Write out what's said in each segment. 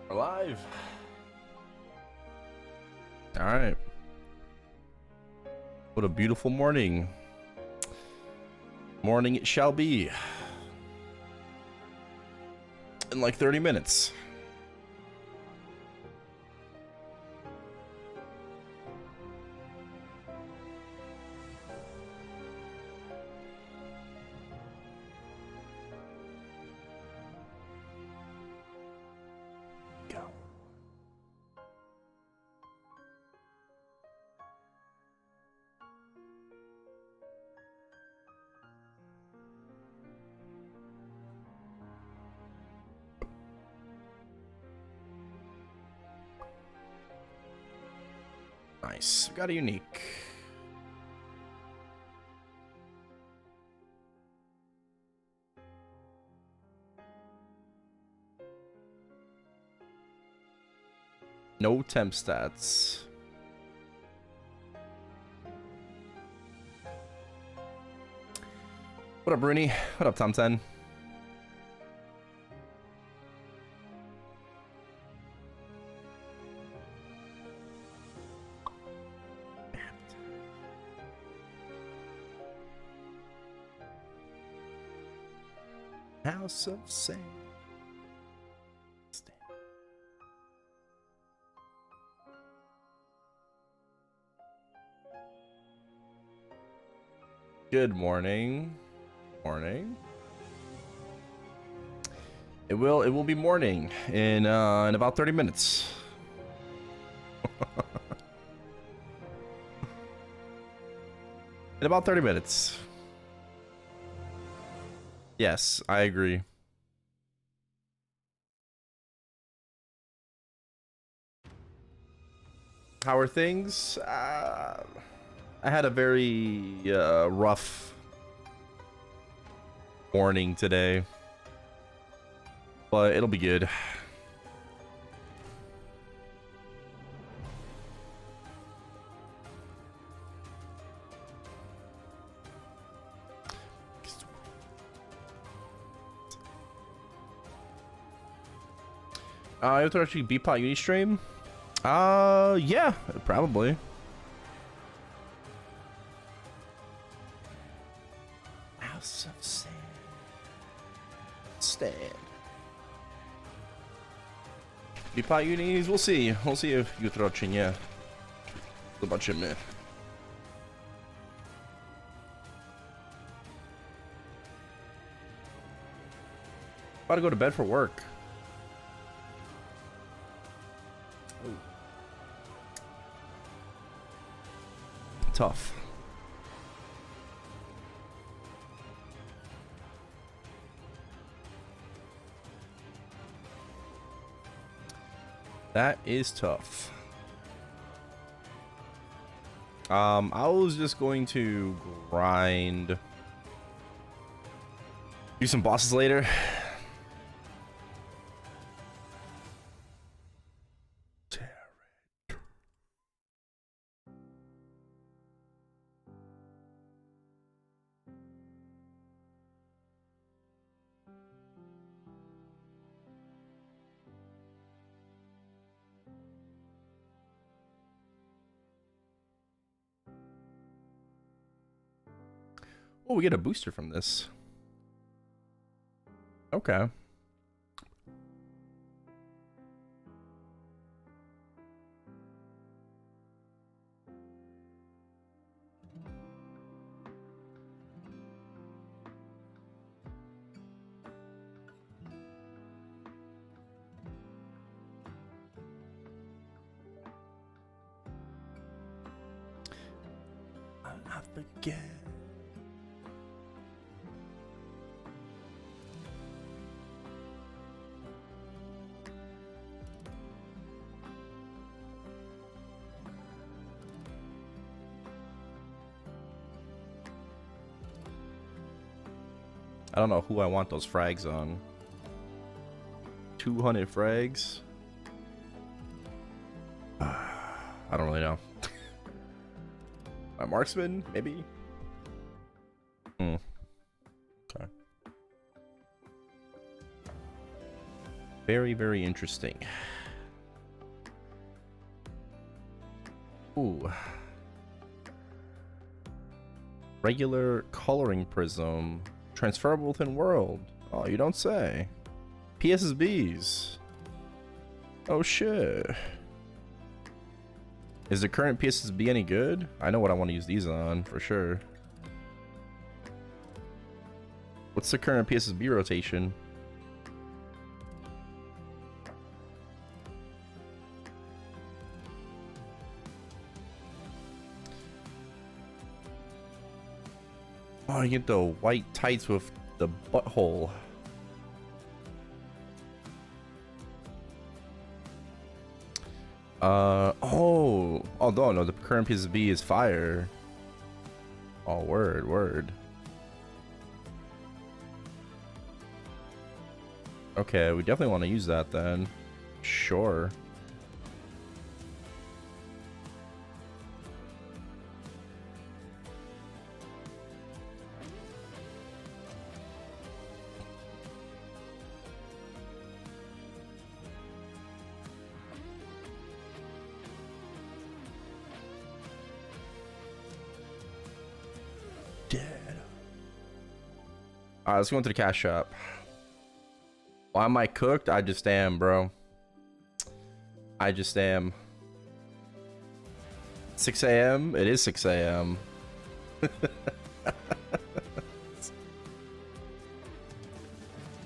We're live. All right. What a beautiful morning. Morning it shall be. In like 30 minutes. Go. Nice. We got a unique. No temp stats. What up, Bruni? What up, Tom 10? House of Sand. Good morning. Morning. It will be morning in about 30 minutes. In about 30 minutes. Yes, I agree. How are things? I had a very rough morning today, but it'll be good. You have to actually Beatpot Uni stream? Yeah, probably. House of Sand. Stand. Beatpot Unis, we'll see. We'll see if jutro czy nie. Zobaczymy. About to go to bed for work. Tough. That is tough. I was just going to grind. Do some bosses later. Oh, we get a booster from this. Okay. I'll not forget. I don't know who I want those frags on. 200 frags? I don't really know. My marksman, maybe? Okay. Very, very interesting. Ooh. Regular coloring prism. Transferable within world. Oh, you don't say. PSSBs. Oh shit. Is the current PSSB any good? I know what I want to use these on for sure. What's the current PSSB rotation? Oh, you get the white tights with the butthole. Oh no, the current PSSB is fire. Oh, word. Okay, we definitely want to use that then. Sure. Alright, let's go into the cash shop. Why am I cooked? I just am, bro. I just am. 6 a.m.? It is 6 a.m.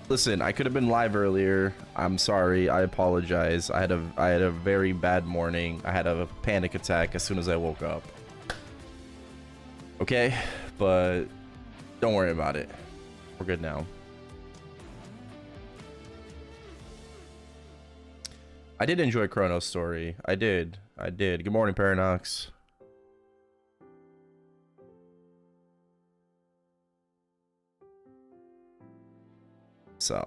Listen, I could have been live earlier. I'm sorry. I apologize. I had a very bad morning. I had a panic attack as soon as I woke up. Okay, but don't worry about it. We're good now. I did enjoy Chrono's story. I did. Good morning, Paranox. So.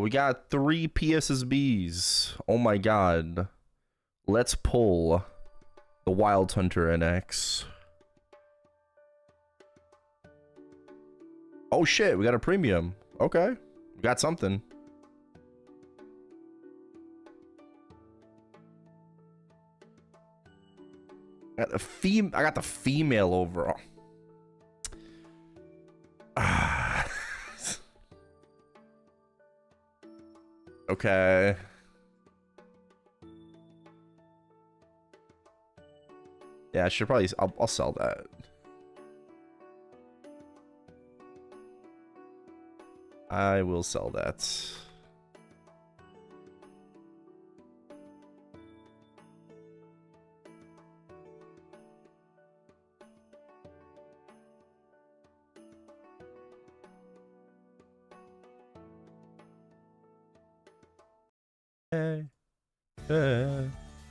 We got 3 PSSBs. Oh my god. Let's pull the Wild Hunter NX. Oh shit, we got a premium. Okay. We got something. I got the female overall. Okay. Yeah, I should probably. I'll sell that. I will sell that.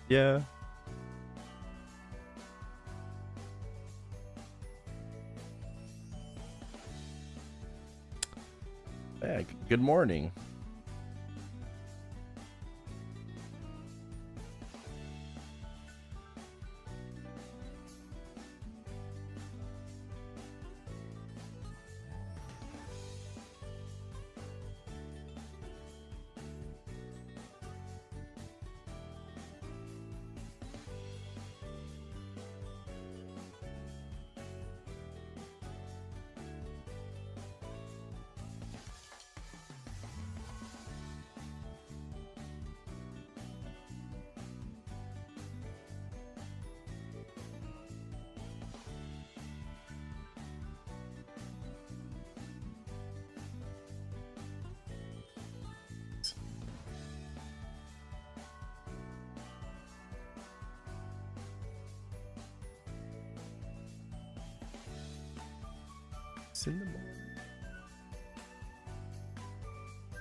Yeah. Yeah, good morning.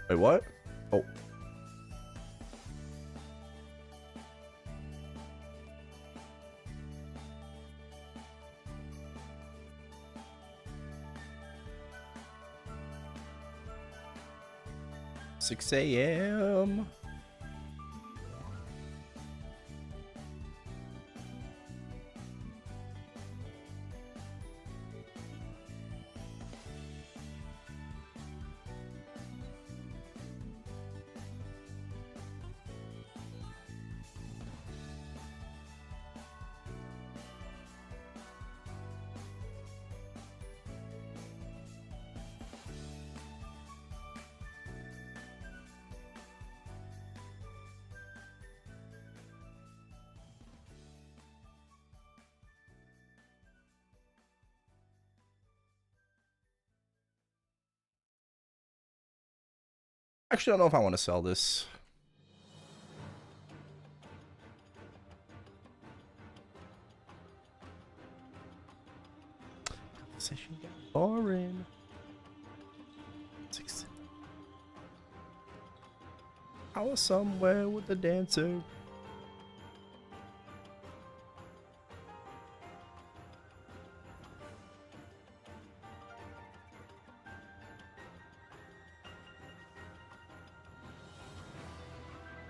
Wait, what? Oh. Six a.m. Actually, I don't know if I want to sell this. Conversation got boring. I was somewhere with the dancer.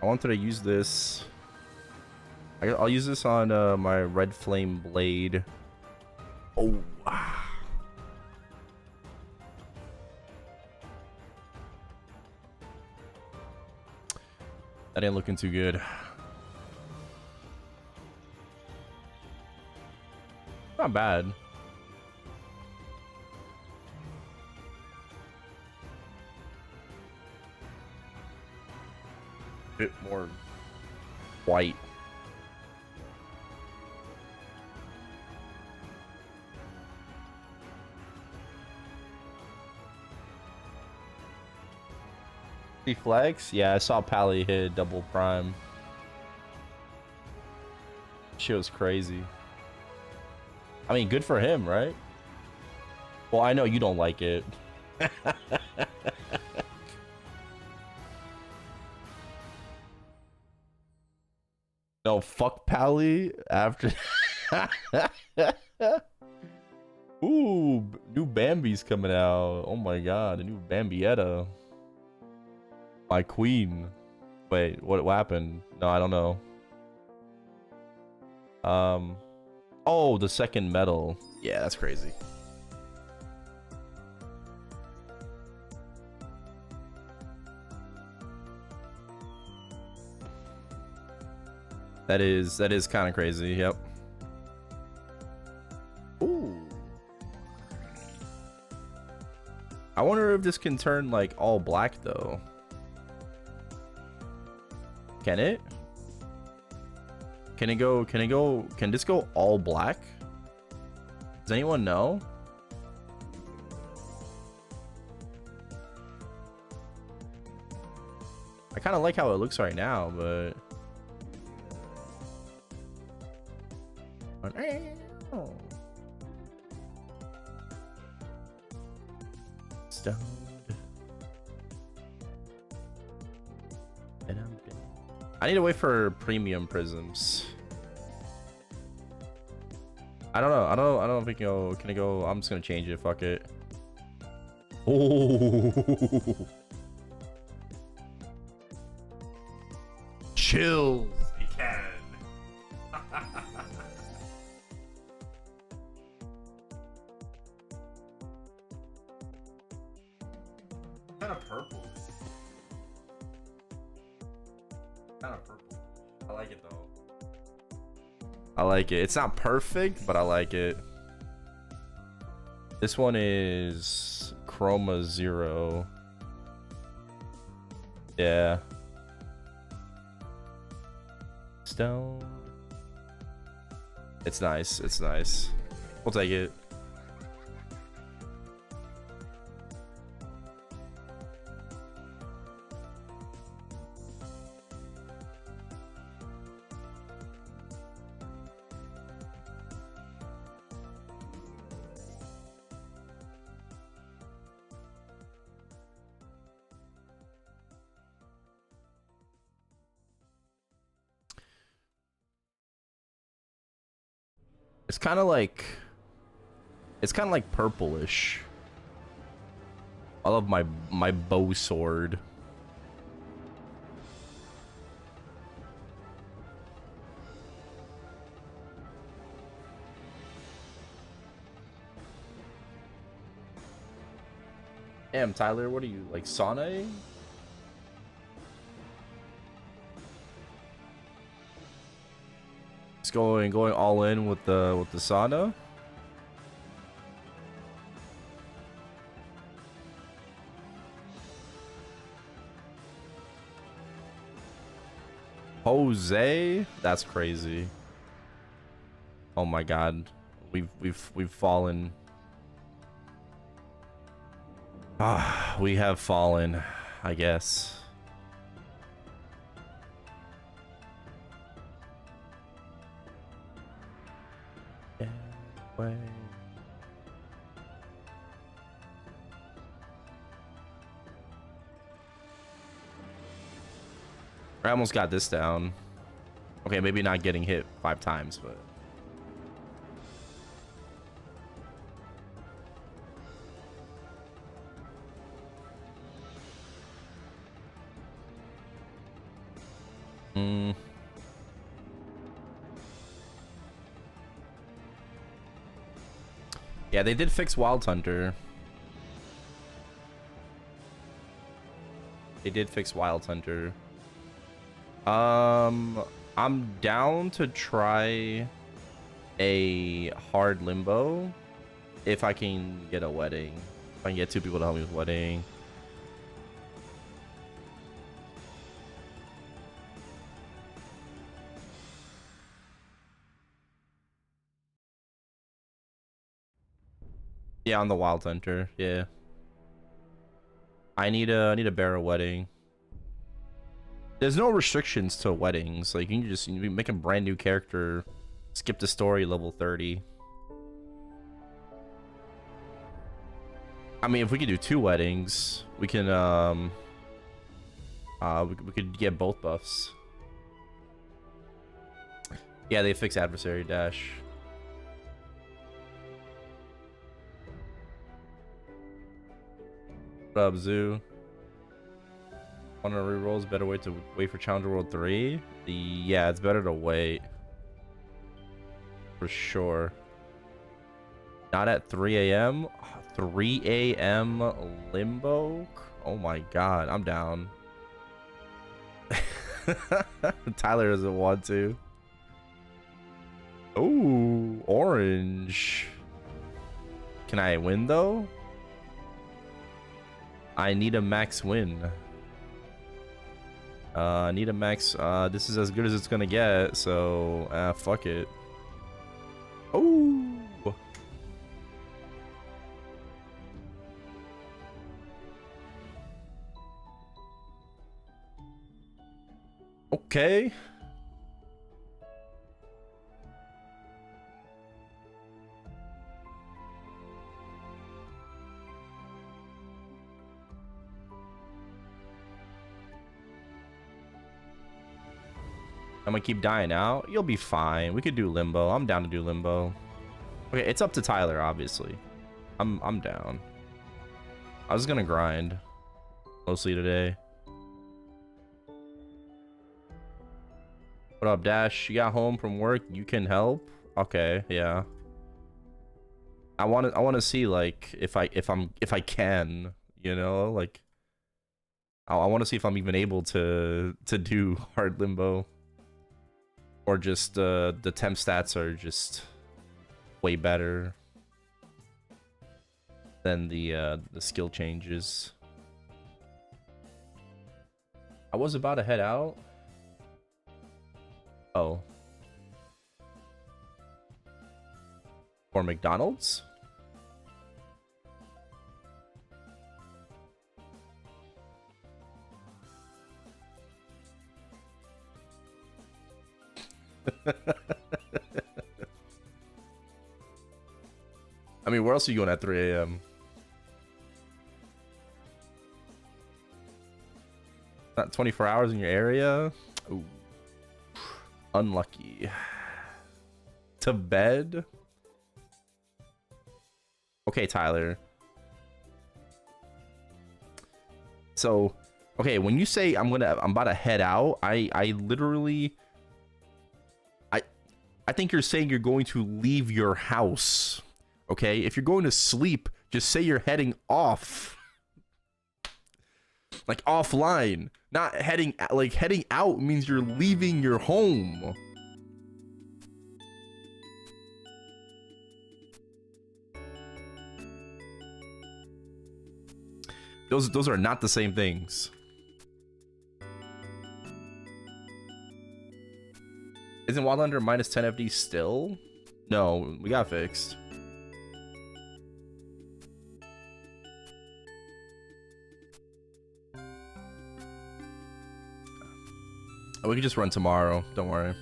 I wanted to use this. I'll use this on my red flame blade. Oh, wow. That ain't looking too good. Not bad. Bit more white. Flex? Yeah, I saw Pally hit double prime. Shit was crazy. I mean, good for him, right? Well, I know you don't like it. No, fuck Pally after. Ooh, new Bambi's coming out. Oh my god, a new Bambietta. My queen. Wait, what happened? No, I don't know. Oh, the second medal. Yeah, that's crazy. That is kind of crazy. Yep. Ooh. I wonder if this can turn like all black though. Can it? Can this go all black? Does anyone know? I kind of like how it looks right now, but stoned. I need to wait for premium prisms. I don't know. I don't think can it go? I'm just gonna change it. Fuck it. Oh. Chills. It can. Kind of purple. Kind of purple. I like it though. I like it. It's not perfect, but I like it. This one is Chroma 0. Yeah. Stone. It's nice. It's nice. We'll take it. It's kind of like purplish. I love my bow sword. Damn, Tyler, what are you, like sauna? It's going all in with the sauna. Jose, that's crazy. Oh my god, we've fallen. Ah, we have fallen. I guess. Way. I almost got this down. Okay, maybe not getting hit 5 times, but yeah, they did fix Wild Hunter. They did fix Wild Hunter. I'm down to try a hard limbo if I can get a wedding. If I can get 2 people to help me with wedding. Yeah, on the Wild Hunter. Yeah. I need a bear wedding. There's no restrictions to weddings. Like you can just make a brand new character, skip the story, level 30. I mean, if we could do 2 weddings, we can we could get both buffs. Yeah, they fix adversary dash. What up, Zoo? On a rerolls, better way to wait for Challenger World 3. Yeah, it's better to wait for sure. Not at 3 a.m. 3 a.m. limbo. Oh my god, I'm down. Tyler doesn't want to. Oh, orange. Can I win though? I need a max win. I need a max. This is as good as it's gonna get, so fuck it. Oh. Okay. I'm gonna keep dying out. You'll be fine. We could do limbo. I'm down to do limbo. Okay, it's up to Tyler, obviously. I'm down. I was gonna grind mostly today. What up, Dash? You got home from work? You can help? Okay, yeah. I want to see like if I can, you know, like I want to see if I'm even able to do hard limbo. Or just the temp stats are just way better than the skill changes. I was about to head out. Oh. For McDonald's? I mean, where else are you going at 3 a.m.? Not 24 hours in your area? Ooh. Unlucky. To bed? Okay, Tyler. So, okay, when you say I'm about to head out, I literally I think you're saying you're going to leave your house. Okay? If you're going to sleep, just say you're heading off. Like offline. Not heading, like heading out means you're leaving your home. Those are not the same things. Isn't Wild Hunter minus 10 FD still? No, we got fixed. Oh, we can just run tomorrow. Don't worry.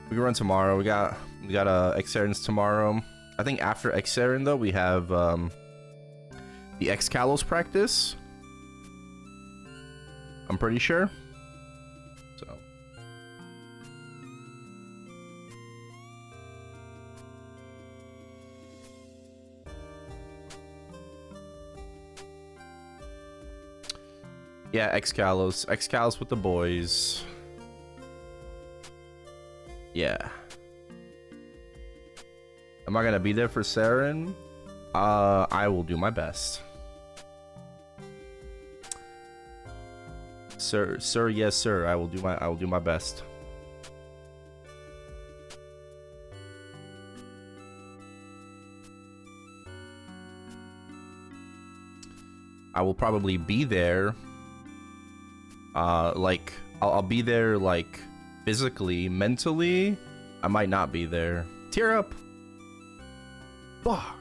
We can run tomorrow. We got X-Errands tomorrow. I think after X-Errand though, we have the X-Kalos practice. I'm pretty sure. So. Yeah, X-Kalos. X-Kalos with the boys. Yeah. Am I gonna be there for Saren? I will do my best. Sir, yes, sir. I will do my best. I will probably be there. Like I'll be there like physically, mentally. I might not be there. Tear up. Bah.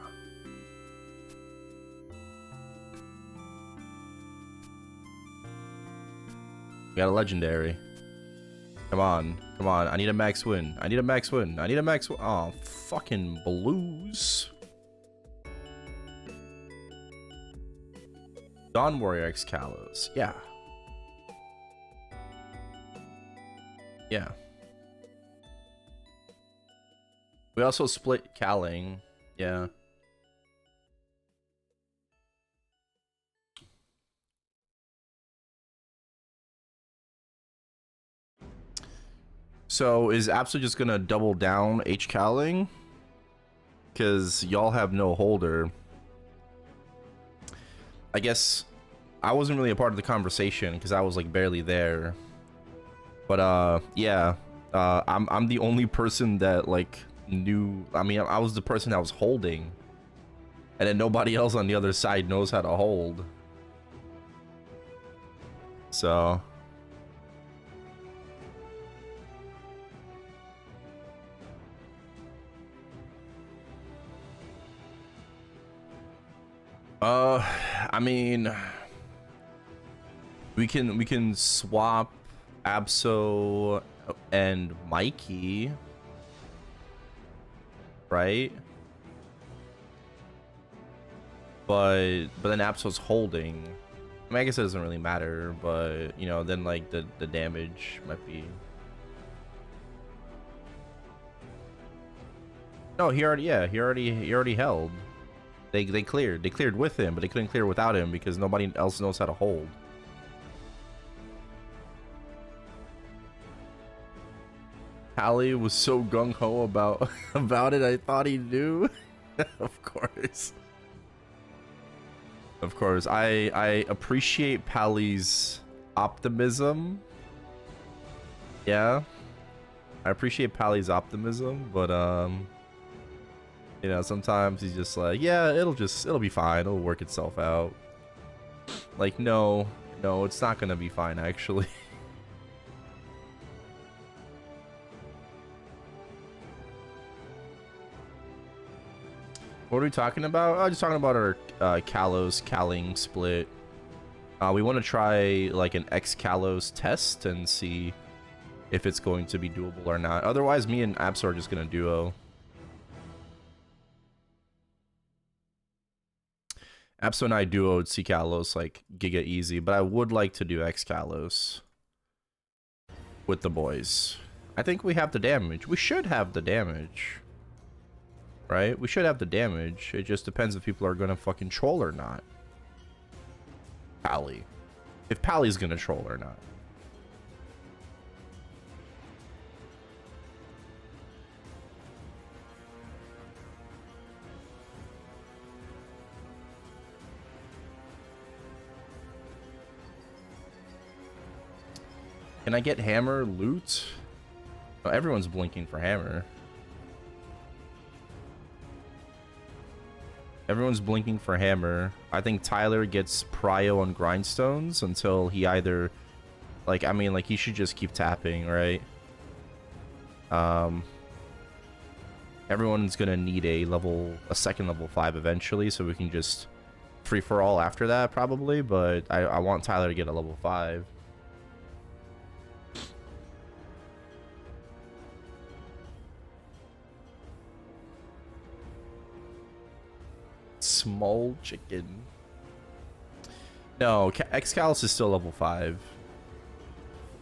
We got a legendary. Come on. Come on. I need a max win. I need a max win. I need a max win. Oh, fucking blues. Dawn Warrior X-Kalos. Yeah. Yeah. We also split Kaling. Yeah. So is Absol just gonna double down H Kaling? Because y'all have no holder. I guess I wasn't really a part of the conversation because I was like barely there. But yeah. I'm the only person that like knew. I mean, I was the person that was holding. And then nobody else on the other side knows how to hold. So I mean, we can swap Absol and Mikey, right? But then Absol's holding. I mean, I guess it doesn't really matter, but you know, then like the damage might be. No, he already held. They cleared with him, but they couldn't clear without him because nobody else knows how to hold. Hallie was so gung-ho about it, I thought he knew. Of course. Of course. I appreciate Pally's optimism. Yeah. I appreciate Pally's optimism, but you know, sometimes he's just like, yeah, it'll be fine. It'll work itself out. Like, no, it's not gonna be fine, actually. What are we talking about? Oh, just talking about our Kaling split. We want to try like an X-Kalos test and see if it's going to be doable or not. Otherwise, me and Abs are just gonna duo. Abso and I duoed C-Kalos like giga easy, but I would like to do X-Kalos with the boys. I think we have the damage. We should have the damage. Right? We should have the damage. It just depends if people are gonna fucking troll or not. Pally. If Pally's gonna troll or not. Can I get hammer loot? Oh, everyone's blinking for hammer. Everyone's blinking for hammer. I think Tyler gets prio on grindstones until he either, like, I mean, like, he should just keep tapping, right? Everyone's gonna need a second level 5 eventually, so we can just free for all after that, probably. But I want Tyler to get a level 5. small chicken. No, Excalus is still level 5.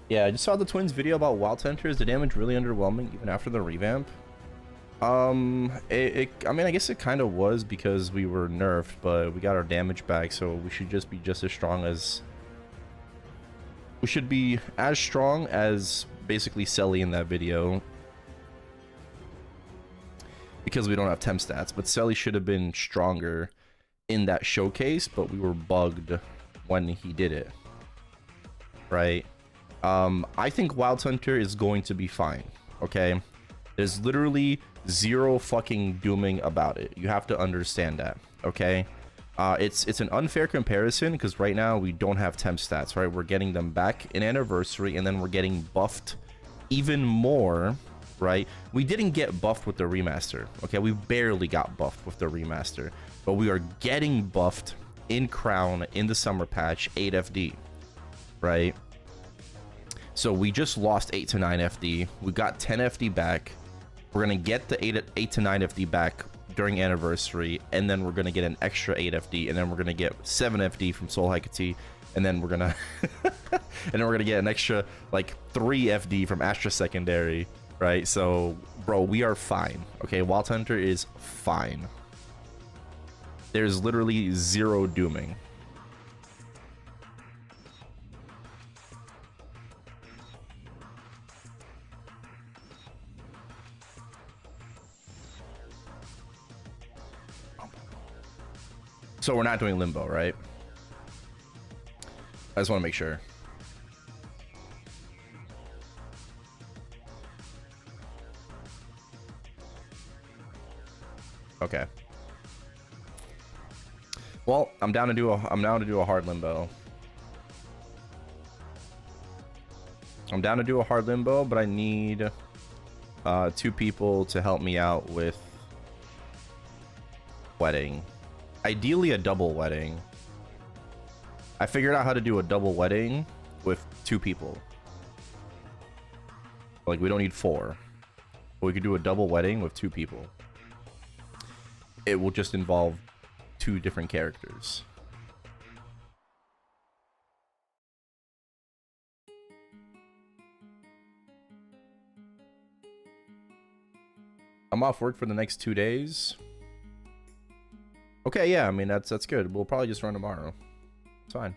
Yeah, I just saw the twins video about Wild Hunters. The damage really underwhelming even after the revamp. I mean, I guess it kind of was because we were nerfed, but we got our damage back, so we should just be just as strong as... We should be as strong as basically Selly in that video. Because we don't have temp stats, but Selly should have been stronger in that showcase, but we were bugged when he did it. Right? I think Wild Hunter is going to be fine, okay? There's literally zero fucking dooming about it. You have to understand that, okay? It's an unfair comparison because right now we don't have temp stats, right? We're getting them back in Anniversary, and then we're getting buffed even more, right? We didn't get buffed with the remaster, okay? We barely got buffed with the remaster, but we are getting buffed in Crown in the summer patch 8 FD, right? So we just lost 8 to 9 FD. We got 10 FD back. We're gonna get the 8 to 9 FD back during Anniversary, and then we're gonna get an extra 8 FD, and then we're gonna get 7 FD from Soul Hecate, and then we're gonna get an extra like 3 FD from Astra Secondary, right? So, bro, we are fine. Okay, Wild Hunter is fine. There's literally zero dooming. So we're not doing Limbo, right? I just want to make sure. Okay. Well, I'm down to do a hard Limbo. I'm down to do a hard Limbo, but I need 2 people to help me out with wedding. Ideally a double wedding. I figured out how to do a double wedding with 2 people. Like, we don't need 4. But we could do a double wedding with 2 people. It will just involve 2 different characters. I'm off work for the next 2 days. Okay, yeah, I mean, that's good. We'll probably just run tomorrow. It's fine.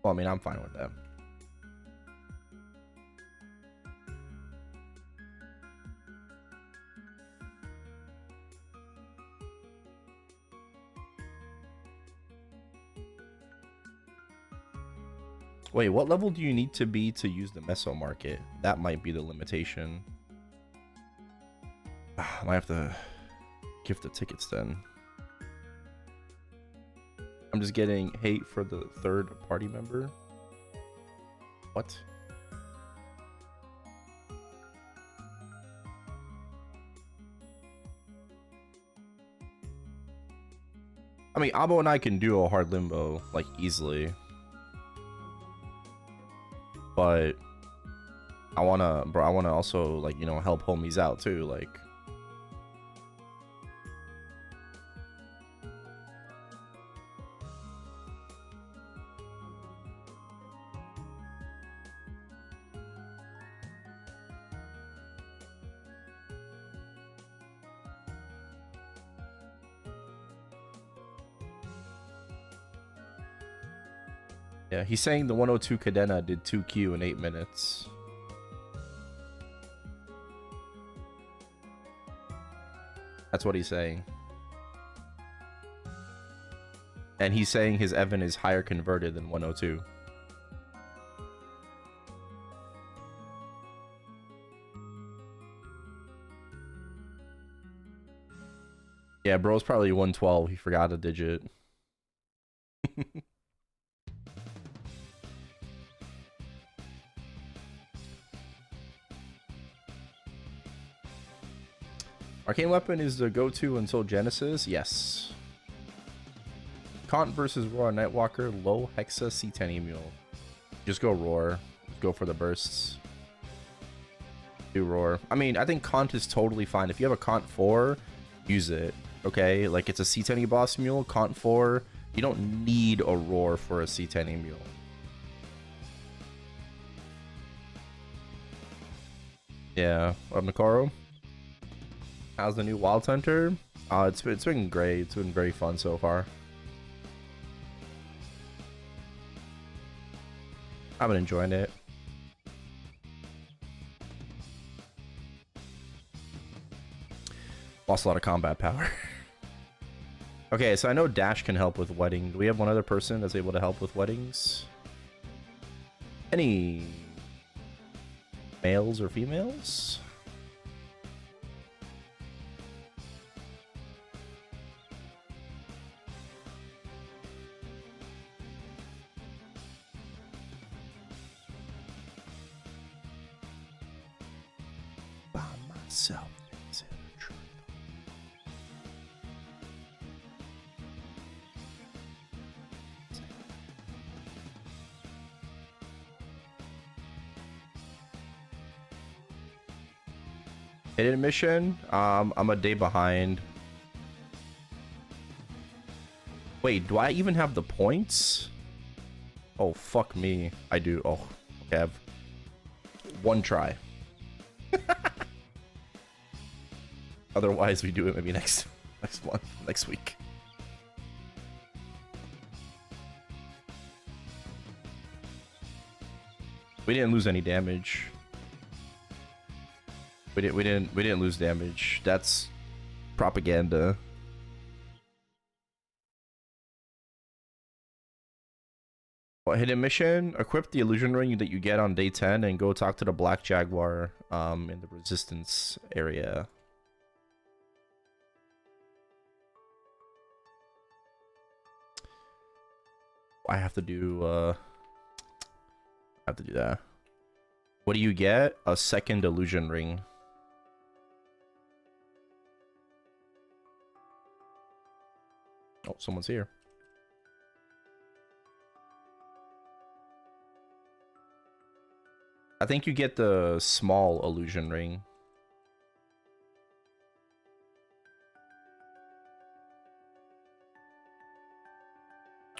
Well, I mean, I'm fine with that. Wait, what level do you need to be to use the Meso Market? That might be the limitation. I might have to gift the tickets then. I'm just getting hate for the 3rd party member. What? I mean, Abo and I can do a hard Limbo, like, easily. But I wanna also, like, you know, help homies out too, like. Yeah, he's saying the 102 Cadena did 2Q in 8 minutes. That's what he's saying. And he's saying his Evan is higher converted than 102. Yeah, bro's probably 112. He forgot a digit. Arcane Weapon is the go-to until Genesis? Yes. Kant versus Roar Nightwalker, low Hexa C10 Mule. Just go Roar. Just go for the bursts. Do Roar. I mean, I think Kant is totally fine. If you have a Kant 4, use it. Okay, like it's a C10 boss mule, Cont 4. You don't need a roar for a C10 mule. Yeah, Nakaro. How's the new Wild Hunter? It's been great. It's been very fun so far. I've been enjoying it. Lost a lot of combat power. Okay, so I know Dash can help with wedding. Do we have one other person that's able to help with weddings? Any males or females? By myself. Hidden mission? I'm a day behind. Wait, do I even have the points? Oh, fuck me. I do. Oh, okay. I have one try. Otherwise, we do it maybe next week. We didn't lose any damage. We didn't lose damage. That's propaganda. What hidden mission? Equip the illusion ring that you get on day 10 and go talk to the Black Jaguar in the resistance area. I have to do that. What do you get? A second illusion ring. Oh, someone's here. I think you get the small illusion ring.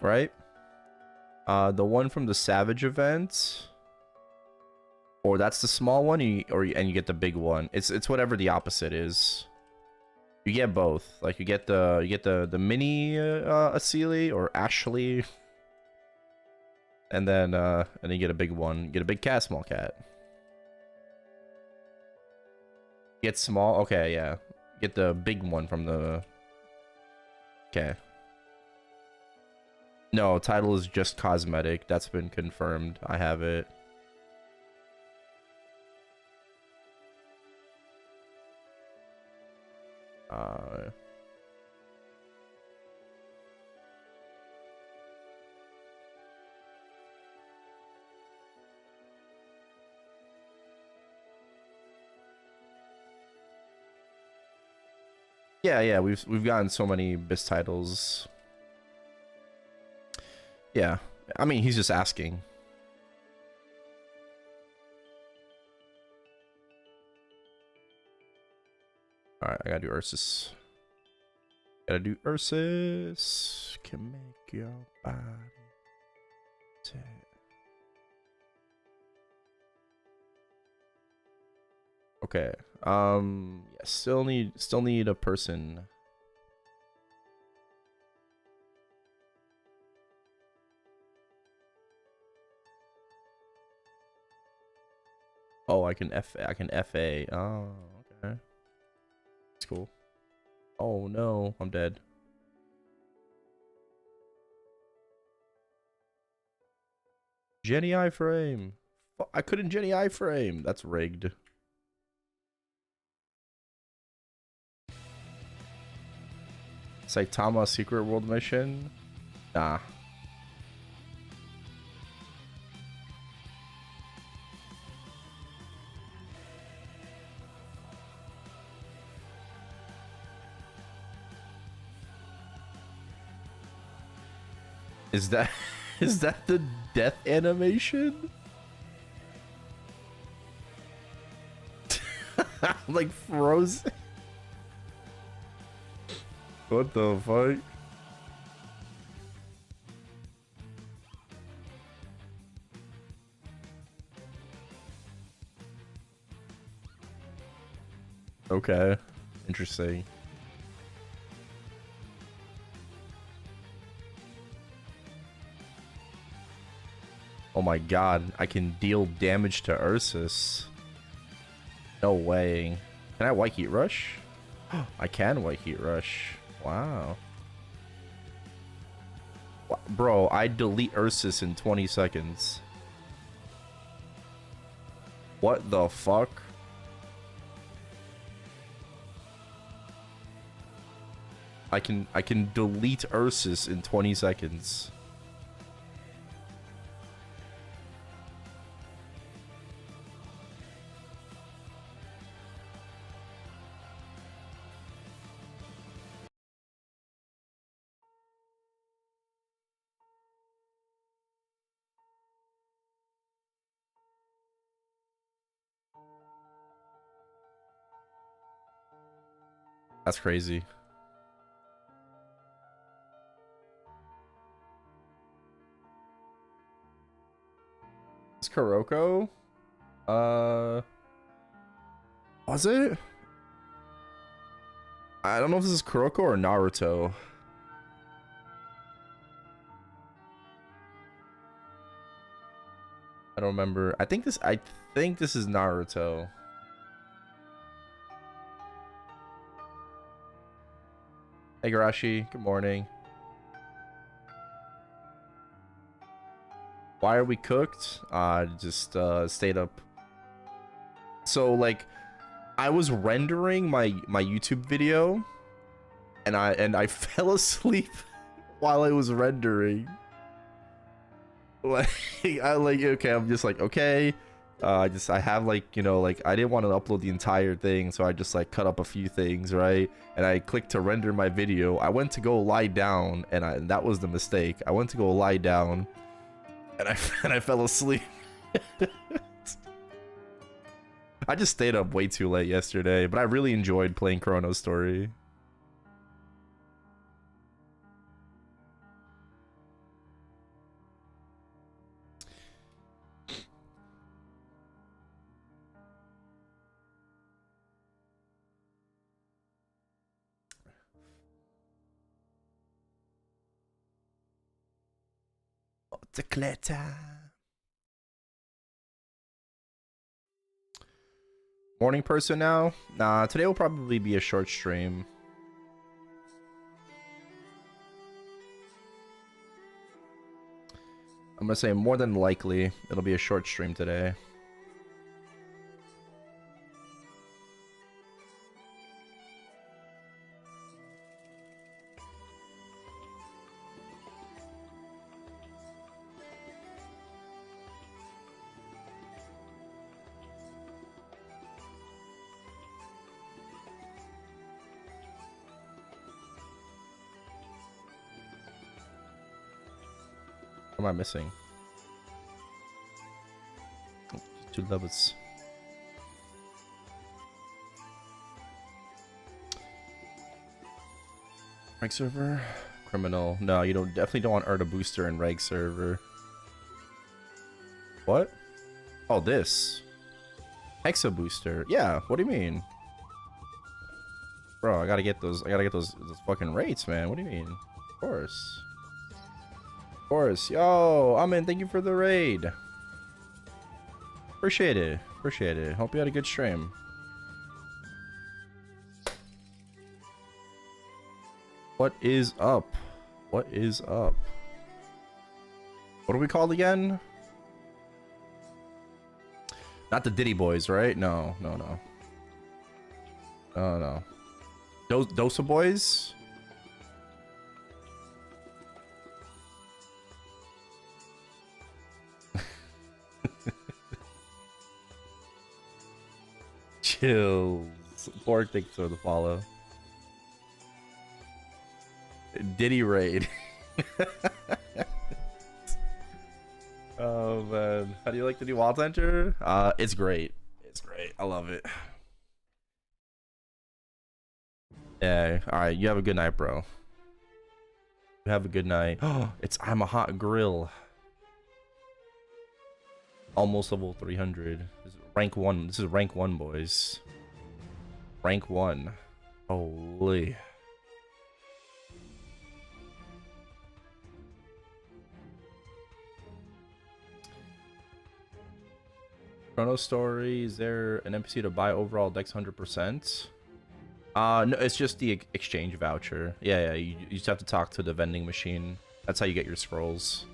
Right? The one from the Savage event. Or that's the small one, and you get the big one. It's whatever the opposite is. You get both. Like you get the mini Asili or Ashley, and then you get a big one. You get a big cat, small cat. Get small. Okay, yeah. Get the big one from the. Okay. No, title is just cosmetic. That's been confirmed. I have it. Yeah, we've gotten so many BIS titles. Yeah, I mean, he's just asking. Alright, I gotta do Ursus. Gotta do Ursus. Can make your body tick. Okay. Yeah, still need a person. Oh, I can FA. Oh, okay. That's cool. Oh no, I'm dead. Jenny iframe. I couldn't Jenny iframe. That's rigged. Saitama Secret World Mission? Nah. Is that the death animation? Like frozen. What the fuck? Okay. Interesting. Oh my god, I can deal damage to Ursus. No way. Can I white heat rush? I can white heat rush. Wow. Bro, I delete Ursus in 20 seconds. What the fuck? I can delete Ursus in 20 seconds. That's crazy. It's Kuroko? Was it? I don't know if this is Kuroko or Naruto. I don't remember. I think this is Naruto. Hey Garashi, good morning. Why are we cooked? Just stayed up. So like I was rendering my YouTube video and I fell asleep while I was rendering. Like okay, I'm just like, okay. I have like, you know, like I didn't want to upload the entire thing, so I just like cut up a few things, right? And I clicked to render my video. I went to go lie down and that was the mistake. I went to go lie down and I fell asleep. I just stayed up way too late yesterday, but I really enjoyed playing Chrono Story. Morning person now? Nah, today will probably be a short stream. I'm gonna say more than likely it'll be a short stream today. What am I missing? Two levels. Reg server? Criminal. No, you don't. Definitely don't want Erda booster in reg server. What? Oh, this. Hexa booster. Yeah, what do you mean? Bro, I gotta get those fucking rates, man. What do you mean? Of course. Of course. Yo, Amin, thank you for the raid. Appreciate it. Appreciate it. Hope you had a good stream. What is up? What is up? What are we called again? Not the Diddy Boys, right? No, no, no. Oh, no. Dosa Boys? Chills. Pork, thanks for the follow. Diddy raid. Oh man, how do you like the new Wild Hunter? It's great. It's great. I love it. Yeah. All right. You have a good night, bro. You have a good night. Oh, I'm a hot grill. Almost level 300. This is rank 1. This is rank 1, boys. Rank 1. Holy. Chrono Story, is there an NPC to buy overall dex 100%? No, it's just the exchange voucher. Yeah, you just have to talk to the vending machine. That's how you get your scrolls.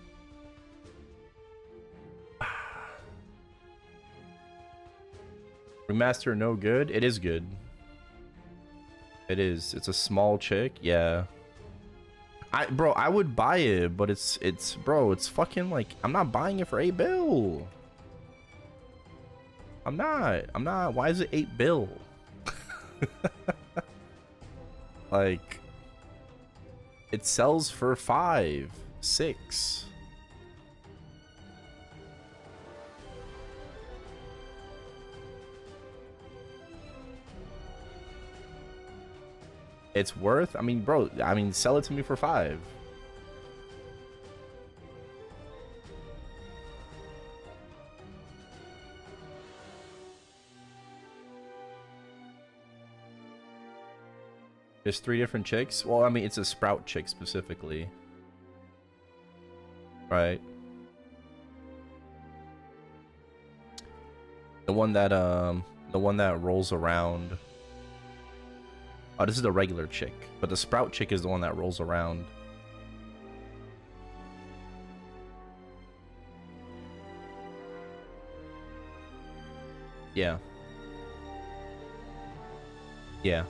Remaster no good? It is good. It is. It's a small chick. Yeah. Bro, I would buy it, but it's bro, it's fucking like I'm not buying it for 8 bill. I'm not. Why is it 8 bill? Like it sells for 5, 6. It's worth, I mean, bro, sell it to me for 5. There's 3 different chicks. Well, I mean, it's a sprout chick specifically. Right. The one that rolls around. Oh, this is the regular chick, but the sprout chick is the one that rolls around. Yeah. Yeah.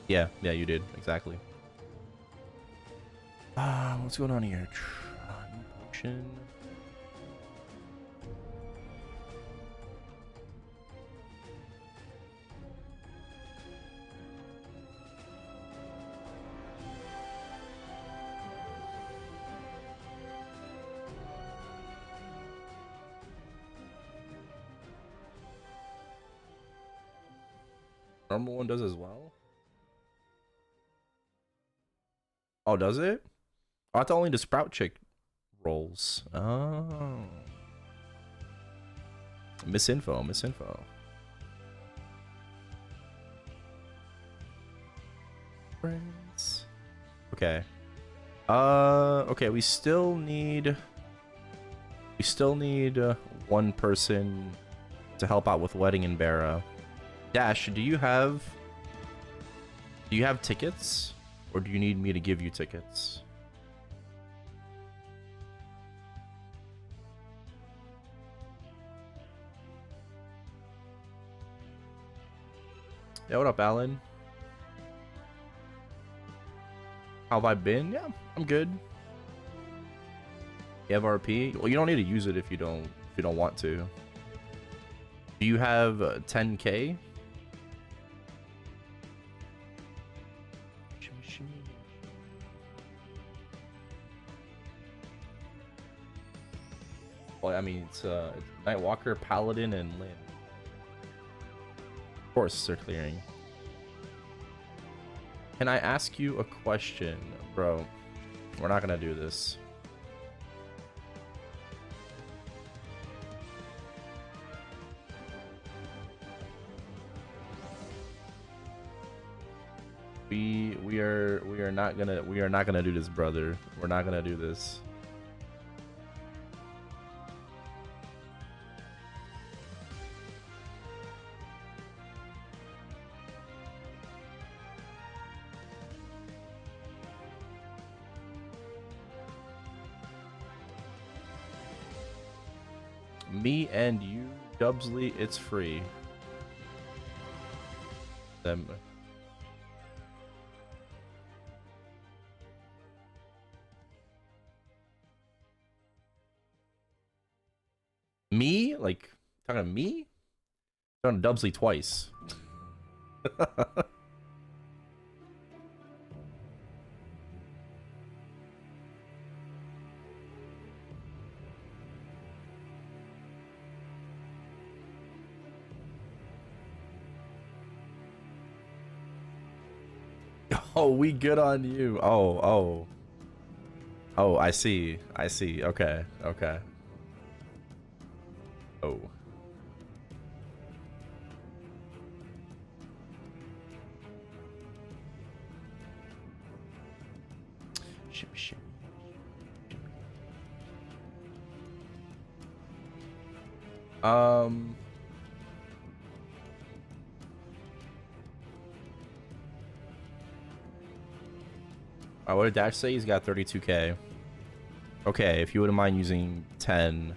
Yeah, you did. Exactly. What's going on here? New potion. Normal one does as well? Oh, does it? Oh, I thought only the sprout chick rolls. Oh. Misinfo. Friends. Okay. Okay, we still need one person to help out with Wedding in Barra. Dash, do you have tickets? Or do you need me to give you tickets? Yeah, what up, Alan? How have I been? Yeah, I'm good. You have RP? Well, you don't need to use it if you don't want to. Do you have 10K? Well, I mean, it's Nightwalker, Paladin, and Lynn. Of course, they're clearing. Can I ask you a question, bro? We're not gonna do this. We are not gonna do this, brother. We're not gonna do this. Me and you, Dubsley, it's free. Them. Me? Like, talking to me? Talking to Dubsley twice. Oh, we good on you. Oh, I see. I see. Okay. Okay. Oh. Shimmy, shimmy. Um. What did Dash say? He's got 32K. Okay, if you wouldn't mind using 10.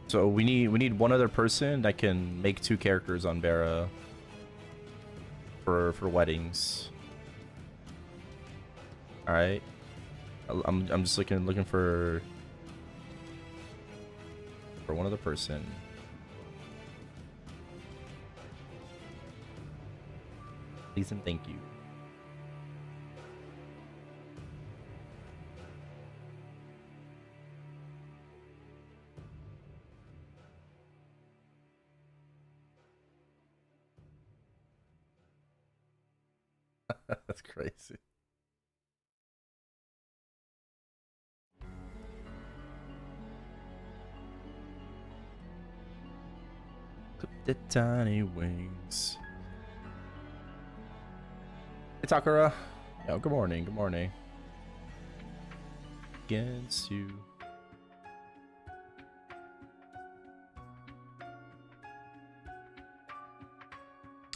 So we need one other person that can make 2 characters on Bara for weddings. All right. I'm just looking for one other person. Please and thank you. That's crazy. Clip the tiny wings. Hey, Takara. Yo, good morning. Good morning. Against you.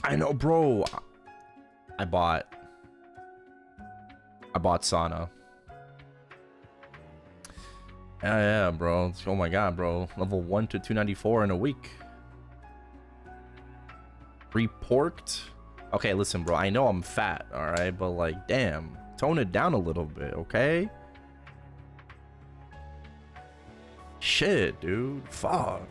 I know, bro. I bought Sana. Yeah, bro. Oh my god, bro. Level 1 to 294 in a week. Reporked? Okay, listen, bro. I know I'm fat, alright? But, like, damn. Tone it down a little bit, okay? Shit, dude. Fuck.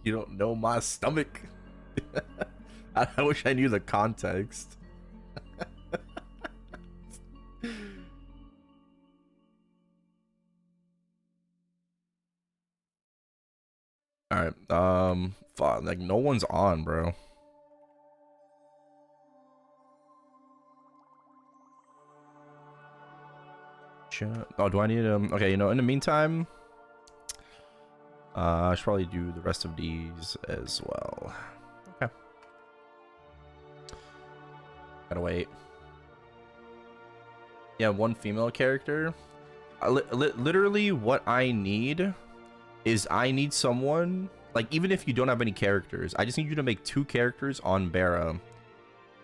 You don't know my stomach. I wish I knew the context. All right. Fuck, like no one's on, bro. Oh, do I need okay, you know, in the meantime, I should probably do the rest of these as well. Okay. Gotta wait. Yeah, one female character. Literally, what I need is I need someone, like, even if you don't have any characters, I just need you to make 2 characters on Bara,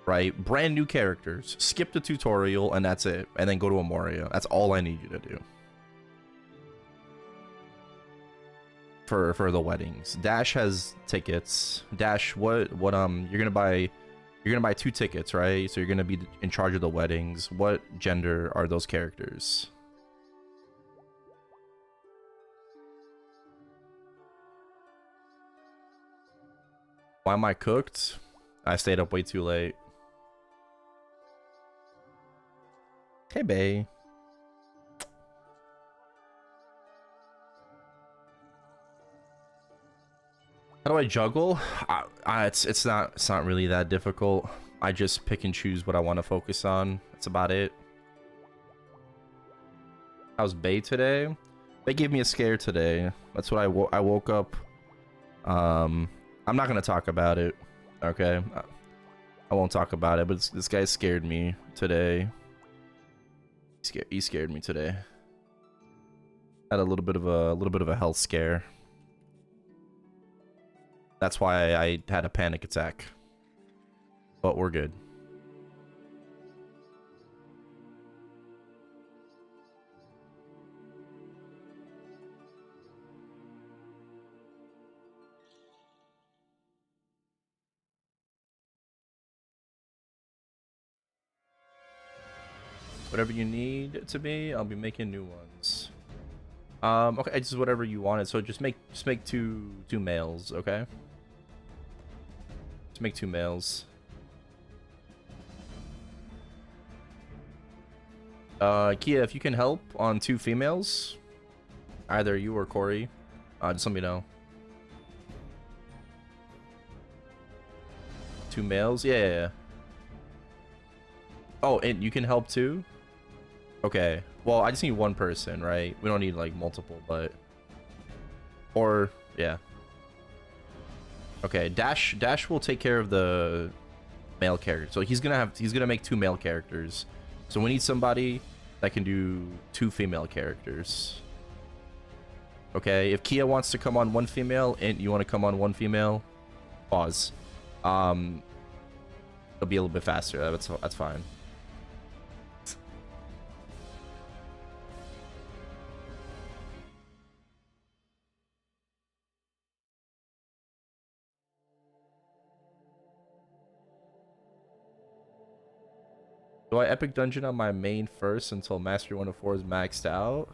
right? Brand new characters. Skip the tutorial, and that's it. And then go to Amoria. That's all I need you to do. For the weddings. Dash has tickets. Dash, what you're gonna buy 2 tickets, right? So you're gonna be in charge of the weddings. What gender are those characters? Why am I cooked? I stayed up way too late. Hey, bae. How do I juggle? It's not really that difficult. I just pick and choose what I want to focus on. That's about it. How's Bae today? They gave me a scare today. That's what I woke up. I'm not gonna talk about it. Okay, I won't talk about it. But this guy scared me today. He scared me today. Had a little bit of a health scare. That's why I had a panic attack. But we're good. Whatever you need it to be, I'll be making new ones. Okay, just whatever you wanted. So just make two males, okay? Just make 2 males. Kia, if you can help on 2 females, either you or Corey, just let me know. 2 males? Yeah. Oh, and you can help too? Okay. Well, I just need 1 person, right? We don't need like multiple, but or yeah. Okay, Dash will take care of the male character. So he's gonna make 2 male characters. So we need somebody that can do 2 female characters. Okay, if Kia wants to come on 1 female and you want to come on 1 female, pause. It'll be a little bit faster. That's fine. Do I epic dungeon on my main first until Mastery 104 is maxed out?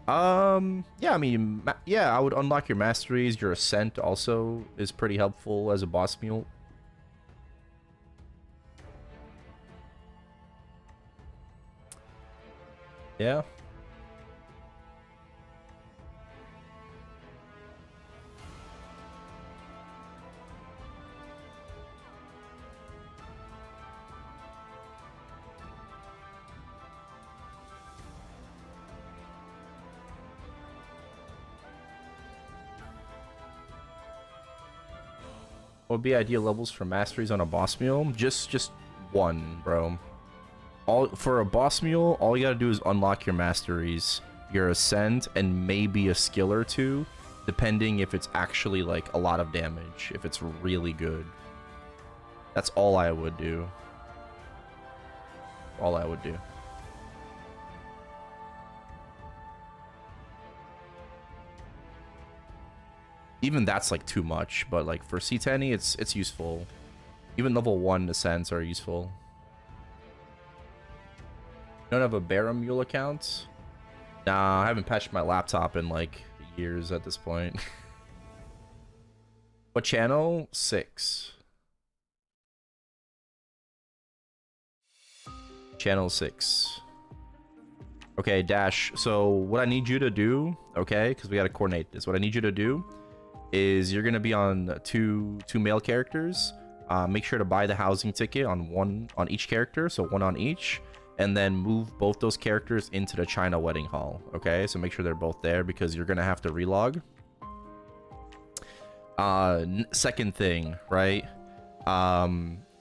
Yeah, I mean, yeah, I would unlock your masteries. Your ascent also is pretty helpful as a boss mule. Yeah. What would be ideal levels for masteries on a boss mule? Just 1, bro. For a boss mule, all you gotta do is unlock your masteries, your ascent, and maybe a skill or 2, depending if it's actually like a lot of damage, if it's really good. That's all I would do. All I would do. Even that's like too much, but like for C10, it's useful. Even level 1 ascents are useful. You don't have a Baron Mule account? Nah, I haven't patched my laptop in like years at this point. What channel? 6. Channel 6. Okay, Dash. So what I need you to do, okay, because we gotta coordinate this. What I need you to do is you're gonna be on two male characters. Make sure to buy the housing ticket on each character, so 1 on each, and then move both those characters into the China wedding hall. Okay, so make sure they're both there because you're gonna have to relog. Second thing, right?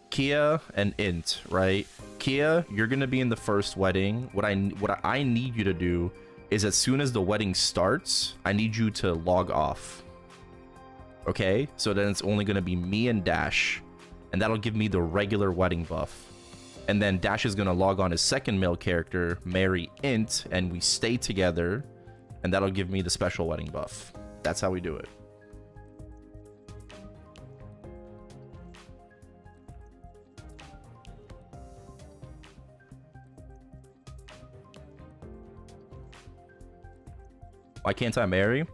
Kia and Int, right? Kia, you're gonna be in the first wedding. What I need you to do is as soon as the wedding starts, I need you to log off. Okay, so then it's only gonna be me and Dash, and that'll give me the regular wedding buff. And then Dash is gonna log on his second male character, marry Int, and we stay together, and that'll give me the special wedding buff. That's how we do it. Why can't I marry?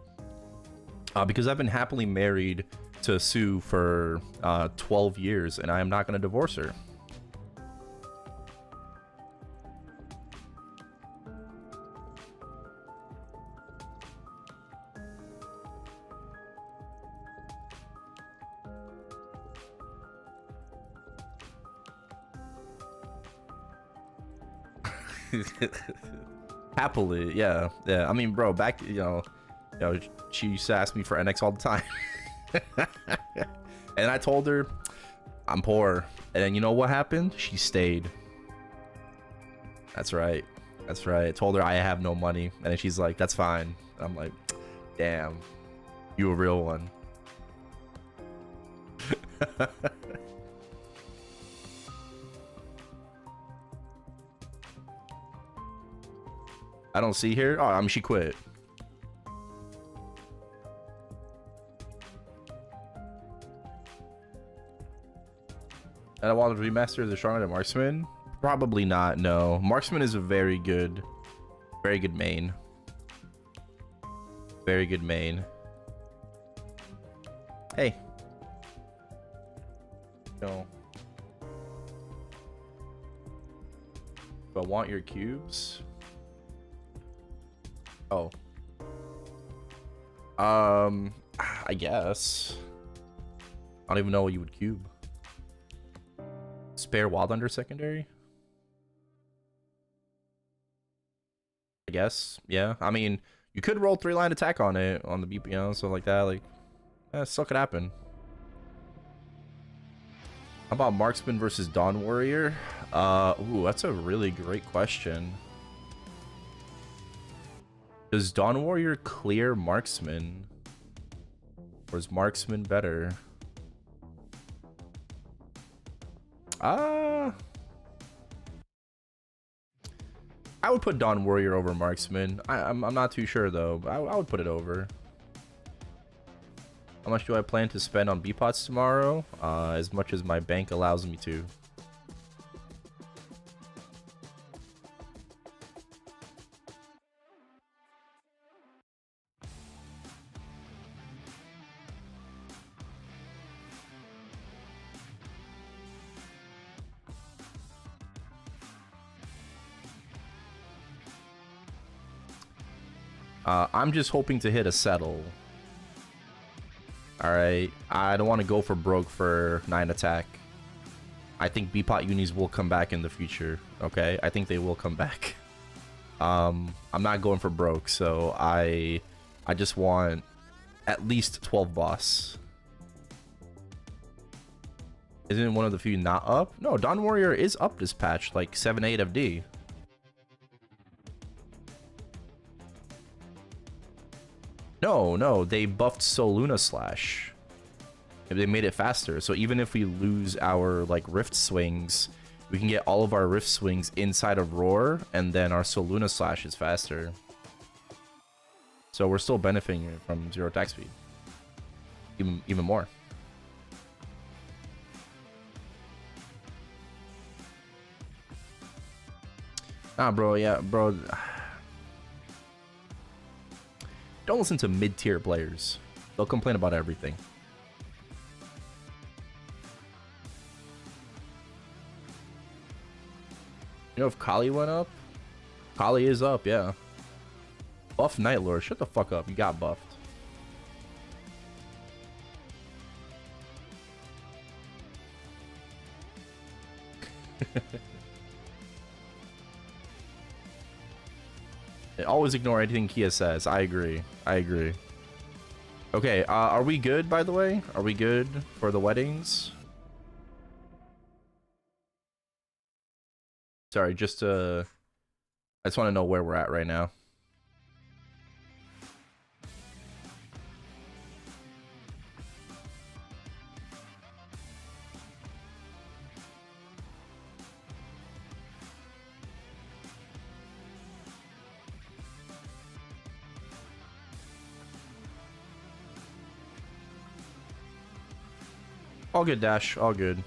Because I've been happily married to Sue for 12 years, and I am not going to divorce her. Happily, yeah. I mean, bro, back, you know, she used to ask me for NX all the time. And I told her I'm poor, and then you know what happened? She stayed. That's right. I told her I have no money, and then she's like, that's fine. And I'm like, damn, you a real one. I don't see her. Oh, I mean, she quit. And I wanted to remaster the stronger than marksman. Probably not, no. Marksman is a very good main. Very good main. Hey. No. Do I want your cubes? Oh. I guess. I don't even know what you would cube. Spare Wild Under secondary? I guess, yeah. I mean, you could roll 3-line attack on it, on the BP, you know, so like that, like, yeah, still could happen. How about Marksman versus Dawn Warrior? Ooh, that's a really great question. Does Dawn Warrior clear Marksman? Or is Marksman better? I would put Dawn Warrior over Marksman. I'm not too sure though, but I would put it over. How much do I plan to spend on B-Pots tomorrow? As much as my bank allows me to. I'm just hoping to hit a settle. Alright, I don't want to go for broke for 9 attack. I think B-Pot unis will come back in the future, okay? I think they will come back. I'm not going for broke, so I just want at least 12 boss. Isn't one of the few not up? No, Dawn Warrior is up this patch, like 7-8 FD. No, they buffed Soluna Slash. They made it faster, so even if we lose our like rift swings, we can get all of our rift swings inside of Roar, and then our Soluna Slash is faster. So we're still benefiting from 0 attack speed. Even more. Nah, bro, yeah, bro. Don't listen to mid-tier players. They'll complain about everything. You know if Kali went up? Kali is up, yeah. Buff Night Lord. Shut the fuck up. You got buffed. Always ignore anything Kia says. I agree. Okay, are we good, by the way? Are we good for the weddings? Sorry, I just want to know where we're at right now. All good, Dash. All good.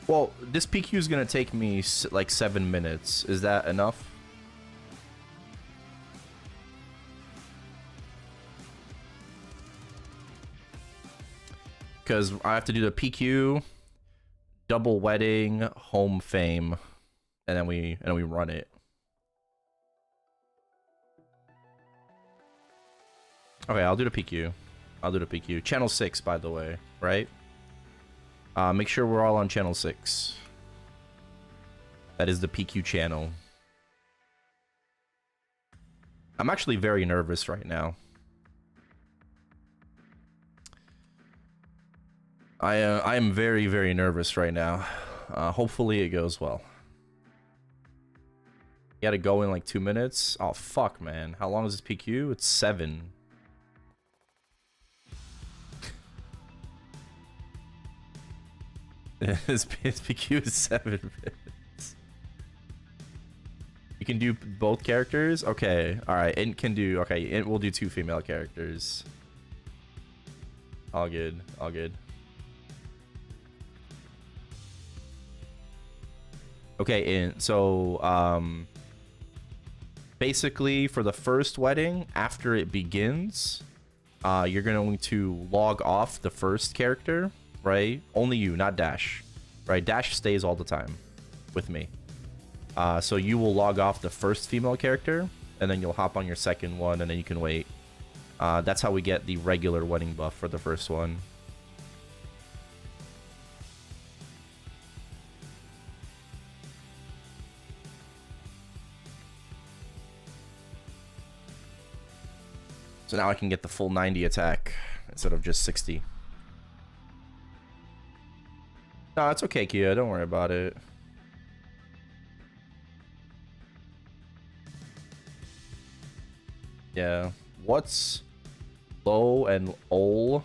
Well, this PQ is going to take me like 7 minutes. Is that enough? Because I have to do the PQ, double wedding, home fame, and then we run it. Okay, I'll do the PQ. Channel 6, by the way, right? Make sure we're all on channel 6. That is the PQ channel. I'm actually very nervous right now. I am very, very nervous right now. Hopefully it goes well. You gotta go in like 2 minutes. Oh, fuck, man. How long is this PQ? It's 7. His PQ is 7 minutes. You can do both characters? Okay, alright. Int can do... Okay, Int will do 2 female characters. All good. Okay, so basically for the first wedding, after it begins, you're going to log off the first character, right? Only you, not Dash, right? Dash stays all the time with me. So you will log off the first female character, and then you'll hop on your second one, and then you can wait. That's how we get the regular wedding buff for the first one. So now I can get the full 90 attack instead of just 60. No, it's okay, Kia. Don't worry about it. Yeah. What's low and ol?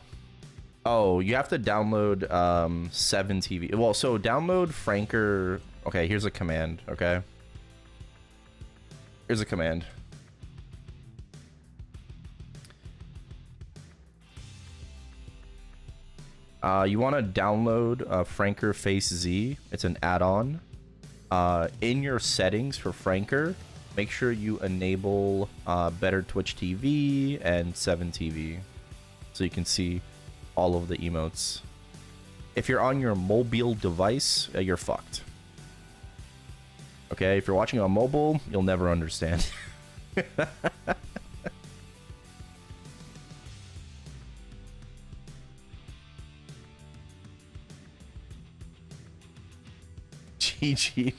Oh, you have to download 7TV. Well, so download Franker. Okay, here's a command, okay? Here's a command. You want to download Franker Face Z. It's an add-on. In your settings for Franker, make sure you enable Better Twitch TV and 7TV, so you can see all of the emotes. If you're on your mobile device, you're fucked. Okay, if you're watching on mobile, you'll never understand. GG.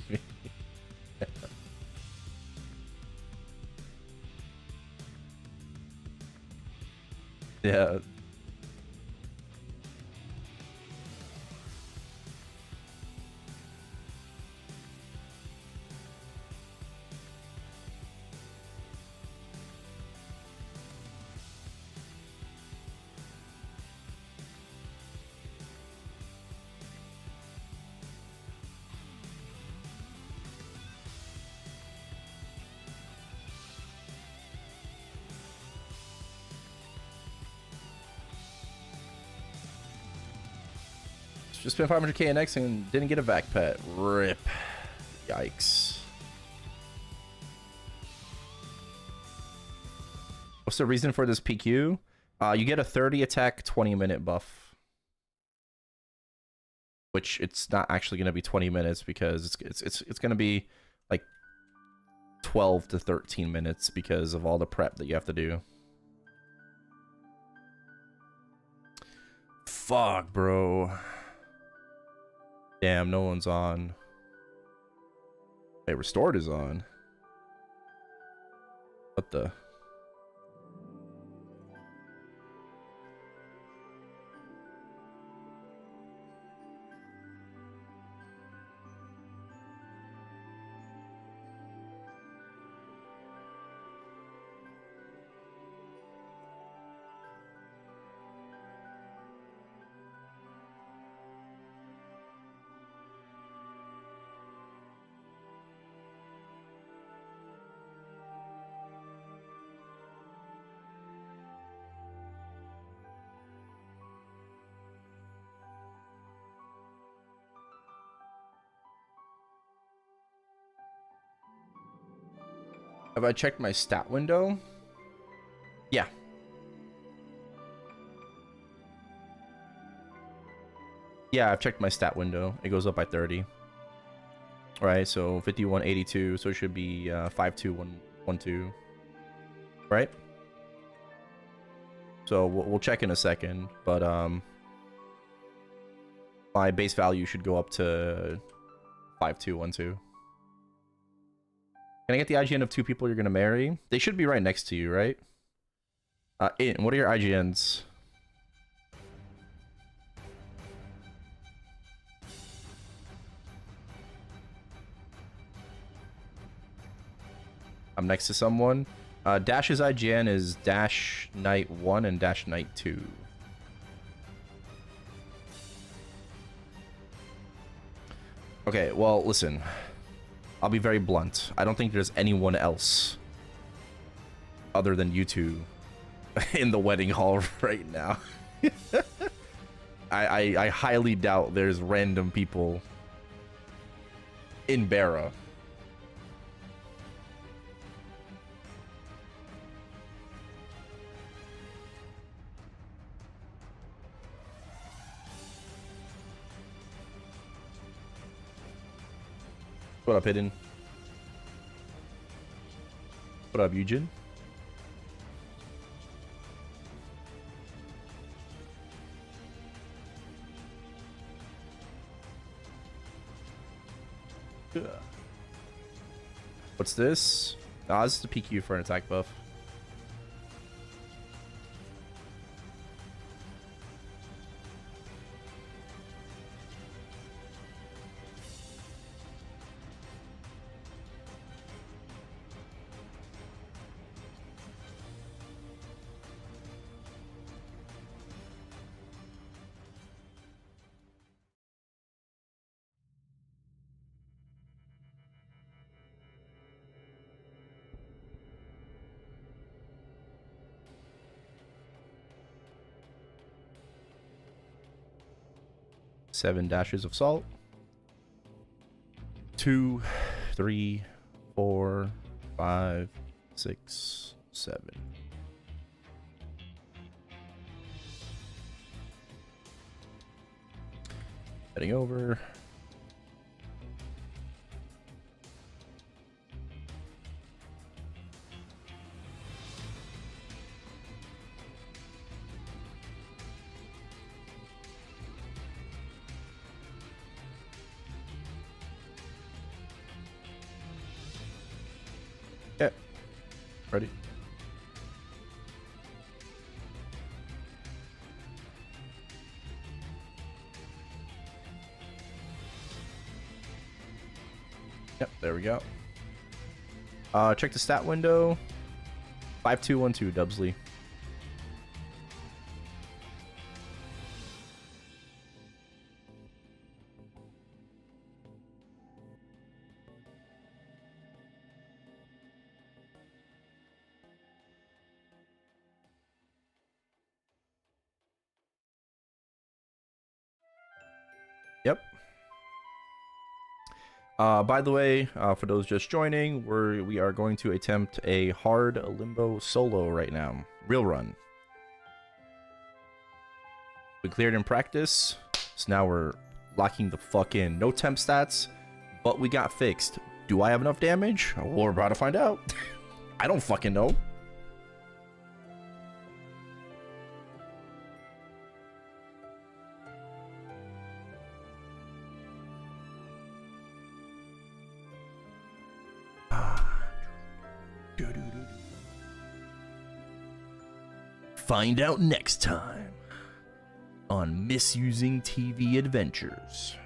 Yeah. Just spent 500k in X and didn't get a vac pet. Rip. Yikes. What's the reason for this PQ? You get a 30 attack, 20-minute buff. Which it's not actually going to be 20 minutes because it's going to be like 12 to 13 minutes because of all the prep that you have to do. Fuck, bro. Damn, no one's on. Hey, Restored is on. What the? Have I checked my stat window? Yeah. Yeah, I've checked my stat window. It goes up by 30. Alright, so 5182, so it should be 52112. Right? So we'll check in a second, but my base value should go up to 5212. Can I get the IGN of 2 people you're gonna marry? They should be right next to you, right? What are your IGNs? I'm next to someone. Dash's IGN is Dash Knight 1 and Dash Knight 2. Okay, well, listen. I'll be very blunt. I don't think there's anyone else other than you two in the wedding hall right now. I highly doubt there's random people in Barra. What up, Hidden? What up, Eugen? What's this? Ah, this is the PQ for an attack buff. Seven dashes of salt. 2, 3, 4, 5, 6, 7. Heading over. Okay. Ready? Yep, there we go. Check the stat window. 5212 Dubsley. Yep. By the way, for those just joining, we are going to attempt a hard limbo solo right now. Real run. We cleared in practice, so now we're locking the fuck in. No temp stats, but we got fixed. Do I have enough damage? Well, we're about to find out. I don't fucking know. Find out next time on MisusingTV Adventures.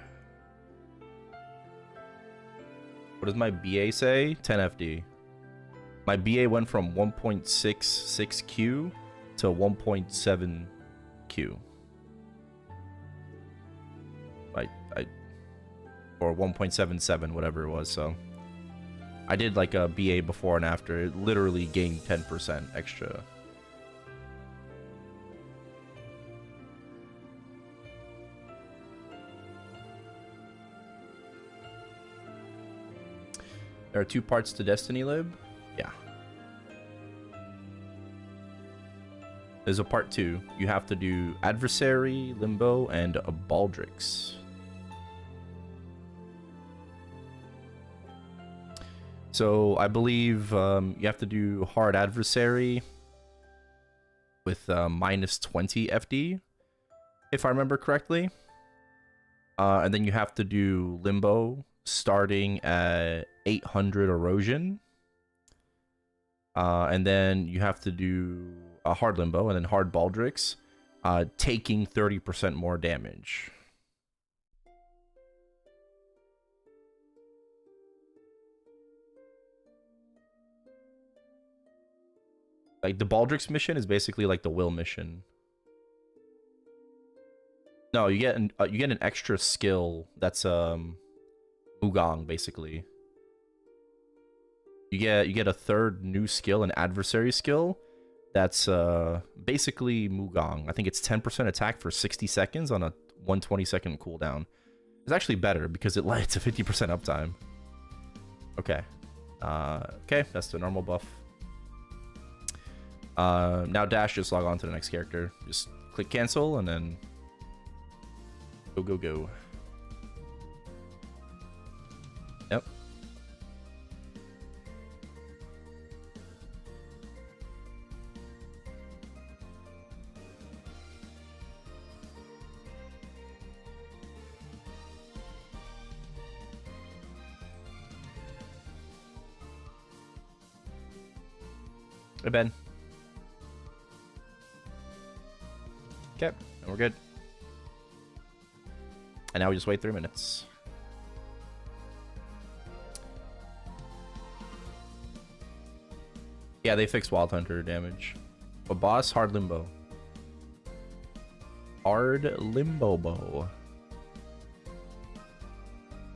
What does my BA say? 10 FD. My BA went from 1.66Q to 1.7Q. Or 1.77, whatever it was, so. I did like a BA before and after. It literally gained 10% extra. There are 2 parts to Destiny Lib. Yeah. There's a part 2. You have to do Adversary, Limbo, and a Baldrix. So I believe you have to do Hard Adversary with minus 20 FD, if I remember correctly. And then you have to do Limbo starting at 800 Erosion. And then you have to do a Hard Limbo and then Hard Baldrix, taking 30% more damage. Like, the Baldrix mission is basically like the Will mission. No, you get an extra skill that's Mugong, basically. You get a third new skill, an adversary skill, that's basically Mugong. I think it's 10% attack for 60 seconds on a 120-second cooldown. It's actually better because it's a 50% uptime. Okay. Okay, that's the normal buff. Now dash, just log on to the next character. Just click cancel and then go, go, go. Yep. Hey, Ben. Okay, and we're good. And now we just wait 3 minutes. Yeah, they fixed Wild Hunter damage. But boss, hard limbo. Hard limbo bow.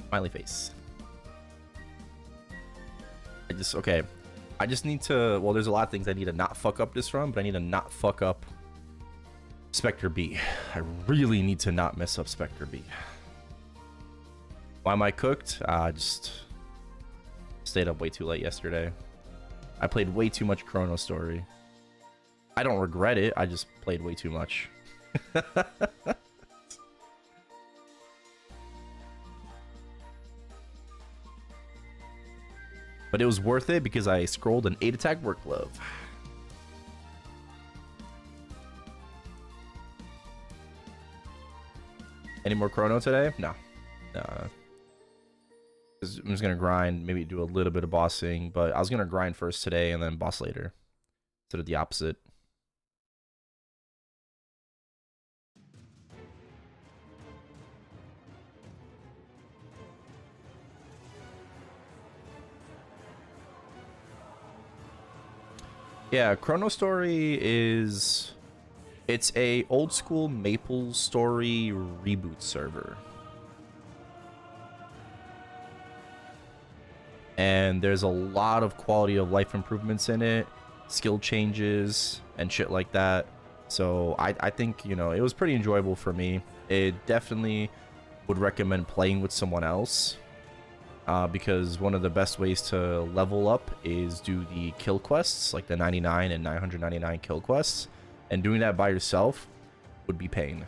Smiley face. Okay. I just need to, well, there's a lot of things I need to not fuck up this run, but I need to not fuck up Spectre B. I really need to not mess up Spectre B. Why am I cooked? I just stayed up way too late yesterday. I played way too much Chrono Story. I don't regret it, I just played way too much. But it was worth it because I scrolled an 8 attack work glove. Any more Chrono today? No. I'm just gonna grind, maybe do a little bit of bossing, but I was gonna grind first today and then boss later. Instead of the opposite. Yeah, Chrono Story is... It's a old school MapleStory reboot server. And there's a lot of quality of life improvements in it, skill changes, and shit like that. So I think, you know, it was pretty enjoyable for me. It definitely would recommend playing with someone else. Because one of the best ways to level up is do the kill quests, like the 99 and 999 kill quests. And doing that by yourself would be pain.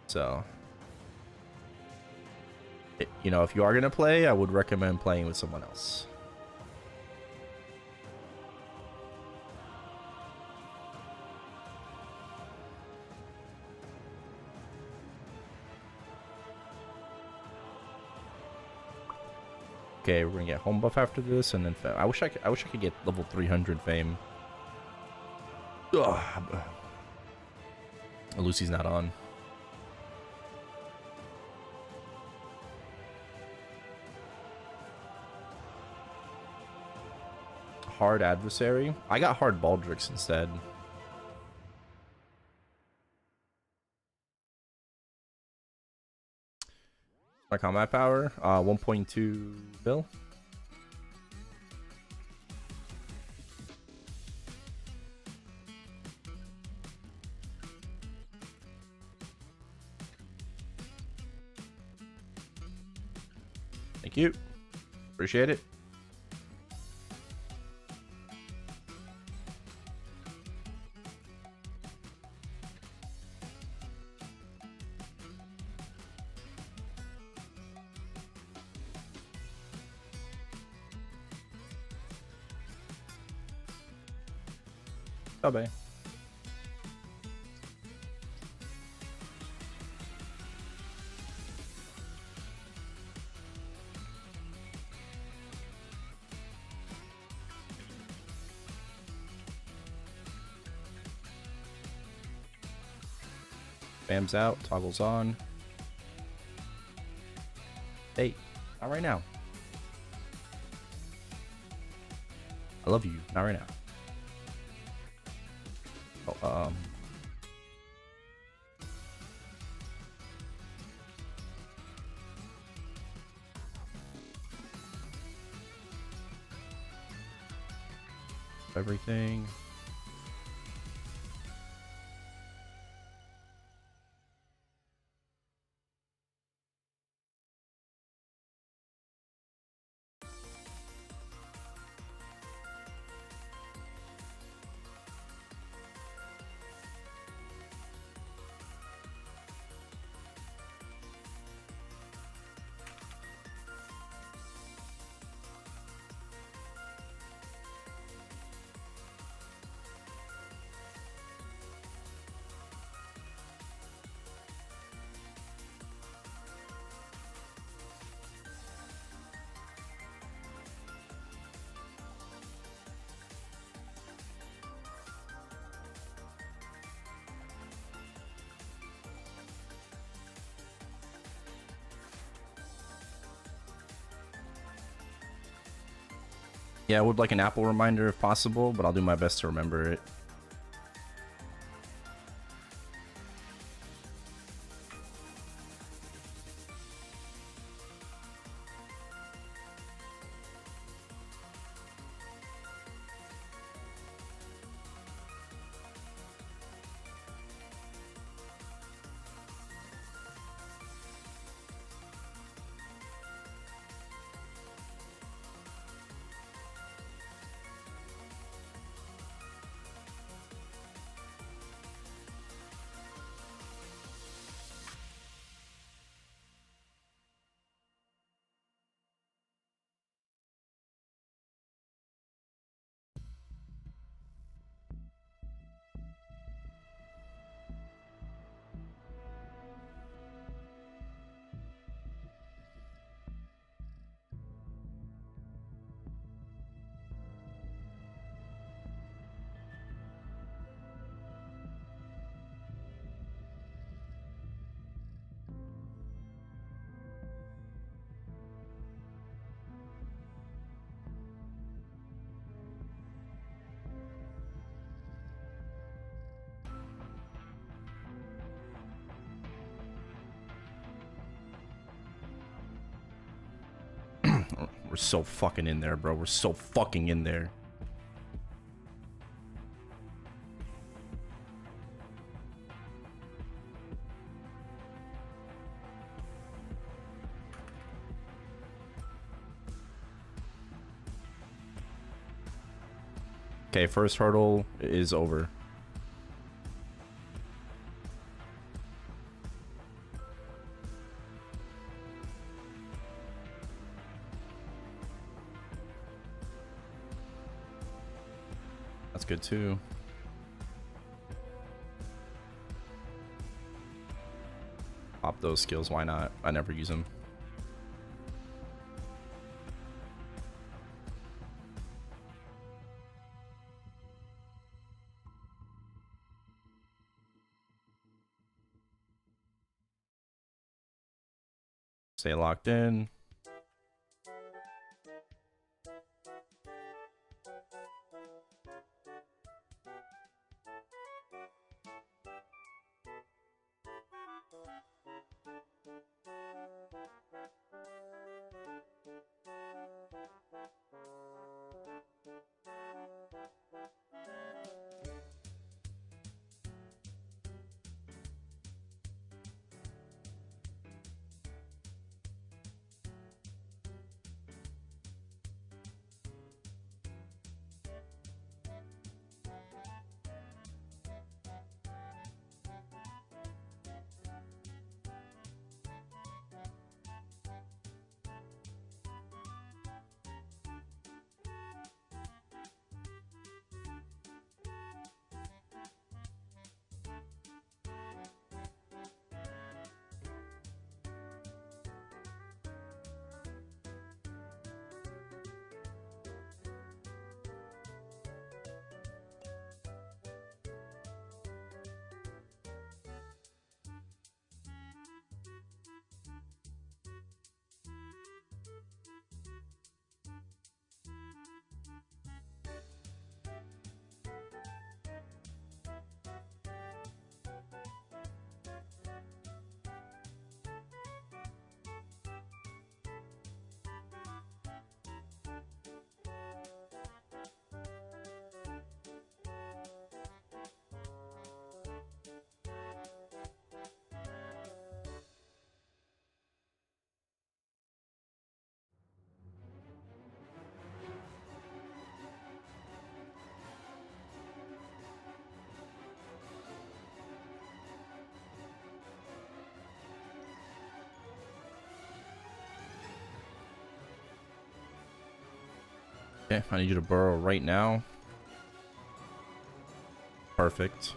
So, you know, if you are going to play, I would recommend playing with someone else. Okay, we're gonna get home buff after this, and then I wish I could get level 300 fame. Ugh. Lucy's not on. Hard adversary. I got hard Baldrix instead. My combat power, 1.2 bill. Thank you. Appreciate it. Bye-bye. Bam's out, toggles on. Hey, not right now. I love you, not right now. Oh, everything. Yeah, I would like an Apple reminder if possible, but I'll do my best to remember it. We're so fucking in there, bro. We're so fucking in there. Okay, first hurdle is over. That's good too. Pop those skills, why not? I never use them. Stay locked in. Okay, I need you to burrow right now. Perfect.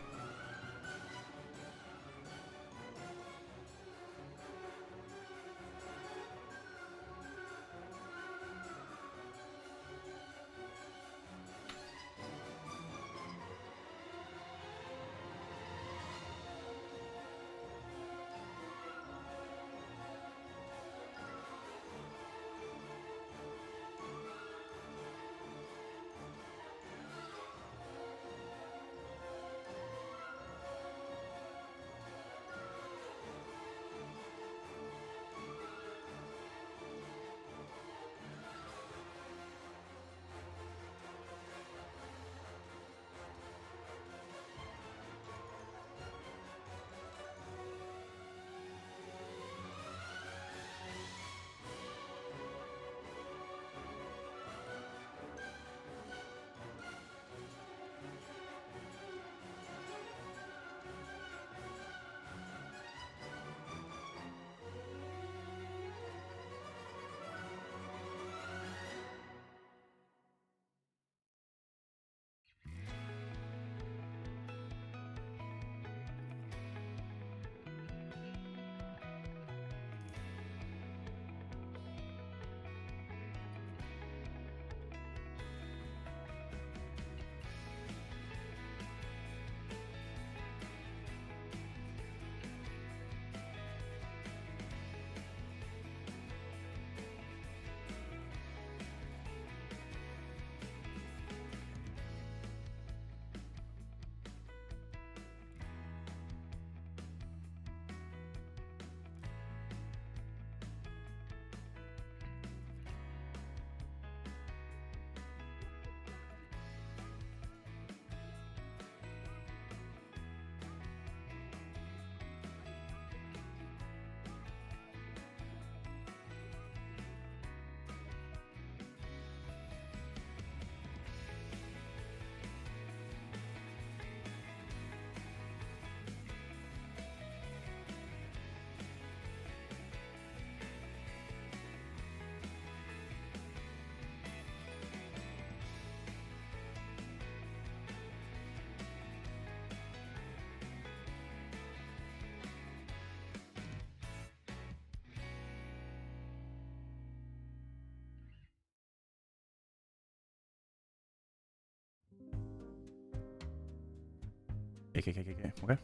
Okay. Okay. Come on.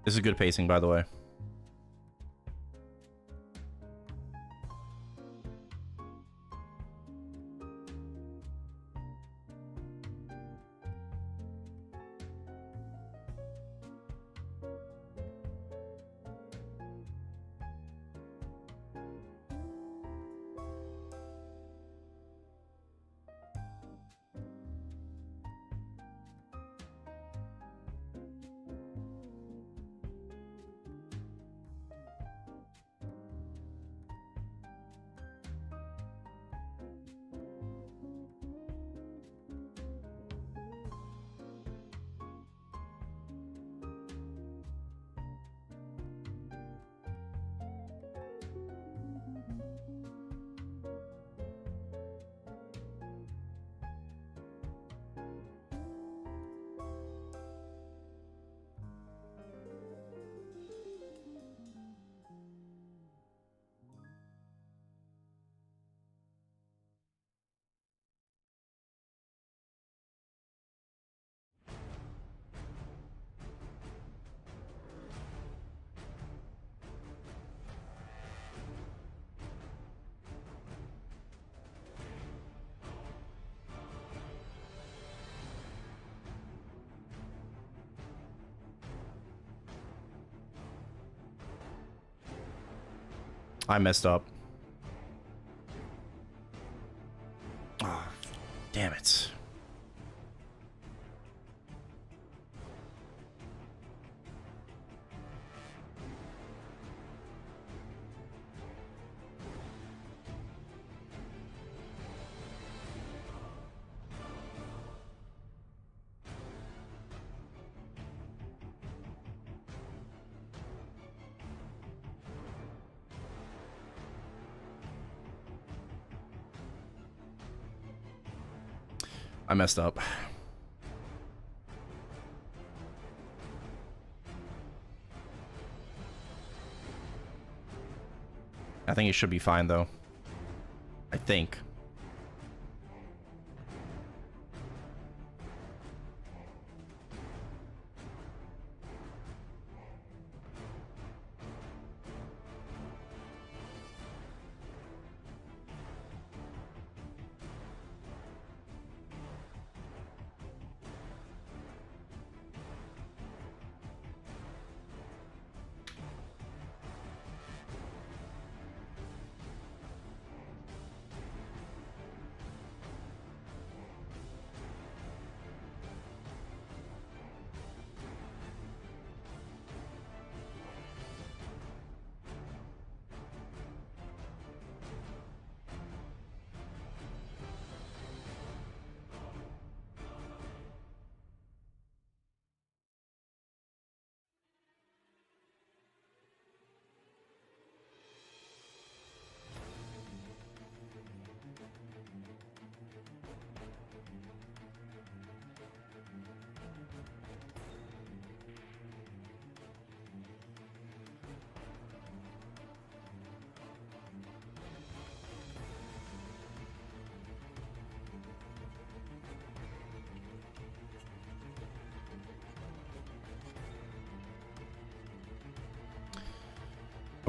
This is good pacing, by the way. I messed up. Oh, damn it. I messed up. I think it should be fine, though. I think.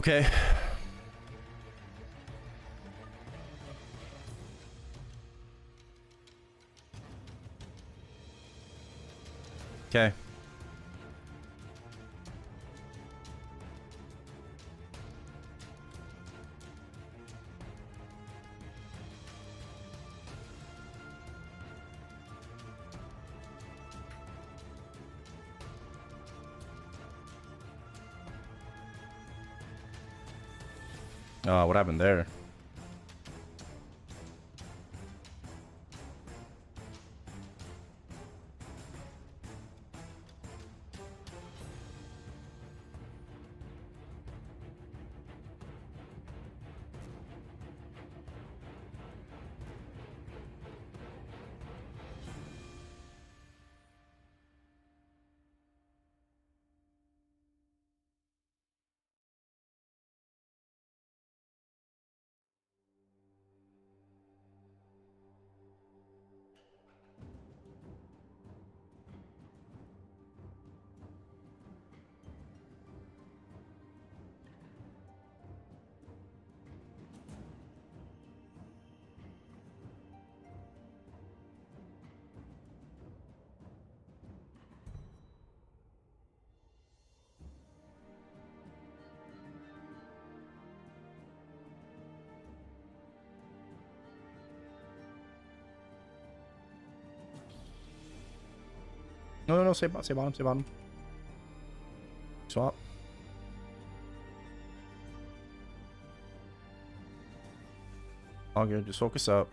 Okay. Okay. Oh, what happened there? No, no, stay bottom, stay bottom. Swap. All good, just focus up.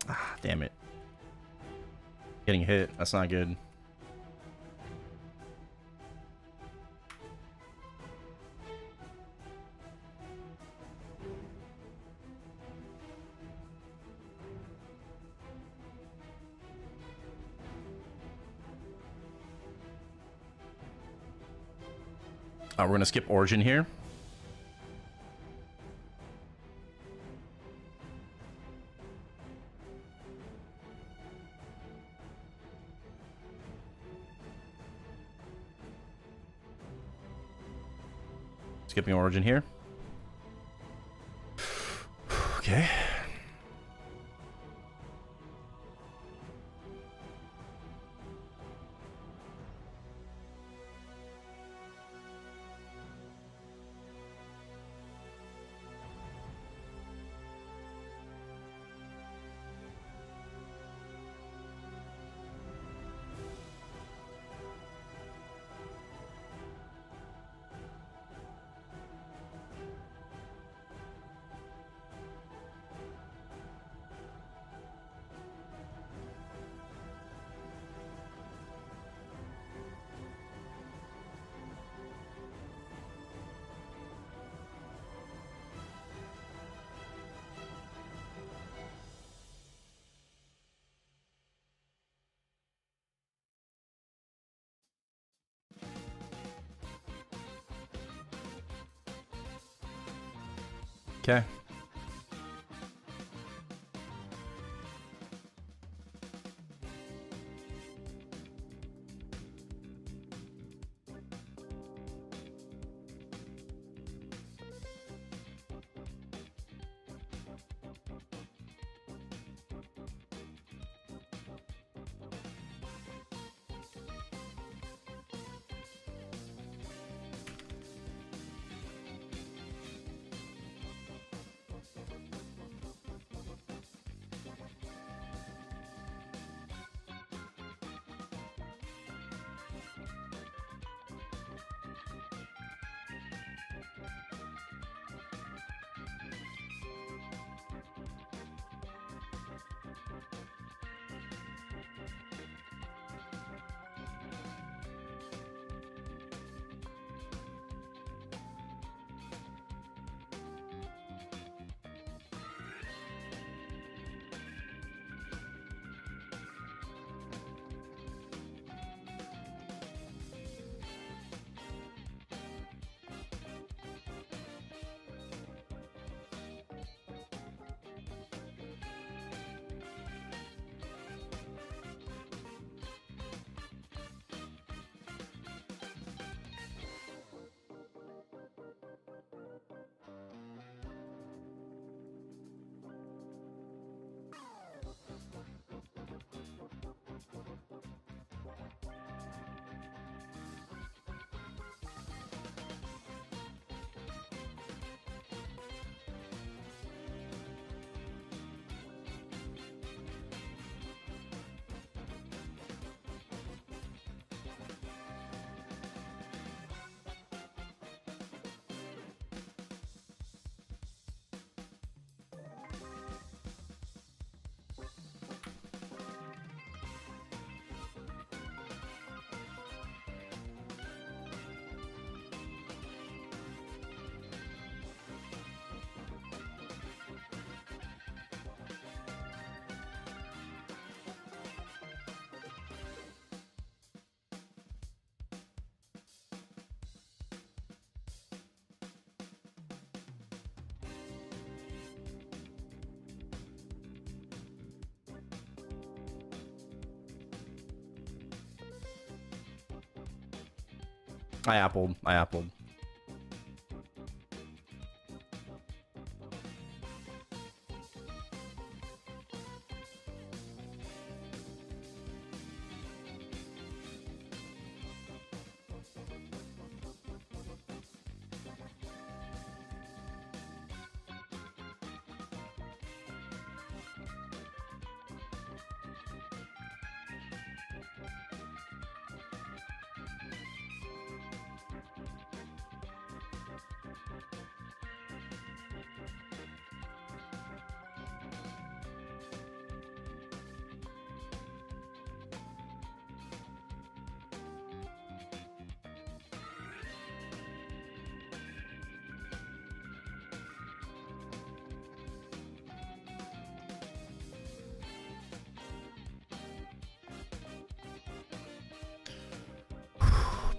Ah, damn it. Getting hit, that's not good. We're gonna skip Origin here. Skipping Origin here. Okay. Okay. I appled. I appled.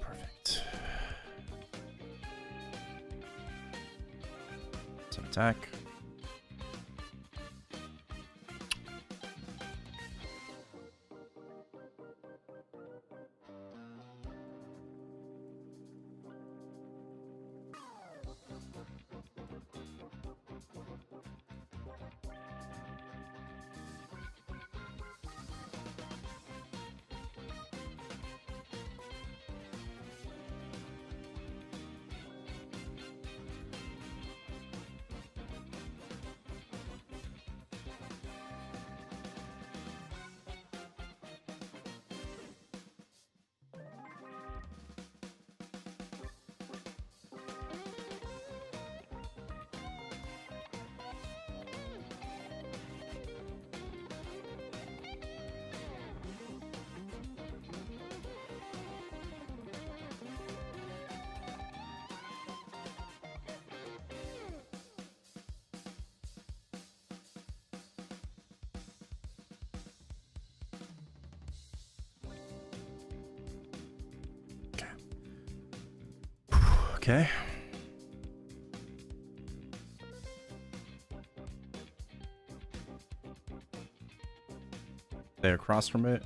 Perfect. Some attack. Okay. They're across from it.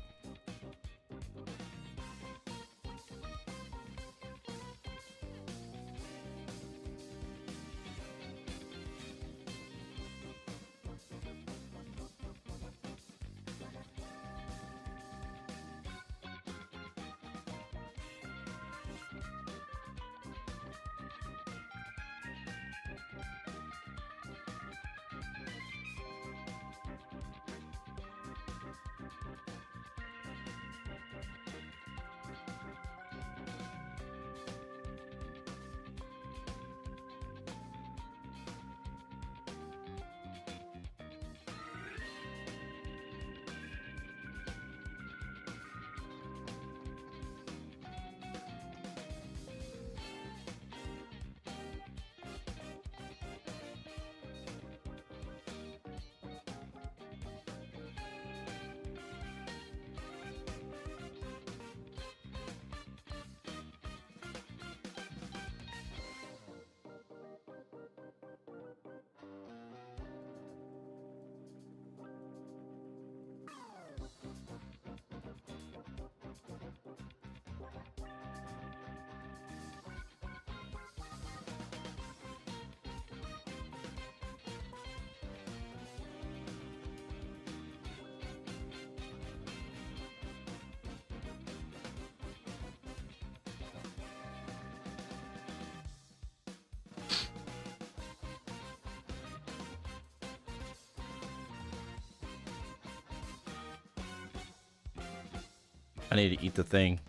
I need to eat the thing.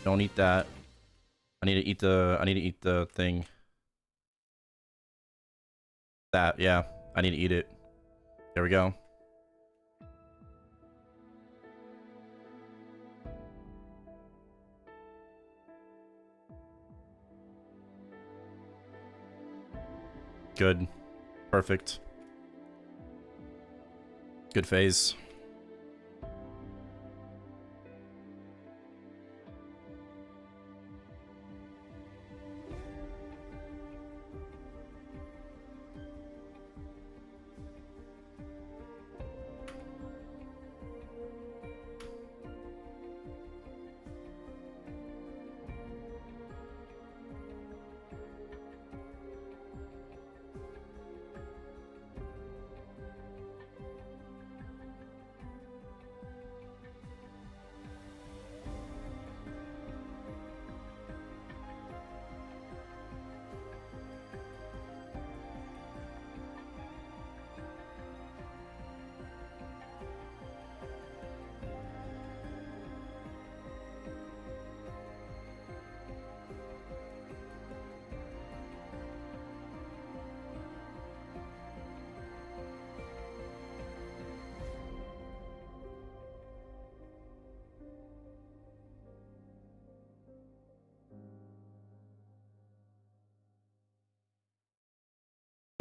Don't eat that. I need to eat the thing. That, yeah. I need to eat it. There we go. Good. Perfect. Good phase.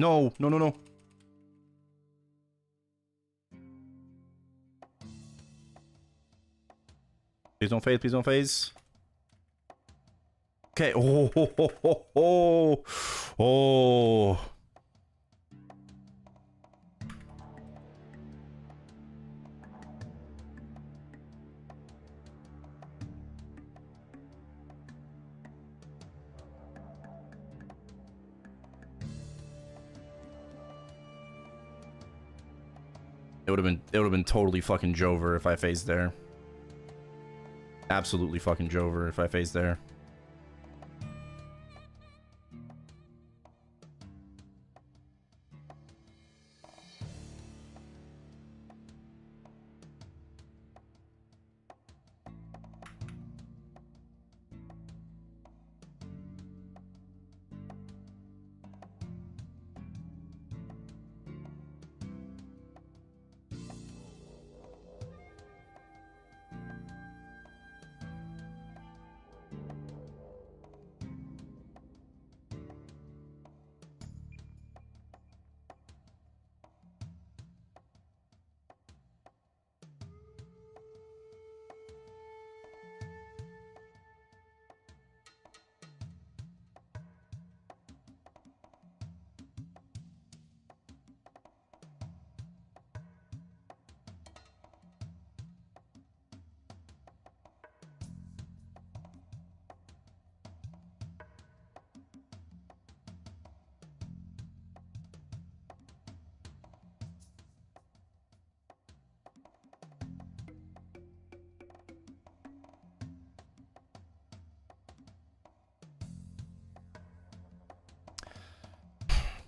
No, no, no, no. Please don't phase, please don't phase. Okay. Oh, oh, oh, oh, oh. Oh. It would have been totally fucking Jover if I phased there. Absolutely fucking Jover if I phased there.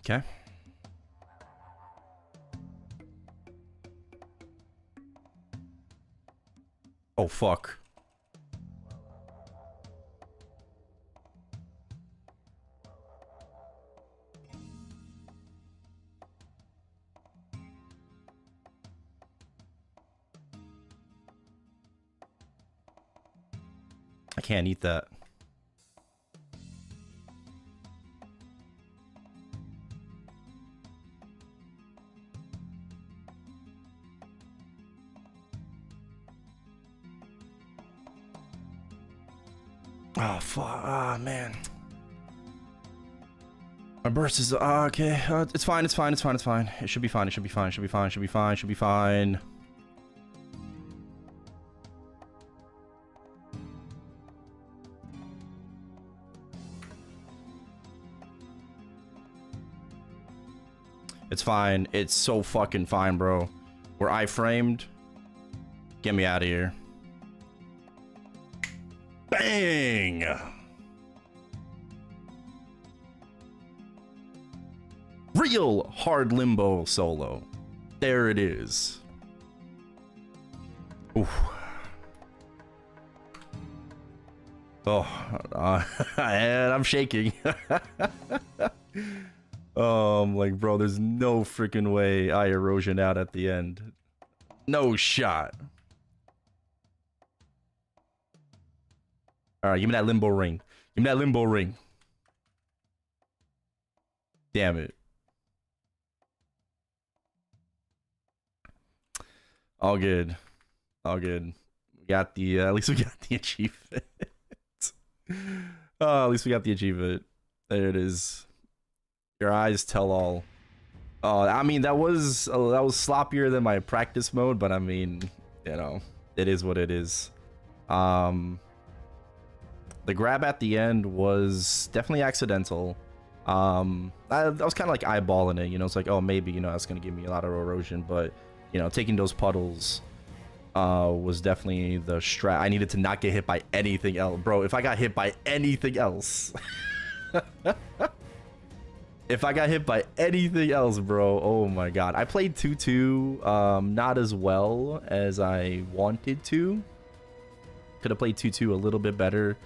Okay. Oh, fuck. I can't eat that. Oh, fuck. Ah, man. My burst is... okay. It's fine, it's fine, it's fine, it's fine. It should be fine, it should be fine, it should be fine, it should be fine, it should be fine. It's fine. It's so fucking fine, bro. We're iframed. Get me out of here. Bang! Real hard limbo solo. There it is. Oof. Oh, and I'm shaking. I'm like, bro, there's no freaking way I erosion out at the end. No shot. All right, give me that limbo ring. Give me that limbo ring. Damn it. All good. All good. We got the, at least we got the achievement. Oh, at least we got the achievement. There it is. Your eyes tell all. Oh, I mean, that was sloppier than my practice mode, but I mean, you know, it is what it is. The grab at the end was definitely accidental. I was kind of like eyeballing it, you know, it's like, oh, maybe, you know, that's going to give me a lot of erosion, but, you know, taking those puddles was definitely the strat. I needed to not get hit by anything else. Bro, if I got hit by anything else... If I got hit by anything else, bro, oh my god. I played 2-2 not as well as I wanted to. Could have played 2-2 a little bit better.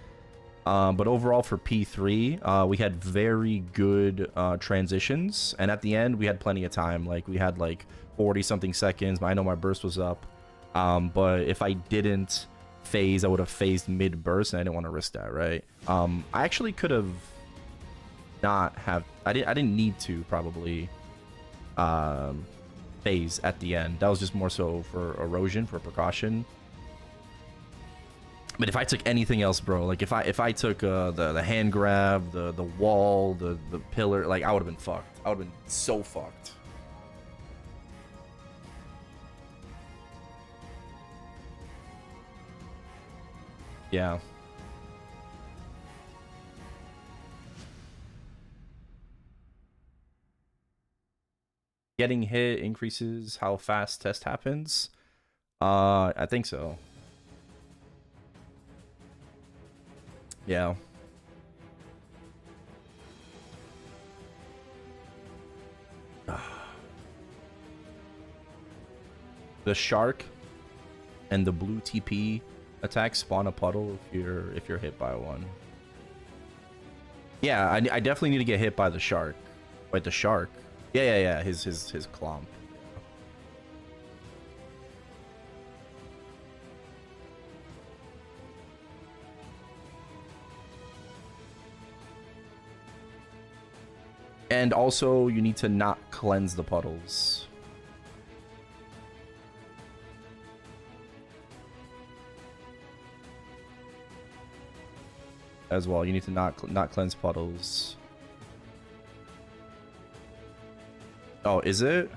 But overall for P3, we had very good transitions. And at the end, we had plenty of time. Like, we had like 40-something seconds. I know my burst was up. But if I didn't phase, I would have phased mid-burst, and I didn't want to risk that, right? I actually could have... not have. I didn't need to probably phase at the end. That was just more so for erosion, for precaution. But if I took anything else, bro, like if I took the hand grab, the wall, the pillar, like I would have been fucked. I would have been so fucked. Yeah. Getting hit increases how fast test happens. I think so. Yeah. The shark and the blue TP attack spawn a puddle if you're hit by one. Yeah, I definitely need to get hit by the shark. Wait, the shark? Yeah. His clomp. And also, you need to not cleanse the puddles. As well, you need to not cleanse puddles. Oh, is it?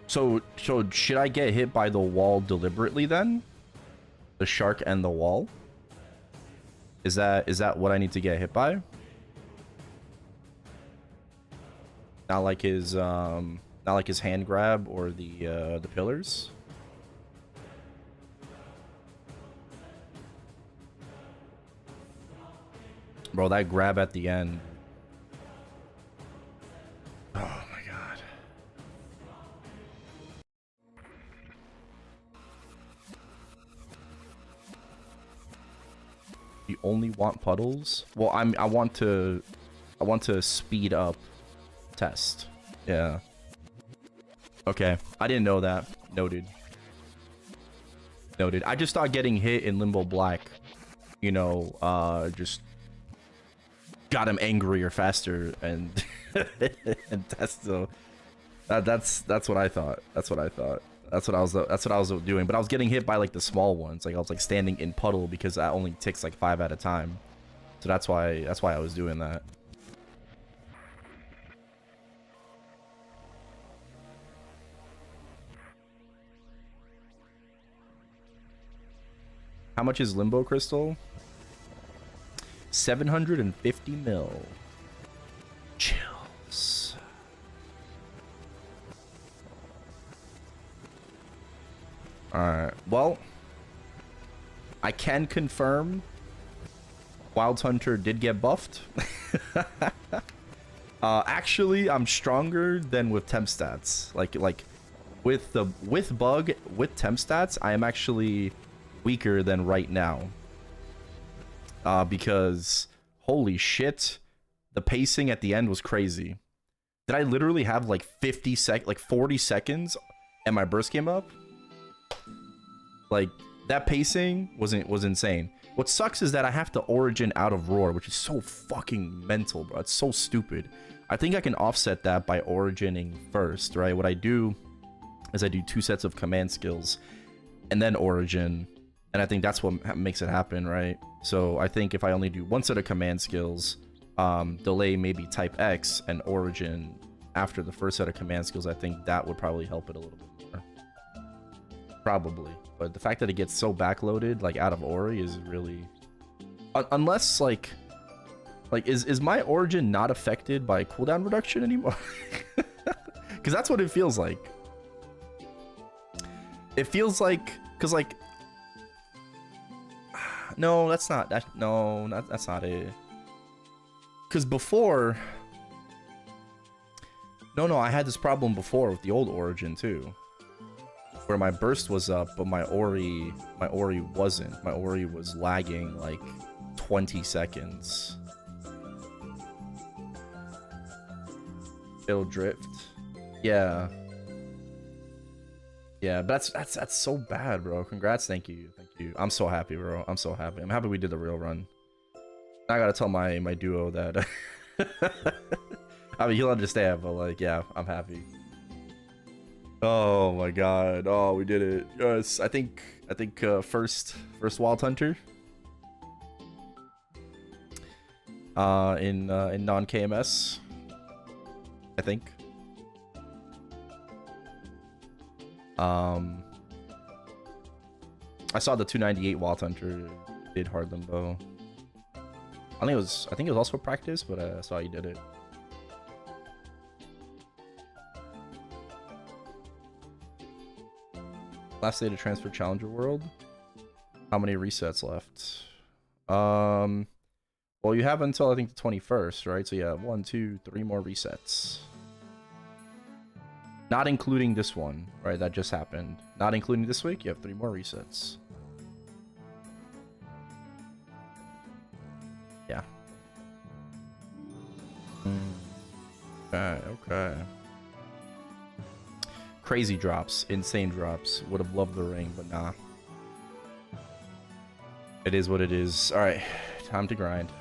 So should I get hit by the wall deliberately then? The shark and the wall? Is that what I need to get hit by? Not like his hand grab or the pillars? Bro, that grab at the end. Oh my god. You only want puddles? Well, I want to speed up test. Yeah. Okay. I didn't know that. Noted. Noted. I just thought getting hit in Limbo Black, you know, just got him angrier faster and and that's what I thought. That's what I thought. That's what I was doing. But I was getting hit by like the small ones. Like I was like standing in puddle because that only ticks like 5 at a time. So that's why I was doing that. How much is Limbo Crystal? 750 mil. Chills. Alright, well, I can confirm Wild Hunter did get buffed. Actually, I'm stronger than with temp stats. Like with bug with temp stats, I am actually weaker than right now. Because holy shit, the pacing at the end was crazy. Did I literally have like 40 seconds and my burst came up? Like that pacing was insane. What sucks is that I have to origin out of roar, which is so fucking mental, bro. It's so stupid. I think I can offset that by origining first, right? What I do is I do 2 sets of command skills and then origin, and I think that's what makes it happen, right? So I think if I only do 1 set of command skills, delay maybe type X and origin after the first set of command skills, I think that would probably help it a little bit more. Probably. But the fact that it gets so backloaded, like out of Ori, is really... Unless, like is my origin not affected by cooldown reduction anymore? Because that's what it feels like. It feels like... Because, like... No, that's not... that's not it. Because before... No, I had this problem before with the old origin, too. Where my burst was up, but my Ori wasn't. My Ori was lagging like 20 seconds. It'll drift. Yeah. Yeah, but that's so bad, bro. Congrats, thank you. I'm so happy, bro. I'm so happy. I'm happy we did the real run. I gotta tell my duo that. I mean, he'll understand, but like, yeah, I'm happy. Oh my god! Oh, we did it! Yes, I think first Wild Hunter. In non KMS, I think. I saw the 298 Wild Hunter did hard limbo. I think it was also practice, but I saw you did it. Last day to transfer Challenger World. How many resets left? Well, you have until I think the 21st, right? So yeah, 1, 2, 3 more resets. Not including this one, right? That just happened. Not including this week, you have 3 more resets. Yeah. Okay, okay. Crazy drops, insane drops. Would have loved the ring, but nah. It is what it is. All right, time to grind.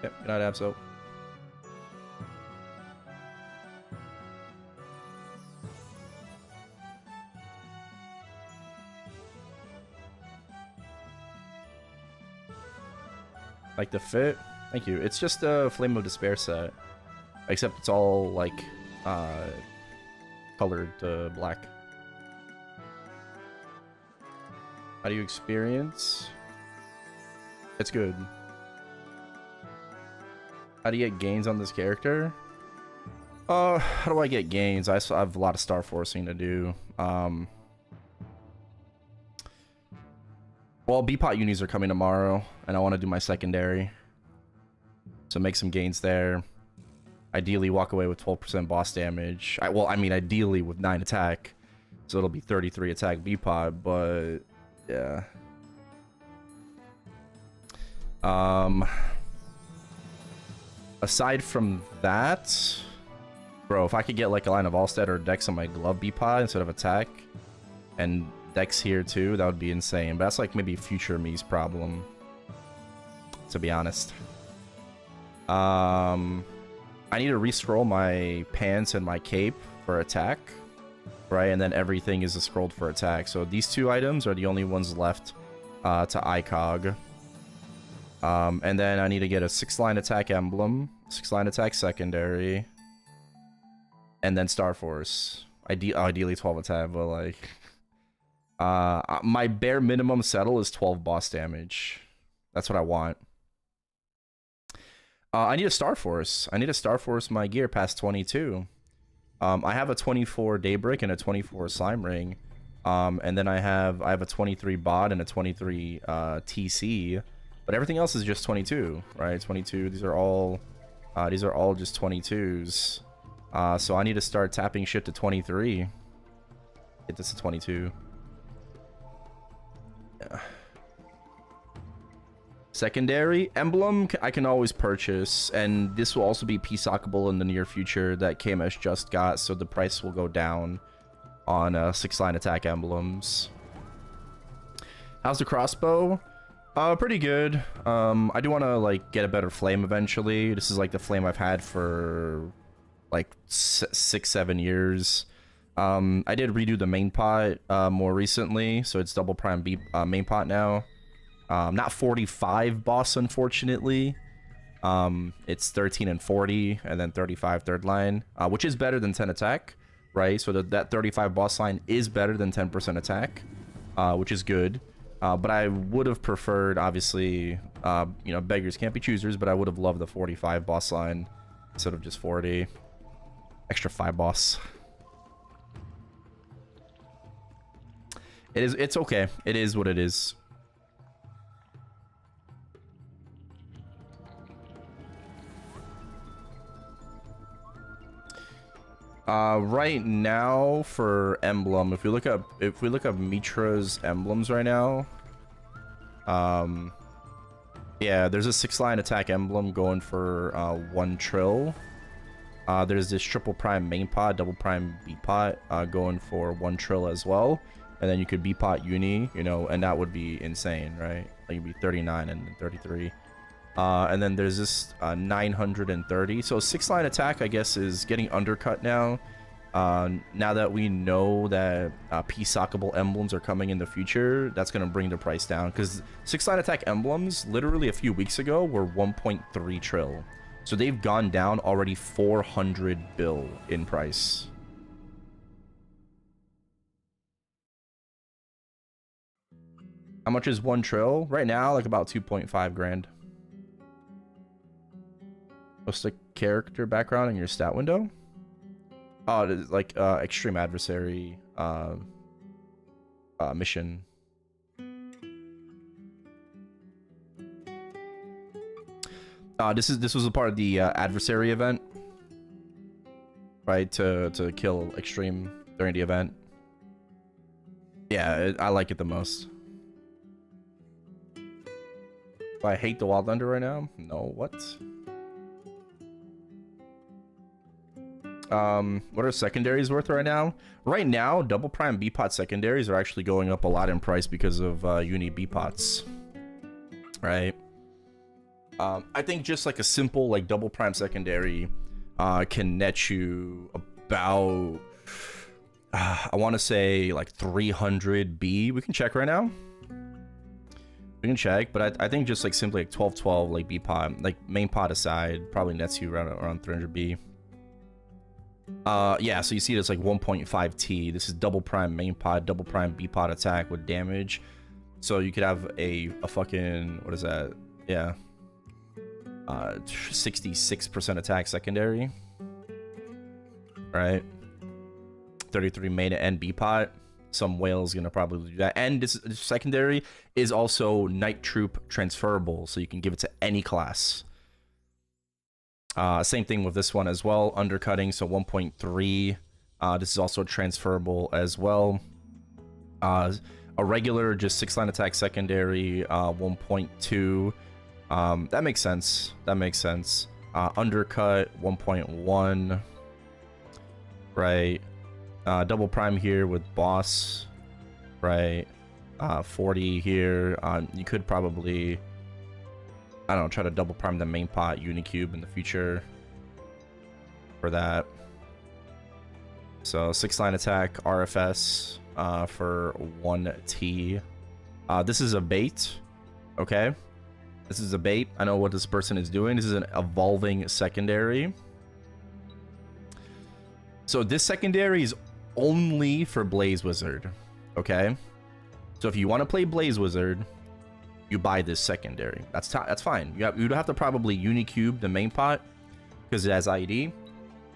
Yep, good night, Abso. Like the fit? Thank you. It's just a Flame of Despair set. Except it's all, like, colored black. How do you experience? It's good. How do you get gains on this character? How do I get gains? I have a lot of star forcing to do. Well, B-Pot unis are coming tomorrow, and I want to do my secondary. So make some gains there. Ideally, walk away with 12% boss damage. Well, I mean, ideally with 9 attack. So it'll be 33 attack B-Pot, but yeah. Aside from that, bro, if I could get like a line of Allstead or Dex on my glove B-Pod instead of attack, and Dex here too, that would be insane. But that's like maybe future me's problem, to be honest. I need to re-scroll my pants and my cape for attack, right? And then everything is scrolled for attack. So these 2 items are the only ones left to ICOG. And then I need to get a 6-line attack emblem, 6-line attack secondary, and then Star Force. Ideally 12 attack, but like, my bare minimum settle is 12 boss damage. That's what I want. I need a Star Force. I need to Star Force my gear past 22. I have a 24 Daybreak and a 24 Slime Ring. And then I have a 23 Bod and a 23 TC. But everything else is just 22, right? 22. These are all just 22s. So I need to start tapping shit to 23. Get this to 22. Yeah. Secondary emblem I can always purchase, and this will also be P-sockable in the near future that KMS just got, so the price will go down on 6-line attack emblems. How's the crossbow? Pretty good. I do want to like get a better flame eventually. This is like the flame I've had for like 6-7 years. I did redo the main pot more recently, so it's double prime main pot now. Not 45 boss, unfortunately. It's 13 and 40, and then 35 third line, which is better than 10 attack, right? So that 35 boss line is better than 10% attack, which is good. But I would have preferred, obviously, you know, beggars can't be choosers, but I would have loved the 45 boss line instead of just 40. Extra 5 boss. It's okay. It is what it is. Right now for emblem, if we look up Mitra's emblems right now, Yeah, there's a 6-line attack emblem going for 1 trill. There's this triple prime main pot, double prime B pot going for 1 trill as well. And then you could B pot uni, you know, and that would be insane, right? Like it'd be 39 and 33. And then there's this 930. So 6-line attack, I guess, is getting undercut now. Now that we know that P-sockable emblems are coming in the future, that's going to bring the price down. Because 6-line attack emblems, literally a few weeks ago, were 1.3 trill. So they've gone down already 400 bill in price. How much is 1 trill? Right now, like about 2.5 grand. What's the character background in your stat window? Oh, it is like extreme adversary mission. This was a part of the adversary event, right? To kill extreme during the event. Yeah, I like it the most. Do I hate the Wild Thunder right now? No, what? What are secondaries worth right now? Right now, double prime B-pot secondaries are actually going up a lot in price because of uni B-pots. Right? I think just like a simple like double prime secondary can net you about I want to say like 300 B. We can check right now. We can check, but I think just like simply like 1212 like B-pot, like main pot aside, probably nets you around 300 B. Yeah, so you see it's like 1.5 T. This is double prime main pot, double prime B pot attack with damage. So you could have a fucking, what is that? Yeah. 66% attack secondary. Right? 33 main and B pot. Some whale's gonna probably do that. And this secondary is also Night Troop transferable, so you can give it to any class. Same thing with this one as well, undercutting, so 1.3. This is also transferable as well. A regular, just 6-line attack secondary, 1.2. That makes sense. That makes sense. Undercut, 1.1. Right. Double prime here with boss. Right. 40 here. You could probably, I don't know, try to double prime the main pot Unicube in the future for that. So 6-line attack RFS for 1T. This is a bait. Okay. This is a bait. I know what this person is doing. This is an evolving secondary. So this secondary is only for Blaze Wizard. Okay. So if you want to play Blaze Wizard, you buy this secondary. That's fine. You'd have to probably Unicube the main pot because it has ID.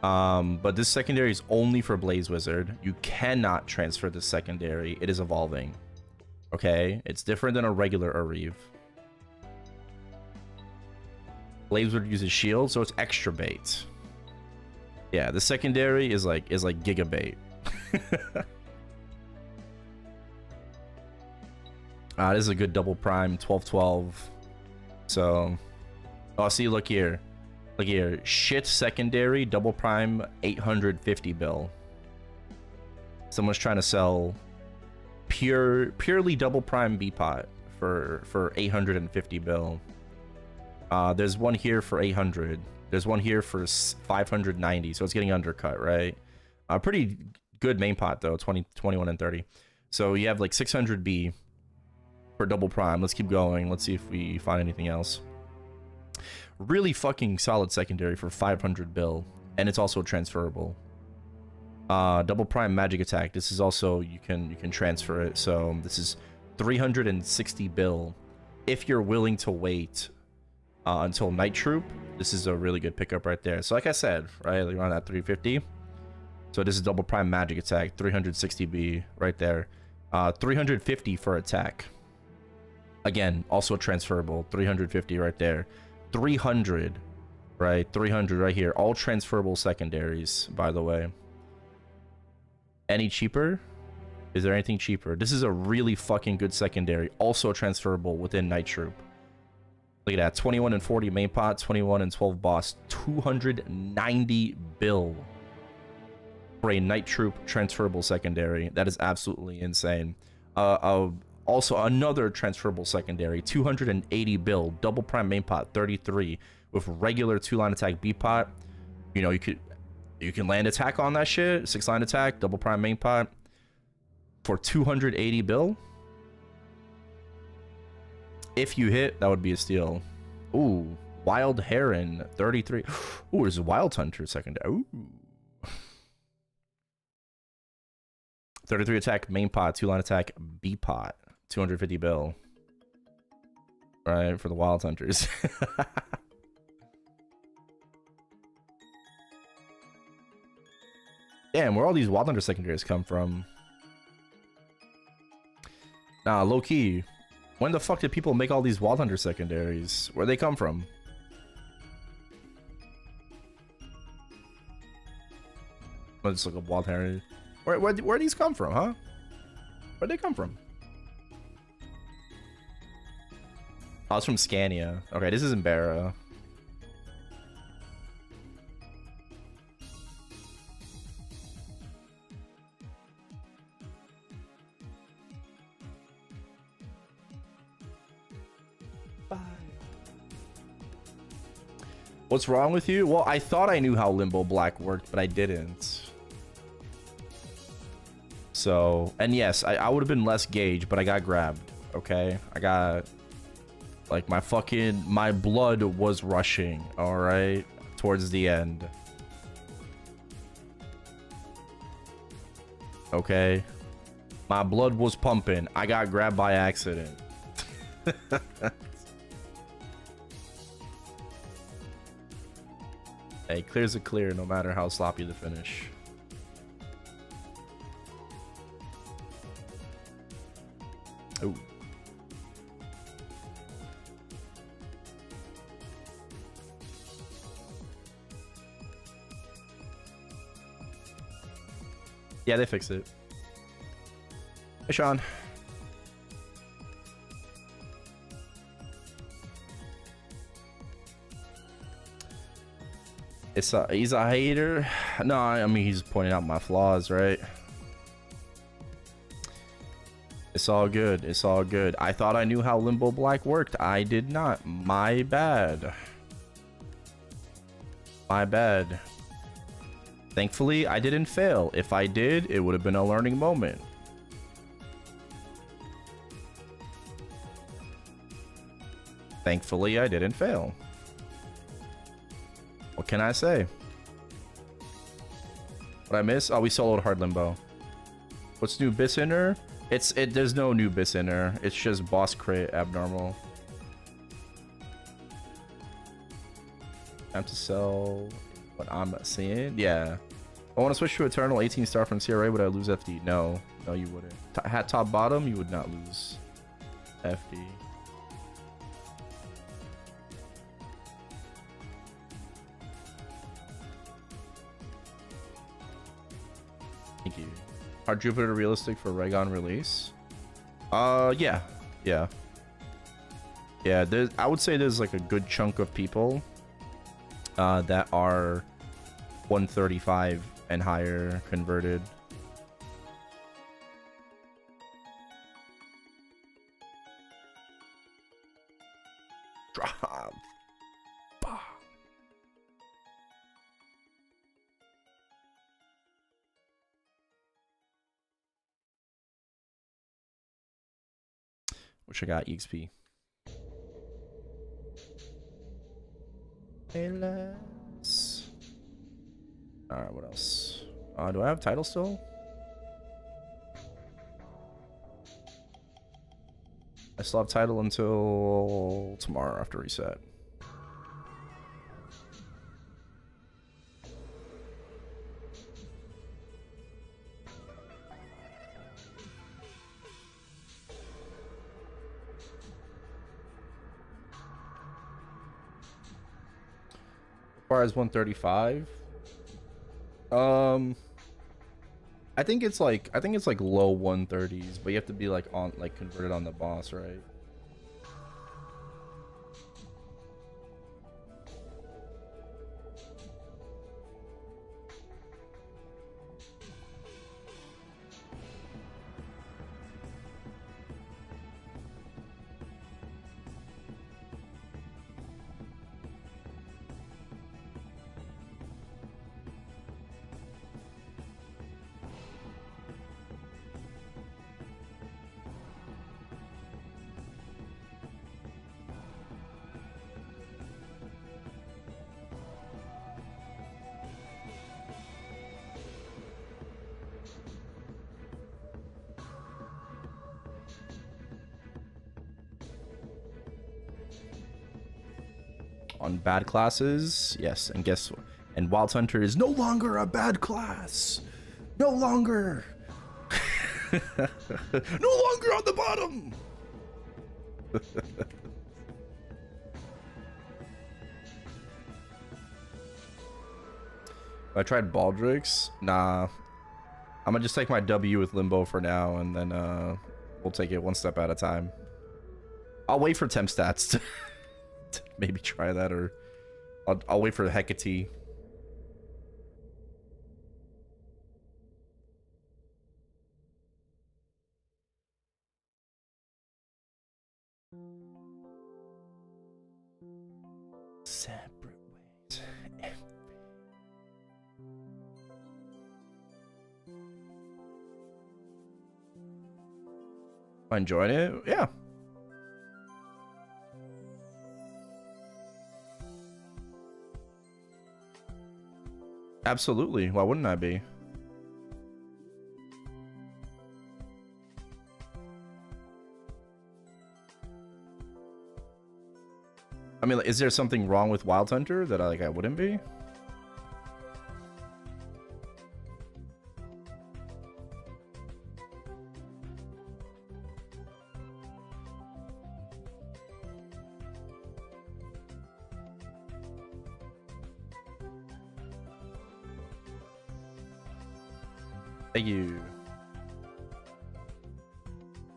But this secondary is only for Blaze Wizard. You cannot transfer this secondary. It is evolving. Okay? It's different than a regular Ariv. Blaze Wizard uses shield, so it's extra bait. Yeah, the secondary is like gigabait. This is a good double prime 1212. So, oh, see, look here. Look here. Shit secondary, double prime, 850 bill. Someone's trying to sell purely double prime B-pot for 850 bill. There's one here for 800. There's one here for 590, so it's getting undercut, right? Pretty good main pot, though, 20, 21, and 30. So you have like 600 B for double prime. Let's keep going. Let's see if we find anything else. Really fucking solid secondary for 500 bill, and it's also transferable. Double prime magic attack. This is also, you can transfer it. So this is 360 bill. If you're willing to wait until Night Troop, this is a really good pickup right there. So like I said, right, like around that 350. So this is double prime magic attack, 360 B right there. 350 for attack. Again, also transferable, 350 right there. 300, right? 300 right here. All transferable secondaries, by the way. Any cheaper? Is there anything cheaper? This is a really fucking good secondary, also transferable within Night Troop. Look at that. 21 and 40 main pot, 21 and 12 boss. 290 bill for a Night Troop transferable secondary. That is absolutely insane. Also, another transferable secondary. 280 bill. Double prime main pot, 33. With regular 2-line attack B pot. You know, you can land attack on that shit. 6-line attack, double prime main pot. For 280 bill. If you hit, that would be a steal. Ooh, Wild Heron, 33. Ooh, there's a Wild Hunter secondary. Ooh. 33 attack, main pot, 2-line attack, B pot, 250 bill. Right, for the Wild Hunters. Damn, where all these Wild Hunter secondaries come from? Nah, low key. When the fuck did people make all these Wild Hunter secondaries? Where'd they come from? Let's look up Wild Hunter. Where'd these come from, huh? Where'd they come from? Oh, it's from Scania. Okay, this isn't Barra. What's wrong with you? Well, I thought I knew how Limbo Black worked, but I didn't. So, and yes, I would have been less gauge, but I got grabbed, okay? I got, like, my blood was rushing, alright? Towards the end. Okay? My blood was pumping. I got grabbed by accident. Hey, clear's a clear, no matter how sloppy the finish. Oh. Yeah, they fixed it. Hey, Sean. He's a hater. No, I mean, he's pointing out my flaws, right? It's all good. It's all good. I thought I knew how Limbo Black worked. I did not. My bad. My bad. Thankfully, I didn't fail. If I did, it would have been a learning moment. Thankfully, I didn't fail. What can I say? What I miss? Oh, we soloed hard Limbo. What's new Bisinner? There's no new Bisinner. It's just boss crit abnormal. Time to sell what I'm seeing. Yeah. I want to switch to Eternal 18 star from CRA. Would I lose FD? No. No, you wouldn't. Hat top bottom, you would not lose FD. Thank you. Are Jupiter realistic for Raygon release? Yeah. Yeah. Yeah, I would say there's like a good chunk of people that are 135 and higher converted. Drop. Bah. Wish I got EXP. Alas. Alright, what else? Do I have title still? I still have title until tomorrow after reset. Requires 135. I think it's like low 130s, but you have to be like converted on the boss, right? on bad classes. Yes, and guess what? And Wild Hunter is no longer a bad class. No longer. No longer on the bottom. I tried Baldrix. Nah. I'm gonna just take my W with Limbo for now, and then we'll take it one step at a time. I'll wait for temp stats to maybe try that, or I'll wait for Hecate. Separate ways. Am I enjoying it? Yeah. Absolutely. Why wouldn't I be? I mean, is there something wrong with Wild Hunter that I wouldn't be? Thank you.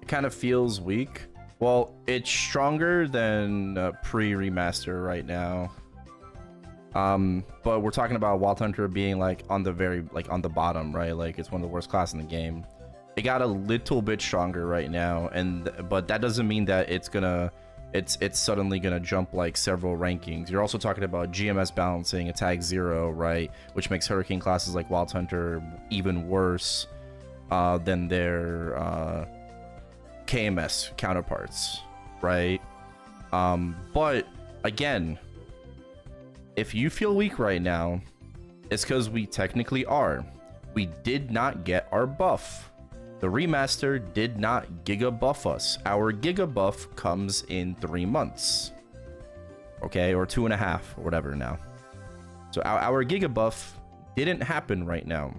It kind of feels weak. Well, it's stronger than pre-remaster right now. But we're talking about Wild Hunter being like on the bottom, right? Like it's one of the worst classes in the game. It got a little bit stronger right now, but that doesn't mean that it's suddenly gonna jump like several rankings. You're also talking about GMS balancing, attack 0, right? Which makes Hurricane classes like Wild Hunter even worse than their KMS counterparts, right? But again, if you feel weak right now, it's because we technically are. We did not get our buff. The remaster did not giga buff us. Our giga buff comes in 3 months, okay, or 2.5 or whatever now. So our giga buff didn't happen right now.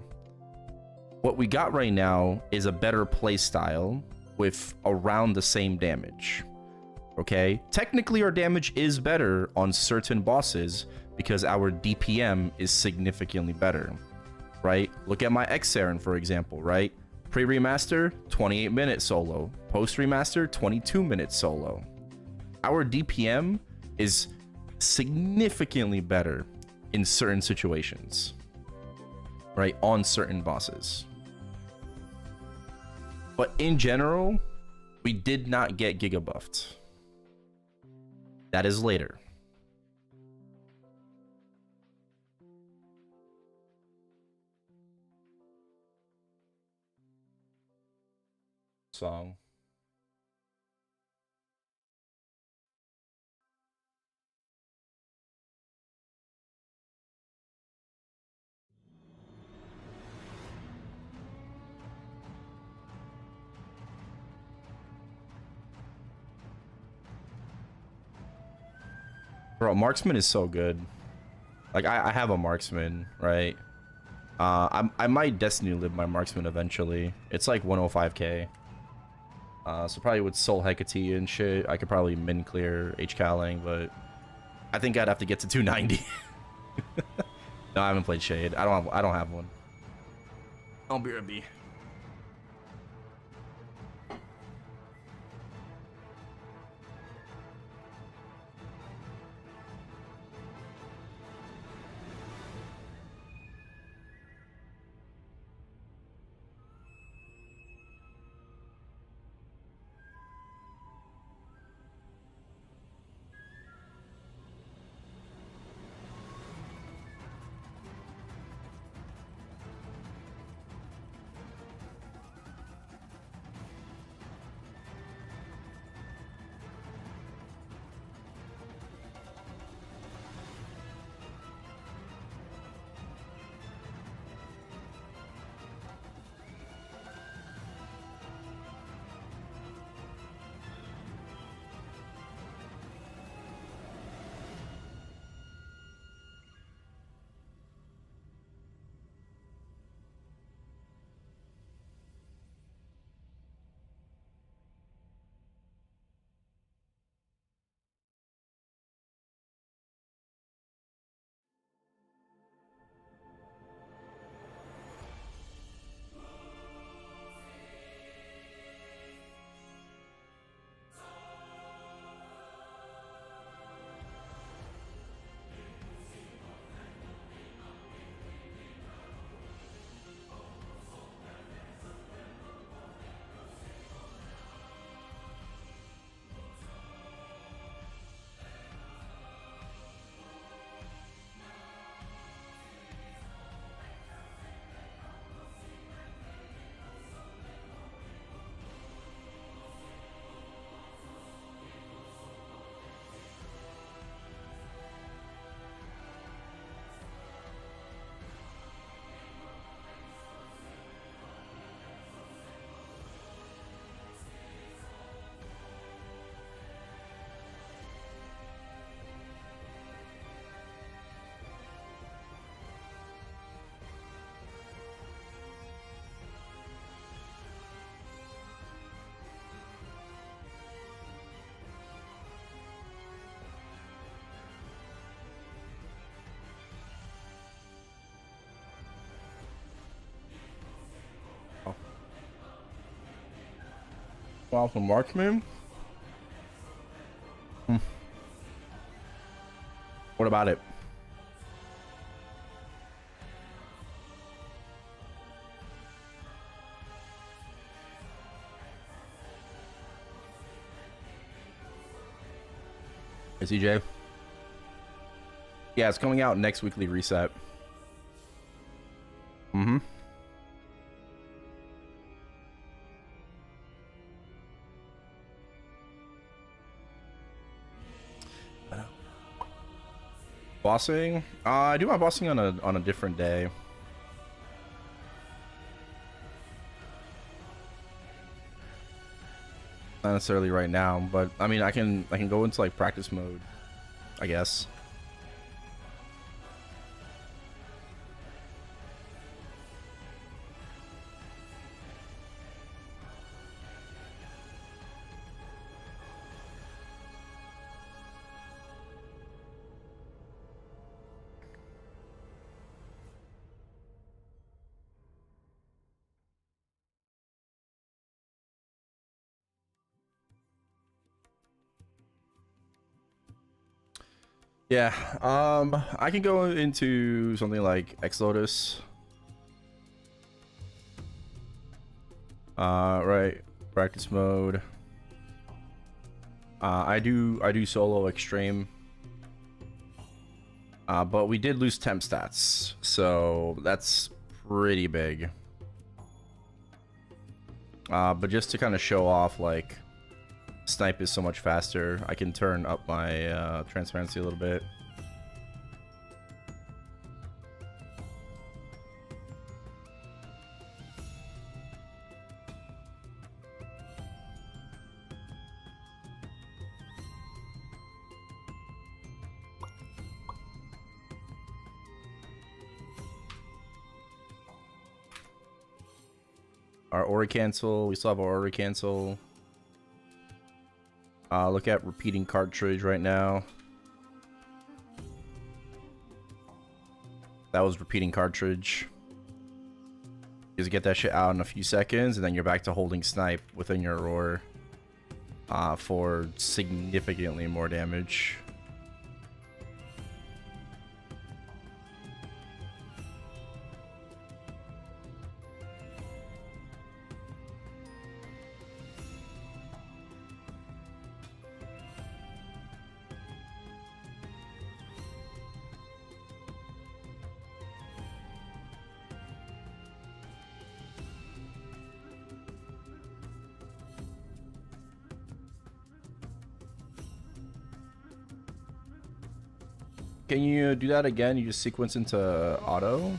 What we got right now is a better play style with around the same damage. Okay, technically our damage is better on certain bosses because our DPM is significantly better, right? Look at my Xarin, for example, right? Pre-remaster, 28-minute solo. Post-remaster, 22-minute solo. Our DPM is significantly better in certain situations, right? On certain bosses. But in general, we did not get giga buffed. That is later. Song. Bro, marksman is so good. Like I have a marksman, right? I might destiny live my marksman eventually. It's like 105k. So probably with Soul Hecate and shit, I could probably min clear H-Caling, but I think I'd have to get to 290. No, I haven't played Shade. I don't have one. I'll be right back. Wow, from marksman. What about it? Hey, CJ. Yeah, it's coming out next weekly reset. Mm-hmm. Bossing? I do my bossing on a different day. Not necessarily right now, but I mean I can go into like practice mode, I guess. Yeah, I can go into something like X-Lotus. Right, practice mode. I do solo extreme. But we did lose temp stats, so that's pretty big. But just to kind of show off, like, snipe is so much faster, I can turn up my transparency a little bit. Our Ori cancel, we still have our Ori cancel. Look at repeating cartridge right now. That was repeating cartridge. You just get that shit out in a few seconds, and then you're back to holding snipe within your roar for significantly more damage. Can you do that again? You just sequence into auto.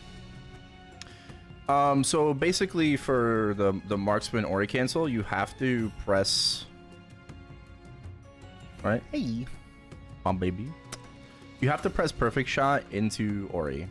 So basically for the marksman Ori cancel, you have to press. All right, hey, baby. You have to press perfect shot into Ori.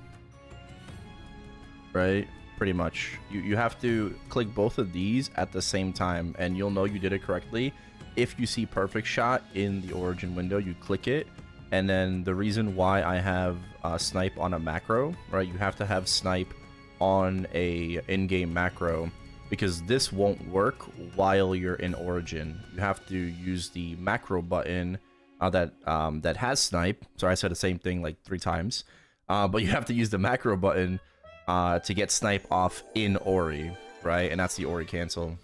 Right, pretty much. You have to click both of these at the same time, and you'll know you did it correctly. If you see perfect shot in the origin window, you click it. And then the reason why I have snipe on a macro, right? You have to have snipe on a in-game macro because this won't work while you're in origin. You have to use the macro button that has snipe. Sorry, I said the same thing like 3 times. But you have to use the macro button to get snipe off in Ori, right? And that's the Ori cancel.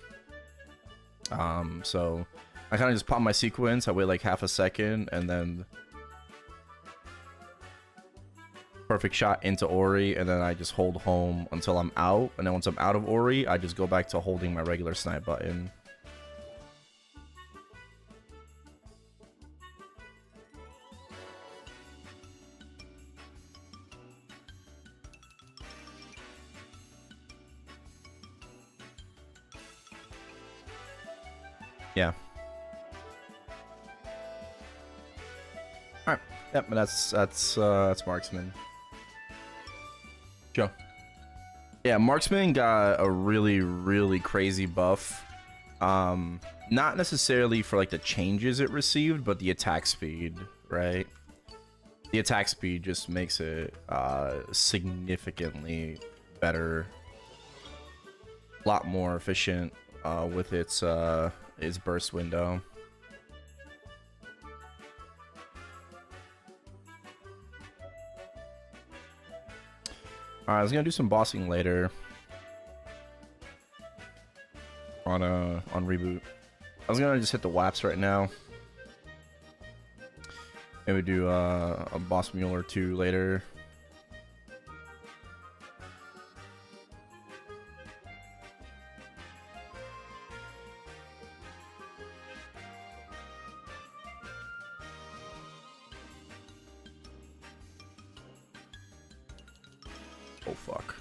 So I kind of just pop my sequence. I wait like half a second and then perfect shot into Ori, and then I just hold home until I'm out, and then once I'm out of Ori, I just go back to holding my regular snipe button. Yeah. All right. Yep, and that's marksman. Joe. Yeah, marksman got a really crazy buff. Not necessarily for like the changes it received, but the attack speed, right? The attack speed just makes it significantly better, a lot more efficient with its is burst window. Alright, I was gonna do some bossing later. On reboot. I was gonna just hit the WAPs right now. Maybe do a boss mule or two later. Oh fuck.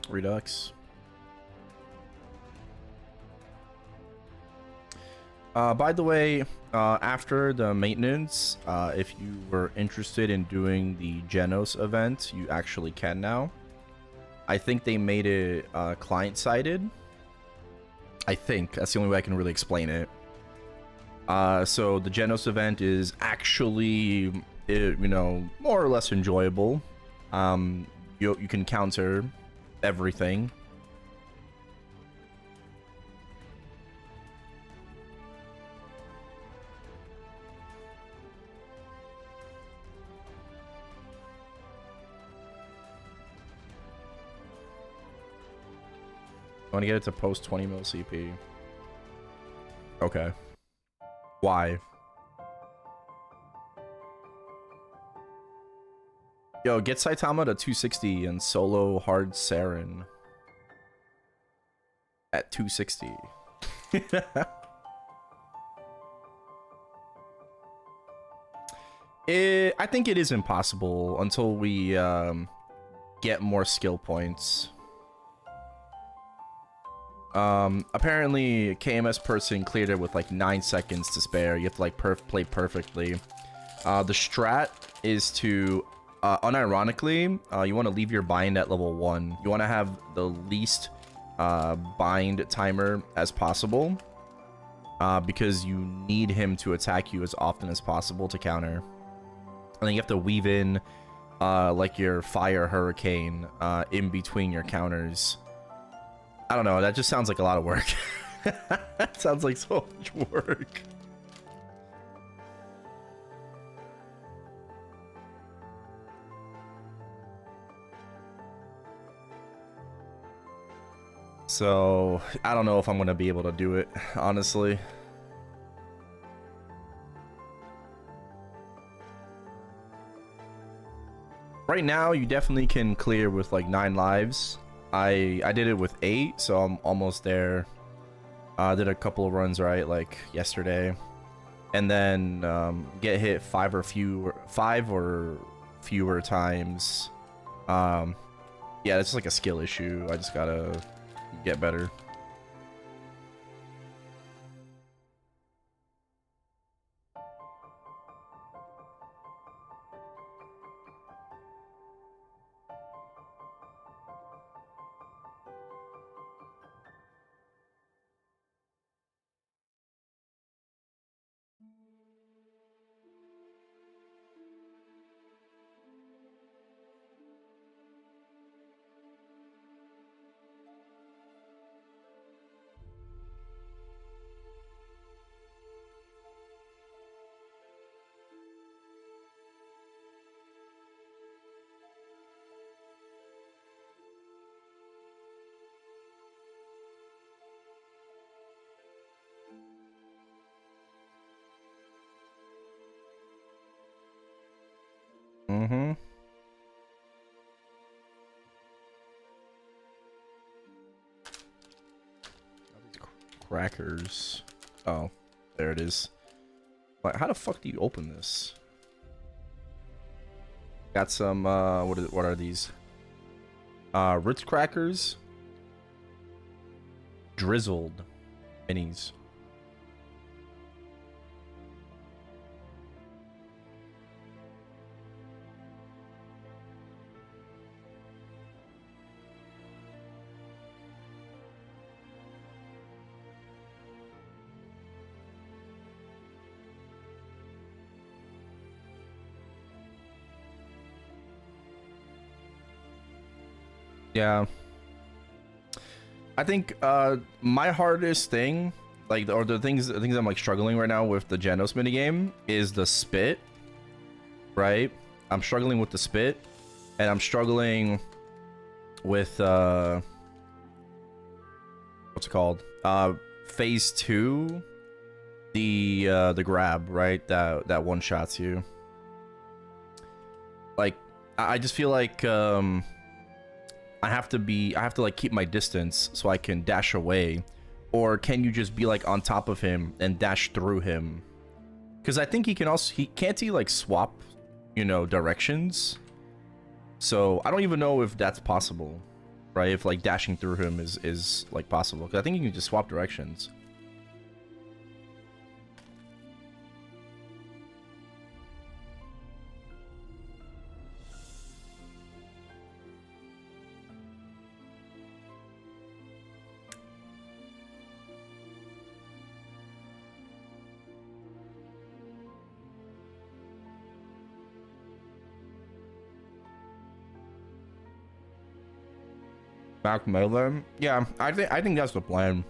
Redux. By the way, after the maintenance, if you were interested in doing the Genos event, you actually can now. I think they made it client-sided. I think that's the only way I can really explain it. So the Genos event is actually, you know, more or less enjoyable. You can counter everything. I want to get it to post 20 mil CP. Okay. Why? Yo, get Saitama to 260 and solo hard Saren at 260. I think it is impossible until we get more skill points. Apparently KMS person cleared it with like 9 seconds to spare. You have to like play perfectly. The strat is to unironically, you want to leave your bind at level 1. You want to have the least bind timer as possible, because you need him to attack you as often as possible to counter. And then you have to weave in like your fire hurricane in between your counters. I don't know, that just sounds like a lot of work. That sounds like so much work. So, I don't know if I'm going to be able to do it, honestly. Right now, you definitely can clear with like 9 lives. I did it with 8, so I'm almost there. I did a couple of runs right, like yesterday. And then get hit 5 or fewer times. Yeah, it's like a skill issue. I just gotta get better. Mm-hmm. crackers. Oh, there it is. Like, how the fuck do you open this? Got some, what are these? Ritz crackers. Drizzled minis. Yeah. I think my hardest thing, like, or the things I'm like struggling right now with the Genos minigame is the spit, right? I'm struggling with the spit, and I'm struggling with what's it called? Phase 2, the grab, right? That one shots you. Like, I just feel like I have to like keep my distance so I can dash away, or can you just be like on top of him and dash through him? Because I think he can also, can't he like swap, you know, directions? So I don't even know if that's possible, right? If like dashing through him is like possible, because I think you can just swap directions. Back melee? Yeah, I think that's the plan.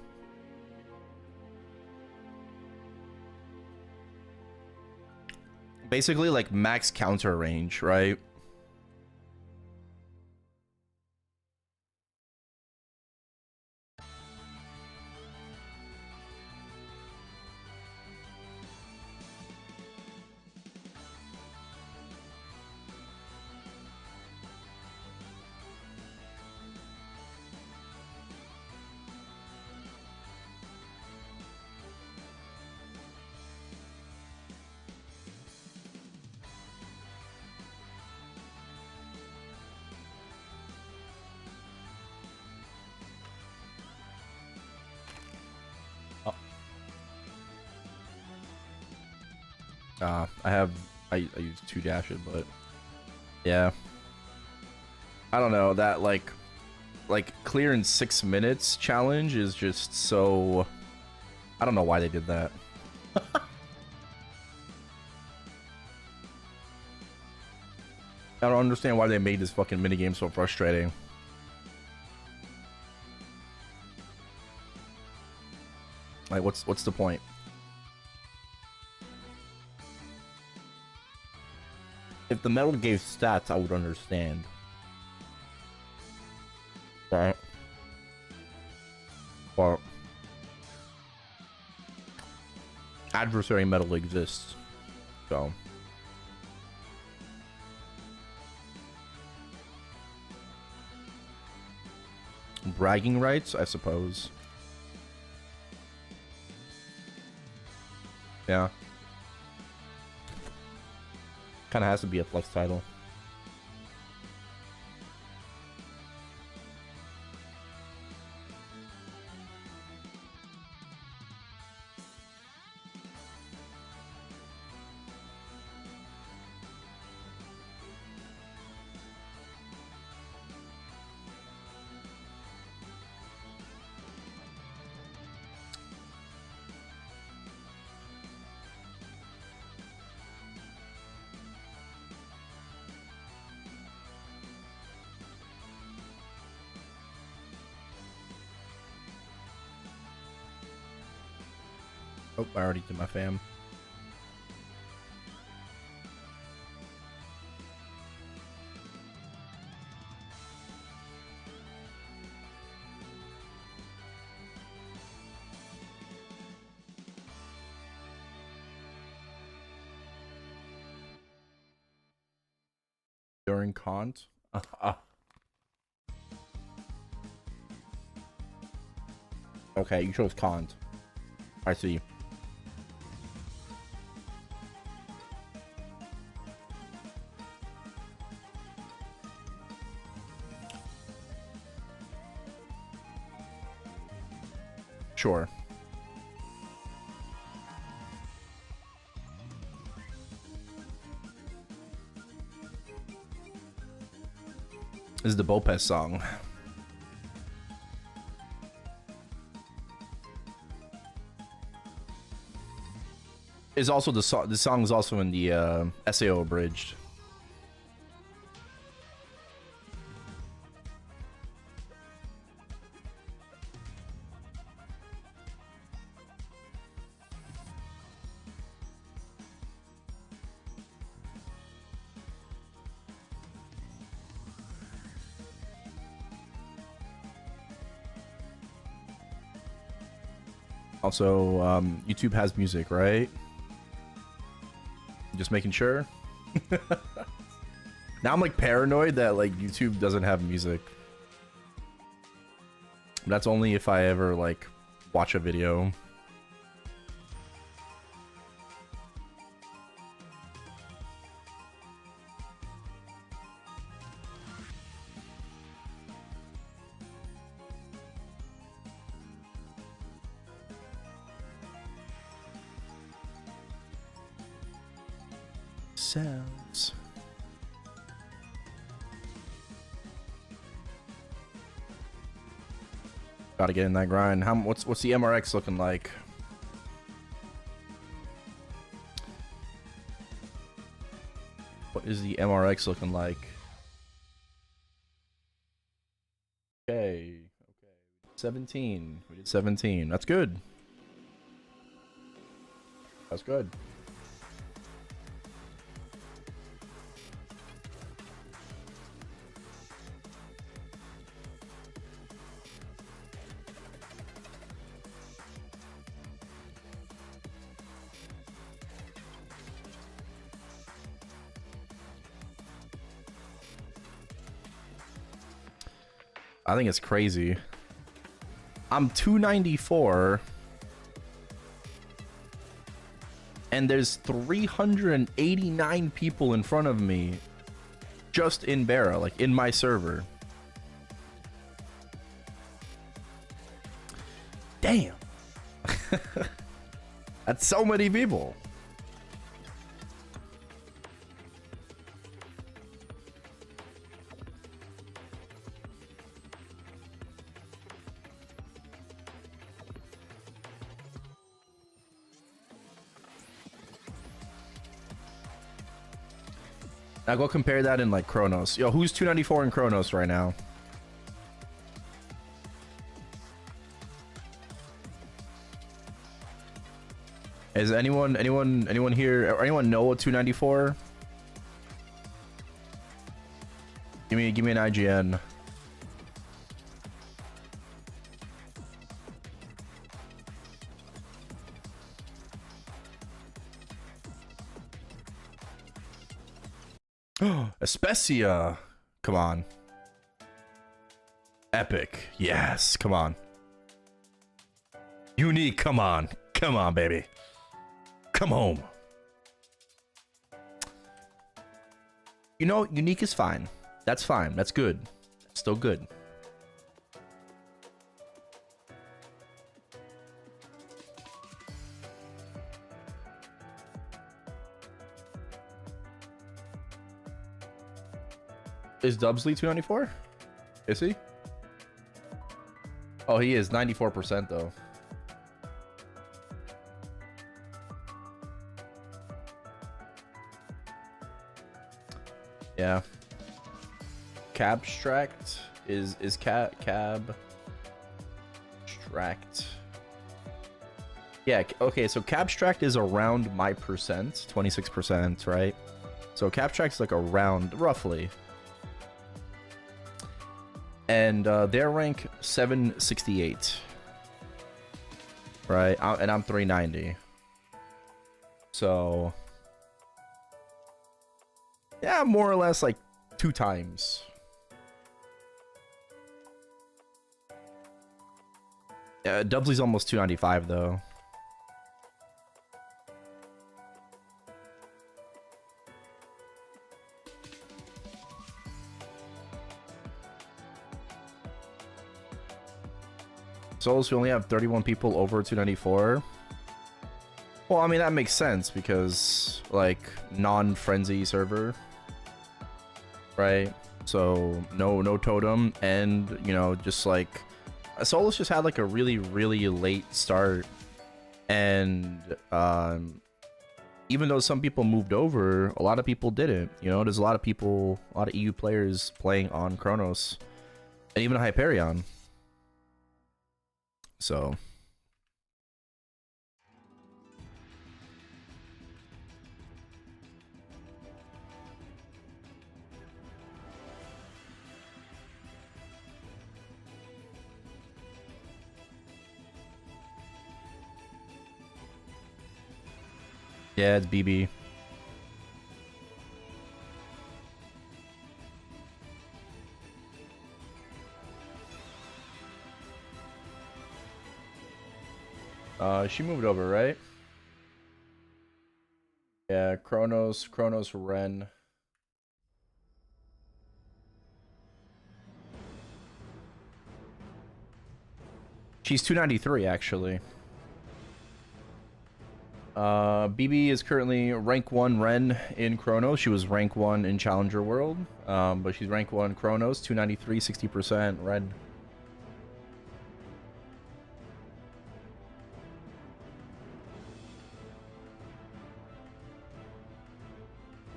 Basically, like max counter range, right? I use 2 dashes, but yeah, I don't know, that like clear in 6 minutes challenge is just so, I don't know why they did that. I don't understand why they made this fucking minigame so frustrating. Like, what's the point? If the metal gave stats, I would understand. Right? But adversary metal exists, so bragging rights, I suppose. Yeah. Kind of has to be a flex title. Oh, I already did my fam. During Kant? Okay, you chose Kant. I see. Sure. This is the Bopez song. Is also the song. The song is also in the SAO abridged. Also, YouTube has music, right? Just making sure. Now I'm like paranoid that like YouTube doesn't have music. That's only if I ever like watch a video. Sounds. Gotta get in that grind. What's the MRX looking like? What is the MRX looking like? Okay. 17. We did 17. That's good. That's good. I think it's crazy. I'm 294 and there's 389 people in front of me just in Barra, like in my server. Damn. That's so many people. Now go compare that in like Chronos. Yo, who's 294 in Chronos right now? Is anyone here or anyone know what 294? Give me an IGN. Especia, come on. Epic, yes, come on. Unique, come on, baby, come home. You know, unique is fine. That's fine. That's good. That's still good. Is Dubsley 294? Is he? Oh, he is 94% though. Yeah. Cabstract is cab extract. Yeah, okay, so Cabstract is around my percent, 26%, right? So Cabstract's like around roughly. And their rank 768, right? And I'm 390. So yeah, more or less like 2 times. Dubsley's almost 295 though. Solos, we only have 31 people over 294. Well, I mean, that makes sense because, like, non-frenzy server, right? So, no totem, and, you know, just, like, Solos just had, like, a really, really late start, and, even though some people moved over, a lot of people didn't, you know? There's a lot of people, a lot of EU players playing on Chronos, and even Hyperion. So... yeah, it's BB. She moved over, right? Yeah, Chronos, Ren. She's 293, actually. BB is currently rank 1 Ren in Chronos. She was rank 1 in Challenger World. But she's rank 1 Chronos, 293, 60% Ren.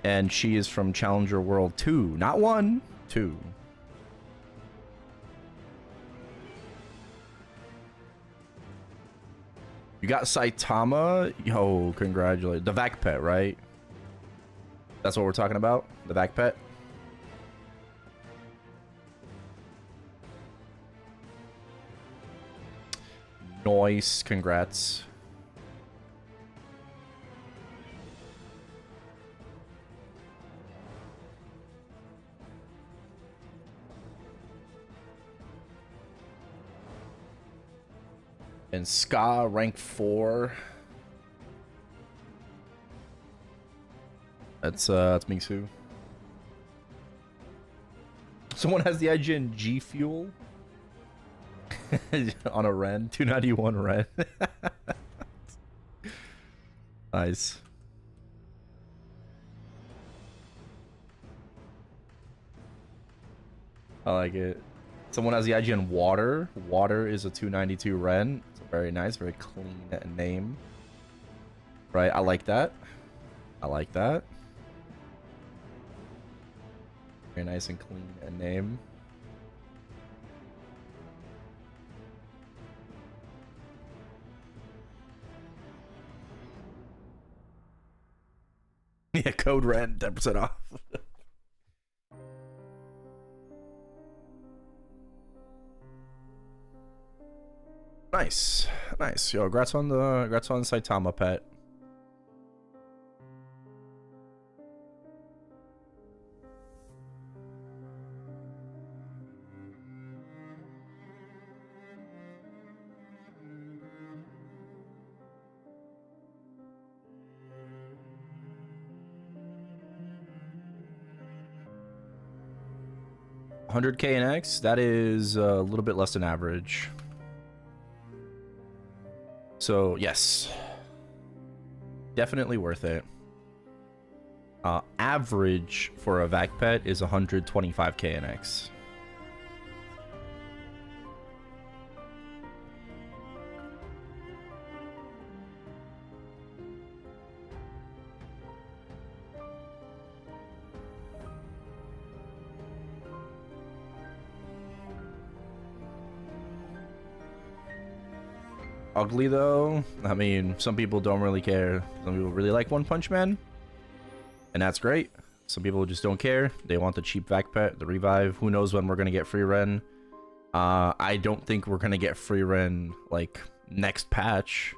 And she is from Challenger World 2. Not 1, 2. You got Saitama? Yo, congratulations. The Vac Pet, right? That's what we're talking about? The Vac Pet? Nice, congrats. And Ska, rank 4. That's Mingsu. Someone has the IGN G Fuel on a Ren. 291 Ren. Nice. I like it. Someone has the IGN Water. Water is a 292 Ren. It's a very nice, very clean name. Right, I like that. I like that. Very nice and clean name. Yeah, code Ren, 10% off. Nice, nice. Yo, congrats on the Saitama pet. $100K KNX, that is a little bit less than average. So, yes. Definitely worth it. Average for a Vac Pet is 125K KNX. Ugly though, I mean, some people don't really care. Some people really like One Punch Man, and that's great. Some people just don't care. They want the cheap Vac Pet, the revive. Who knows when we're gonna get free Ren? I don't think we're gonna get free Ren like next patch.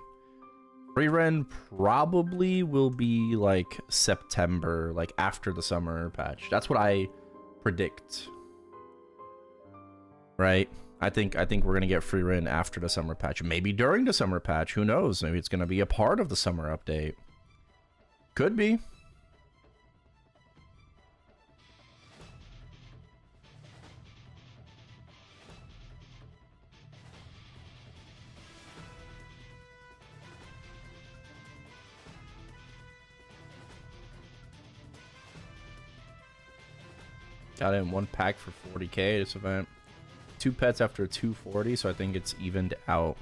Free Ren probably will be like September, like after the summer patch. That's what I predict. Right? I think we're gonna get free Ren after the summer patch. Maybe during the summer patch. Who knows? Maybe it's gonna be a part of the summer update. Could be. Got it in one pack for 40k this event. 2 pets after 240, so I think it's evened out.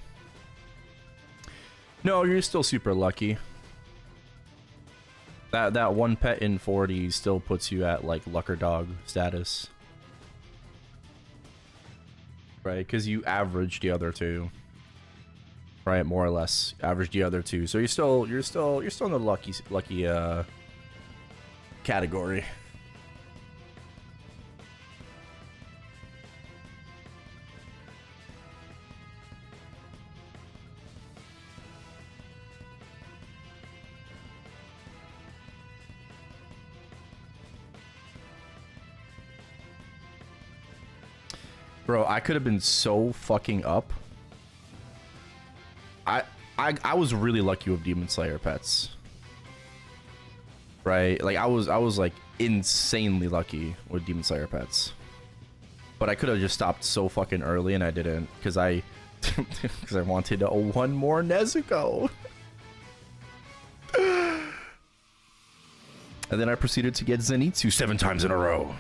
No, you're still super lucky. That 1 pet in 40 still puts you at like lucker dog status. Right, because you average the other two. Right, more or less average the other two. So you're still in the lucky category. Bro, I could have been so fucking up. I was really lucky with Demon Slayer pets. Right? Like I was like insanely lucky with Demon Slayer pets. But I could have just stopped so fucking early and I didn't because I wanted one more Nezuko. And then I proceeded to get Zenitsu 7 times in a row.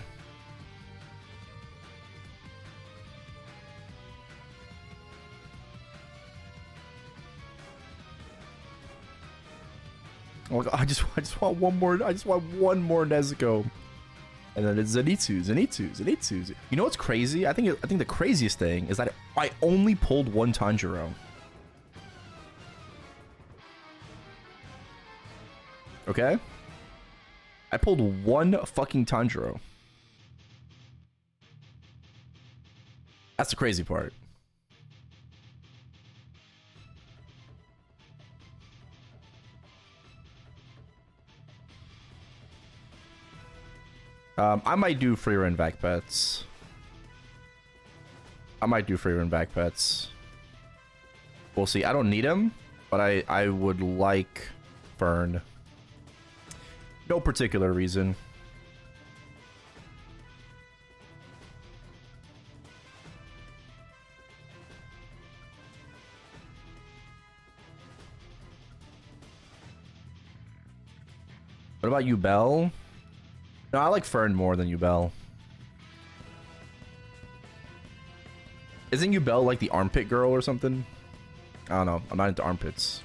Like, I just want one more. I just want one more Nezuko, and then it's Zenitsu. You know what's crazy? I think the craziest thing is that I only pulled 1 Tanjiro. Okay, I pulled 1 fucking Tanjiro. That's the crazy part. I might do free run back pets. We'll see. I don't need him, but I would like Fern. No particular reason. What about you, Belle? No, I like Fern more than Yubel. Isn't Yubel like the armpit girl or something? I don't know. I'm not into armpits.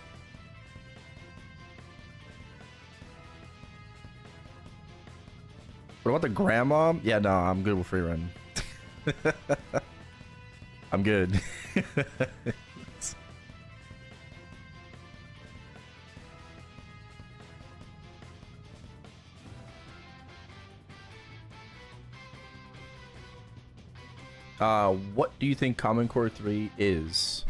What about the grandma? Yeah, no, I'm good with free run. I'm good. What do you think Common Core 3 is?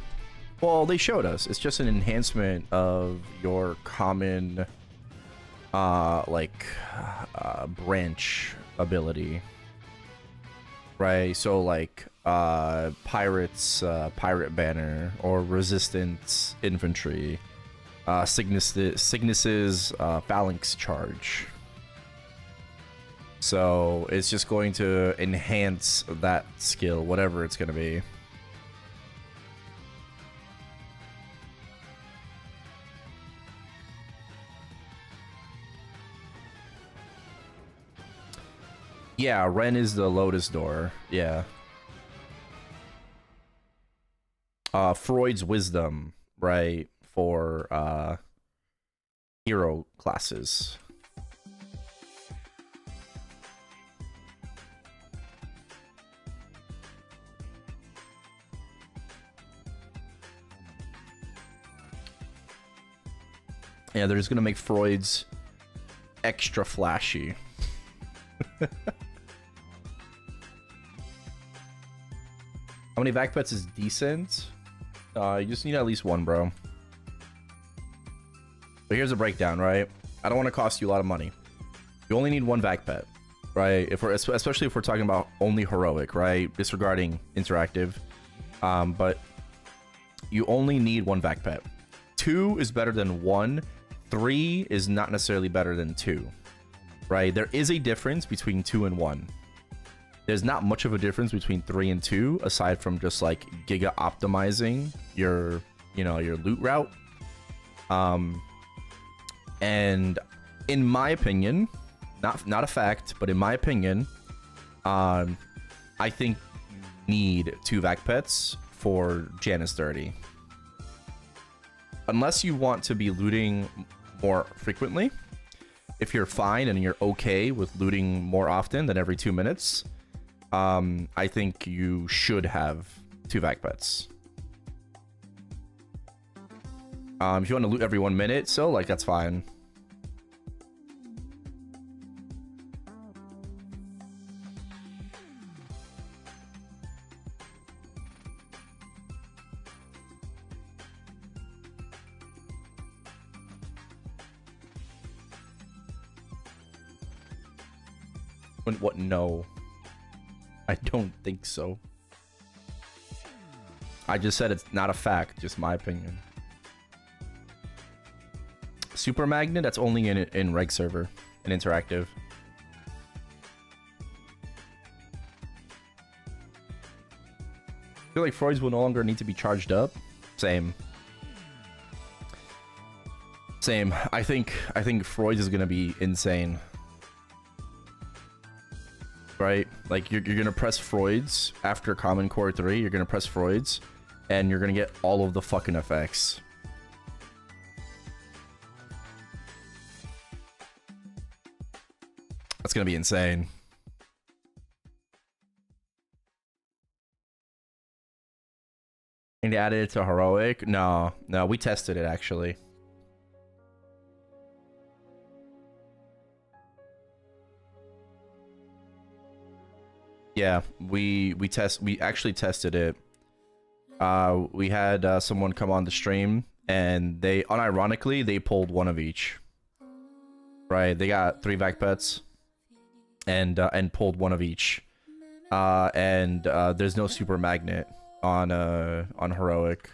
Well, they showed us. It's just an enhancement of your common, branch ability. Right? So, like, Pirates, Pirate Banner, or Resistance Infantry, Cygnus's, Phalanx Charge. So it's just going to enhance that skill, whatever it's going to be. Yeah, Ren is the Lotus Door. Yeah. Freud's Wisdom, right, for hero classes. Yeah, they're just gonna make Freud's extra flashy. How many vac pets is decent? You just need at least 1, bro. But here's a breakdown, right? I don't want to cost you a lot of money. You only need 1 vac pet, right? Especially if we're talking about only heroic, right? Disregarding interactive. But you only need 1 vac pet. 2 is better than 1. 3 is not necessarily better than 2, right? There is a difference between 2 and 1. There's not much of a difference between 3 and 2, aside from just like giga optimizing your, your loot route. And in my opinion, not a fact, but in my opinion, I think you need 2 vac pets for Janus 30. Unless you want to be looting more frequently. If you're fine and you're okay with looting more often than every 2 minutes, I think you should have 2 vac pets. If you want to loot every 1 minute, so like that's fine. What? No. I don't think so. I just said it's not a fact, just my opinion. Super Magnet, that's only in reg server, in interactive. I feel like Freud's will no longer need to be charged up. Same. Same. I think Freud's is gonna be insane. Right? Like you're gonna press Freud's after Common Core 3, you're gonna press Freud's, and you're gonna get all of the fucking effects. That's gonna be insane. And added it to heroic? No, we tested it actually. Yeah, we actually tested it. We had someone come on the stream, and they unironically they pulled 1 of each. Right, they got 3 vac pets, and pulled 1 of each. There's no super magnet on heroic.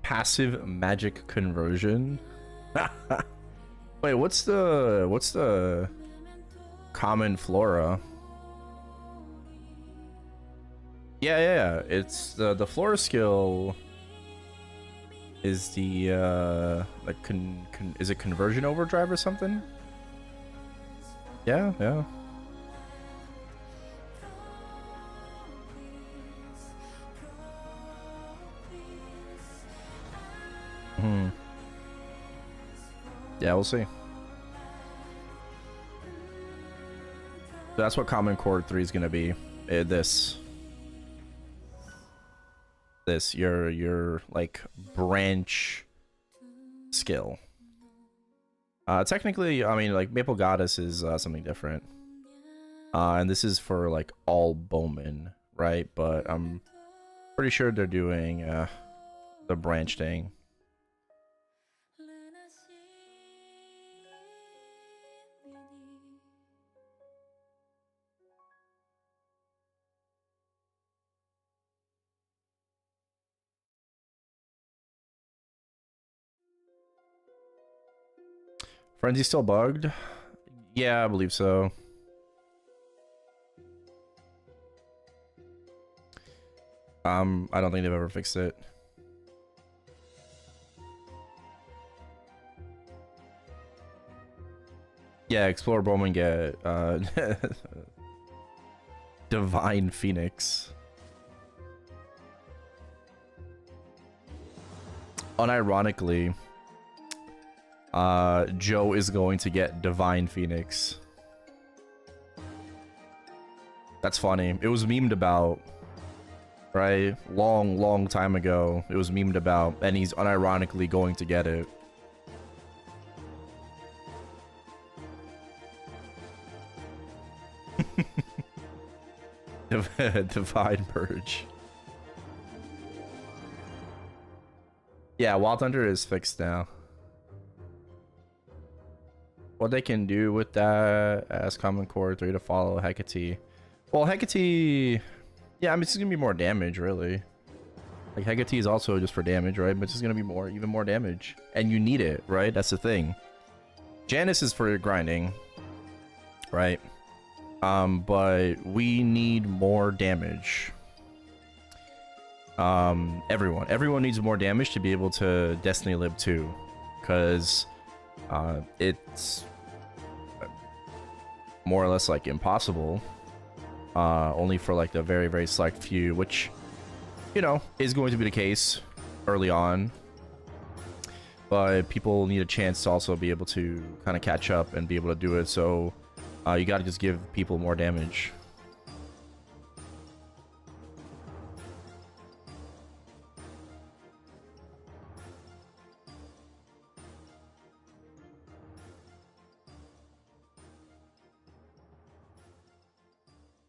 Passive magic conversion. Wait, what's the common flora? Yeah. It's the flora skill is the like is it conversion overdrive or something? Yeah. Yeah, we'll see. So that's what Common Core 3 is gonna be. This your like branch skill. Technically, I mean, like Maple Goddess is something different. And this is for like all bowmen, right? But I'm pretty sure they're doing the branch thing. Frenzy still bugged? Yeah, I believe so. I don't think they've ever fixed it. Yeah, Explore Bowman get Divine Phoenix. Unironically, Joe is going to get Divine Phoenix. That's funny. It was memed about, right? Long time ago. It was memed about, and he's unironically going to get it. Divine Purge. Yeah, Wild Hunter is fixed now. What they can do with that, ask Common Core 3 to follow Hecate. Well, Hecate, yeah, I mean, it's just gonna be more damage, really. Like, Hecate is also just for damage, right? But it's just gonna be even more damage. And you need it, right? That's the thing. Janus is for grinding, right? But we need more damage. Everyone needs more damage to be able to Destiny Lib 2, because it's more or less like impossible, only for like the very select few, which, you know, is going to be the case early on, but people need a chance to also be able to kind of catch up and be able to do it. So you got to just give people more damage.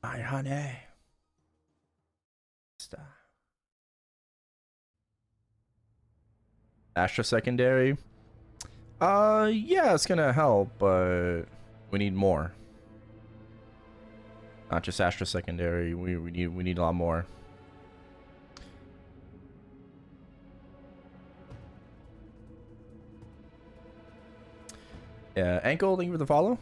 Hi, honey. Stop. Astra secondary. Yeah, it's gonna help, but we need more. Not just Astra secondary. We need a lot more. Yeah, Ankle, thank you for the follow.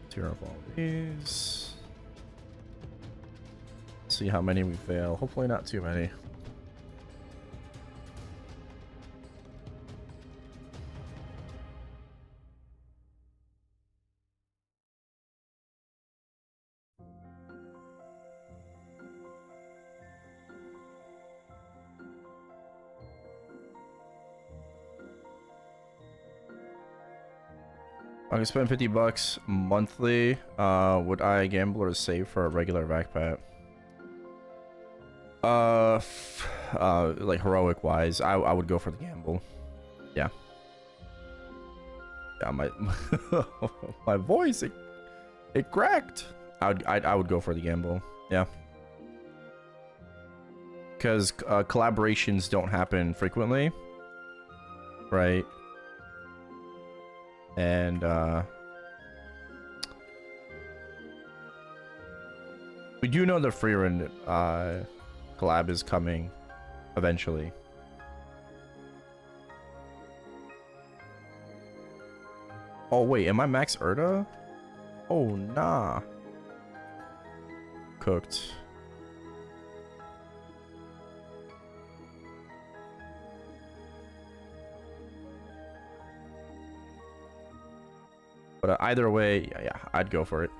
Tear up all these. See how many we fail. Hopefully not too many. I can spend 50 bucks monthly. Would I gamble or save for a regular backpack? Like heroic wise, I would go for the gamble. Yeah. Yeah, my voice it cracked. I would go for the gamble. Yeah. Because collaborations don't happen frequently, right? And we do know the Freerun collab is coming eventually. Oh wait, am I max Erta? Oh nah. Cooked. But either way, yeah, I'd go for it.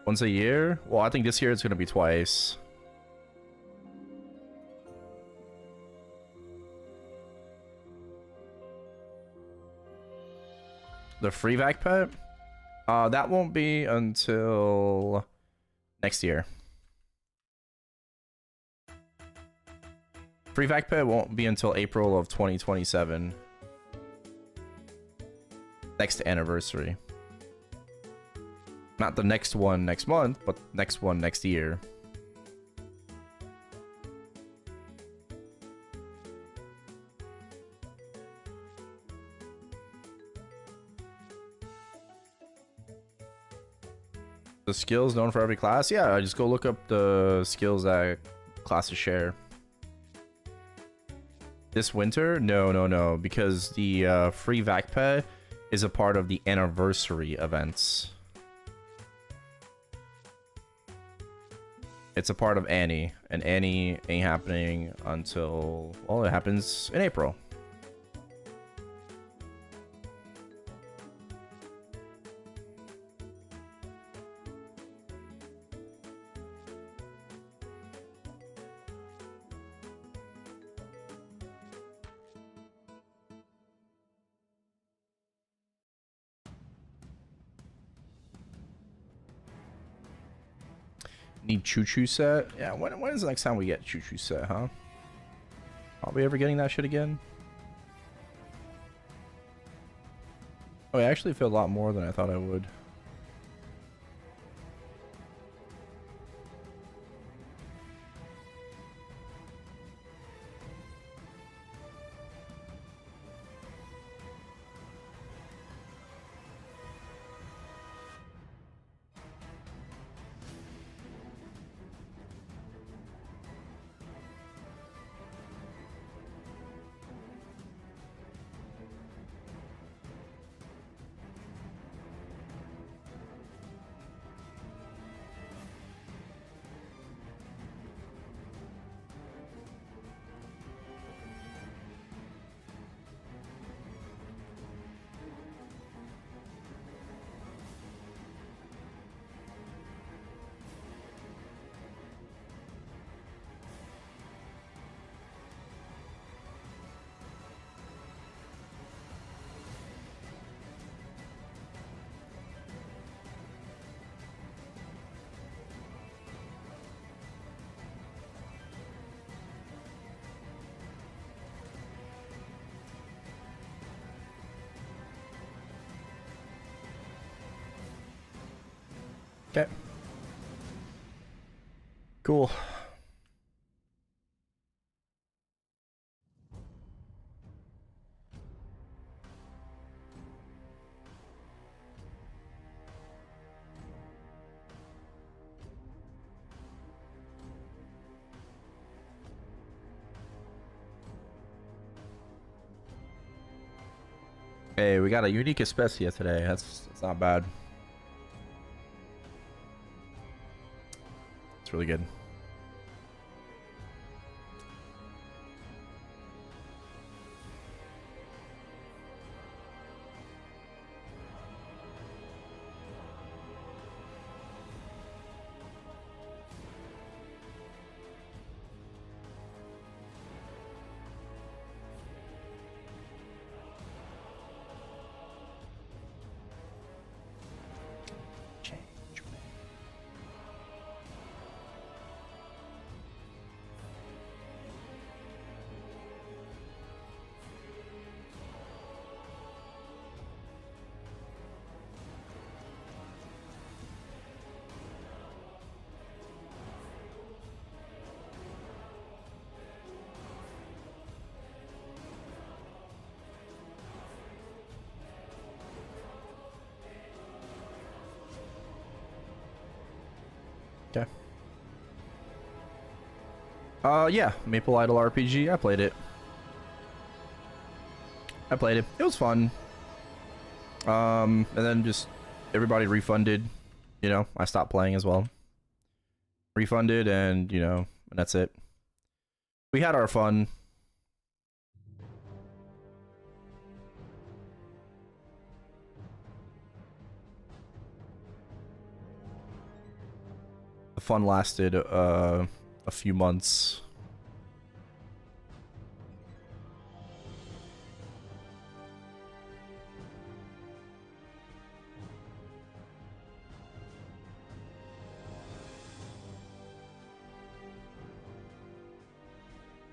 Once a year? Well, I think this year it's going to be twice. The free vac pet? That won't be until next year. Free vac pet won't be until April of 2027. Next anniversary. Not the next one next month, but next one next year. The skills known for every class? Yeah, just go look up the skills that classes share. This winter? No, because the free vac pet is a part of the anniversary events. It's a part of Annie, and Annie ain't happening until, well, it happens in April. Need choo-choo set? Yeah, when is the next time we get choo-choo set, huh? Are we ever getting that shit again? Oh, I actually feel a lot more than I thought I would. Okay. Cool. Hey, we got a unique especia today. That's not bad. It's really good. Okay. Yeah, Maple Idol RPG. I played it. It was fun. And then just everybody refunded. You know, I stopped playing as well. Refunded, and you know, and that's it. We had our fun. The fun lasted a few months.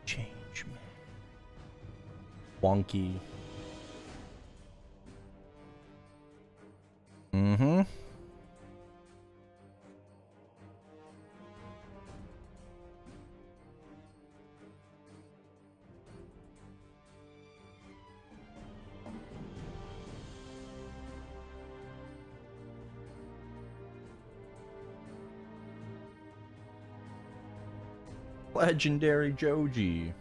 Change, man. Wonky. Mm-hmm. Legendary Joji.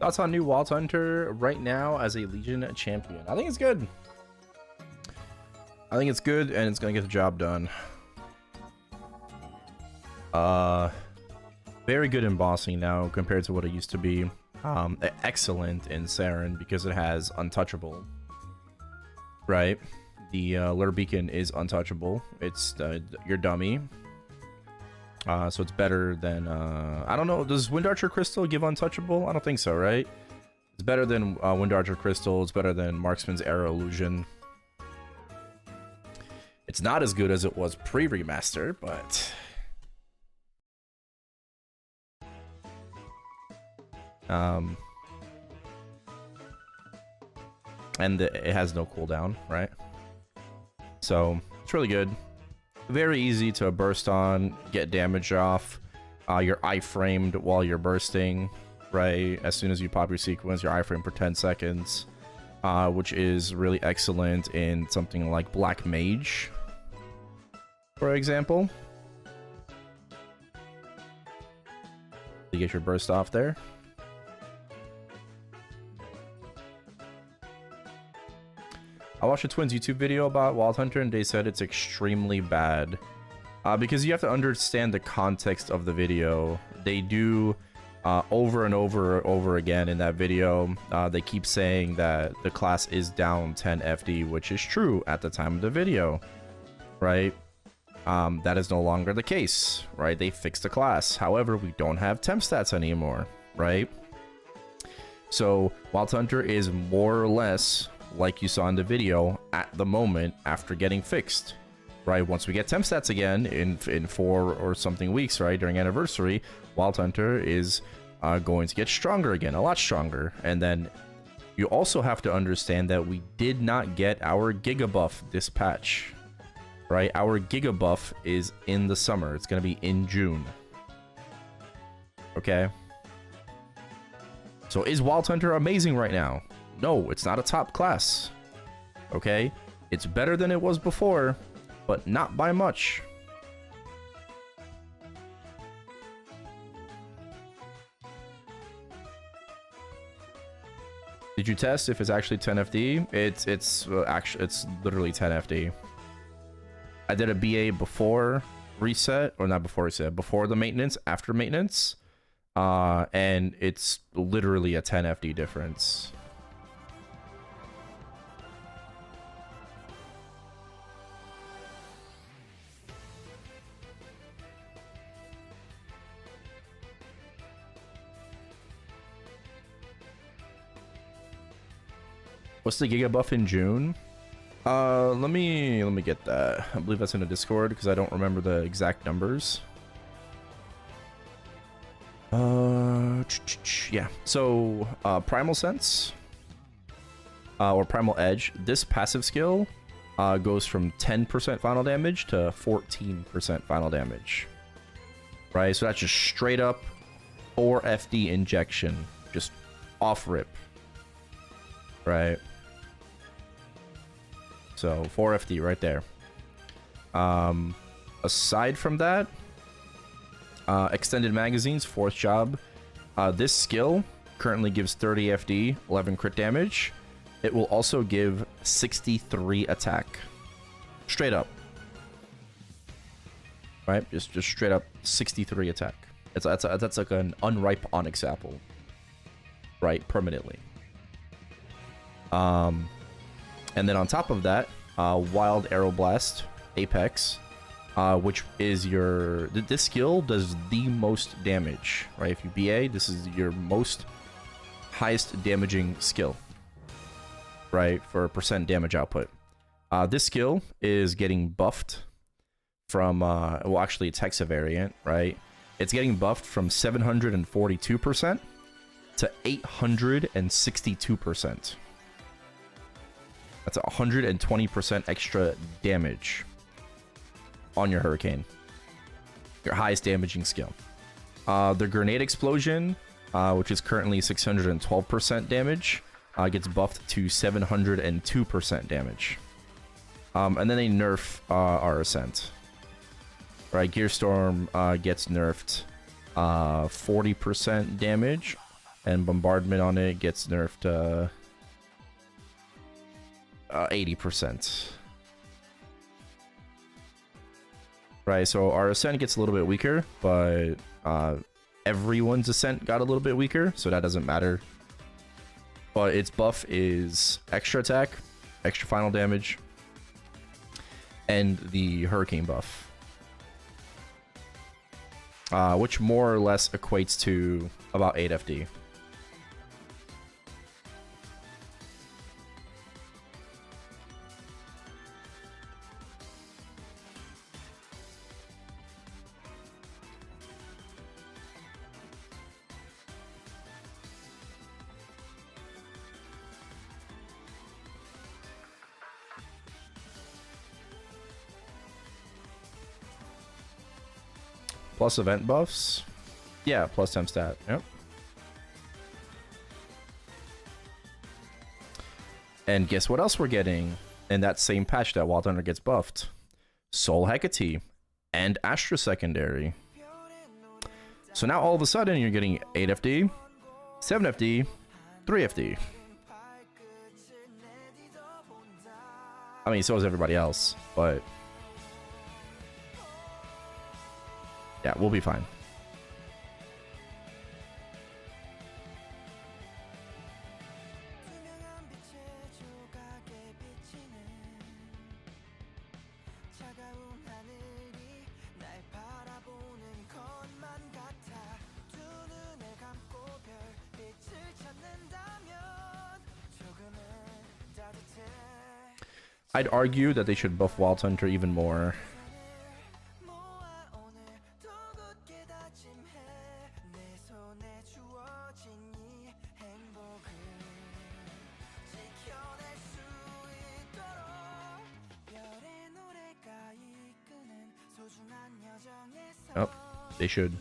Thoughts on new Wild Hunter right now as a Legion champion? I think it's good. I think it's good, and it's gonna get the job done. Very good in bossing now compared to what it used to be. Excellent in Saren because it has untouchable. Right? The Lure Beacon is untouchable. It's your dummy. So it's better than I don't know. Does Wind Archer Crystal give untouchable? I don't think so, right? It's better than Wind Archer Crystal. It's better than Marksman's Arrow Illusion. It's not as good as it was pre-remaster, but and it has no cooldown, right? So it's really good. Very easy to burst on, get damage off. You're iframed while you're bursting, right? As soon as you pop your sequence, you're iframed for 10 seconds, which is really excellent in something like Black Mage, for example. You get your burst off there. I watched a Twins YouTube video about Wild Hunter and they said it's extremely bad. Because you have to understand the context of the video. They do over and over again in that video. They keep saying that the class is down 10 FD, which is true at the time of the video, right? That is no longer the case, right? They fixed the class. However, we don't have temp stats anymore, right? So Wild Hunter is more or less like you saw in the video at the moment after getting fixed, right? Once we get temp stats again in 4 or something weeks, right, during anniversary, Wild Hunter is going to get stronger again, a lot stronger. And then you also have to understand that we did not get our Giga Buff this patch, right? Our Giga Buff is in the summer. It's going to be in June. Okay. So is Wild Hunter amazing right now? No, it's not a top class. Okay? It's better than it was before, but not by much. Did you test if it's actually 10 FD? It's literally 10 FD. I did a BA before reset, or not before reset, before the maintenance, after maintenance, and it's literally a 10 FD difference. What's the Giga Buff in June? Let me get that. I believe that's in a Discord because I don't remember the exact numbers. Yeah. So Primal Sense or Primal Edge. This passive skill goes from 10% final damage to 14% final damage. Right. So that's just straight up 4 FD injection, just off rip. Right. So 4 FD right there. Aside from that, extended magazines, 4th job. This skill currently gives 30 FD, 11 crit damage. It will also give 63 attack. Straight up. Right? Just straight up 63 attack. That's like an unripe onyx apple. Right? Permanently. And then on top of that, Wild Arrow Blast, Apex, which is your... This skill does the most damage, right? If you BA, this is your highest damaging skill, right? For percent damage output. This skill is getting buffed from... well, actually, it's Hexa variant, right? It's getting buffed from 742% to 862%. That's 120% extra damage on your Hurricane. Your highest damaging skill. The Grenade Explosion, which is currently 612% damage, gets buffed to 702% damage. And then they nerf our Ascent. Right, Gearstorm gets nerfed 40% damage and bombardment on it gets nerfed 80%. Right, so our ascent gets a little bit weaker, but everyone's ascent got a little bit weaker, so that doesn't matter. But its buff is extra attack, extra final damage, and the hurricane buff, which more or less equates to about 8 FD. Plus event buffs? Yeah, plus temp stat. Yep. And guess what else we're getting in that same patch that Wild Thunder gets buffed? Soul Hecate and Astra Secondary. So now all of a sudden you're getting 8 FD, 7 FD, 3 FD. I mean, so is everybody else, but yeah, we'll be fine. I'd argue that they should buff Wild Hunter even more. Oh, they should.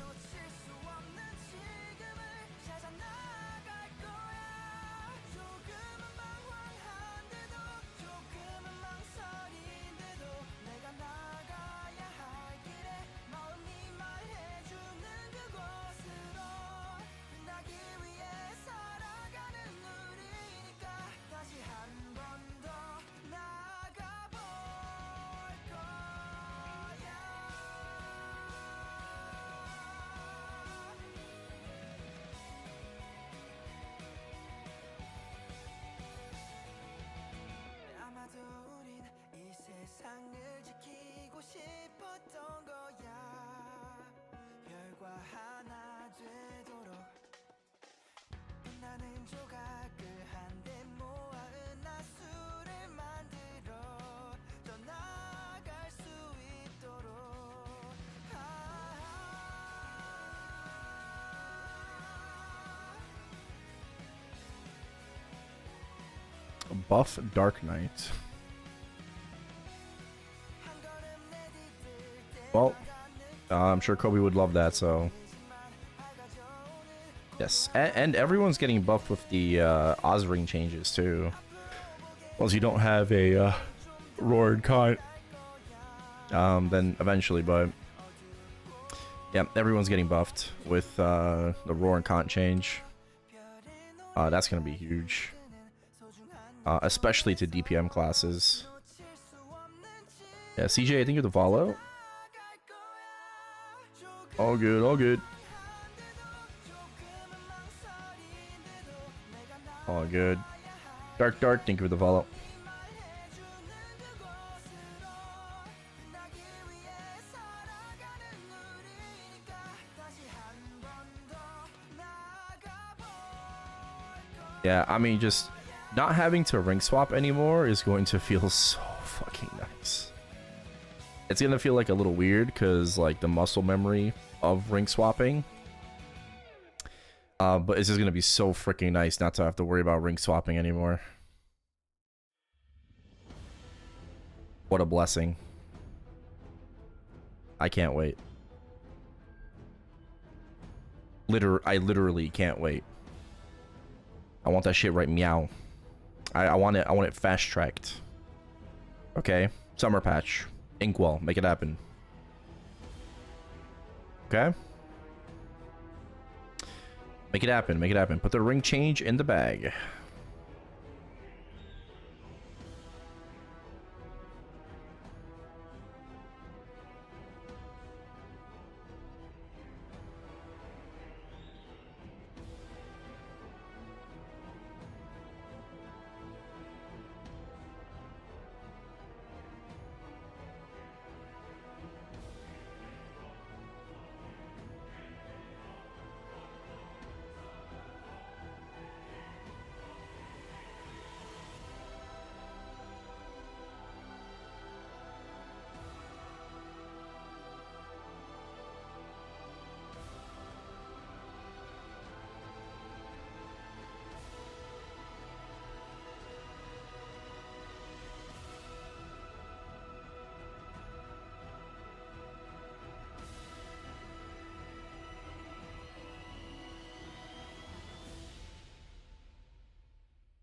Buff Dark Knight. Well, I'm sure Kobe would love that, so yes. And everyone's getting buffed with the Ozring changes too. Once you don't have a Roared Kant, then eventually, but yeah, everyone's getting buffed with the Roared Kant change. That's gonna be huge. Especially to DPM classes. Yeah, CJ, I think you're the follow. All good, all good. All good. Dark, thank you for the follow. Yeah, I mean, just not having to ring swap anymore is going to feel so fucking nice. It's gonna feel like a little weird because like the muscle memory of ring swapping. But it's just gonna be so freaking nice not to have to worry about ring swapping anymore. What a blessing. I can't wait. I literally can't wait. I want that shit right meow. I want it fast tracked. Okay, summer patch, Inkwell, make it happen. Okay. Make it happen. Make it happen. Put the ring change in the bag.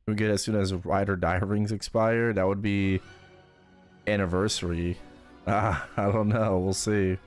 We get as soon as ride or die rings expire. That would be anniversary. I don't know. We'll see.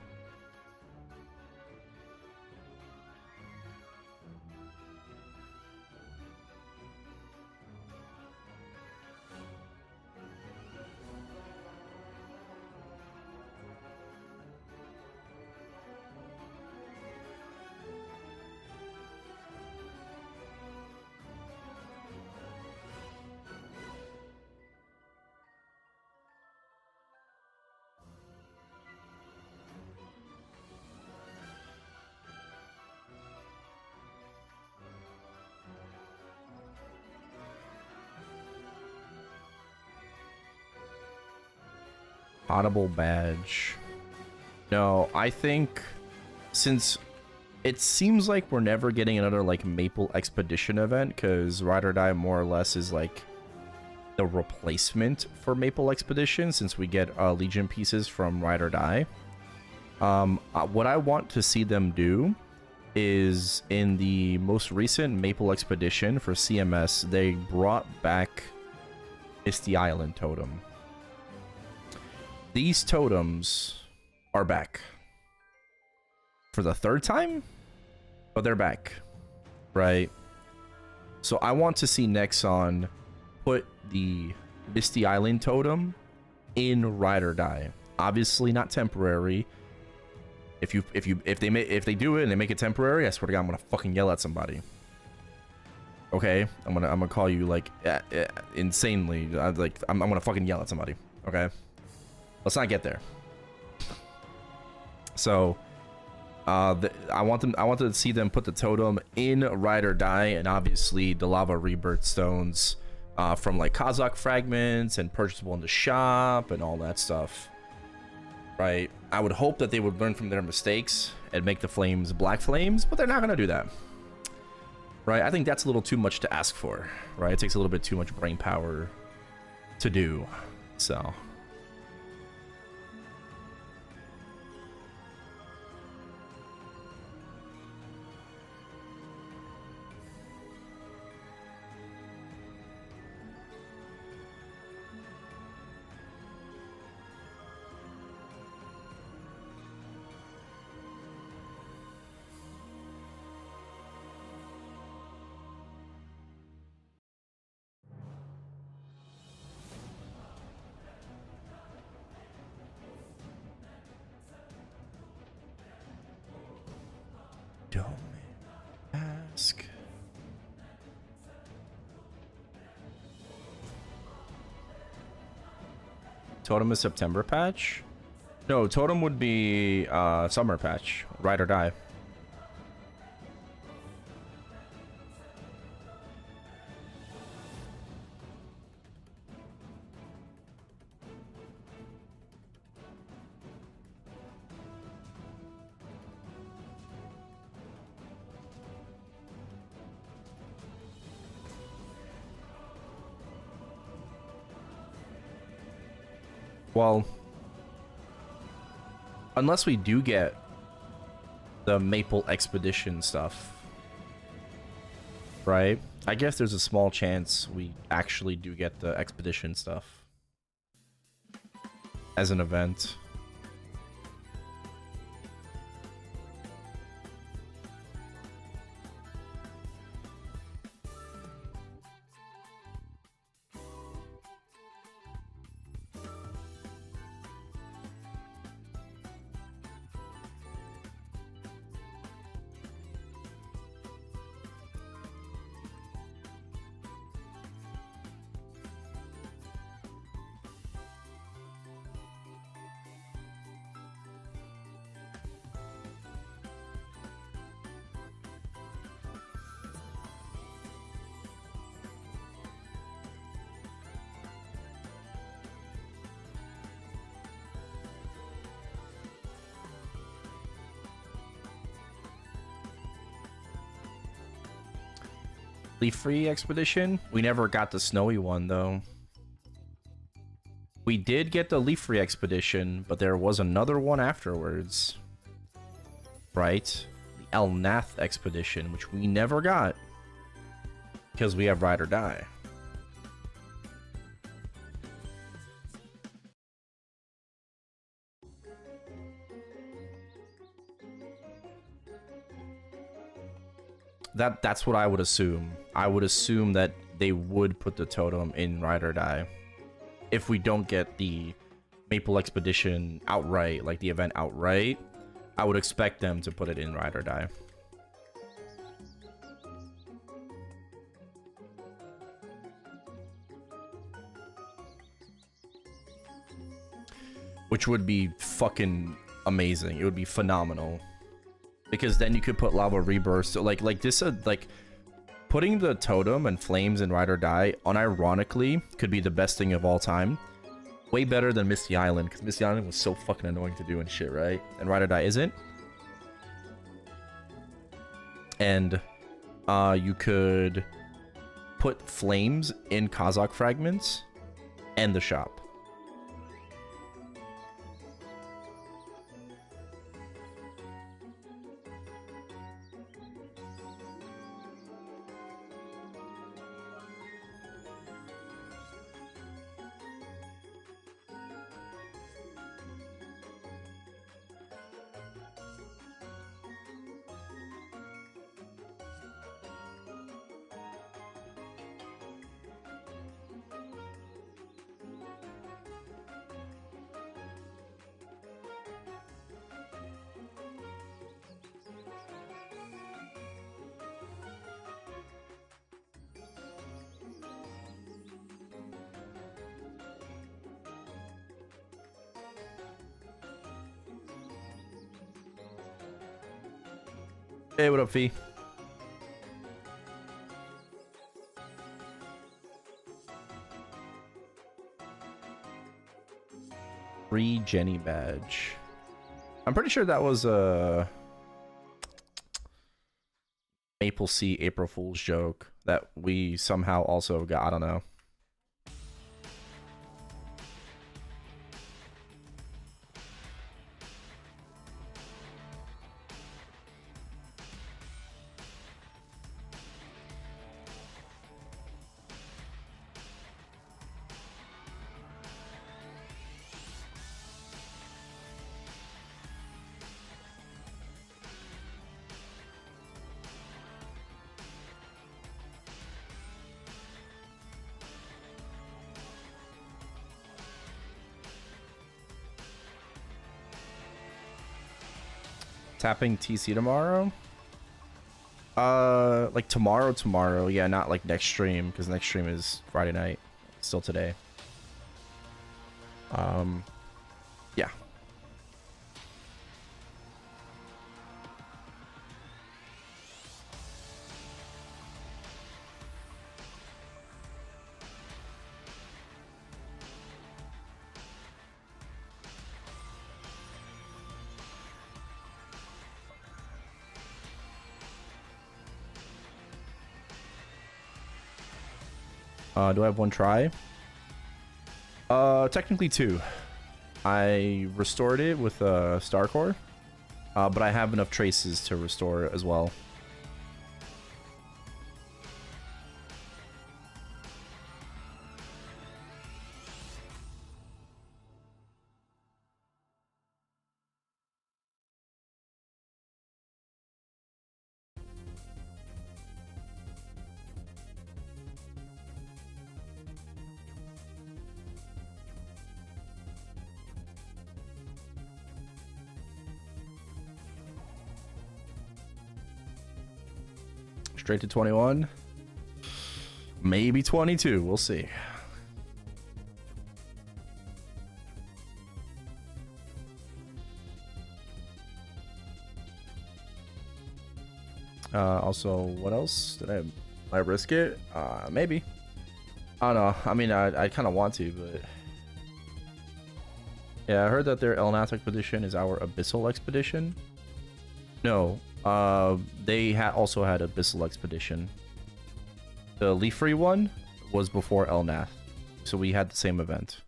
Audible badge. No, I think since it seems like we're never getting another like Maple Expedition event, because Ride or Die more or less is like the replacement for Maple Expedition, since we get Legion pieces from Ride or Die. What I want to see them do is in the most recent Maple Expedition for CMS, they brought back Misty Island Totem. These totems are back for the third time, but they're back, right? So I want to see Nexon put the Misty Island totem in Ride or Die. Obviously not temporary. If they do it and they make it temporary, I swear to God, I'm gonna fucking yell at somebody. Okay, I'm gonna call you like insanely. I'm gonna fucking yell at somebody. Okay. Let's not get there. So, I want to see them put the totem in Ride or Die, and obviously the lava rebirth stones from like Kazakh fragments and purchasable in the shop and all that stuff. Right? I would hope that they would learn from their mistakes and make the flames black flames, but they're not gonna do that. Right? I think that's a little too much to ask for. Right? It takes a little bit too much brain power to do. So. Don't ask. Totem is September patch? No, Totem would be summer patch. Ride or Die. Well, unless we do get the Maple Expedition stuff, right? I guess there's a small chance we actually do get the Expedition stuff as an event. Leaf-free expedition. We never got the snowy one though. We did get the leaf-free expedition, but there was another one afterwards. Right? The Elnath expedition, which we never got. Because we have Ride or Die. That's what I would assume. I would assume that they would put the totem in Ride or Die. If we don't get the Maple Expedition outright, like the event outright, I would expect them to put it in Ride or Die. Which would be fucking amazing. It would be phenomenal. Because then you could put Lava Rebirth. So like this, like putting the totem and flames in Ride or Die, unironically, could be the best thing of all time. Way better than Misty Island, because Misty Island was so fucking annoying to do and shit, right? And Ride or Die isn't. And you could put flames in Kazakh fragments and the shop. Hey, what up, Fee? Free Jenny badge. I'm pretty sure that was a Maple Sea April Fool's joke that we somehow also got. I don't know. Tapping TC tomorrow? Like tomorrow, yeah, not like next stream, because next stream is Friday night. Still today. Yeah. Do I have one try? Technically two. I restored it with Star Core, but I have enough traces to restore it as well. Straight to 21. Maybe 22. We'll see. Also, what else? Did I risk it? Maybe. I don't know. I mean, I kind of want to, but... Yeah, I heard that their Elnath expedition is our Abyssal expedition. No. They also had Abyssal expedition. The Leafree one was before Elnath, so we had the same event.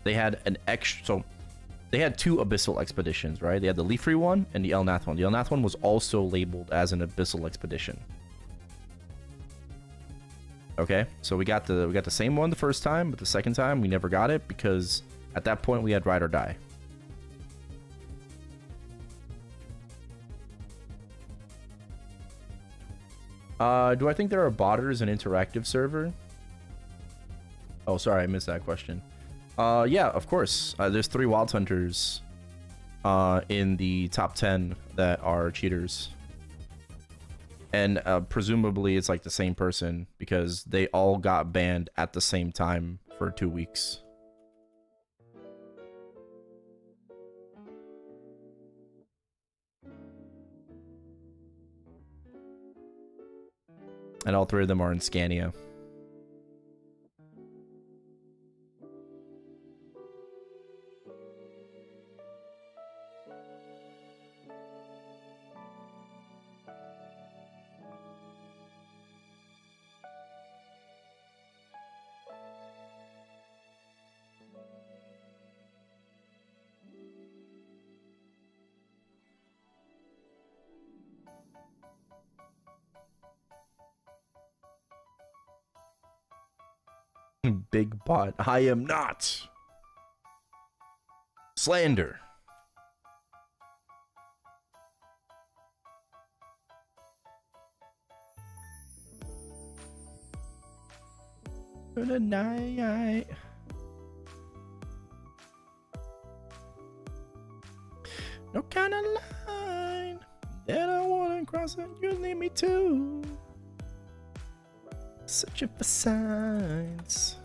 They had an extra, so they had two Abyssal Expeditions, right? They had the Leafree one and the Elnath one. The Elnath one was also labeled as an Abyssal Expedition. Okay, so we got the same one the first time, but the second time we never got it because at that point we had Ride or Die. Do I think there are botters in interactive server? Oh, sorry, I missed that question. Yeah, of course. There's 3 Wild Hunters in the top 10 that are cheaters. And presumably it's like the same person because they all got banned at the same time for 2 weeks. And all 3 of them are in Scania. Big bot. I am not. Slander. Good night. No kind of line that I wanna cross and you need me to. Searching for signs.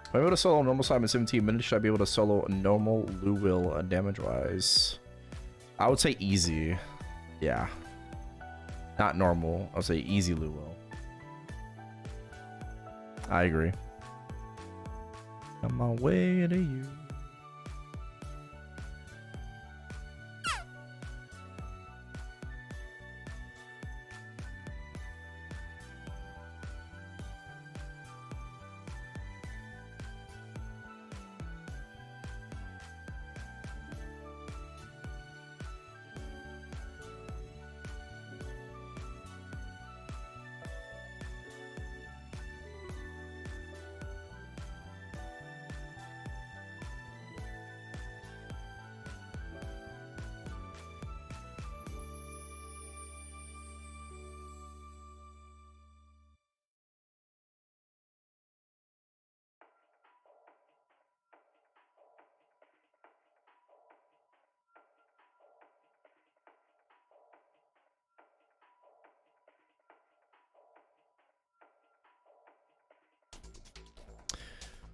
If I'm able to solo normal Simon 17 minutes, should I be able to solo a normal Luwil damage-wise? I would say easy. Yeah. Not normal. I would say easy Luwil. I agree. On my way to you.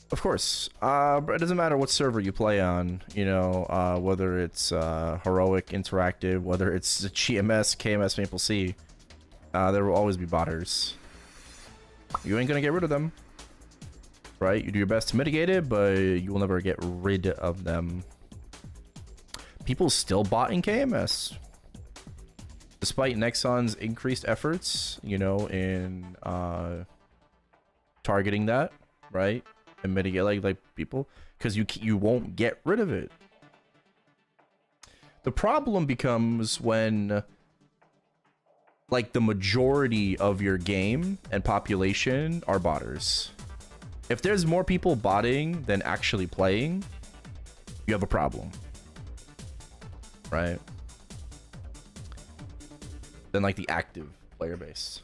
Of course, but it doesn't matter what server you play on, you know, whether it's Heroic, Interactive, whether it's GMS, KMS, Maple C, there will always be botters. You ain't gonna get rid of them, right? You do your best to mitigate it, but you will never get rid of them. People still bot in KMS. Despite Nexon's increased efforts, you know, in targeting that, right? And mitigate like people, because you won't get rid of it. The problem becomes when like the majority of your game and population are botters. If there's more people botting than actually playing, you have a problem, right? Than like the active player base.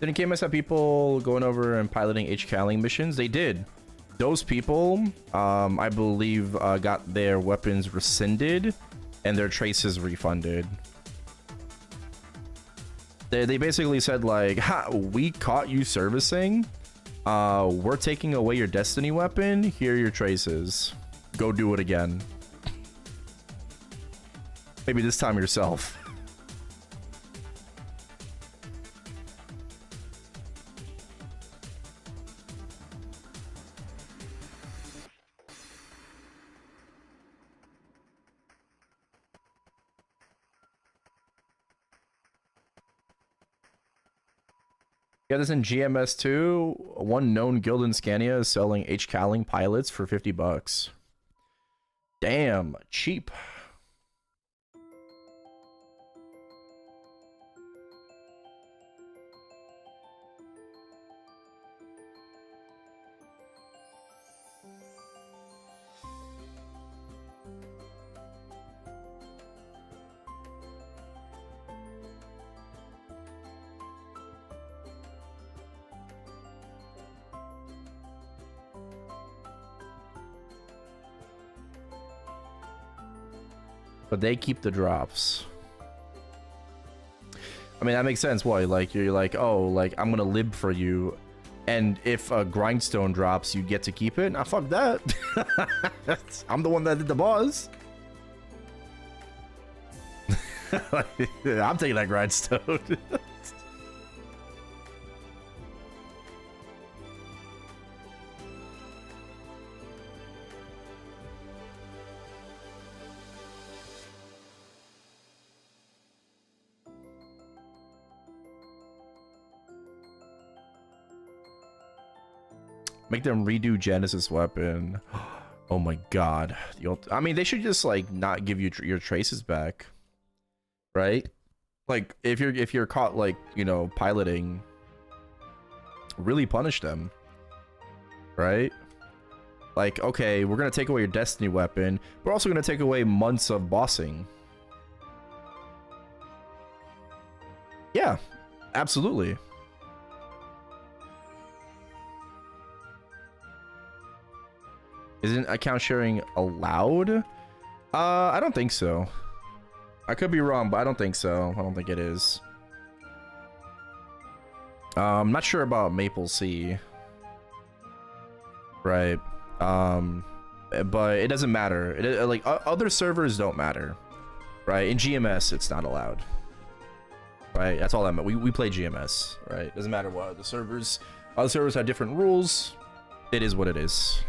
Didn't KMS have people going over and piloting H-Calling missions? They did. those people, I believe, got their weapons rescinded and their traces refunded. They basically said like, ha, we caught you servicing. We're taking away your destiny weapon. Here are your traces. Go do it again. Maybe this time yourself. Yeah, this in GMS 2. One known guild in Scania is selling H-Calling pilots for $50. Damn, cheap. But they keep the drops. I mean, that makes sense. Why? Like, you're like, oh, like, I'm gonna lib for you. And if a grindstone drops, you get to keep it. Nah, fuck that. I'm the one that did the boss. I'm taking that grindstone. Make them redo Genesis weapon. Oh my god. I mean, they should just like not give you your traces back, right? Like if you're caught like, you know, piloting, really punish them, right? Like, okay, we're gonna take away your destiny weapon. We're also gonna take away months of bossing. Yeah, absolutely. Isn't account sharing allowed? I don't think so. I could be wrong, but I don't think so. I don't think it is. I'm not sure about Maple C. Right. But it doesn't matter. Like other servers don't matter. Right? In GMS, it's not allowed. Right? That's all that matters. We play GMS. Right? Doesn't matter what the servers. Other servers have different rules. It is what it is.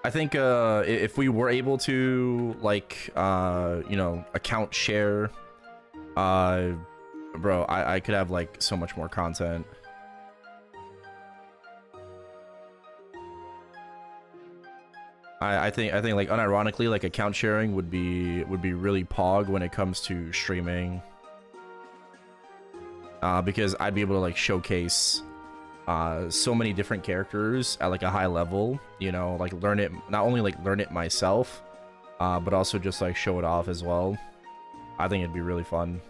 I think if we were able to like you know, account share, bro, I could have like so much more content. I think like unironically, like account sharing would be really pog when it comes to streaming, because I'd be able to like showcase so many different characters at like a high level, you know, like learn it, not only like learn it myself, but also just like show it off as well. I think it'd be really fun.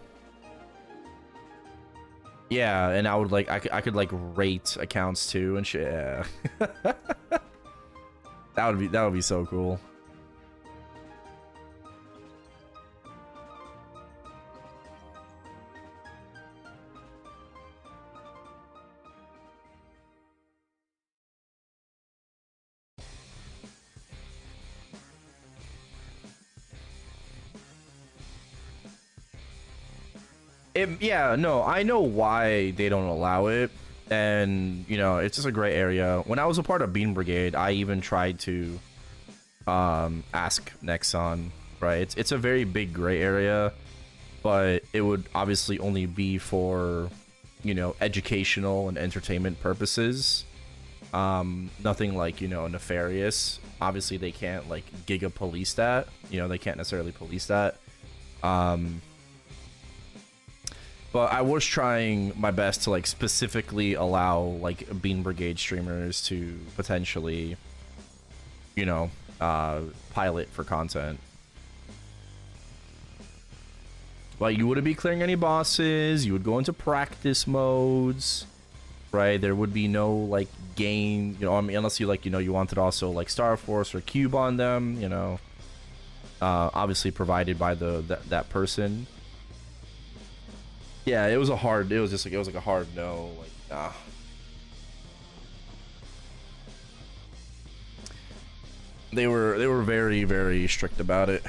Yeah, and I would like, I could like rate accounts too and shit. Yeah. that would be so cool. Yeah, no, I know why they don't allow it, and you know, it's just a gray area. When I was a part of Bean Brigade, I even tried to ask Nexon, right? It's a very big gray area, but it would obviously only be for, you know, educational and entertainment purposes. Nothing like, you know, nefarious. Obviously they can't like giga police that, you know, they can't necessarily police that. But I was trying my best to like specifically allow like Bean Brigade streamers to potentially, you know, pilot for content. Like, you wouldn't be clearing any bosses. You would go into practice modes, right? There would be no, like, game, you know, I mean, unless you, like, you know, you wanted also, like, Star Force or Cube on them, you know. Obviously provided by that person. Yeah, it was just like, it was like a hard no, like, nah. They were very, very strict about it.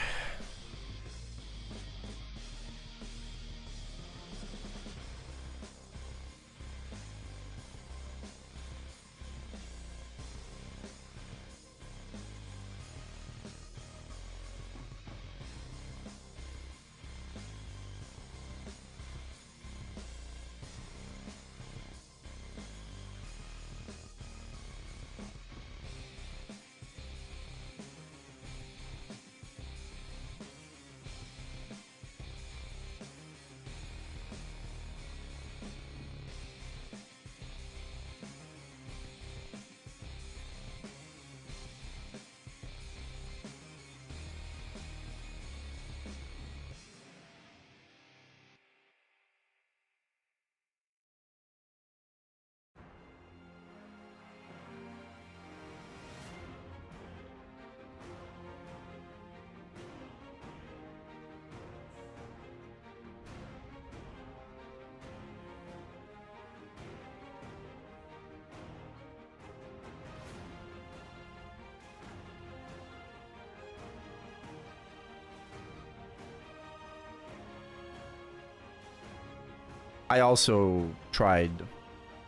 I also tried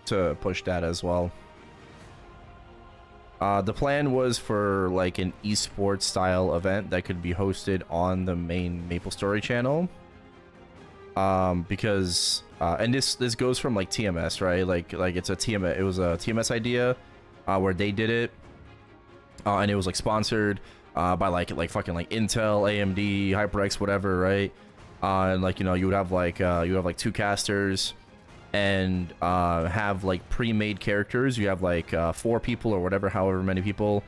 to push that as well. The plan was for like an esports style event that could be hosted on the main MapleStory channel. Because and this goes from like TMS, right? Like it's a TMS. It was a TMS idea where they did it, and it was like sponsored by like fucking like Intel, AMD, HyperX, whatever, right? And like, you know, you would have like two casters and have like pre-made characters. You have like 4 people or whatever, however many people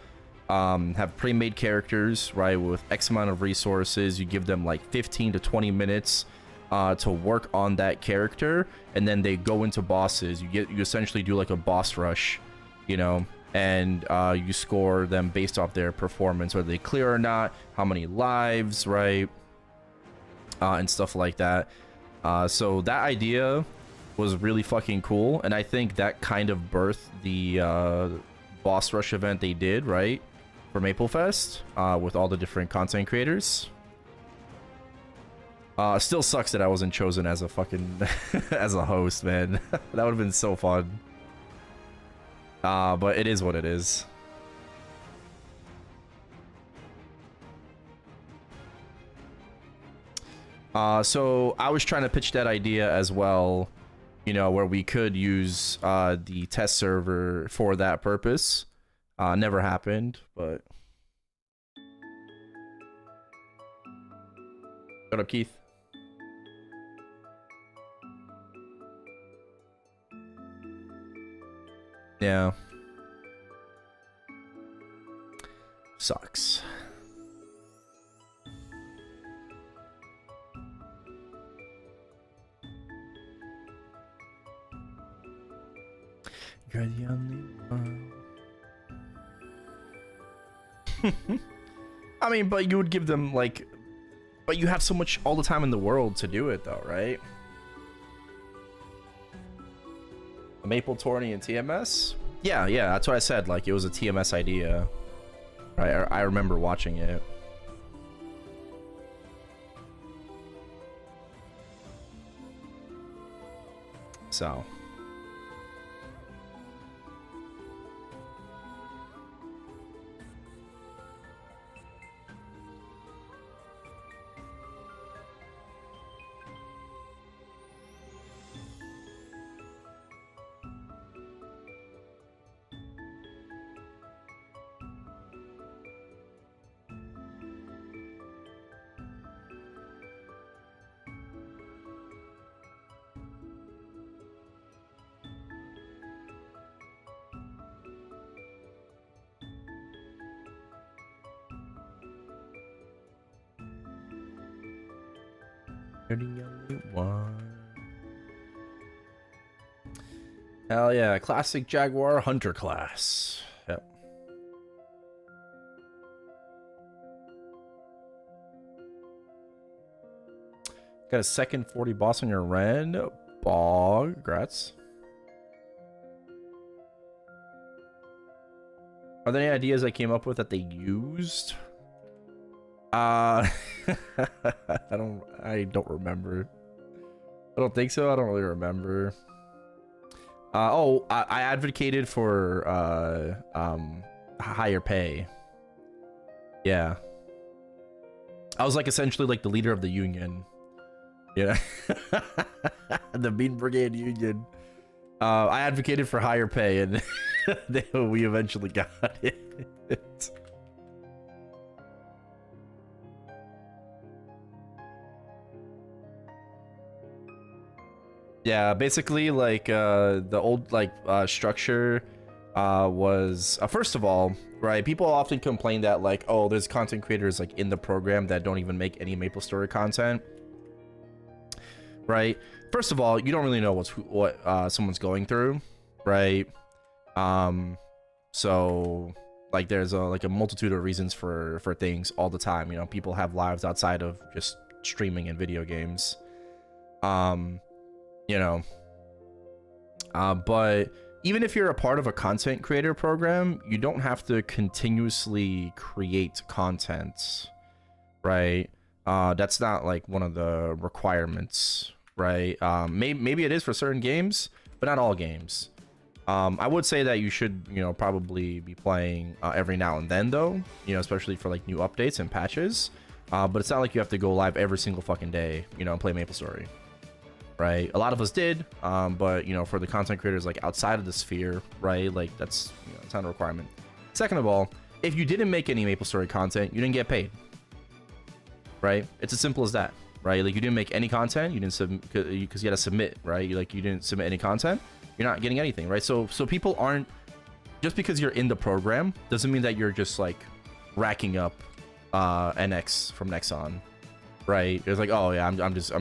have pre-made characters, right, with X amount of resources. You give them like 15 to 20 minutes to work on that character, and then they go into bosses. You essentially do like a boss rush, you know, and you score them based off their performance, whether they clear or not, how many lives, right, and stuff like that. So that idea was really fucking cool, and I think that kind of birthed the boss rush event they did, right, for MapleFest, with all the different content creators. Still sucks that I wasn't chosen as a fucking as a host, man. That would have been so fun. But it is what it is. So I was trying to pitch that idea as well, you know, where we could use the test server for that purpose. Never happened, but... Shut up, Keith. Yeah. Sucks. You're the only one. I mean, but you would give them, like... But you have so much, all the time in the world to do it, though, right? A Maple Tourney and TMS? Yeah, that's what I said. Like, it was a TMS idea. Right, I remember watching it. So... Hell yeah, classic Jaguar Hunter class. Yep. Got a second 40 boss on your Ren. Bog, congrats. Are there any ideas I came up with that they used? I don't remember. I don't think so. I don't really remember. I advocated for higher pay. Yeah. I was like essentially like the leader of the union. Yeah. The Bean Brigade Union. I advocated for higher pay and we eventually got it. Yeah, basically like the old like structure was first of all, right, people often complain that like, oh, there's content creators like in the program that don't even make any MapleStory content, right? First of all, you don't really know what someone's going through, right? So like there's a multitude of reasons for things all the time. You know, people have lives outside of just streaming and video games. You know, but even if you're a part of a content creator program, you don't have to continuously create content, right? That's not like one of the requirements, right? Maybe it is for certain games, but not all games. I would say that you should, you know, probably be playing every now and then though, you know, especially for like new updates and patches. But it's not like you have to go live every single fucking day, you know, and play MapleStory. Right, a lot of us did, but you know, for the content creators like outside of the sphere, right, like that's, you know, it's not a requirement. Second of all, if you didn't make any MapleStory content, you didn't get paid, right? It's as simple as that, right? Like you didn't make any content, you didn't submit because you had to submit, right? You didn't submit any content, you're not getting anything, right? So people aren't, just because you're in the program doesn't mean that you're just like racking up NX from Nexon, right? It's like, oh yeah, I'm just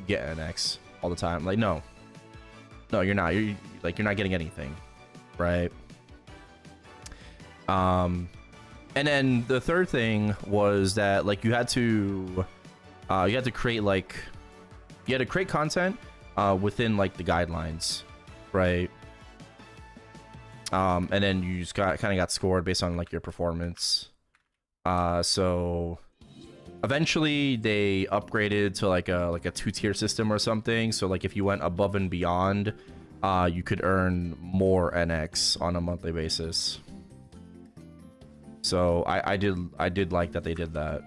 getting NX all the time. Like no, you're not. You're not getting anything, right? And then the third thing was that like you had to create like content within like the guidelines, right? And then you just kind of got scored based on like your performance. So eventually they upgraded to like a 2-tier system or something. So like if you went above and beyond, you could earn more NX on a monthly basis. So I did like that they did that.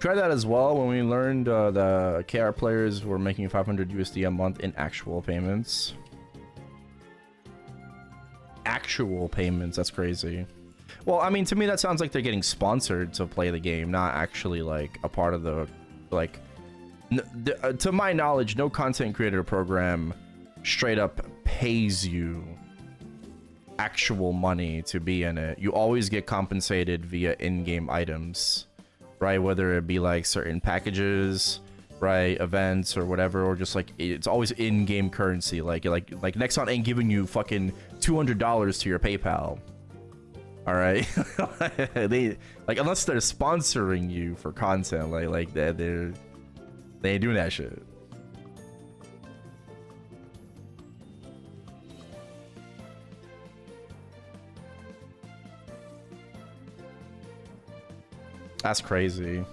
Try that as well when we learned the KR players were making 500 USD a month in actual payments. Actual payments, that's crazy. Well, I mean, to me that sounds like they're getting sponsored to play the game, not actually like a part of the, like, to my knowledge, no content creator program straight up pays you actual money to be in it. You always get compensated via in-game items, right? Whether it be like certain packages, right, events or whatever, or just like it's always in-game currency. Like Nexon ain't giving you fucking $200 to your PayPal. All right, they like, unless they're sponsoring you for content, like they ain't doing that shit. That's crazy.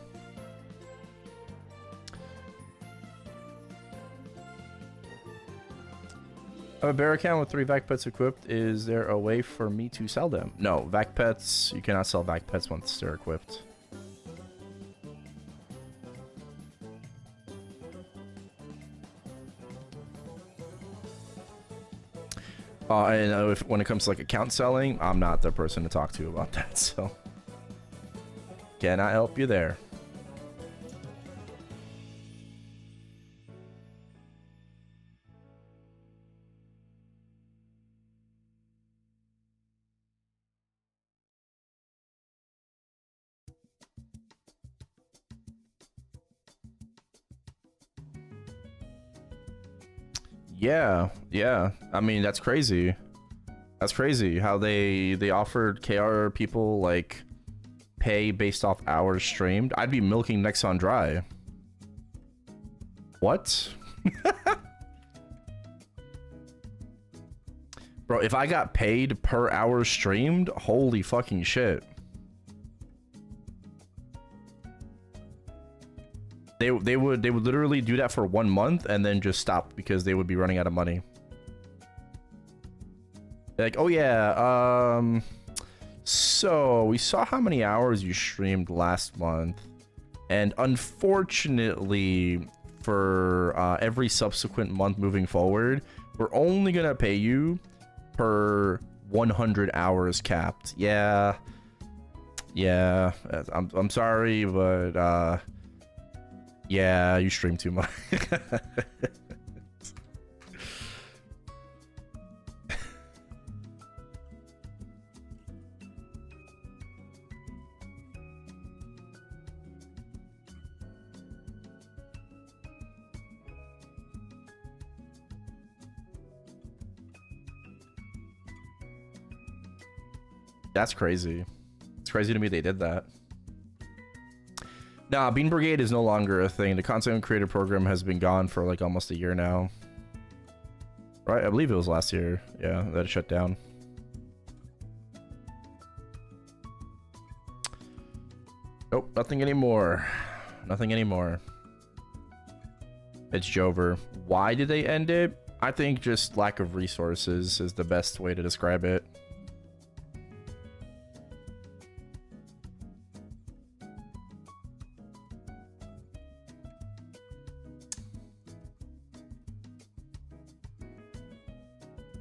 I have a bear account with 3 vac pets equipped. Is there a way for me to sell them? No, vac pets, you cannot sell vac pets once they're equipped. And when it comes to like account selling, I'm not the person to talk to about that, so cannot help you there. Yeah, yeah. I mean, that's crazy. That's crazy how they offered KR people like pay based off hours streamed. I'd be milking Nexon dry. What? Bro, if I got paid per hour streamed, holy fucking shit. They would literally do that for 1 month and then just stop because they would be running out of money. They're like, oh yeah, so we saw how many hours you streamed last month, and unfortunately for every subsequent month moving forward, we're only gonna pay you per 100 hours capped. Yeah, I'm sorry, but yeah, you stream too much. That's crazy. It's crazy to me they did that. Nah, Bean Brigade is no longer a thing. The content creator program has been gone for like almost a year now. Right? I believe it was last year. Yeah, that it shut down. Nope, nothing anymore. Nothing anymore. It's Jover. Why did they end it? I think just lack of resources is the best way to describe it.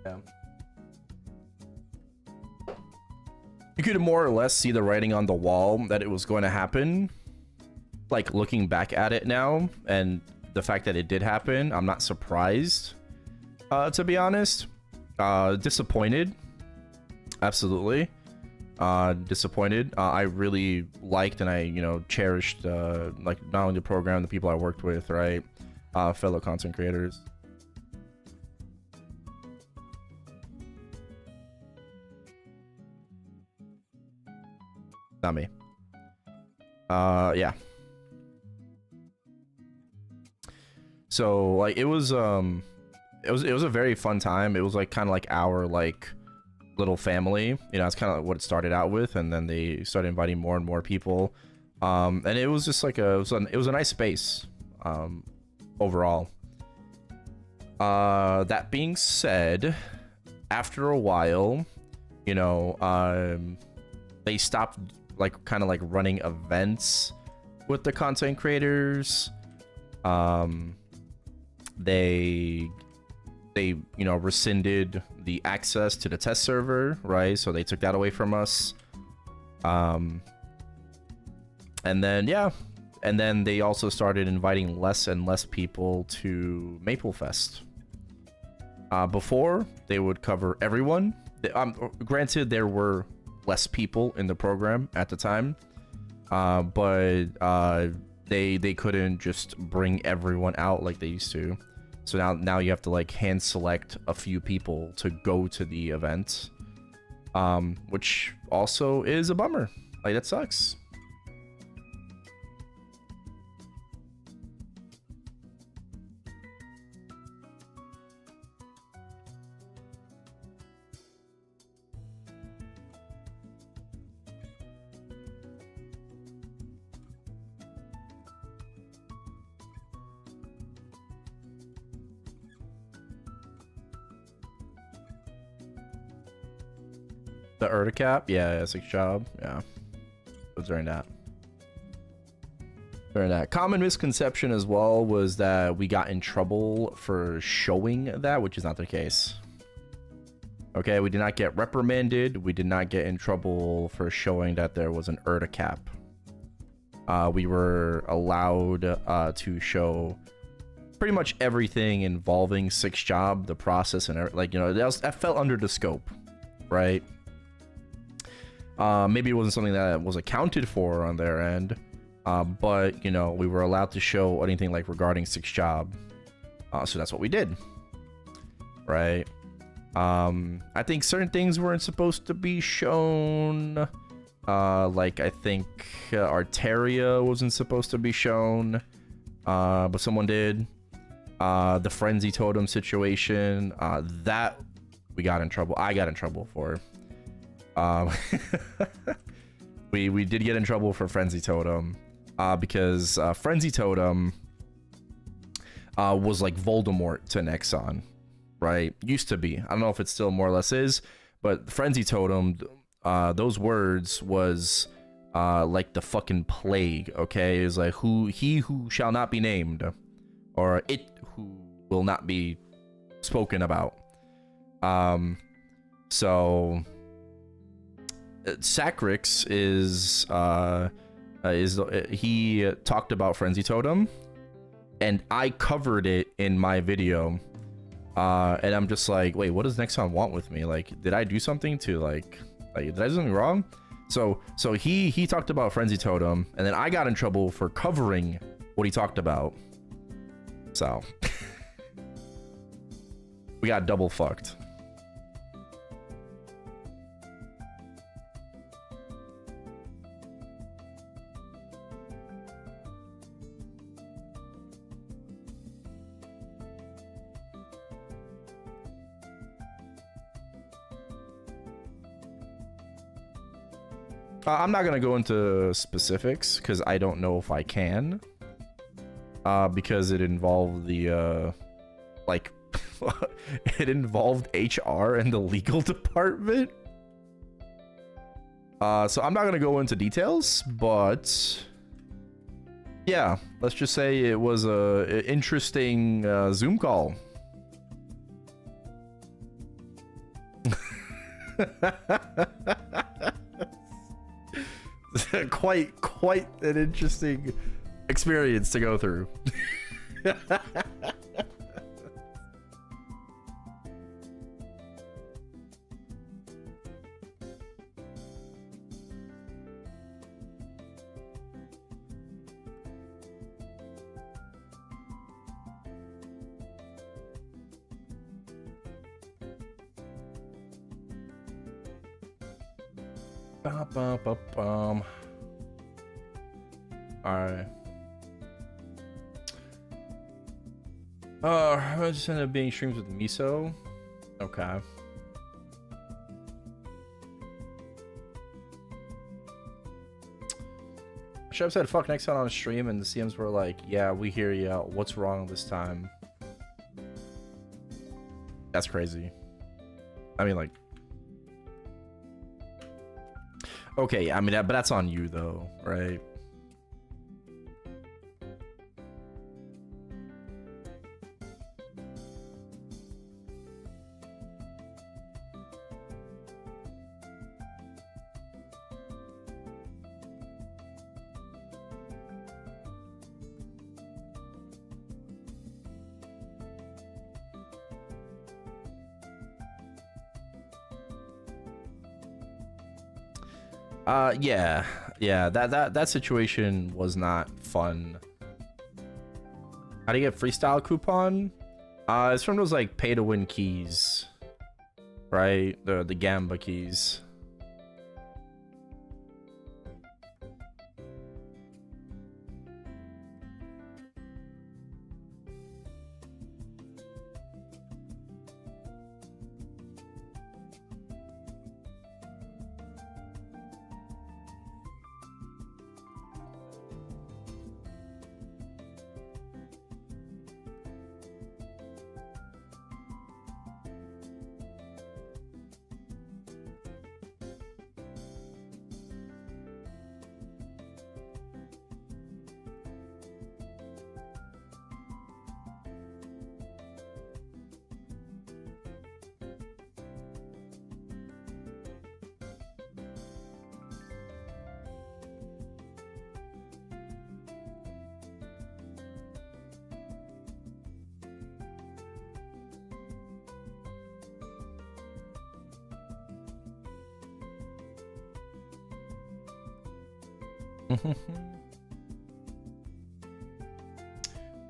Yeah. You could more or less see the writing on the wall that it was going to happen. Like looking back at it now, and the fact that it did happen, I'm not surprised. To be honest, disappointed. Absolutely, disappointed. I really liked and I, cherished like not only the program, the people I worked with, right, fellow content creators. Not me. Yeah. So like it was a very fun time. It was like kind of like our like little family, it's kind of like what it started out with, and then they started inviting more and more people, and it was just like it was a nice space overall. That being said, after a while, they stopped like kind of like running events with the content creators. They rescinded the access to the test server, right? So they took that away from us. And then they also started inviting less and less people to Maplefest. Before, they would cover everyone. Granted, there were less people in the program at the time, but they couldn't just bring everyone out like they used to. So now you have to like hand select a few people to go to the event, which also is a bummer. Like that sucks. The Urticap? Yeah, 6 job. Yeah. It was during that. Common misconception as well was that we got in trouble for showing that, which is not the case. Okay, we did not get reprimanded. We did not get in trouble for showing that there was an Urticap. We were allowed to show pretty much everything involving 6 job, the process, and that fell under the scope, right? Maybe it wasn't something that was accounted for on their end, but we were allowed to show anything like regarding 6 job, so that's what we did. right? I think certain things weren't supposed to be shown. Like I think Arteria wasn't supposed to be shown, but someone did. The Frenzy Totem situation, that we got in trouble. I got in trouble for. We did get in trouble for Frenzy Totem, because Frenzy Totem was like Voldemort to Nexon, right? Used to be. I don't know if it still more or less is, but Frenzy Totem, those words was like the fucking plague. Okay, is like he who shall not be named, or it who will not be spoken about. So Sacrix is he talked about Frenzy Totem, and I covered it in my video, and I'm just like, wait, what does Nexon want with me? Like, did I do something to like did I do something wrong? So he talked about Frenzy Totem, and then I got in trouble for covering what he talked about. So we got double fucked. I'm not gonna go into specifics because I don't know if I can, because it involved the like it involved HR and the legal department. So I'm not gonna go into details, but yeah, let's just say it was a interesting Zoom call. quite an interesting experience to go through. Alright. I just ended up being streams with Miso. Okay. Should have said fuck Nexon on a stream, and the CMs were like, yeah, we hear you out. What's wrong this time? That's crazy. I mean, like, okay, I mean, but that's on you though, right? Yeah, that situation was not fun. How do you get freestyle coupon? It's from those like pay to win keys, right? The Gamba keys.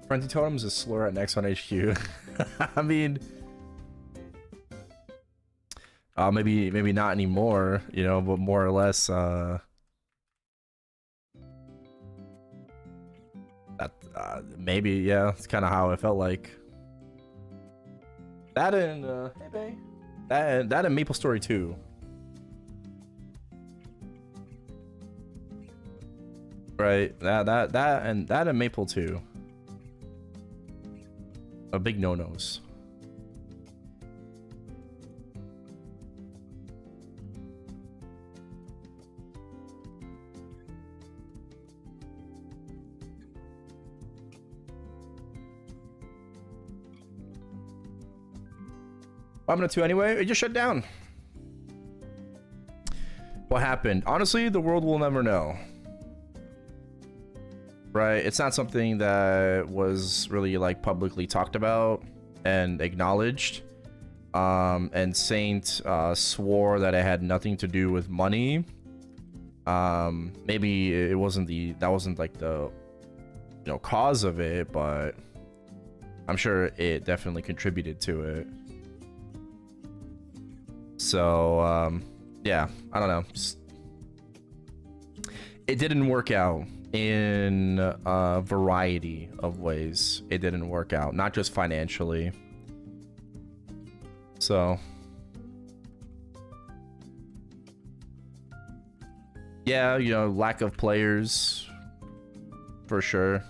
Frenzy Totem's a slur at Nexon HQ. I mean, Maybe not anymore, you know, but more or less, that, maybe, yeah, it's kind of how it felt like. That and, hey, babe. That and MapleStory 2. Right, that and Maple 2. A big no-nos. I'm gonna 2 anyway. It just shut down. What happened? Honestly, the world will never know. Right? It's not something that was really like publicly talked about and acknowledged. And Saint swore that it had nothing to do with money. Maybe it wasn't that wasn't like the cause of it, but I'm sure it definitely contributed to it. So yeah, I don't know. It didn't work out in a variety of ways. It didn't work out, not just financially. So yeah, lack of players for sure.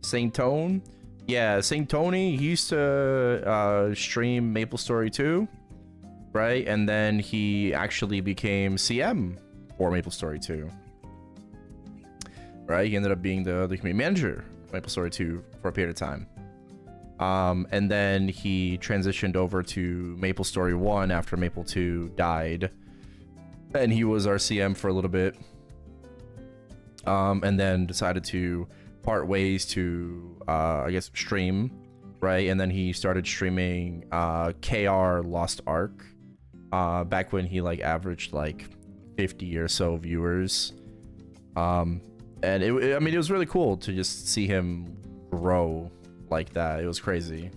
Saint Tone, yeah, Saint Tony, he used to stream MapleStory 2, right? And then he actually became CM for MapleStory 2, right? He ended up being the community manager of MapleStory 2 for a period of time. And then he transitioned over to MapleStory 1 after Maple 2 died, and he was our CM for a little bit, and then decided to part ways to I guess stream, right? And then he started streaming KR Lost Ark back when he like averaged like 50 or so viewers, and I mean, it was really cool to just see him grow like that. It was crazy.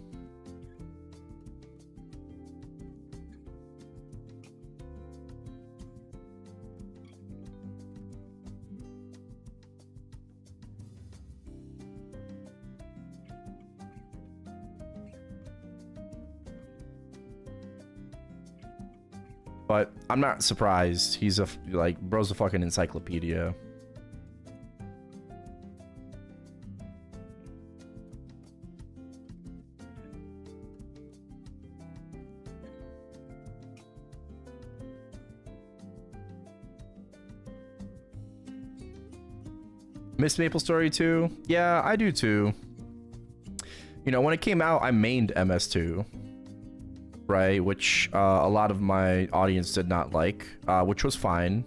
But I'm not surprised. He's bro's a fucking encyclopedia. Miss MapleStory 2? Yeah, I do too. When it came out, I mained MS2. Right, which a lot of my audience did not like, which was fine,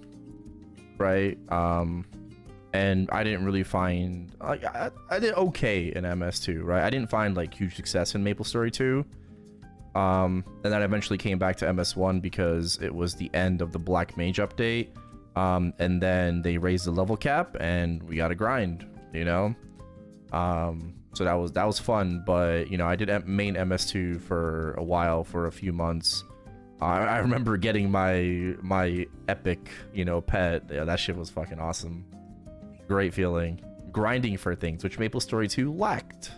right? And I didn't really find I did okay in MS2, right? I didn't find like huge success in MapleStory 2, and then I eventually came back to MS1 because it was the end of the Black Mage update, and then they raised the level cap and we got to grind, so that was fun. But I did main MS2 for a while, for a few months. I remember getting my epic pet. Yeah, that shit was fucking awesome. Great feeling. Grinding for things, which MapleStory 2 lacked,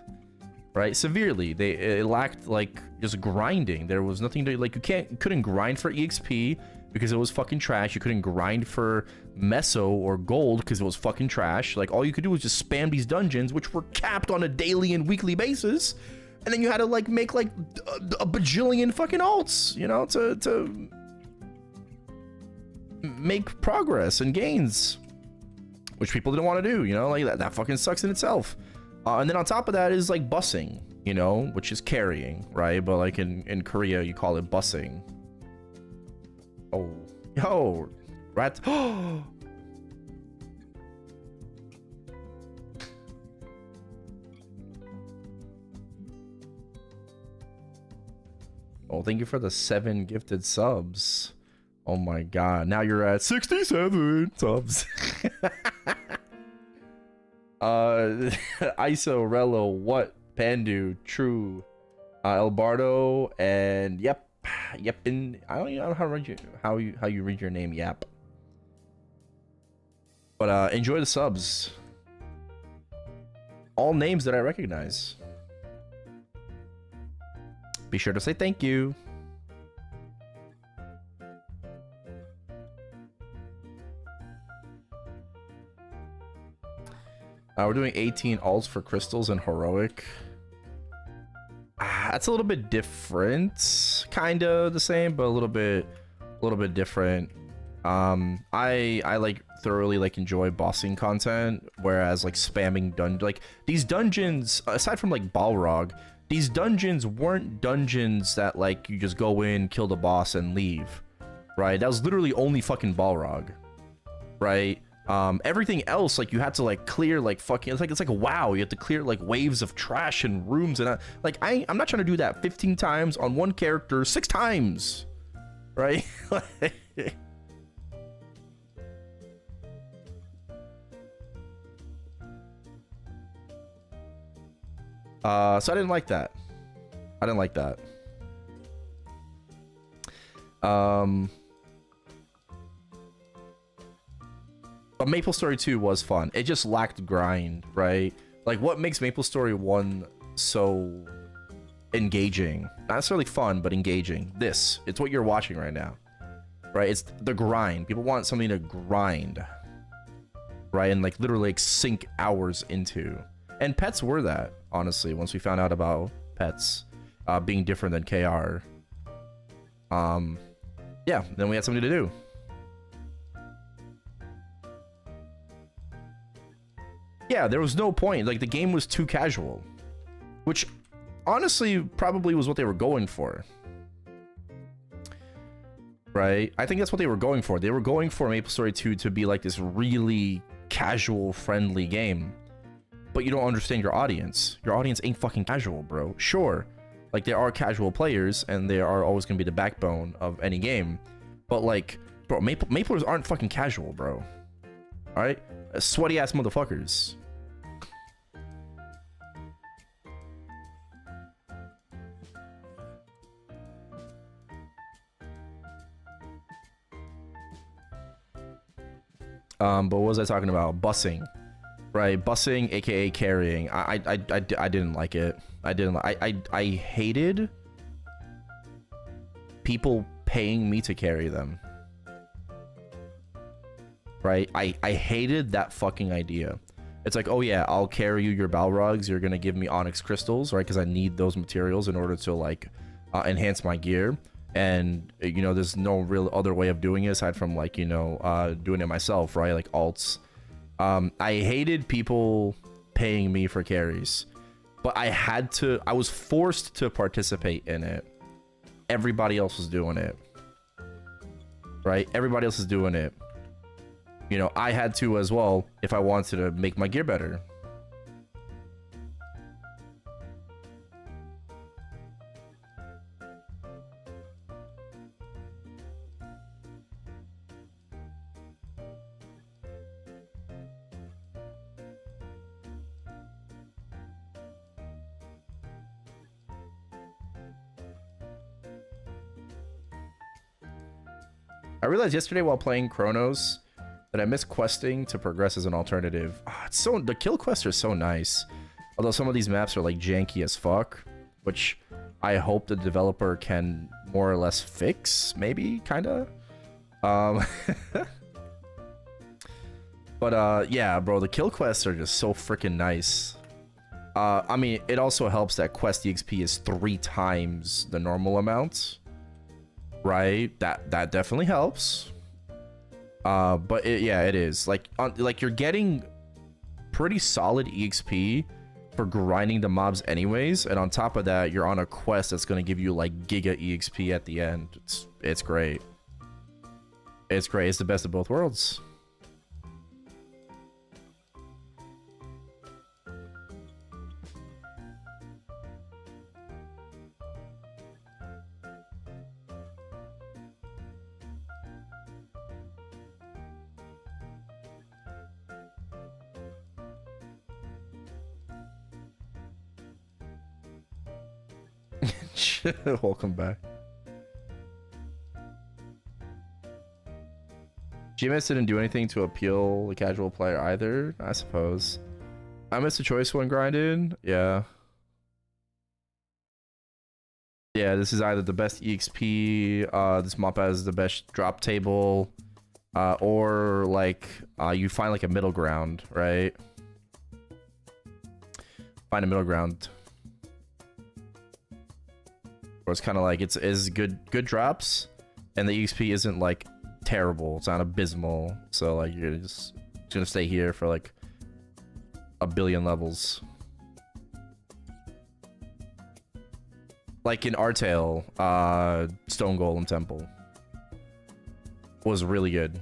right? Severely. It lacked like just grinding. There was nothing to like. You couldn't grind for EXP because it was fucking trash. You couldn't grind for Meso or gold because it was fucking trash. Like, all you could do was just spam these dungeons, which were capped on a daily and weekly basis, and then you had to like make like a bajillion fucking alts, to make progress and gains, which people didn't want to do. Like that fucking sucks in itself. And then on top of that is like busing, which is carrying, right? But like in Korea, you call it busing. Oh, yo, rat. Oh, thank you for the 7 gifted subs. Oh my god, now you're at 67 subs. Iso, Rello, what? Pandu, True, Elbardo, and Yep. Yepin. I don't even know how you read your name, Yap. But enjoy the subs. All names that I recognize. Be sure to say thank you. We're doing 18 alts for crystals and heroic. That's a little bit different. Kind of the same, but a little bit different. I like thoroughly like enjoy bossing content, whereas like spamming like these dungeons, aside from like Balrog, these dungeons weren't dungeons that like you just go in, kill the boss, and leave. Right? That was literally only fucking Balrog. Right? Everything else, like you had to like clear like fucking, it's like a WoW, you have to clear like waves of trash and rooms, and I'm not trying to do that 15 times on one character 6 times, right? So I didn't like that. But MapleStory 2 was fun. It just lacked grind, right? Like, what makes MapleStory 1 so engaging? Not necessarily fun, but engaging. It's what you're watching right now, right? It's the grind. People want something to grind, right? And like literally like sink hours into. And pets were that, honestly, once we found out about pets being different than KR. Yeah, then we had something to do. Yeah, there was no point. Like, the game was too casual. Which, honestly, probably was what they were going for. Right? I think that's what they were going for. They were going for MapleStory 2 to be like this really casual, friendly game. But you don't understand your audience. Your audience ain't fucking casual, bro. Sure, like, there are casual players, and they are always gonna be the backbone of any game. But, like, bro, Maplers aren't fucking casual, bro. Alright? Sweaty ass motherfuckers. But what was I talking about? Bussing, right? Bussing, aka carrying. I didn't like it. I hated people paying me to carry them. Right? I hated that fucking idea. It's like, oh yeah, I'll carry you your Balrogs. You're gonna give me Onyx crystals, right? Because I need those materials in order to like enhance my gear. And you know, there's no real other way of doing it aside from like, you know, doing it myself, right? Like alts. I hated people paying me for carries, but I was forced to participate in it. Everybody else was doing it, right? Everybody else is doing it. You know, I had to as well if I wanted to make my gear better. I realized yesterday while playing Chronos that I miss questing to progress as an alternative. Oh, the kill quests are so nice. Although some of these maps are like janky as fuck, which I hope the developer can more or less fix, maybe, kinda. But yeah, bro, the kill quests are just so freaking nice. I mean, it also helps that quest EXP is 3 times the normal amount. Right, that definitely helps. But yeah, it is like you're getting pretty solid EXP for grinding the mobs anyways, and on top of that, you're on a quest that's gonna give you like giga EXP at the end. It's great. It's great. It's the best of both worlds. much. Welcome back. GMS didn't do anything to appeal the casual player either, I suppose. I missed a choice when grinded. Yeah. Yeah, this is either the best EXP, this map has the best drop table, or like you find like a middle ground, right? Find a middle ground. Or it's kind of like it's good drops, and the EXP isn't like terrible. It's not abysmal. So like you're just gonna stay here for like a billion levels. Like in Artale, Stone Golem Temple was really good.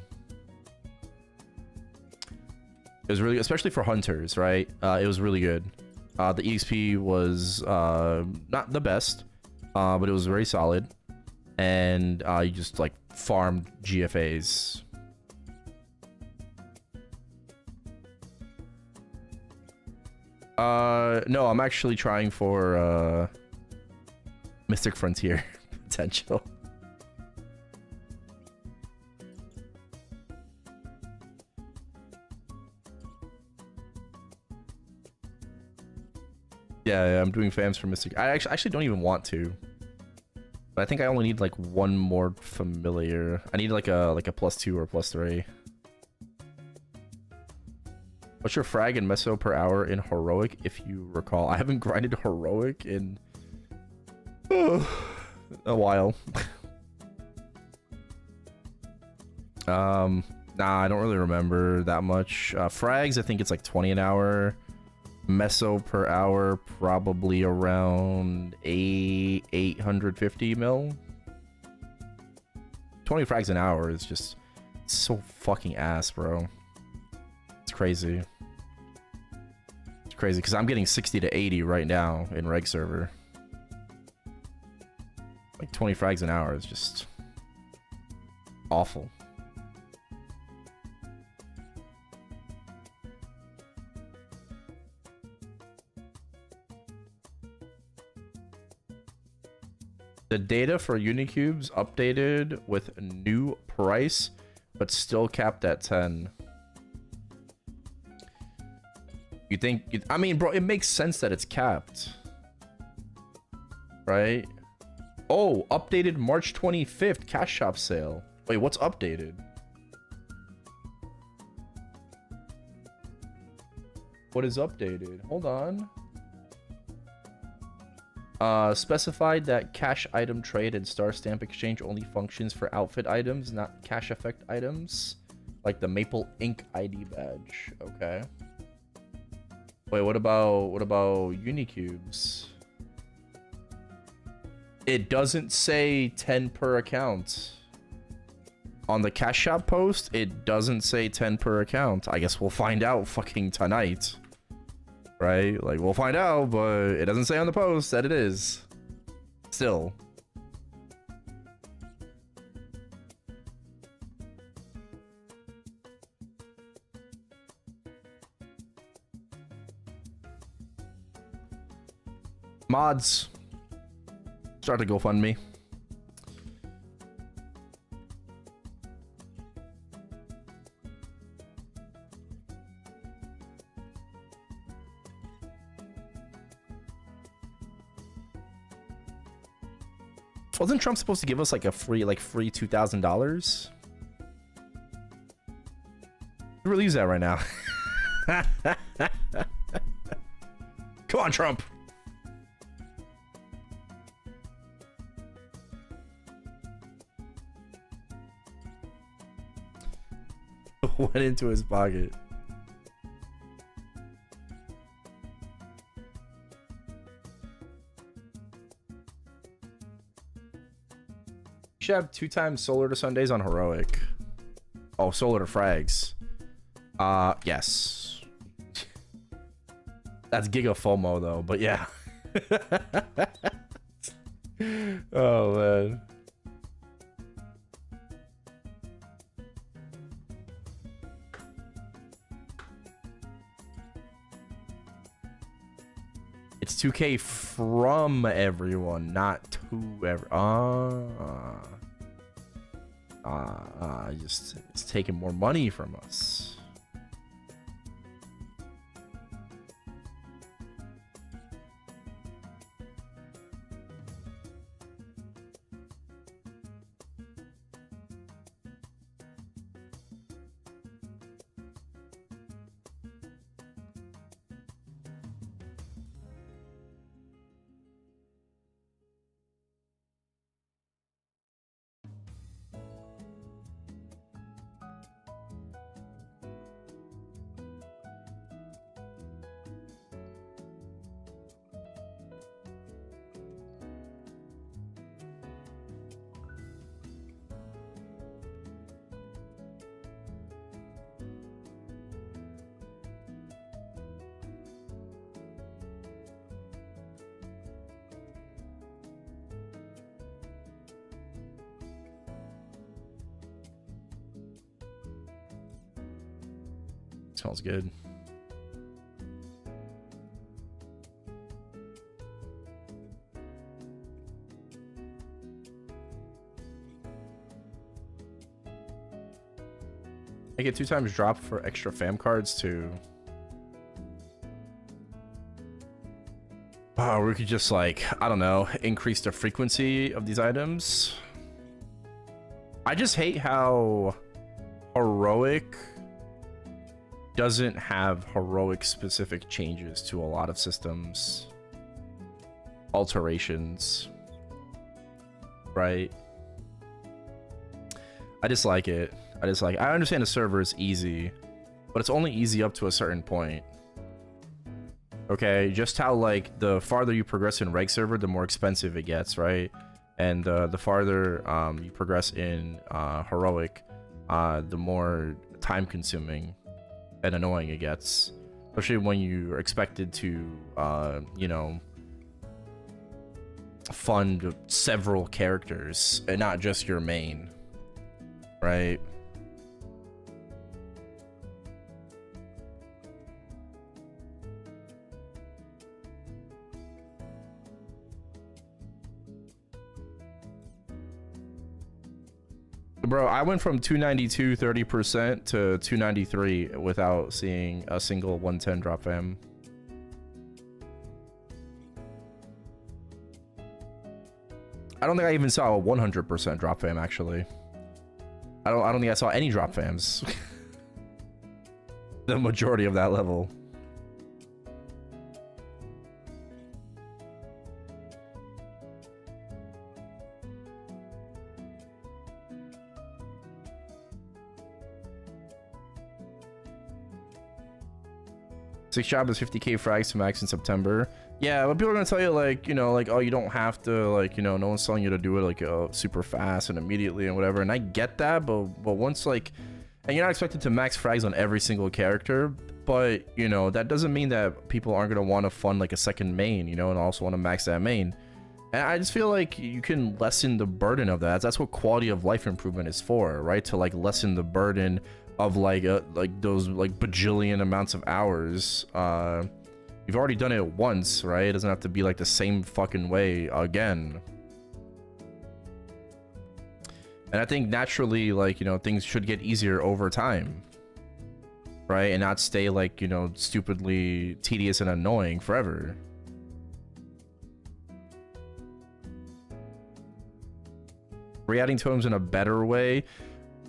It was really, especially for hunters, right? It was really good. The EXP was not the best, but it was very solid, and you just like farmed GFAs. No, I'm actually trying for Mystic Frontier potential. Yeah, I'm doing fams for Mystic. I actually don't even want to. But I think I only need like one more familiar. I need like a +2 or +3. What's your frag and meso per hour in heroic, if you recall? I haven't grinded heroic in a while. Nah, I don't really remember that much. Frags, I think it's like 20 an hour. Meso per hour, probably around 850 mil. 20 frags an hour is just so fucking ass, bro. It's crazy. It's crazy because I'm getting 60 to 80 right now in reg server. Like 20 frags an hour is just awful. The data for Unicubes updated with a new price, but still capped at 10. You think... I mean, bro, it makes sense that it's capped. Right? Oh, updated March 25th cash shop sale. Wait, what's updated? What is updated? Hold on. Specified that cash item trade and star stamp exchange only functions for outfit items, not cash effect items, like the Maple Ink ID badge. Okay. Wait, what about Unicubes? It doesn't say 10 per account. On the cash shop post, it doesn't say 10 per account. I guess we'll find out fucking tonight. Right? Like, we'll find out, but it doesn't say on the post that it is. Still. Mods. Start a GoFundMe. Wasn't Trump supposed to give us like a free $2,000? We'll use that right now. Come on, Trump. Went into his pocket. You should have 2 times solar to Sundays on heroic. Oh, solar to frags. Yes. That's Giga FOMO though, but yeah. Oh man. It's 2K from everyone, not to every. Just it's taking more money from us. Smells good. I get 2 times drop for extra fam cards too. Oh, we could just like, I don't know, increase the frequency of these items. I just hate how heroic doesn't have heroic specific changes to a lot of systems. Alterations. Right? I just like it. I understand the server is easy, but it's only easy up to a certain point. Okay, just how like the farther you progress in reg server, the more expensive it gets, right? And the farther you progress in heroic, the more time consuming and annoying it gets, especially when you're expected to you know, fund several characters and not just your main, right? Bro, I went from 292 30% to 293 without seeing a single 110 drop fam. I don't think I even saw a 100% drop fam actually. I don't think I saw any drop fams. The majority of that level. Six job is 50k frags to max in September. Yeah, but people are gonna tell you like, you know, like, oh, you don't have to, like, you know, no one's telling you to do it like super fast and immediately and whatever. And I get that, but once like, and you're not expected to max frags on every single character, but you know, that doesn't mean that people aren't gonna want to fund like a second main, you know, and also want to max that main. And I just feel like you can lessen the burden of that. That's what quality of life improvement is for, right? To like lessen the burden of like those like bajillion amounts of hours. You've already done it once, right? It doesn't have to be like the same fucking way again. And I think naturally, like, you know, things should get easier over time, right? And not stay like, you know, stupidly tedious and annoying forever. Re-adding totems in a better way.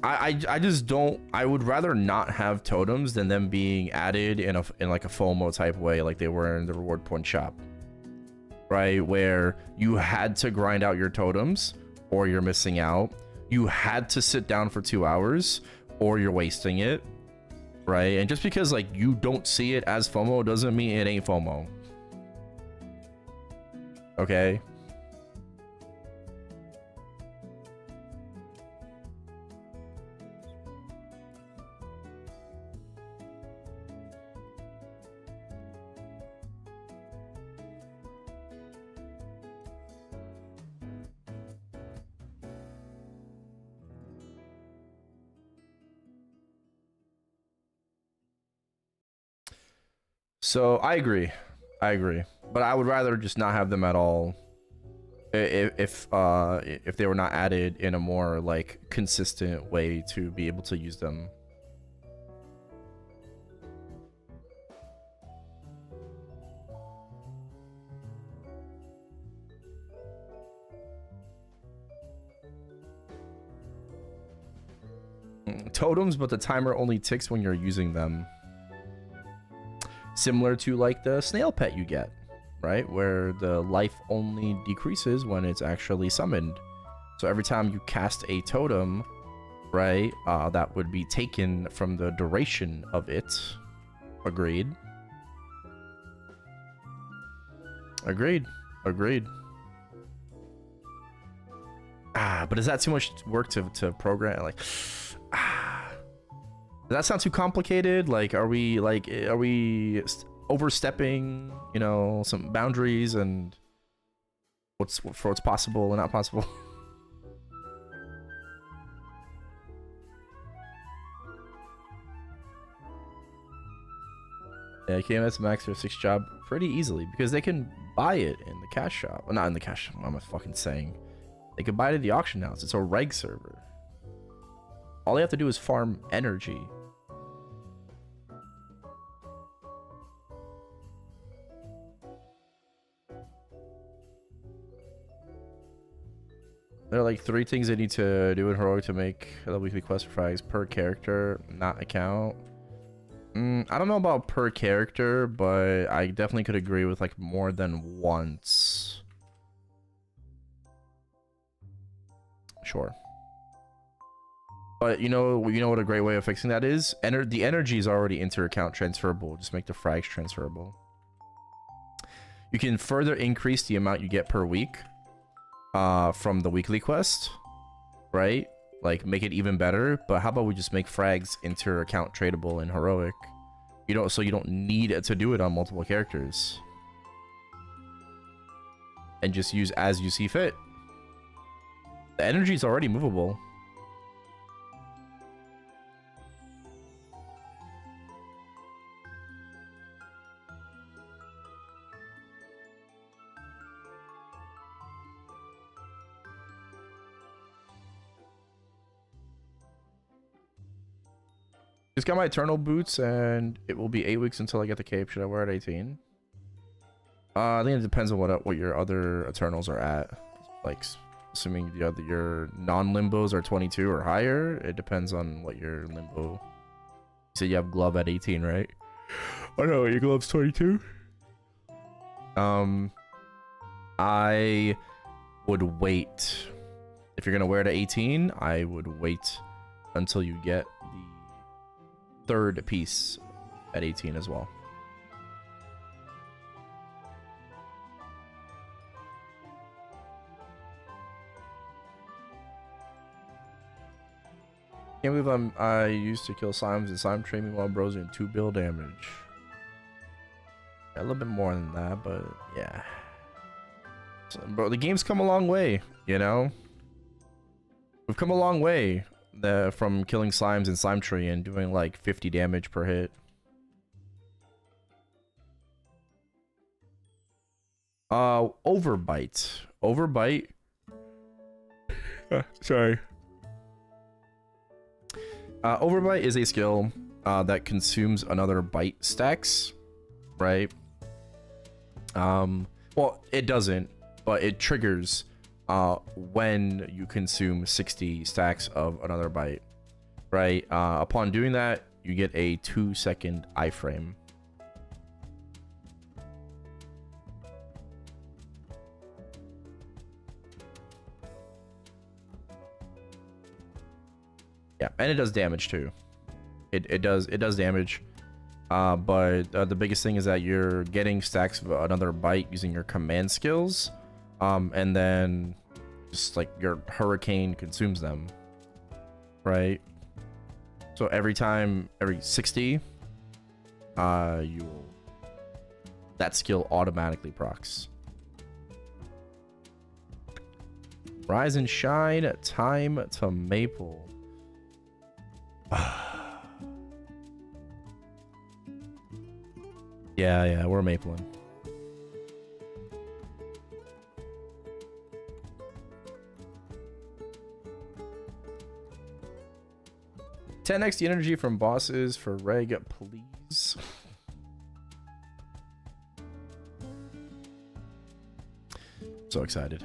I just don't. I would rather not have totems than them being added in like a FOMO type way, like they were in the reward point shop, right? Where you had to grind out your totems or you're missing out. You had to sit down for 2 hours or you're wasting it, right? And just because like you don't see it as FOMO doesn't mean it ain't FOMO. Okay. So I agree, But I would rather just not have them at all. If they were not added in a more like consistent way to be able to use them. Totems, but the timer only ticks when you're using them. Similar to like the snail pet you get, right? Where the life only decreases when it's actually summoned. So every time you cast a totem, right, that would be taken from the duration of it. Agreed. Agreed. Agreed. But is that too much work to program? Like, does that sound too complicated? Like, are we overstepping, you know, some boundaries and what's possible and not possible? Yeah, KMS Max or 6 job pretty easily because they can buy it in the cash shop. Well, not in the cash shop, what am I fucking saying? They can buy it at the auction house. It's a reg server. All they have to do is farm energy. There are like 3 things they need to do in Heroic to make the weekly quest for frags per character, not account. I don't know about per character, but I definitely could agree with like more than once. Sure. But you know what a great way of fixing that is? The energy is already inter-account transferable. Just make the frags transferable. You can further increase the amount you get per week from the weekly quest, right? Like make it even better. But how about we just make frags inter-account tradable in Heroic? So you don't need to do it on multiple characters. And just use as you see fit. The energy is already movable. Just got my Eternal boots, and it will be 8 weeks until I get the cape. Should I wear it at 18? I think it depends on what your other Eternals are at. Like, assuming your non-limbos are 22 or higher, it depends on what your limbo. You said you have glove at 18, right? Oh no, your glove's 22. I would wait. If you're gonna wear it at 18, I would wait until you get the 3rd piece at 18 as well. Can't believe I used to kill Slimes and Slime trade me while bros doing 2 bill damage. Yeah, a little bit more than that, but yeah. So, bro, the game's come a long way, you know? We've come a long way from killing Slimes and Slime Tree and doing like 50 damage per hit. Overbite. Overbite. Sorry. Overbite is a skill that consumes another bite stacks, right? Well, it doesn't, but it triggers when you consume 60 stacks of another bite, right? Upon doing that, you get a 2-second iframe. Yeah, and it does damage too. It does damage. But the biggest thing is that you're getting stacks of another bite using your command skills, and then just like your hurricane consumes them, right? So every 60, that skill automatically procs. Rise and shine, time to maple. Yeah, we're mapling. 10x the energy from bosses for reg, please. So excited.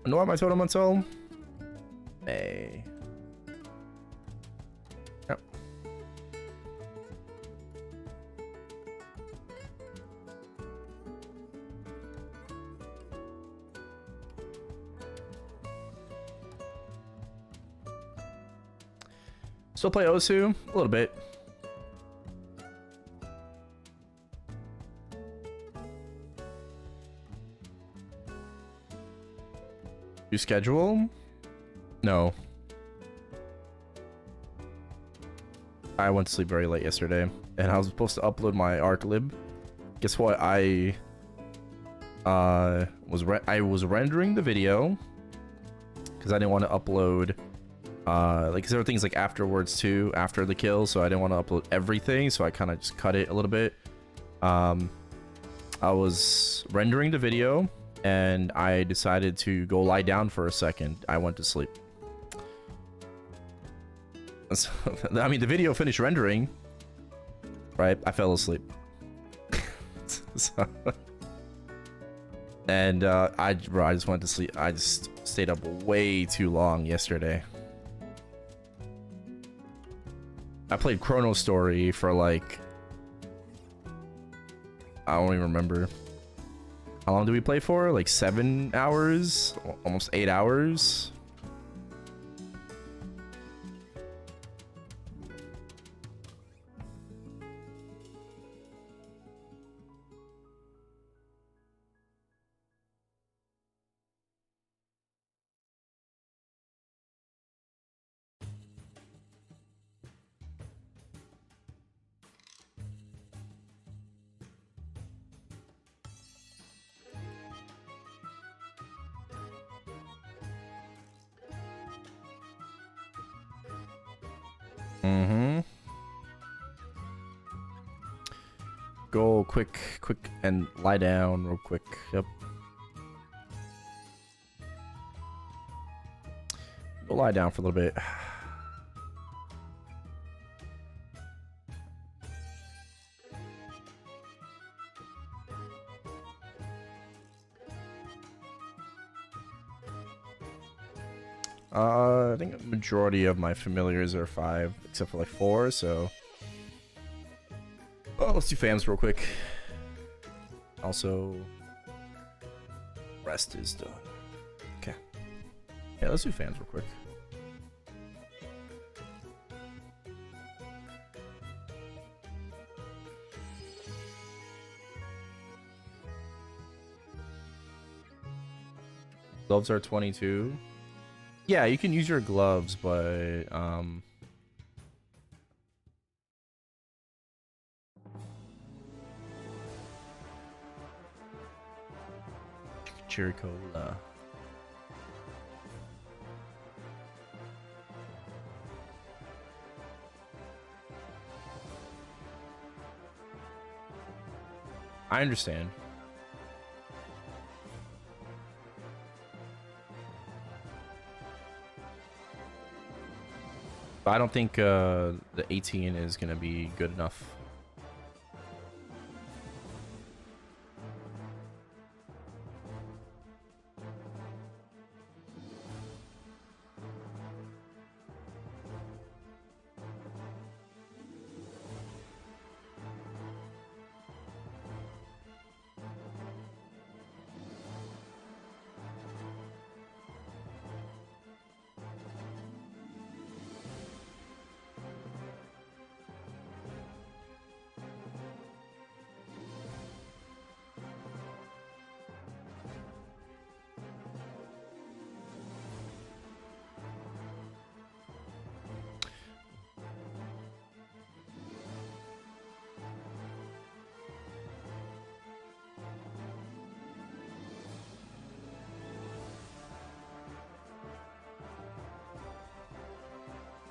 Know what my totem until May. Yep. Still play Osu a little bit. You schedule? No. I went to sleep very late yesterday, and I was supposed to upload my arc lib. Guess what? I was rendering the video because I didn't want to upload. Like, 'cause there were things like afterwards too, after the kill, so I didn't want to upload everything, so I kind of just cut it a little bit. I was rendering the video, and I decided to go lie down for a second. I went to sleep. So, I mean, the video finished rendering, right? I fell asleep. So, and I just went to sleep. I just stayed up way too long yesterday. I played Chrono Story for like, I don't even remember. How long did we play for? Like 7 hours? Almost 8 hours? Go quick and lie down real quick. Yep. Go lie down for a little bit. I think a majority of my familiars are 5, except for like 4, so... Oh, let's do fams real quick. Also, rest is done. Okay. Yeah, let's do fams real quick. Gloves are 22. Yeah, you can use your gloves, but Cherry Cola. I understand. But I don't think the 18 is going to be good enough.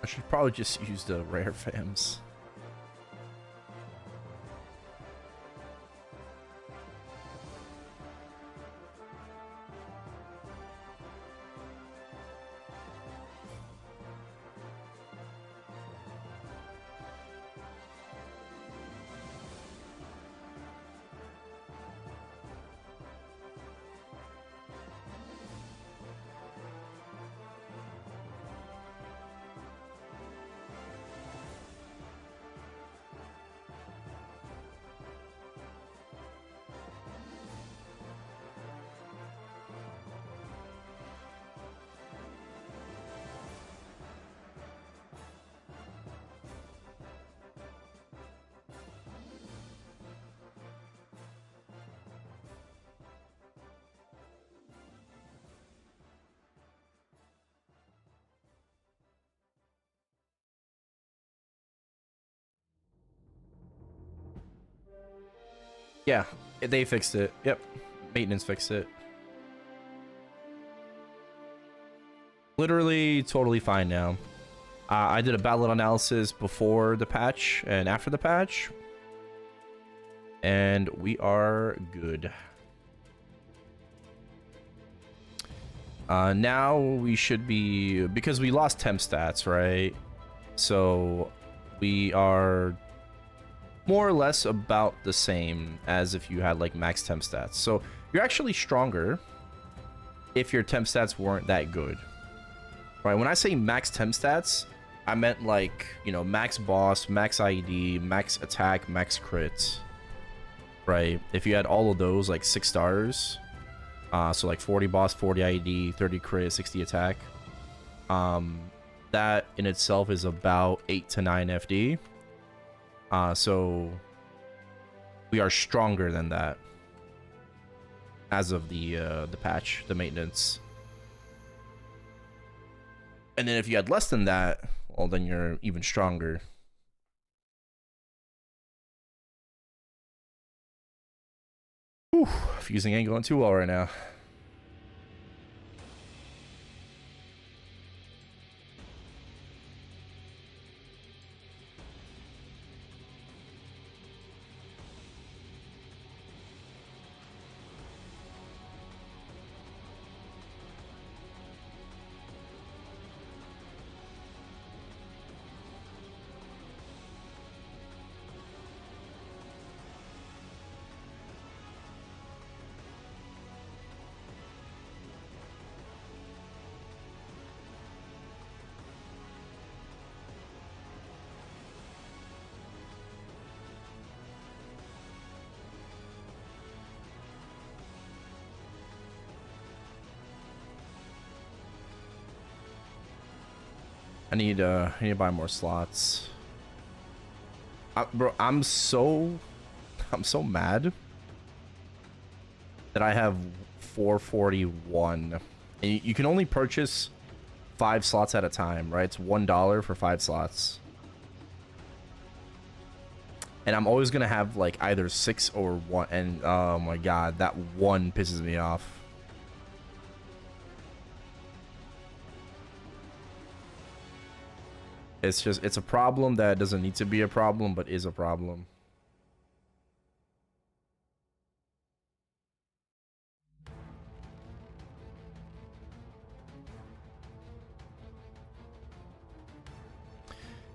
I should probably just use the rare fams. Yeah, they fixed it. Yep, maintenance fixed it. Literally totally fine now. I did a ballot analysis before the patch and after the patch, and we are good. Now we should be, because we lost temp stats, right? So we are more or less about the same as if you had like max temp stats. So you're actually stronger if your temp stats weren't that good, right? When I say max temp stats, I meant like, you know, max boss, max IED, max attack, max crit, right? If you had all of those like 6 stars, so like 40 boss, 40 IED, 30 crit, 60 attack, that in itself is about 8 to 9 FD. So we are stronger than that as of the patch, the maintenance. And then if you had less than that, well, then you're even stronger. Whew, fusing ain't going too well right now. I need to buy more slots. Bro, I'm so mad that I have 441, and you can only purchase 5 slots at a time, right? It's $1 for 5 slots, and I'm always gonna have like either 6 or 1, and oh my god, that 1 pisses me off. It's just, it's a problem that doesn't need to be a problem, but is a problem.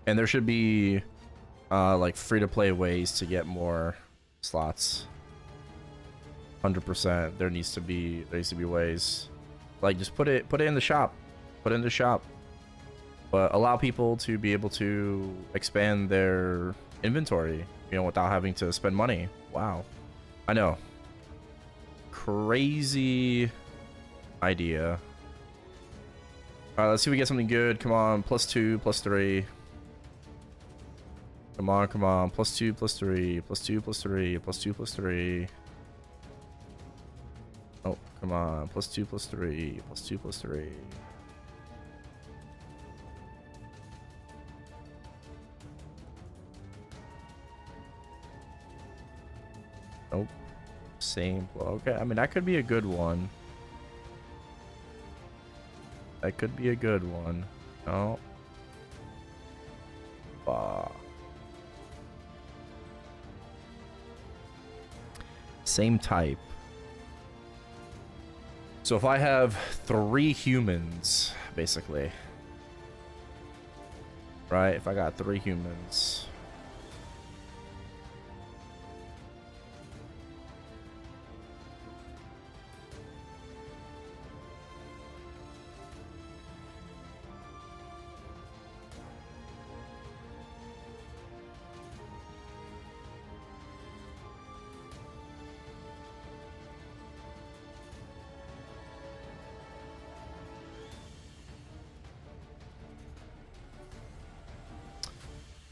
And there should be like free-to-play ways to get more slots. 100%. There needs to be ways. Like, just put it in the shop. Put it in the shop. But allow people to be able to expand their inventory, you know, without having to spend money. Wow. I know. Crazy idea. Alright, let's see if we get something good. Come on, +2, +3. Come on, come on. +2, +3, +2, +3, +2, +3. Oh, come on. +2, +3, +2, +3. Nope. Same. Okay, I mean, that could be a good one. That could be a good one. No. Same type. So if I have 3 humans, basically. Right? If I got 3 humans.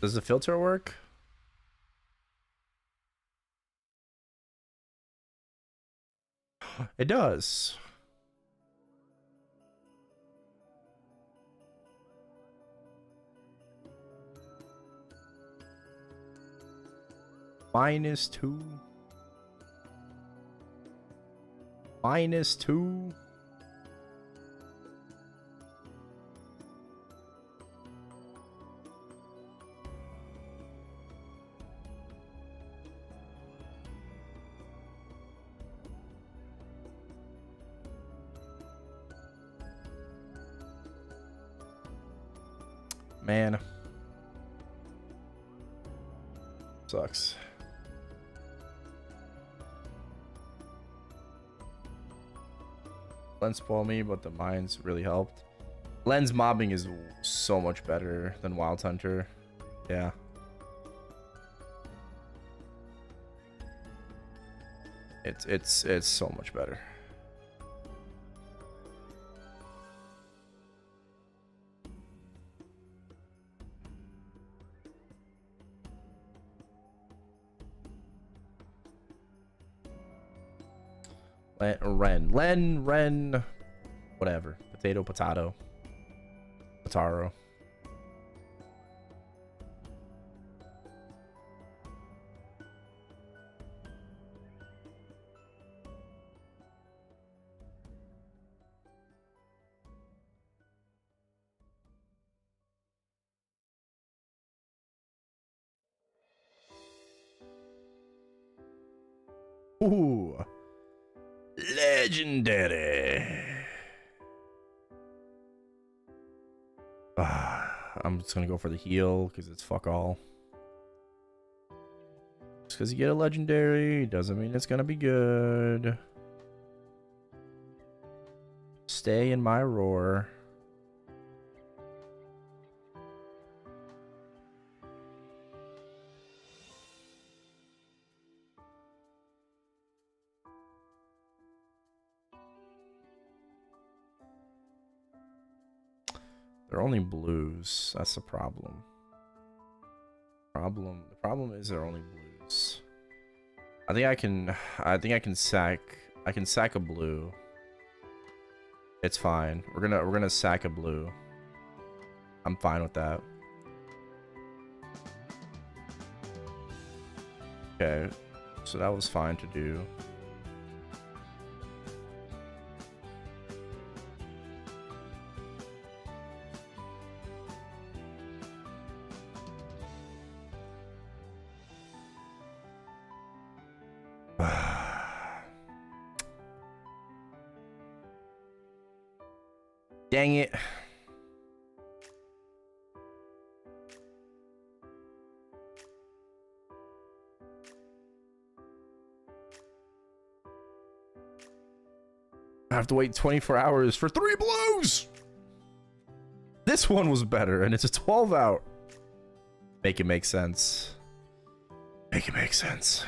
Does the filter work? It does. -2. -2. Man. Sucks. Lens spoiled me, but the mines really helped. Lens mobbing is so much better than Wild Hunter. Yeah. It's so much better. Ren, whatever. Potato, potaro. Ooh. Legendary. I'm just gonna go for the heal because it's fuck all. Just because you get a legendary doesn't mean it's gonna be good. Stay in my roar. They're only blues. That's the problem. The problem is they're only blues. I think I can sack a blue. It's fine. We're gonna sack a blue. I'm fine with that. Okay. So that was fine to do. Dang it. I have to wait 24 hours for 3 blues. This one was better, and it's a 12 out. Make it make sense. Make it make sense.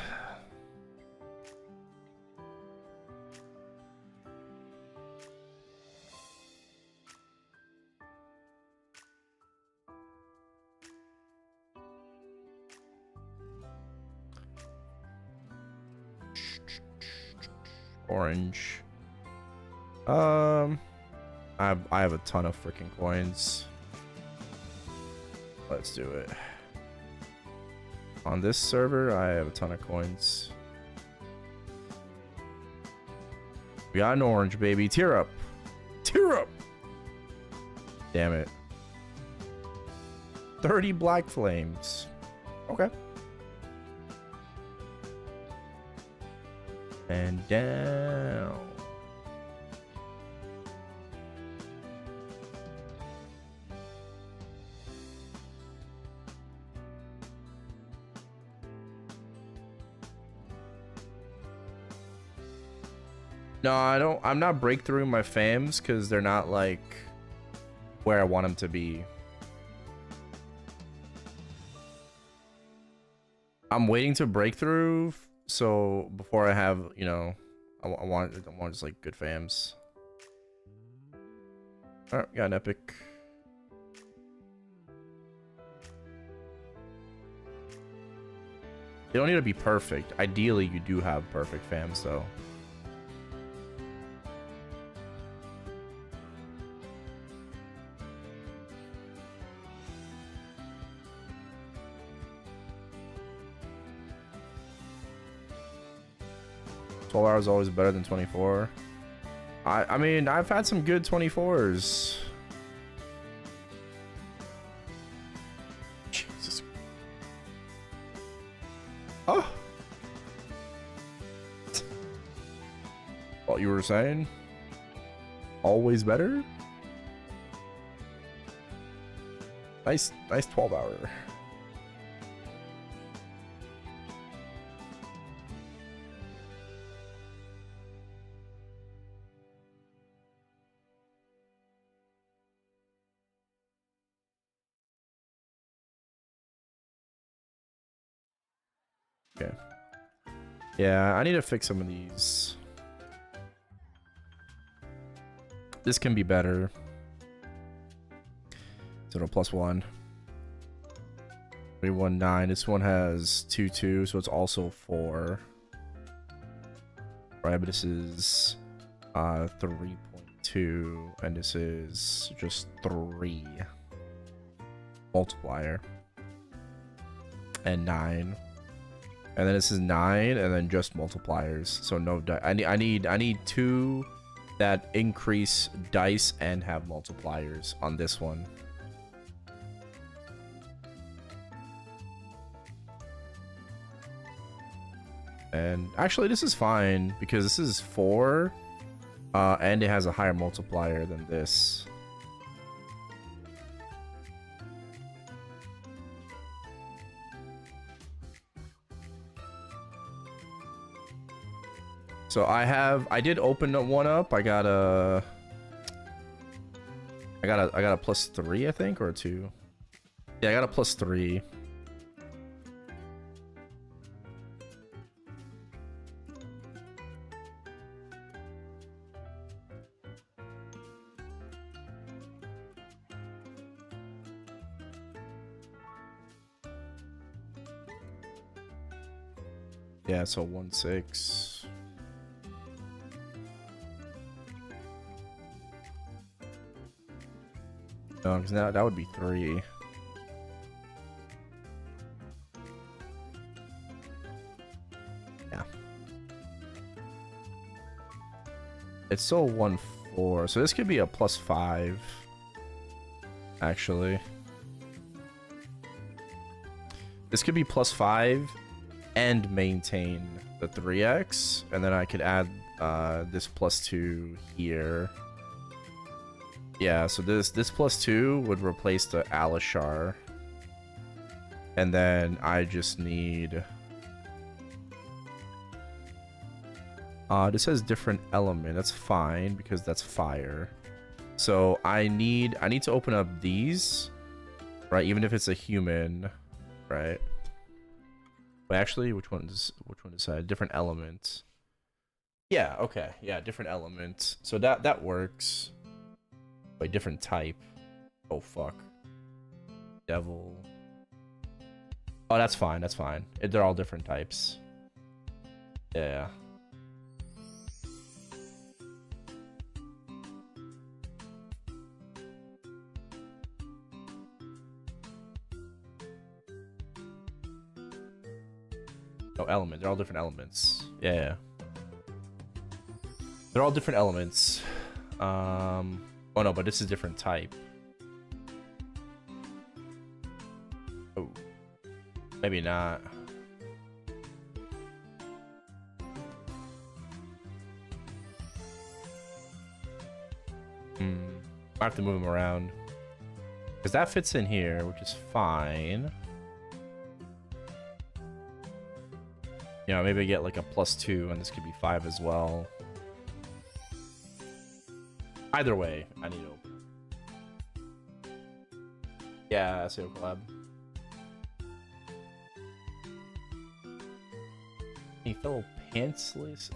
Orange. I have a ton of freaking coins. Let's do it. On this server, I have a ton of coins. We got an orange, baby. Tear up. Tear up. Damn it. 30 black flames. Okay. And down. No, I don't. I'm not breakthroughing my fams because they're not like where I want them to be. I'm waiting to break through, so before I have, you know, I want just like good fams. All right, got an epic. They don't need to be perfect. Ideally, you do have perfect fams though. Hours always better than 24. I mean, I've had some good 24s. Jesus. Oh. What you were saying? Always better? Nice 12-hour. Okay. Yeah, I need to fix some of these. This can be better. So no +1. 319. This one has 2-2, so it's also 4. Right, but this is 3.2, and this is just 3 multiplier, and 9. And then this is 9, and then just multipliers. So no, I need 2 that increase dice and have multipliers on this one. And actually, this is fine because this is 4, and it has a higher multiplier than this. So I did open one up. I got a +3, I think, or a 2. Yeah, I got a +3. Yeah, so 1-6. No, because that would be 3. Yeah. It's still 1-4, so this could be a +5. Actually. This could be +5 and maintain the 3x, and then I could add this +2 here. Yeah, so this +2 would replace the Alishar. And then I just need... this has different element. That's fine because that's fire. So I need to open up these, right? Even if it's a human, right? But actually, which one is different element? Yeah, okay. Yeah, different element. So that works. By different type. Oh fuck. Devil. Oh, that's fine. That's fine. They're all different types. Yeah. Oh, element. They're all different elements. Yeah. They're all different elements. Oh no, but this is different type. Oh, maybe not. I have to move him around. Because that fits in here, which is fine. You know, maybe I get like a +2, and this could be 5 as well. Either way, I need to open it. Yeah, SEO collab. Any fellow pantless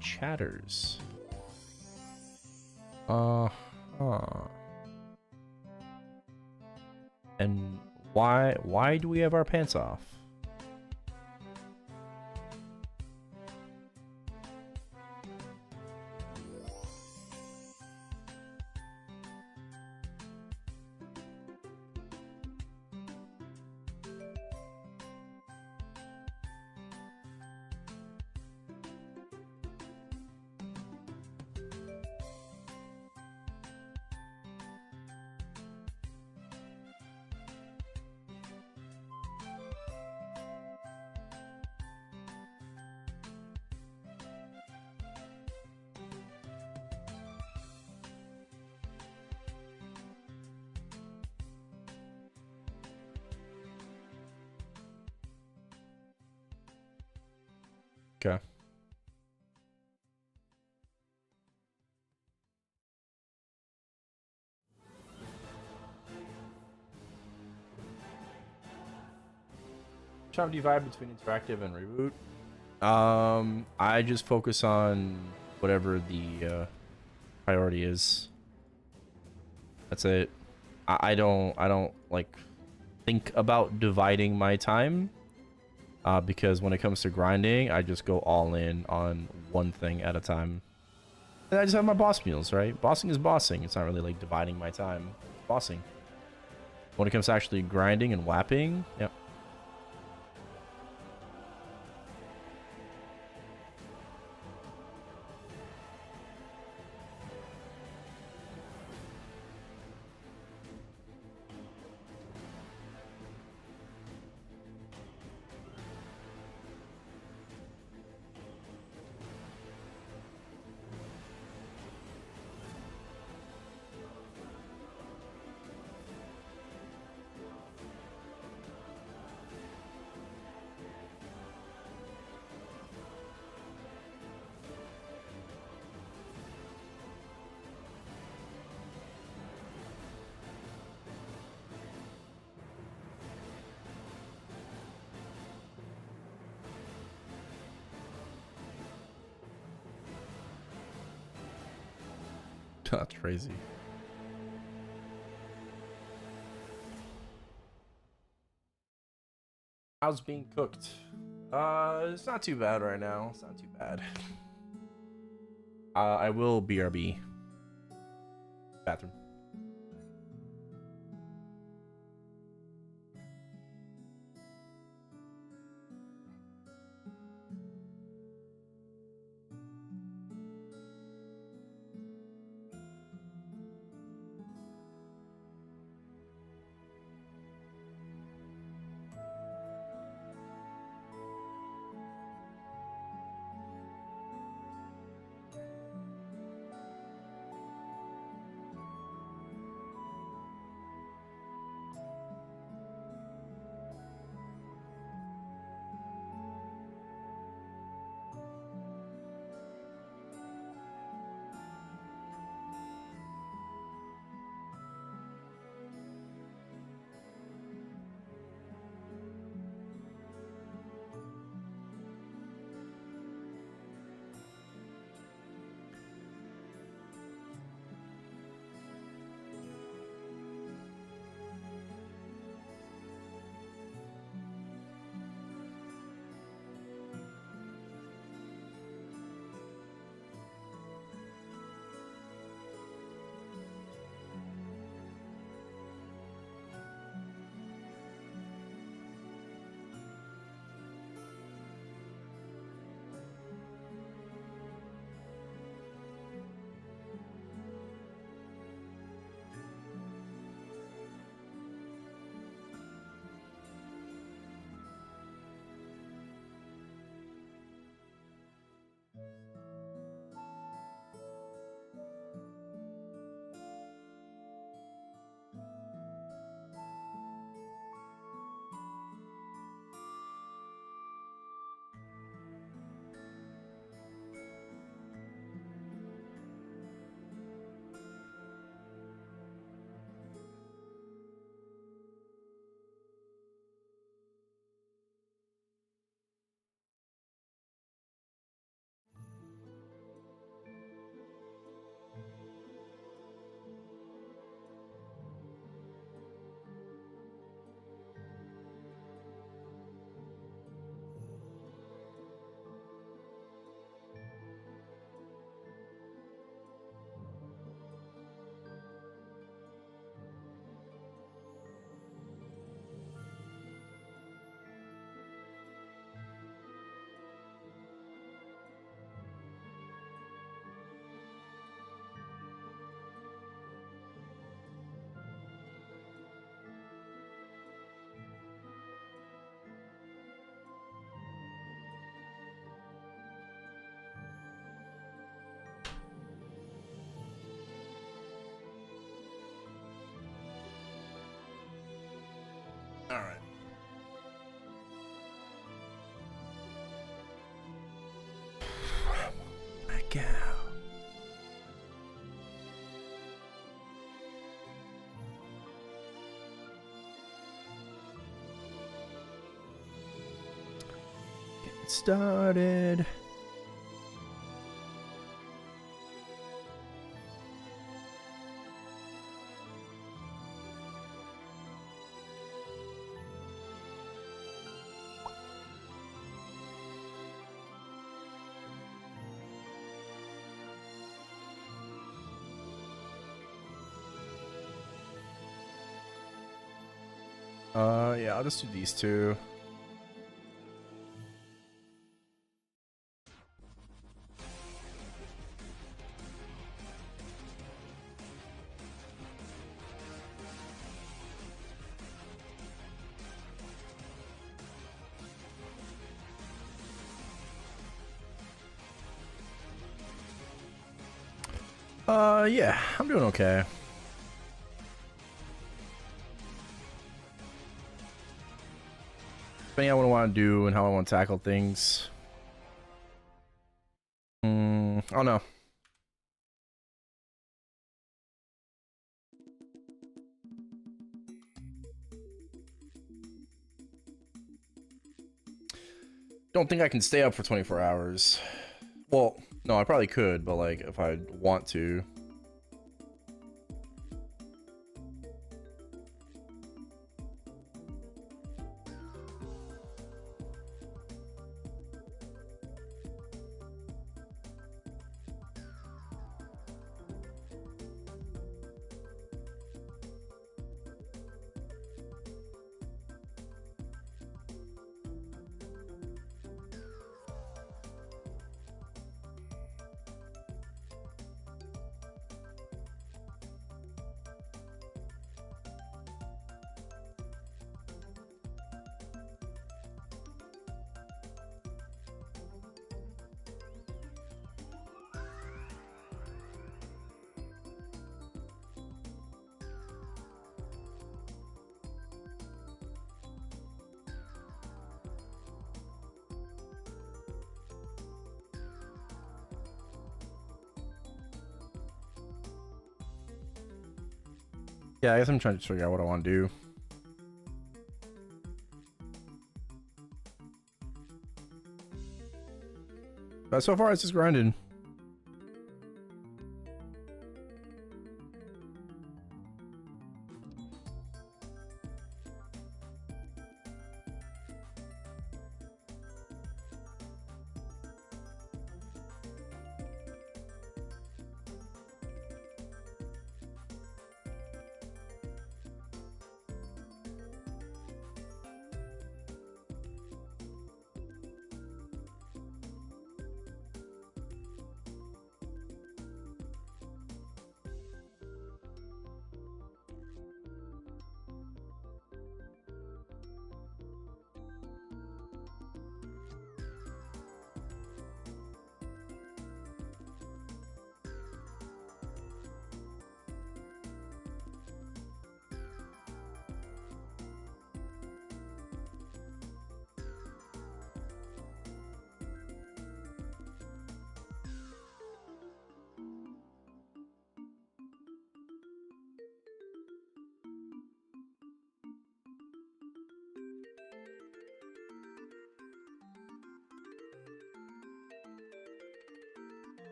chatters? And why do we have our pants off? Okay. How do you divide between interactive and reboot? I just focus on whatever the priority is. That's it. I don't like think about dividing my time. Because when it comes to grinding, I just go all in on one thing at a time. And I just have my boss meals, right? Bossing is bossing. It's not really like dividing my time. It's bossing. When it comes to actually grinding and whapping, yep. That's crazy. How's being cooked? It's not too bad right now. It's not too bad. I will BRB. Bathroom. All right. Back out. Get started. Yeah, I'll just do these two. Yeah, I'm doing okay. Depending on what I want to do and how I want to tackle things. I don't know. Don't think I can stay up for 24 hours. Well, no, I probably could, but like if I want to. Yeah, I guess I'm trying to figure out what I want to do. But so far, it's just grinding.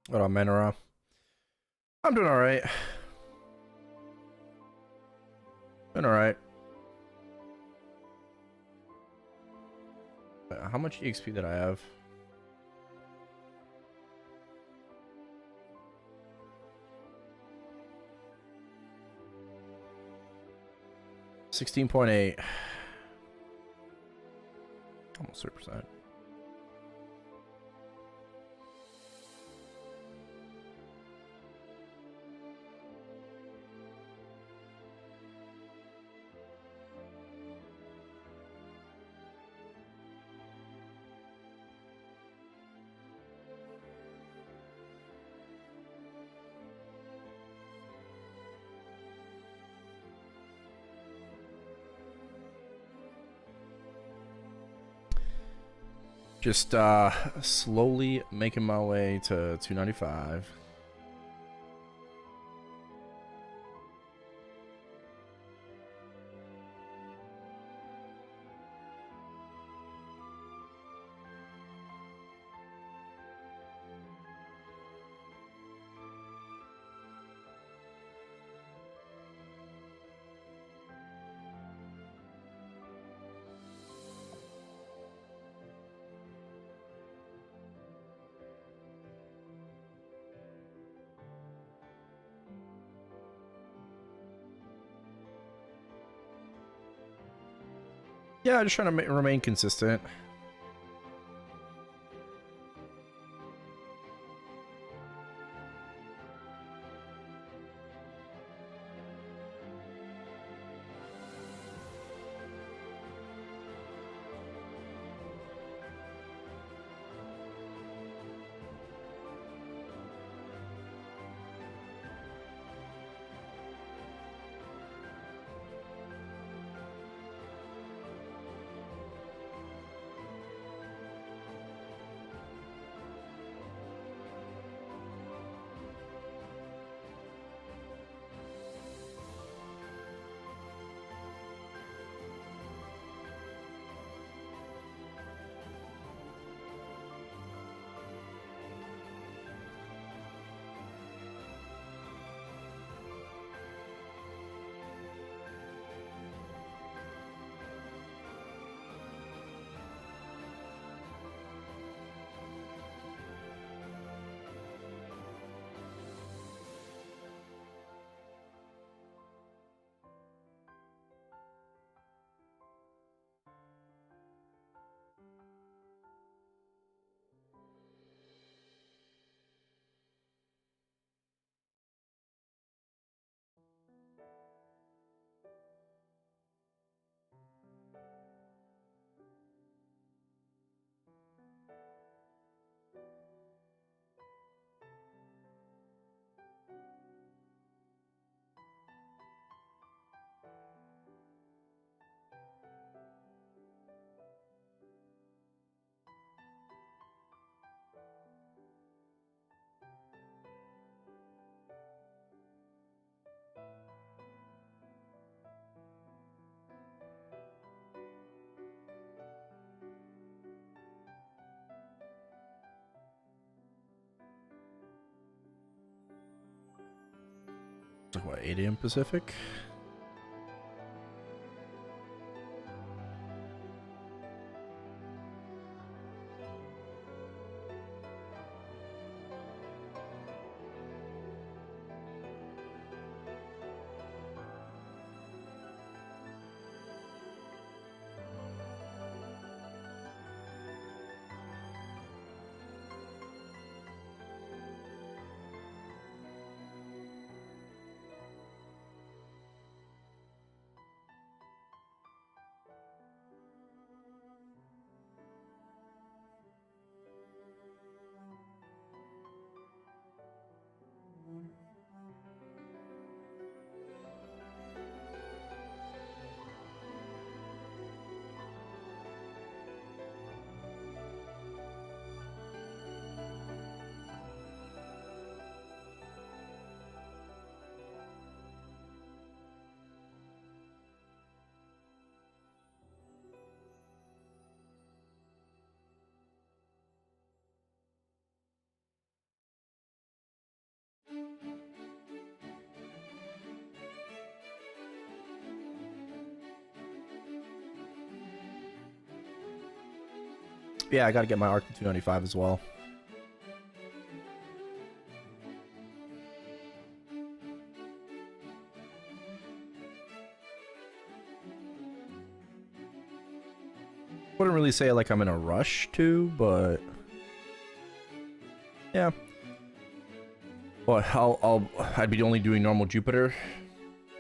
What up, Menora? I'm doing alright. Doing alright. How much EXP did I have? $16.8. Almost 3%. Just slowly making my way to 295. Yeah, just trying to remain consistent. Like what, 8 a.m. Pacific? Yeah, I gotta get my arc to 295 as well. Wouldn't really say like I'm in a rush to, but yeah. Well, I'd be only doing normal Jupiter.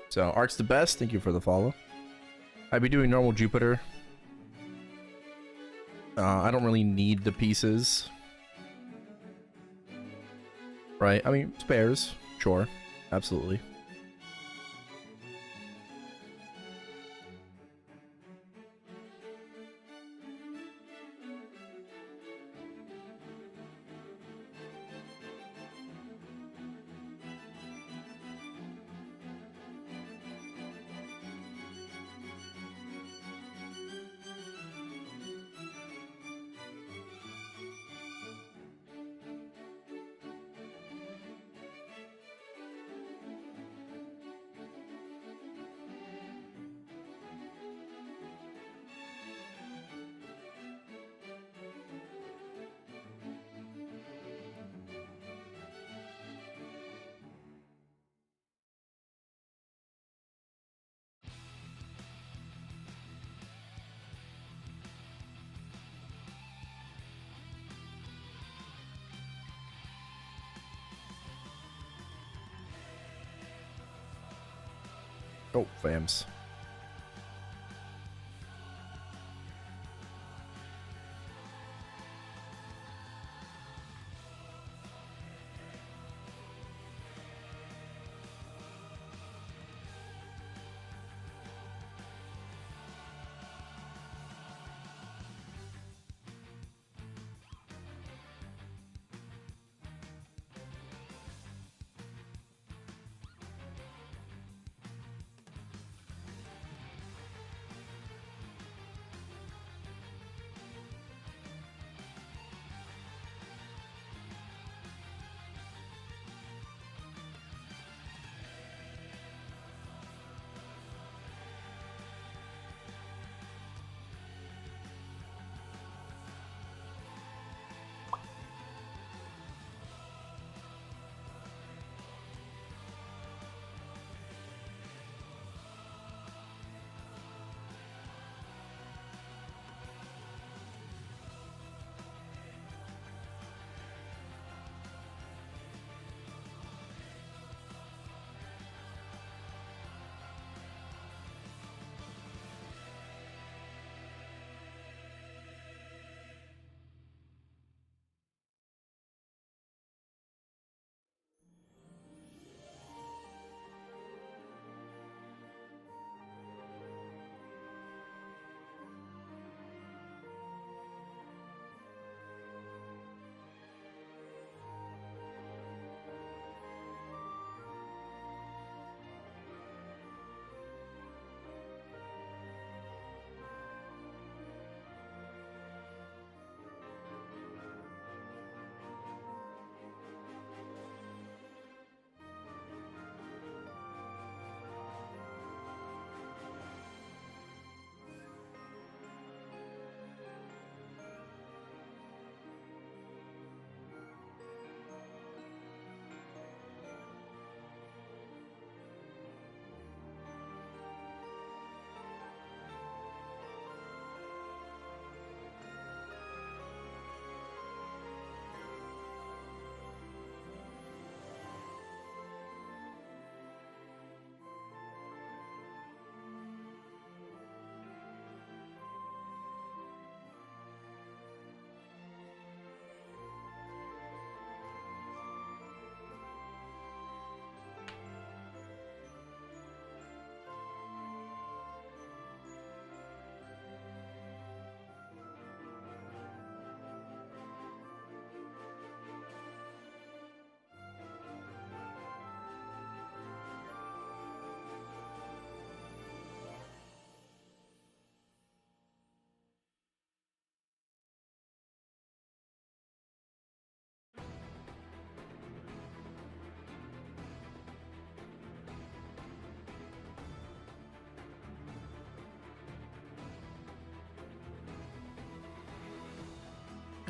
So arc's the best. Thank you for the follow. I'd be doing normal Jupiter. I don't really need the pieces. Right? I mean, spares. Sure. Absolutely. Oh, fams.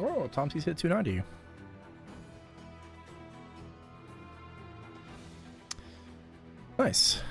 Oh, Tomsy's hit 290. Nice.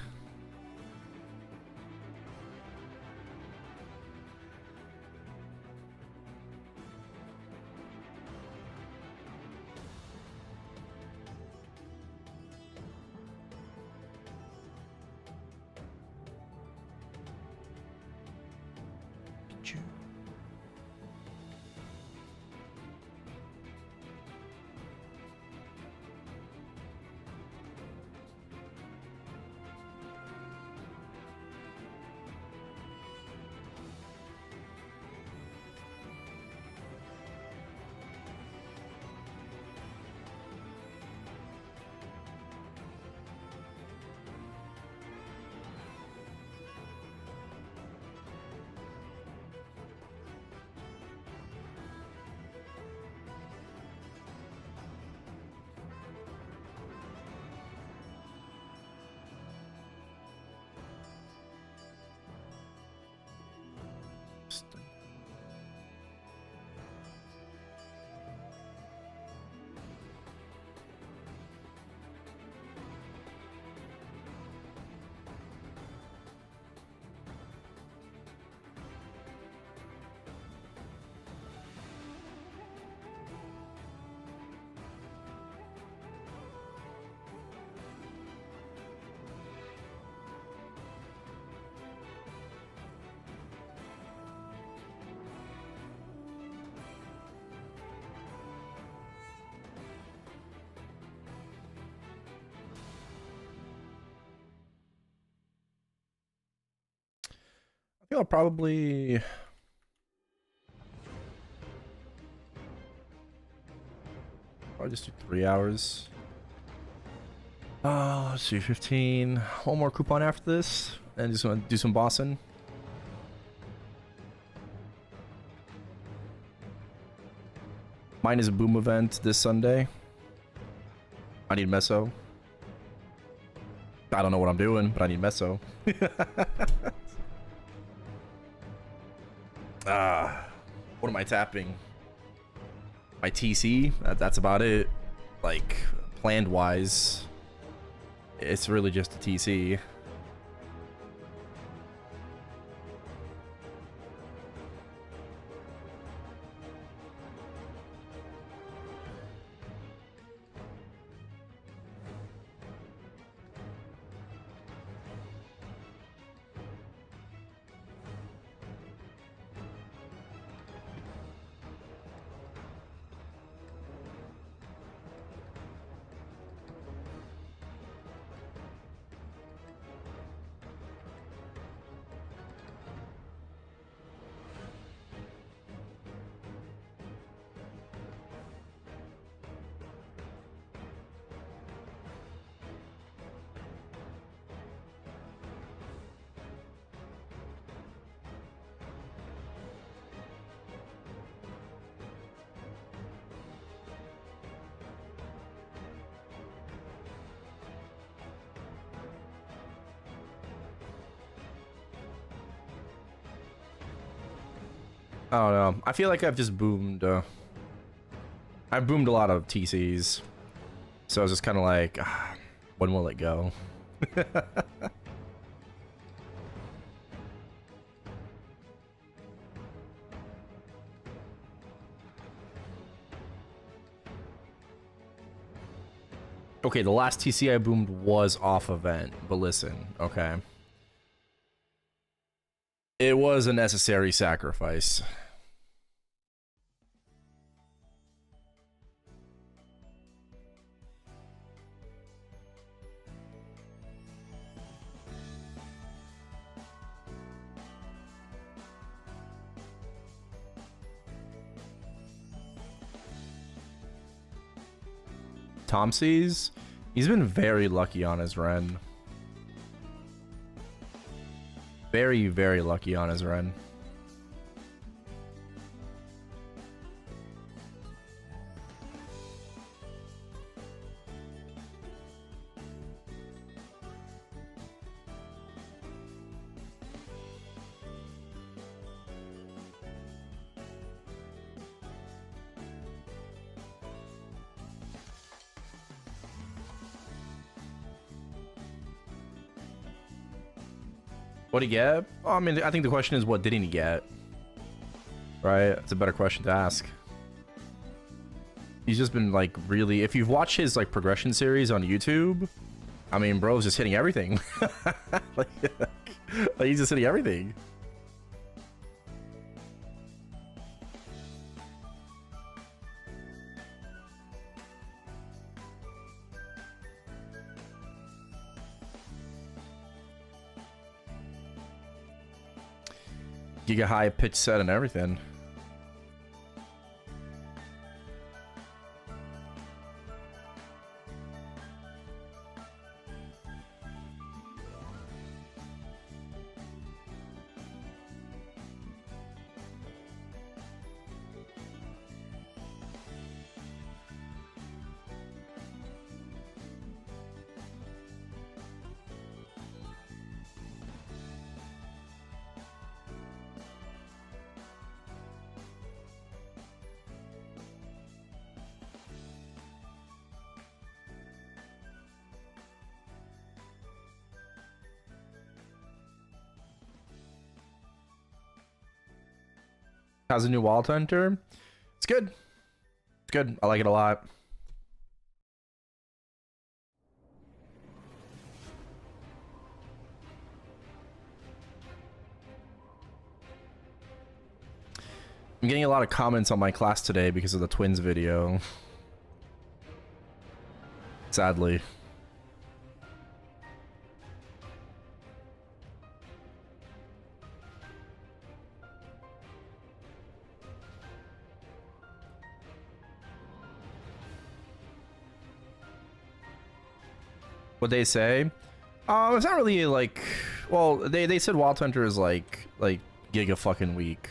think I'll probably just do 3 hours. Let's see, 15. One more coupon after this, and just want to do some bossing. Mine is a boom event this Sunday. I need meso. I don't know what I'm doing, but I need meso. What am I tapping? My TC? That's about it. Like, planned wise, it's really just a TC. I don't know. I feel like I've just boomed. I've boomed a lot of TCs. So I was just kind of like, when will it go? Okay, the last TC I boomed was off event, but listen, okay. It was a necessary sacrifice. Tomsies, he's been very lucky on his Ren. Very, very lucky on his Ren. What did he get? Oh, I mean, I think the question is, what didn't he get? Right? It's a better question to ask. He's just been, like, really... If you've watched his, like, progression series on YouTube, I mean, bro's just hitting everything. like, he's just hitting everything. Giga high pitch set and everything. How's the new Wild Hunter? It's good. It's good. I like it a lot. I'm getting a lot of comments on my class today because of the twins video. Sadly. What they say? It's not really like, well, they said Wild Hunter is like giga fucking weak,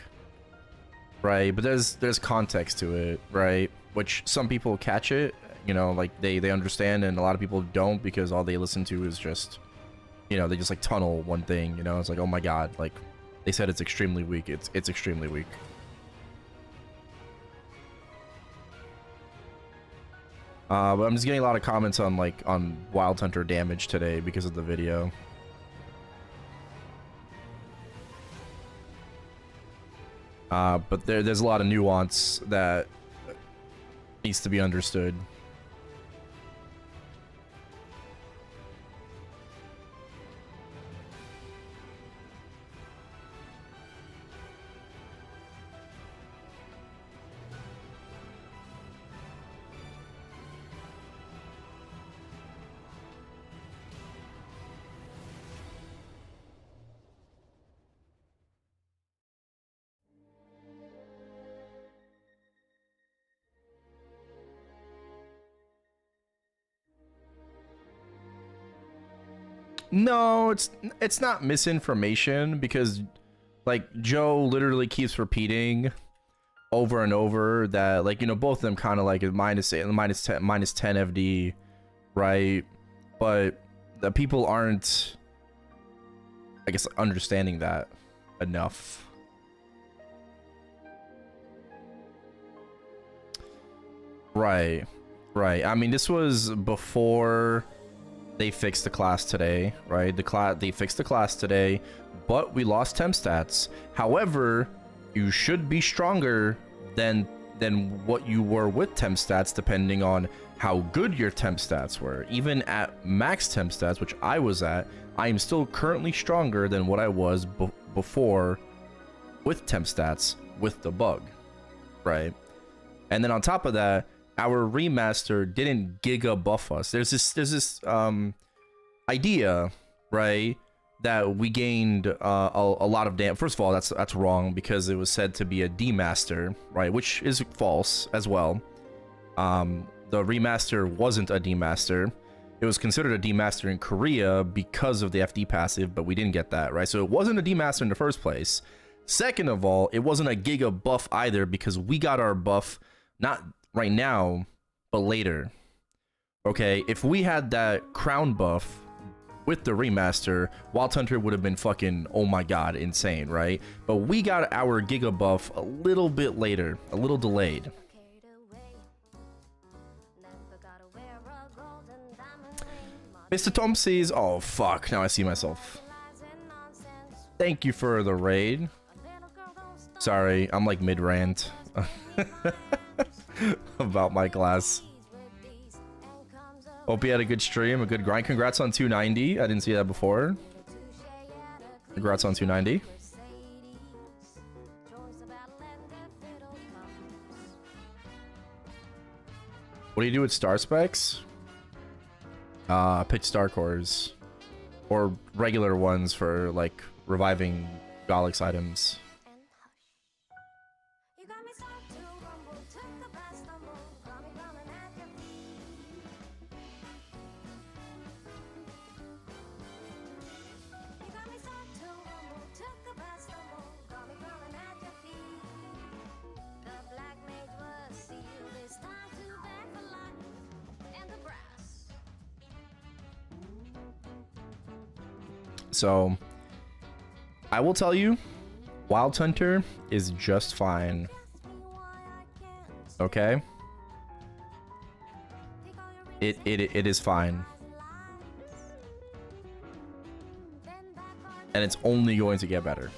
right? But there's context to it, right? Which some people catch it, you know, like they understand, and a lot of people don't, because all they listen to is just, you know, they just like tunnel one thing, you know. It's like, oh my god, like they said it's extremely weak. It's extremely weak. But I'm just getting a lot of comments on like on Wild Hunter damage today because of the video. But there's a lot of nuance that needs to be understood. No, it's not misinformation, because like Joe literally keeps repeating over and over that, like, you know, both of them kind of like minus 10 FD, right? But the people aren't, I guess, understanding that enough. Right. I mean, this was before they fixed the class today, right? They fixed the class today, but we lost temp stats. However, you should be stronger than what you were with temp stats, depending on how good your temp stats were. Even at max temp stats, which I was at, I am still currently stronger than what I was before with temp stats with the bug, right? And then on top of that, our remaster didn't giga buff us. There's this idea, right, that we gained a lot of damage. First of all, that's wrong, because it was said to be a demaster, right, which is false as well. The remaster wasn't a demaster. It was considered a demaster in Korea because of the FD passive, but we didn't get that, right? So it wasn't a demaster in the first place. Second of all, it wasn't a giga buff either, because we got our buff not right now, but later. Okay, if we had that crown buff with the remaster, Wild Hunter would have been fucking, oh my god, insane, right? But we got our giga buff a little bit later, a little delayed. Mr. Tom sees, oh fuck, now I see myself. Thank you for the raid. Sorry, I'm like mid-rant about my class. Hope you had a good stream, a good grind. Congrats on 290. I didn't see that before. Congrats on 290. What do you do with star specs? Pitch star cores, or regular ones for like reviving Galix items. So I will tell you, Wild Hunter is just fine. Okay? It is fine. And it's only going to get better.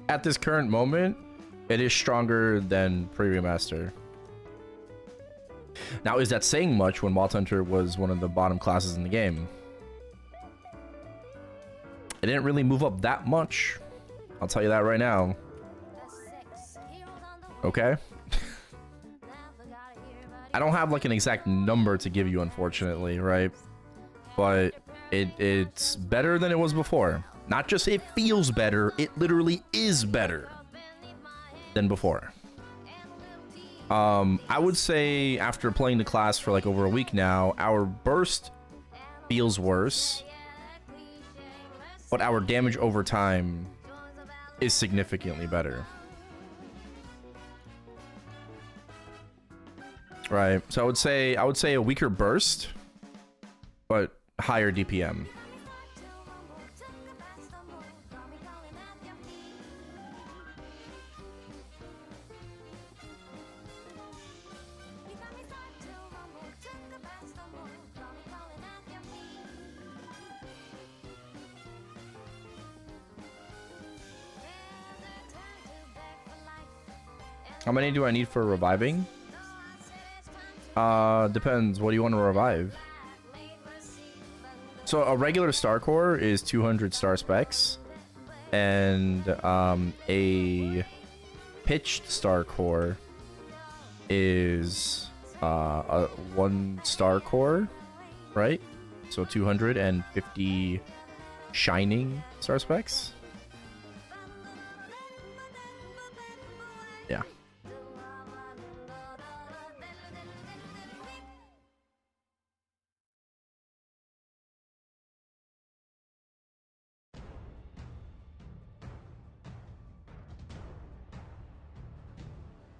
At this current moment, it is stronger than pre-remaster. Now, is that saying much when Wild Hunter was one of the bottom classes in the game? It didn't really move up that much. I'll tell you that right now. Okay. I don't have like an exact number to give you, unfortunately, right? But it's better than it was before. Not just it feels better, it literally is better than before. I would say after playing the class for like over a week now, our burst feels worse, but our damage over time is significantly better. Right. So I would say a weaker burst, but higher DPM. How many do I need for reviving? Depends. What do you want to revive? So a regular star core is 200 star specs, and a pitched star core is a 1 star core, right? So 250 shining star specs. Yeah.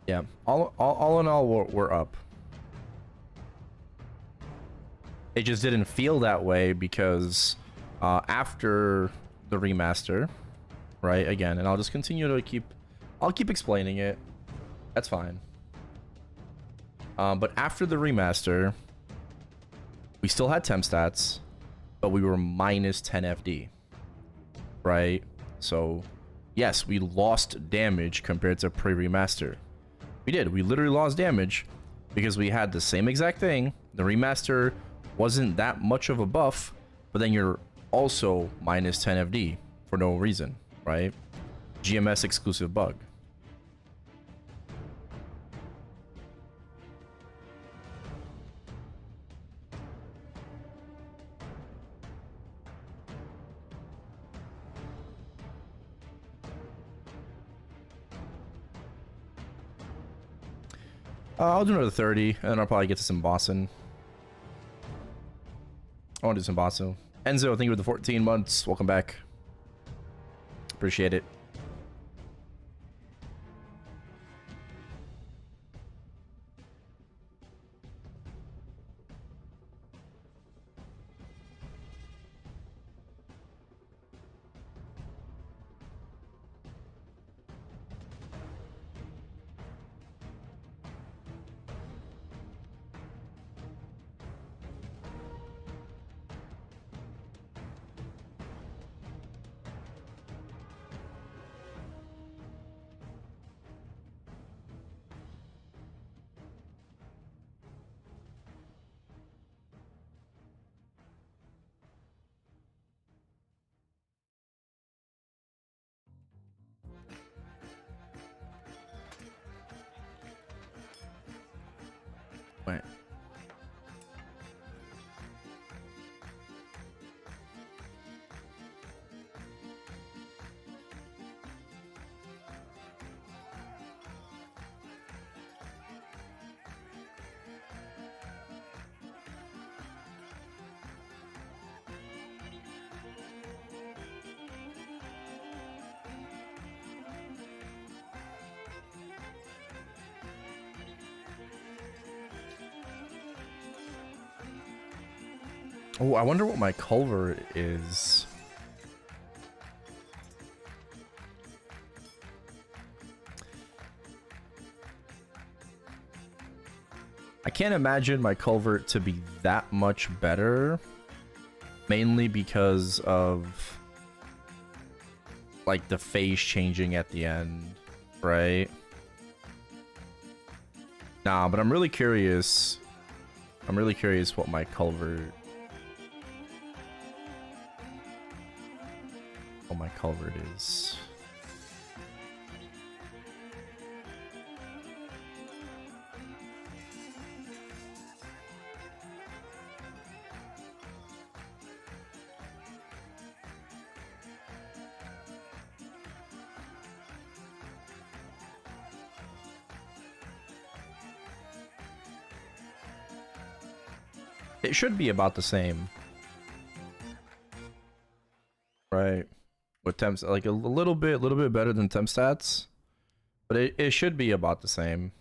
Yeah, all in all, we're up. It just didn't feel that way because after the remaster, right? Again, and I'll just continue to keep explaining it. That's fine. But after the remaster, we still had temp stats, but we were minus 10 FD, right? So yes, we lost damage compared to pre-remaster. We did. We literally lost damage because we had the same exact thing. The remaster wasn't that much of a buff, but then you're also minus 10 FD for no reason, right? GMS exclusive bug. I'll do another 30, and then I'll probably get to some bossing. I want to do some bossing. Enzo, thank you for the 14 months. Welcome back. Appreciate it. Wait. Oh, I wonder what my culvert is. I can't imagine my culvert to be that much better, mainly because of like the phase changing at the end, right? Nah, but I'm really curious. I'm really curious what my culvert Oh, my culvert is. It should be about the same. Right. With temps, like a little bit better than temp stats. But it should be about the same.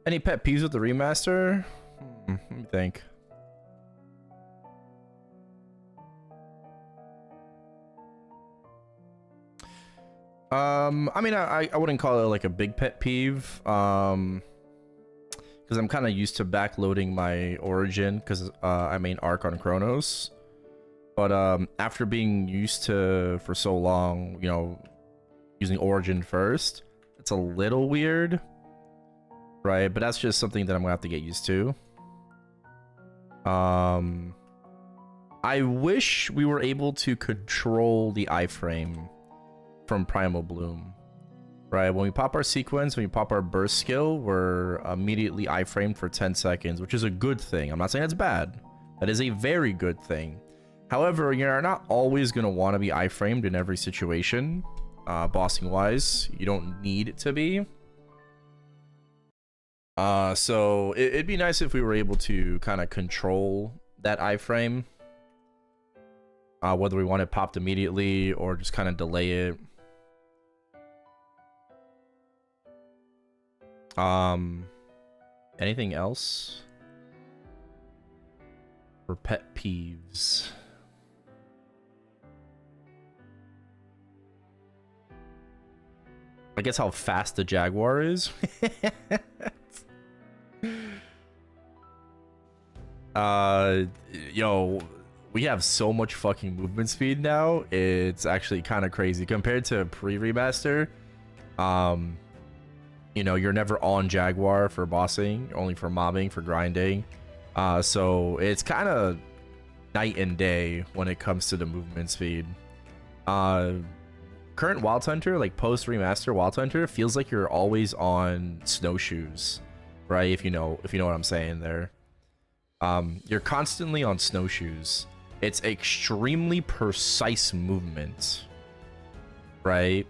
Any pet peeves with the remaster? Let me think. I mean, I wouldn't call it like a big pet peeve. Because I'm kind of used to backloading my origin because I main Arc on Chronos. But after being used to for so long, you know, using origin first, it's a little weird. Right, but that's just something that I'm gonna have to get used to. I wish we were able to control the iframe from Primal Bloom. Right, when we pop our sequence, when we pop our burst skill, we're immediately iframed for 10 seconds, which is a good thing. I'm not saying that's bad. That is a very good thing. However, you're not always gonna want to be iframed in every situation. Bossing wise, you don't need it to be. So it'd be nice if we were able to kind of control that iframe. Whether we want it popped immediately or just kind of delay it. Anything else? For pet peeves. I guess how fast the Jaguar is. Yo, we have so much fucking movement speed now. It's actually kind of crazy compared to pre-remaster. You know, you're never on Jaguar for bossing, only for mobbing, for grinding. So it's kind of night and day when it comes to the movement speed. Current Wild Hunter, like post remaster Wild Hunter, feels like you're always on snowshoes, right? If you know what I'm saying there. You're constantly on snowshoes. It's extremely precise movement, right?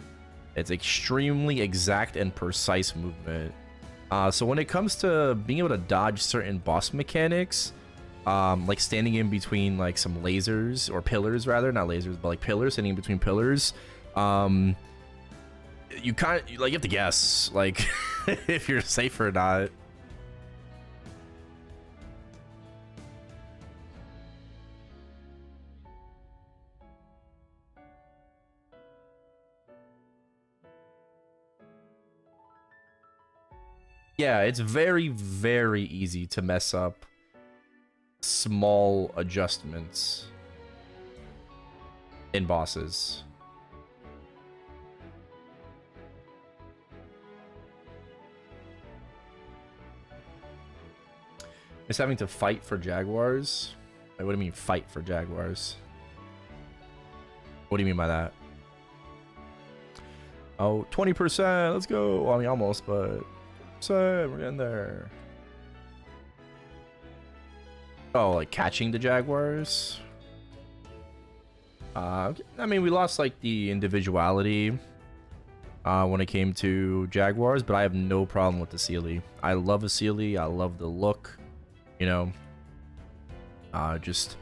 It's extremely exact and precise movement. So when it comes to being able to dodge certain boss mechanics, like standing in between like some lasers or pillars, rather, not lasers, but like pillars, standing in between pillars, you kind of like you have to guess like if you're safe or not. Yeah, it's very, very easy to mess up small adjustments in bosses. It's having to fight for Jaguars. Wait, what do you mean fight for Jaguars? What do you mean by that? Oh, 20%. Let's go. Well, I mean, almost, but we're getting there. Oh, like catching the Jaguars? I mean, we lost like the individuality when it came to Jaguars, but I have no problem with the Sealy. I love a Sealy. I love the look. You know, just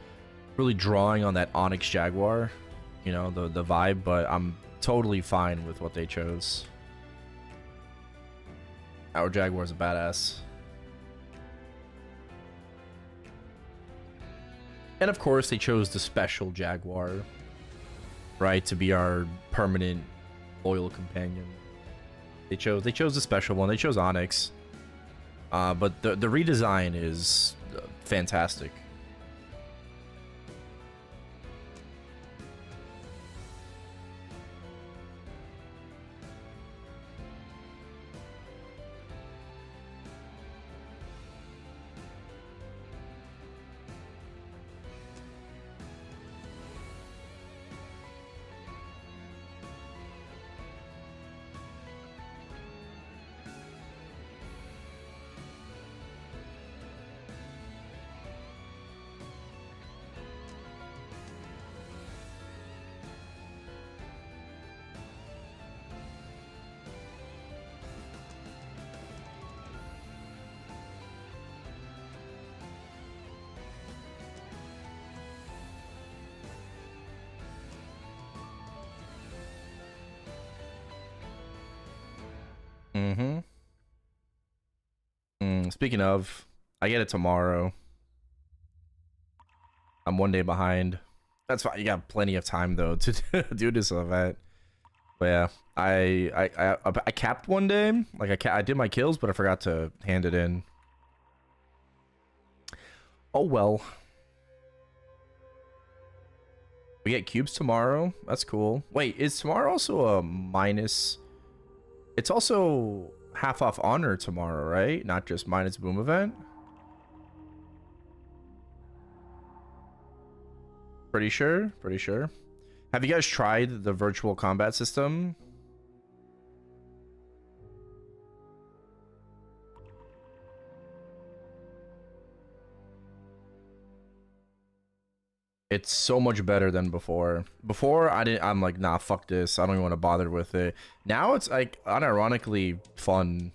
really drawing on that Onyx Jaguar. You know, the vibe. But I'm totally fine with what they chose. Our Jaguar's a badass. And of course, they chose the special Jaguar, right, to be our permanent loyal companion. They chose the special one. They chose Onyx. But the redesign is fantastic. Mm-hmm. Speaking of, I get it tomorrow. I'm 1 day behind. That's fine. You got plenty of time though to do this event. But yeah, I capped 1 day. Like I did my kills, but I forgot to hand it in. Oh well. We get cubes tomorrow. That's cool. Wait, is tomorrow also a minus? It's also half off honor tomorrow, right? Not just minus boom event. Pretty sure. Pretty sure. Have you guys tried the virtual combat system? It's so much better than before. Before I'm like, nah, fuck this. I don't even want to bother with it. Now it's like unironically fun.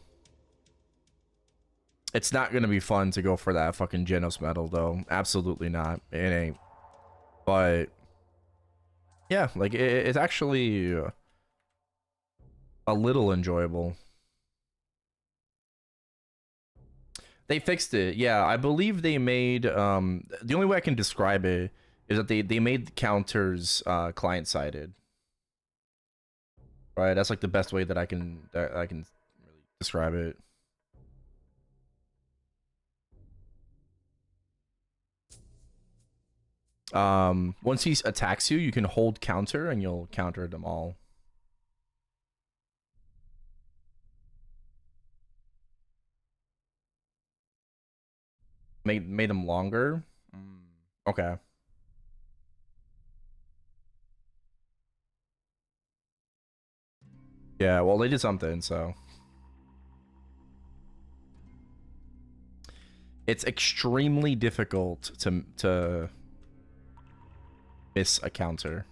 It's not gonna be fun to go for that fucking Genos medal though. Absolutely not. It ain't. But yeah, like it's actually a little enjoyable. They fixed it. Yeah, I believe they made the only way I can describe it is that they made the counters client sided. Right? That's like the best way that I can really describe it. Once he attacks you, you can hold counter and you'll counter them all. Made them longer. Okay. Yeah, well they did something, so it's extremely difficult to miss a counter.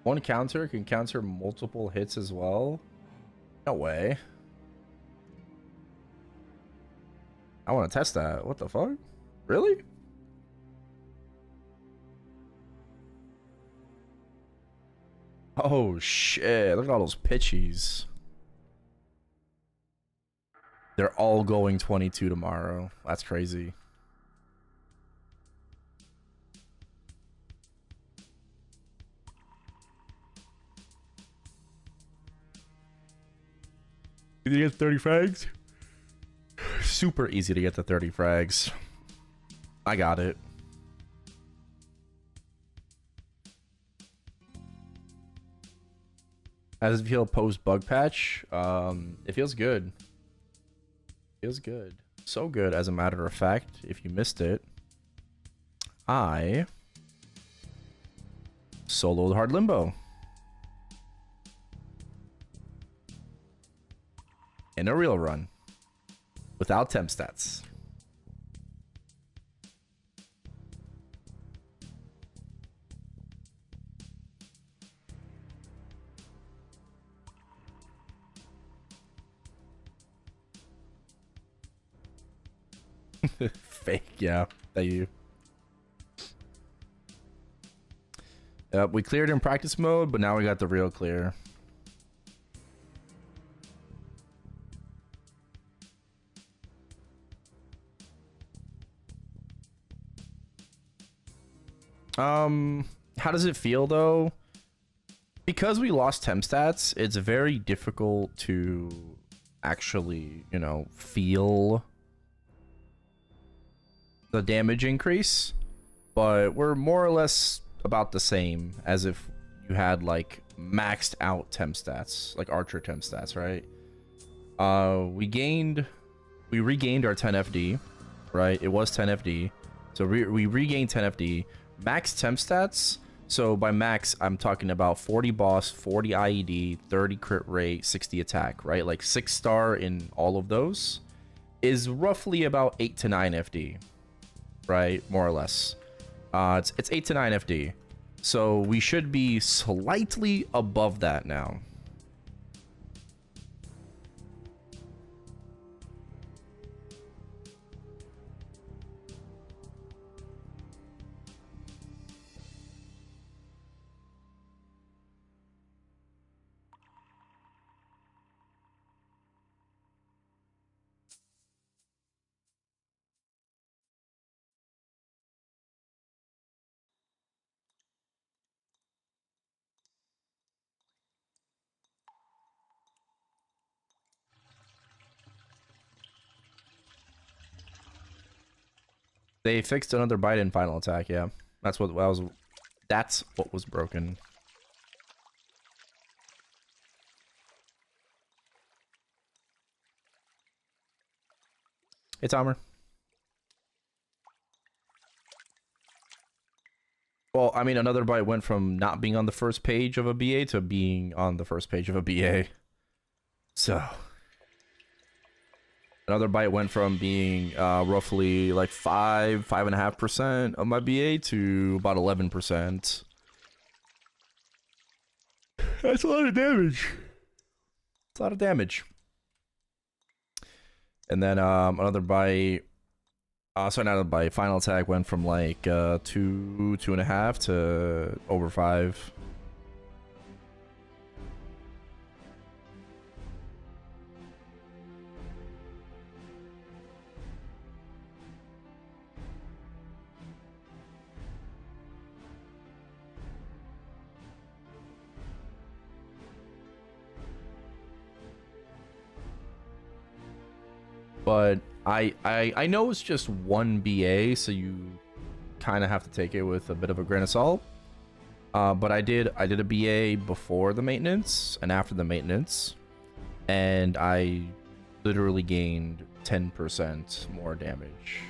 One counter can counter multiple hits as well. No way. I want to test that. What the fuck? Really? Oh shit, look at all those pitchies. They're all going 22 tomorrow. That's crazy. Did you get 30 frags? Super easy to get the 30 frags. I got it. As it feel post bug patch? It feels good. Feels good. So good, as a matter of fact. If you missed it, I soloed Hard Limbo in a real run without temp stats. Fake, yeah. That you. Yep, we cleared in practice mode, but now we got the real clear. How does it feel though? Because we lost temp stats, it's very difficult to actually, you know, feel the damage increase, but we're more or less about the same as if you had like maxed out temp stats, like Archer temp stats, right? We regained our 10 FD, right? It was 10 FD, so we regained 10 FD. Max temp stats, so by max I'm talking about 40 boss, 40 IED, 30 crit rate, 60 attack, right? Like 6-star in all of those is roughly about 8 to 9 FD, right? More or less. It's 8 to 9 FD, so we should be slightly above that now. They fixed another bite in final attack, yeah. That's what was broken. It's Armor. Well, I mean, another bite went from not being on the first page of a BA to being on the first page of a BA. So another bite went from being roughly like 5.5% of my BA to about 11%. That's a lot of damage. It's a lot of damage. And then another bite. Sorry, not another bite. Final attack went from like 2.5 to over 5. But I know it's just one BA, so you kind of have to take it with a bit of a grain of salt. But I did a BA before the maintenance and after the maintenance, and I literally gained 10% more damage.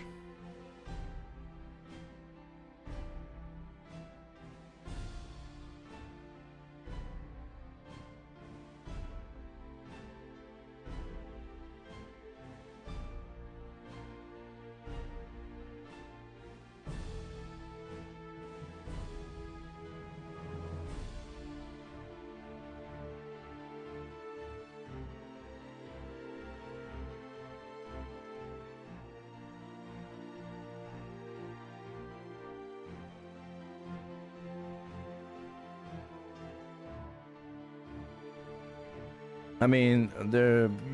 I mean, you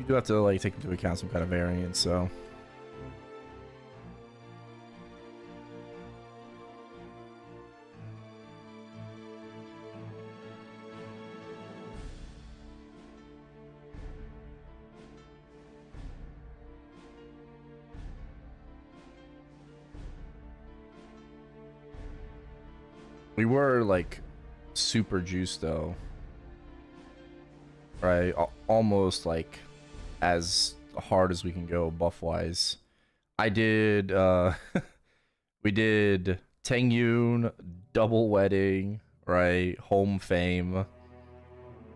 do have to like take into account some kind of variance, so. We were like super juiced though. right? Almost like as hard as we can go buff wise. I did we did Tengyun, Double Wedding, right? Home Fame.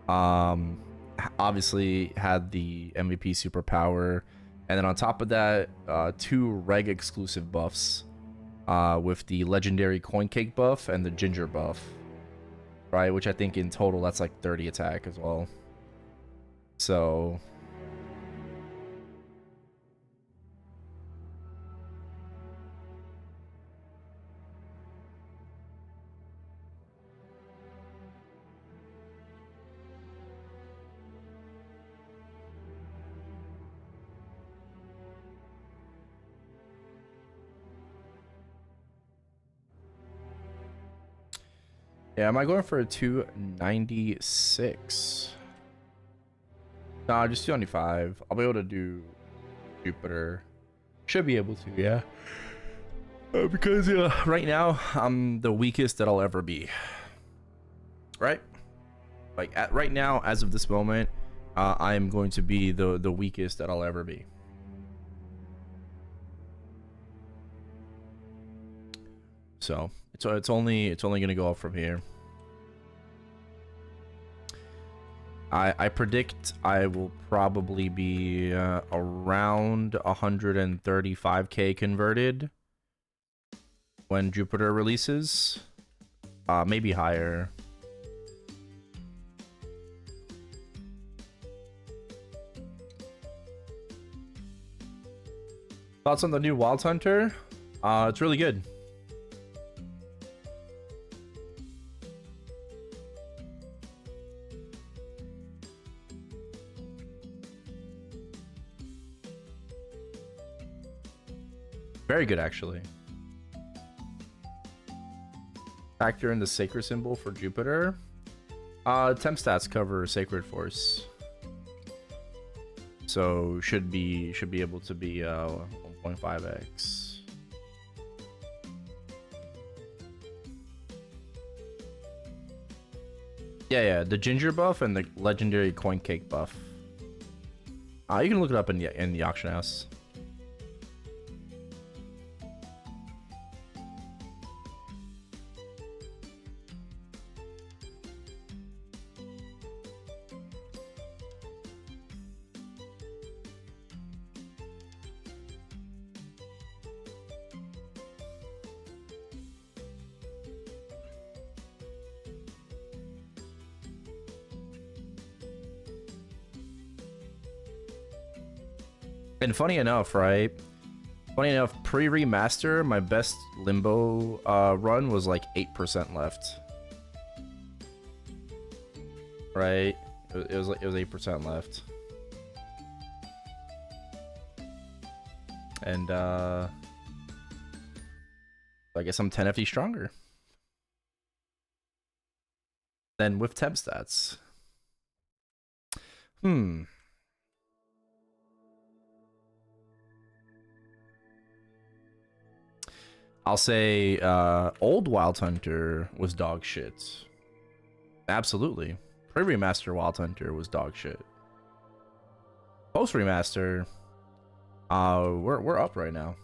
Obviously had the MVP superpower, and then on top of that, 2 reg exclusive buffs, with the legendary coin cake buff and the ginger buff, right? Which I think in total that's like 30 attack as well. So yeah, am I going for a 296? Nah, just 295. I'll be able to do Jupiter. Should be able to, yeah. Because right now I'm the weakest that I'll ever be. Right? Like right now, as of this moment, I am going to be the weakest that I'll ever be. So it's only gonna go up from here. I predict I will probably be around 135k converted when Jupiter releases. Maybe higher. Thoughts on the new Wild Hunter? It's really good. Very good, actually. Factor in the sacred symbol for Jupiter. Temp stats cover Sacred Force, so should be able to be 1.5x. Yeah, the ginger buff and the legendary coin cake buff. You can look it up in the auction house. And funny enough, right? Funny enough, pre-remaster, my best limbo run was like 8% left. Right? It was 8% left. And I guess I'm 10 FD stronger than with temp stats. I'll say old Wild Hunter was dog shit. Absolutely. Pre-remaster Wild Hunter was dog shit. Post-remaster, we're up right now.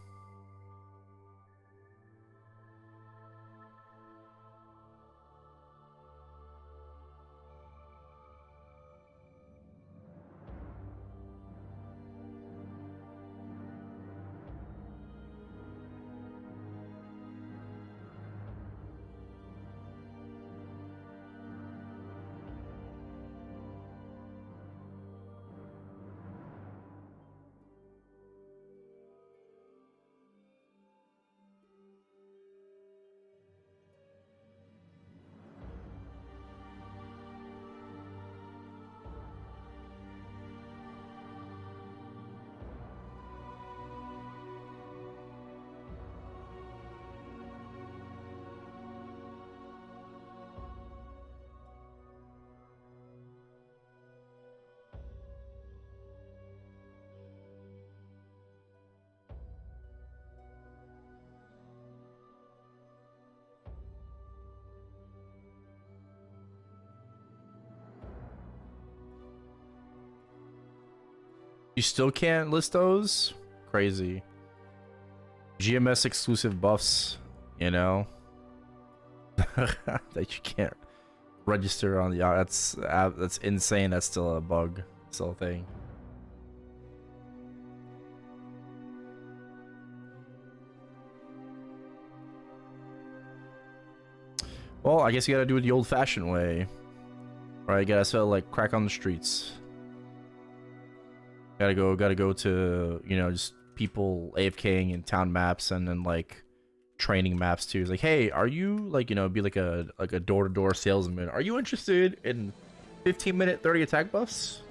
You still can't list those? Crazy. GMS exclusive buffs, you know, that you can't register on the that's insane. That's still a bug, still a thing. Well, I guess you gotta do it the old-fashioned way, right? You gotta sell like crack on the streets. Gotta go to, you know, just people AFKing in town maps and then like training maps too. It's like, hey, are you like, you know, be like a door-to-door salesman? Are you interested in 15-minute 30 attack buffs?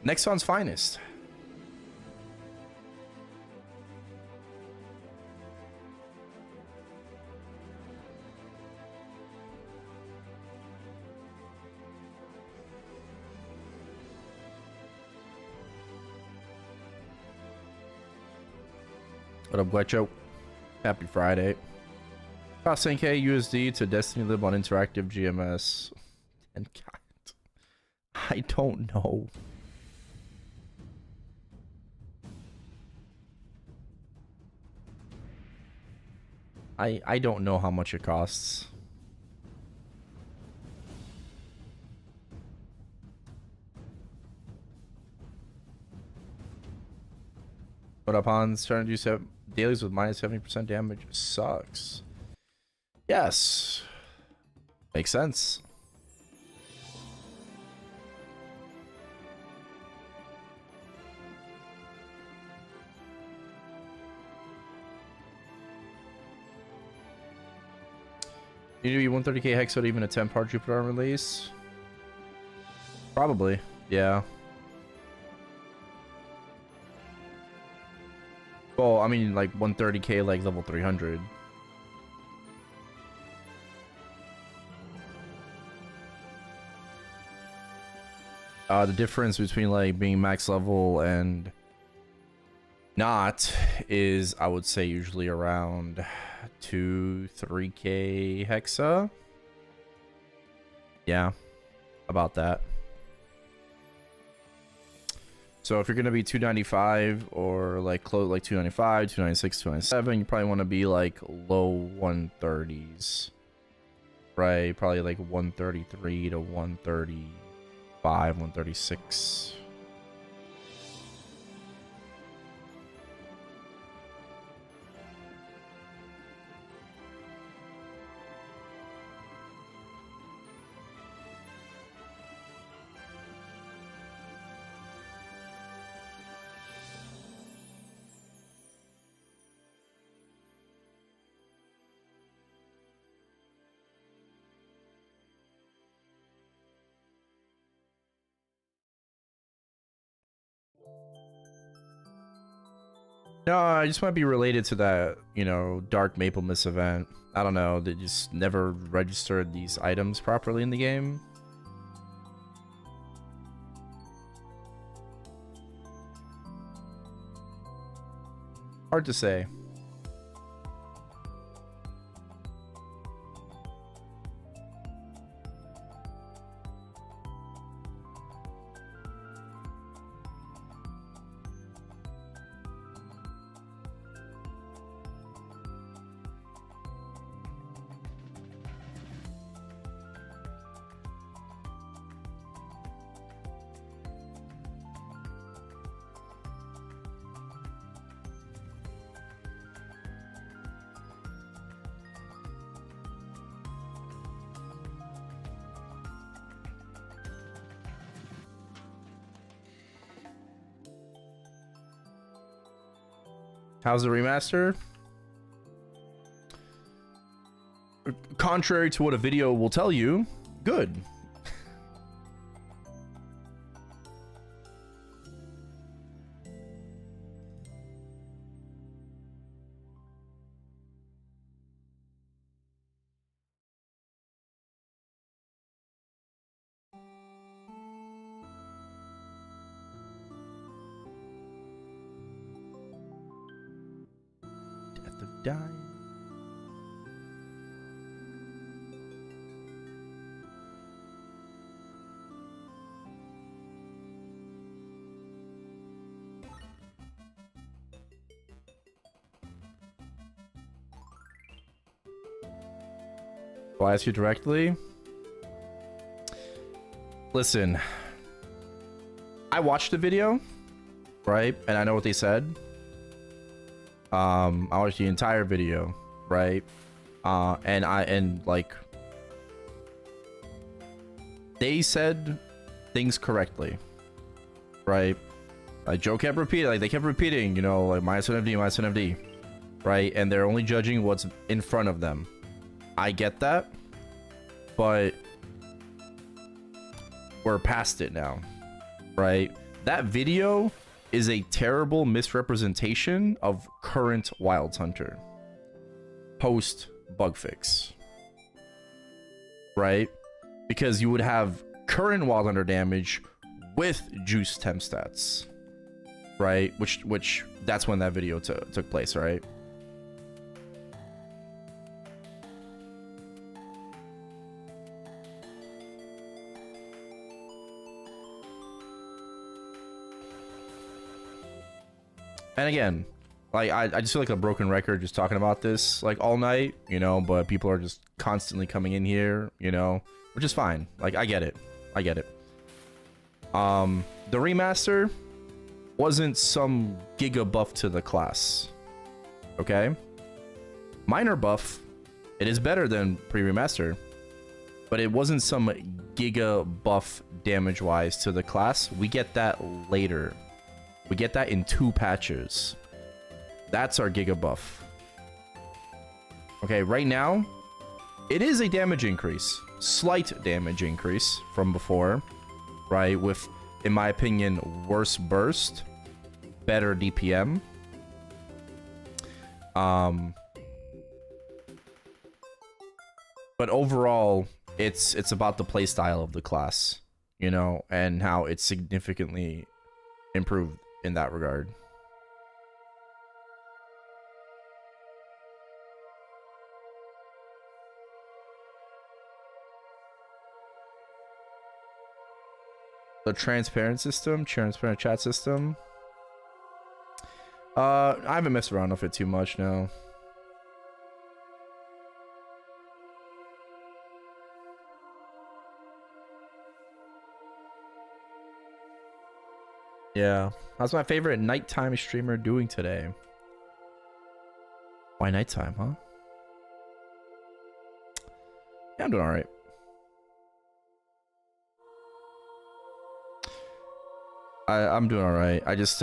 Nexon's finest. What up, Guecho? Happy Friday. Cost 10k USD to Destiny Lib on interactive GMS. And God, I don't know. I don't know how much it costs. What up, Hans? Trying to do dailies with minus 70% damage sucks. Yes. Makes sense. You need to be 130k hex to even a Temp hard Jupiter on release? Probably, yeah. Well, I mean, like 130k, like level 300. The difference between like being max level and not is, I would say, usually around 2-3k hexa. Yeah, about that. So if you're gonna be 295 or like close, like 295, 296, 297, you probably want to be like low 130s, right? Probably like 133 to 135, 136. No, it just might be related to that, you know, Dark Maple Mist event. I don't know, they just never registered these items properly in the game. Hard to say. How's the remaster? Contrary to what a video will tell you, good. Death of Dying. I'll ask you directly. Listen, I watched the video, right? And I know what they said. I watched the entire video, right? And like they said things correctly, right? Like Joe kept repeating, like they kept repeating, you know, like -1FD, -1FD, right? And they're only judging what's in front of them. I get that, but we're past it now, right? That video is a terrible misrepresentation of current Wild Hunter post bug fix, right? Because you would have current Wild Hunter damage with juice temp stats, right? Which that's when that video took place, right? And again, like I just feel like a broken record just talking about this like all night, you know, but people are just constantly coming in here, you know, which is fine. Like I get it. I get it. The remaster wasn't some giga buff to the class. Okay? Minor buff. It is better than pre-remaster, but it wasn't some giga buff damage wise to the class. We get that later. We get that in 2 patches. That's our giga buff. Okay, right now, it is a damage increase. Slight damage increase from before, right? With, in my opinion, worse burst, better DPM. But overall, it's about the playstyle of the class, you know, and how it's significantly improved in that regard. The transparent system, transparent chat system. I haven't messed around with it too much now. Yeah, how's my favorite nighttime streamer doing today? Why nighttime, huh? Yeah, I'm doing all right. I'm doing all right. I just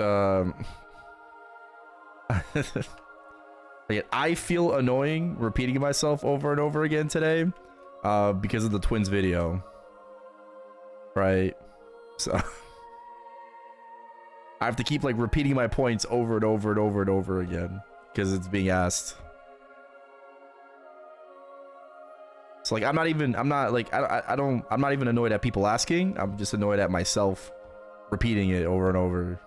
I feel annoying repeating myself over and over again today because of the twins video, right? So I have to keep like repeating my points over and over and over and over again because it's being asked. So like I'm not even annoyed at people asking. I'm just annoyed at myself repeating it over and over.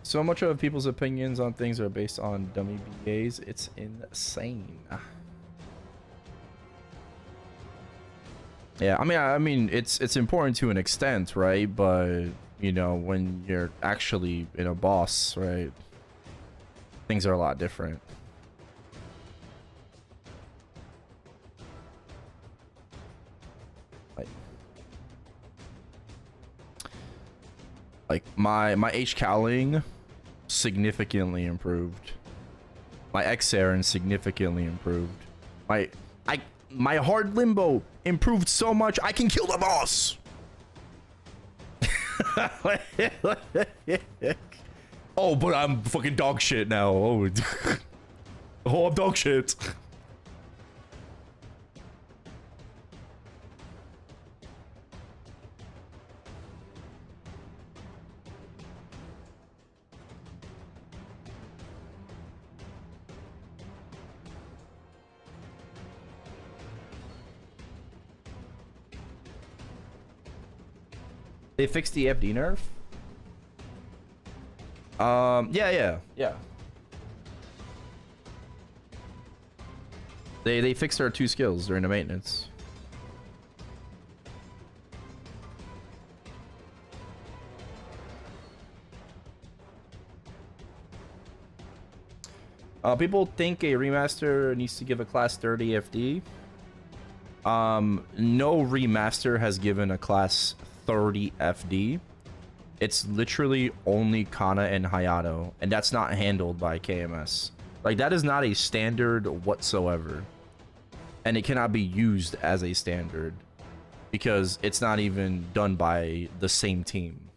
So much of people's opinions on things are based on dummy BAs. It's insane. Yeah, I mean, it's important to an extent, right? But you know, when you're actually in a boss, right, things are a lot different. Like my H cowling significantly improved. My X Aaron significantly improved. My hard limbo improved so much I can kill the boss. Oh, but I'm fucking dog shit now. Oh, oh, I'm dog shit. They fixed the FD nerf? Yeah. They fixed our 2 skills during the maintenance. People think a remaster needs to give a class 30 FD. No remaster has given a class 30 FD. It's literally only Kana and Hayato, and that's not handled by KMS. Like, that is not a standard whatsoever. And it cannot be used as a standard because it's not even done by the same team.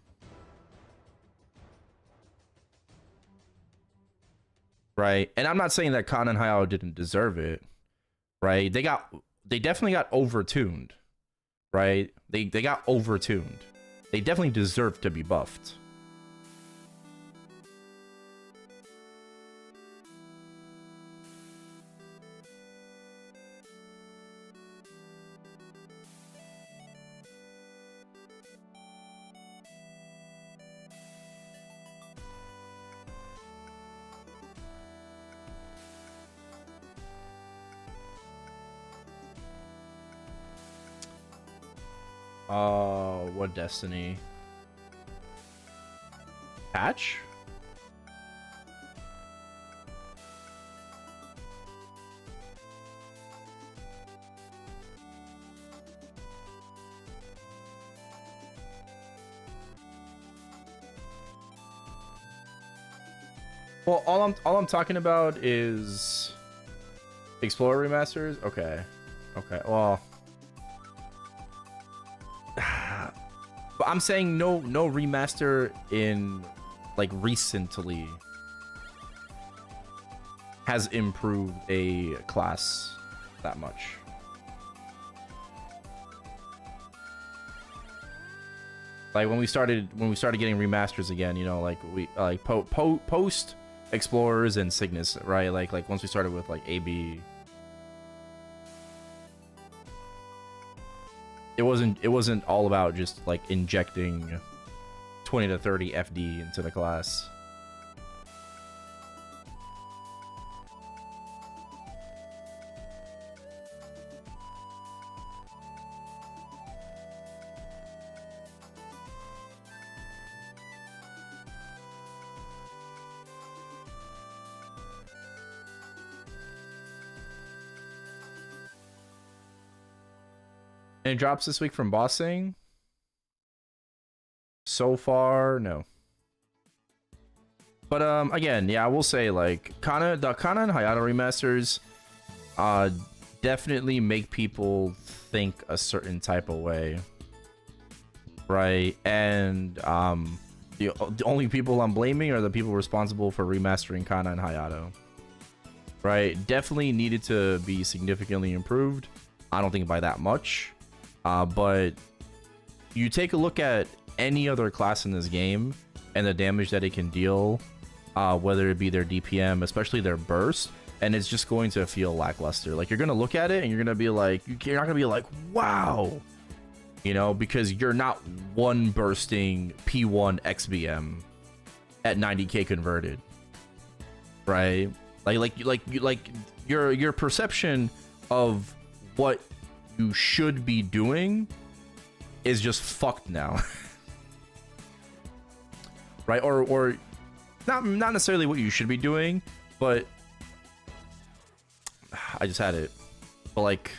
Right? And I'm not saying that Kana and Hayato didn't deserve it. Right? They definitely got overtuned. Right? They got overtuned. They definitely deserve to be buffed. Oh, what Destiny? Patch? Well, all I'm talking about is Explorer remasters. Okay, okay. Well, but I'm saying no remaster in like recently has improved a class that much. Like when we started getting remasters again, you know, like we like post Explorers and Cygnus, right? Like once we started with like AB, it wasn't all about just like injecting 20 to 30 FD into the class. And it drops this week from bossing. So far, no. But again, yeah, I will say like the Kana and Hayato remasters definitely make people think a certain type of way. Right? And the only people I'm blaming are the people responsible for remastering Kana and Hayato. Right? Definitely needed to be significantly improved. I don't think by that much. But you take a look at any other class in this game and the damage that it can deal, whether it be their DPM, especially their burst, and it's just going to feel lackluster. Like, you're going to look at it and you're going to be like, you're not going to be like, wow, you know, because you're not one bursting P1 XBM at 90k converted, right? Like your perception of what you should be doing is just fucked now. Right? Or not necessarily what you should be doing, but I just had it. But like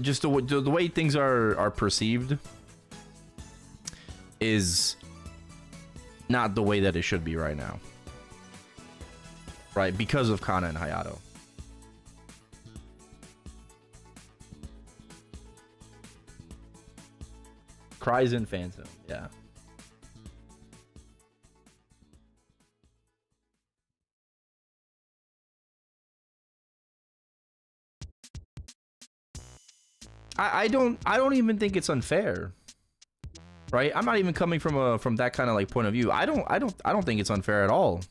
just the way things are perceived is not the way that it should be right now. Right? Because of Kana and Hayato. Cries in Phantom, yeah. I don't even think it's unfair. Right? I'm not even coming from that kind of like point of view. I don't think it's unfair at all.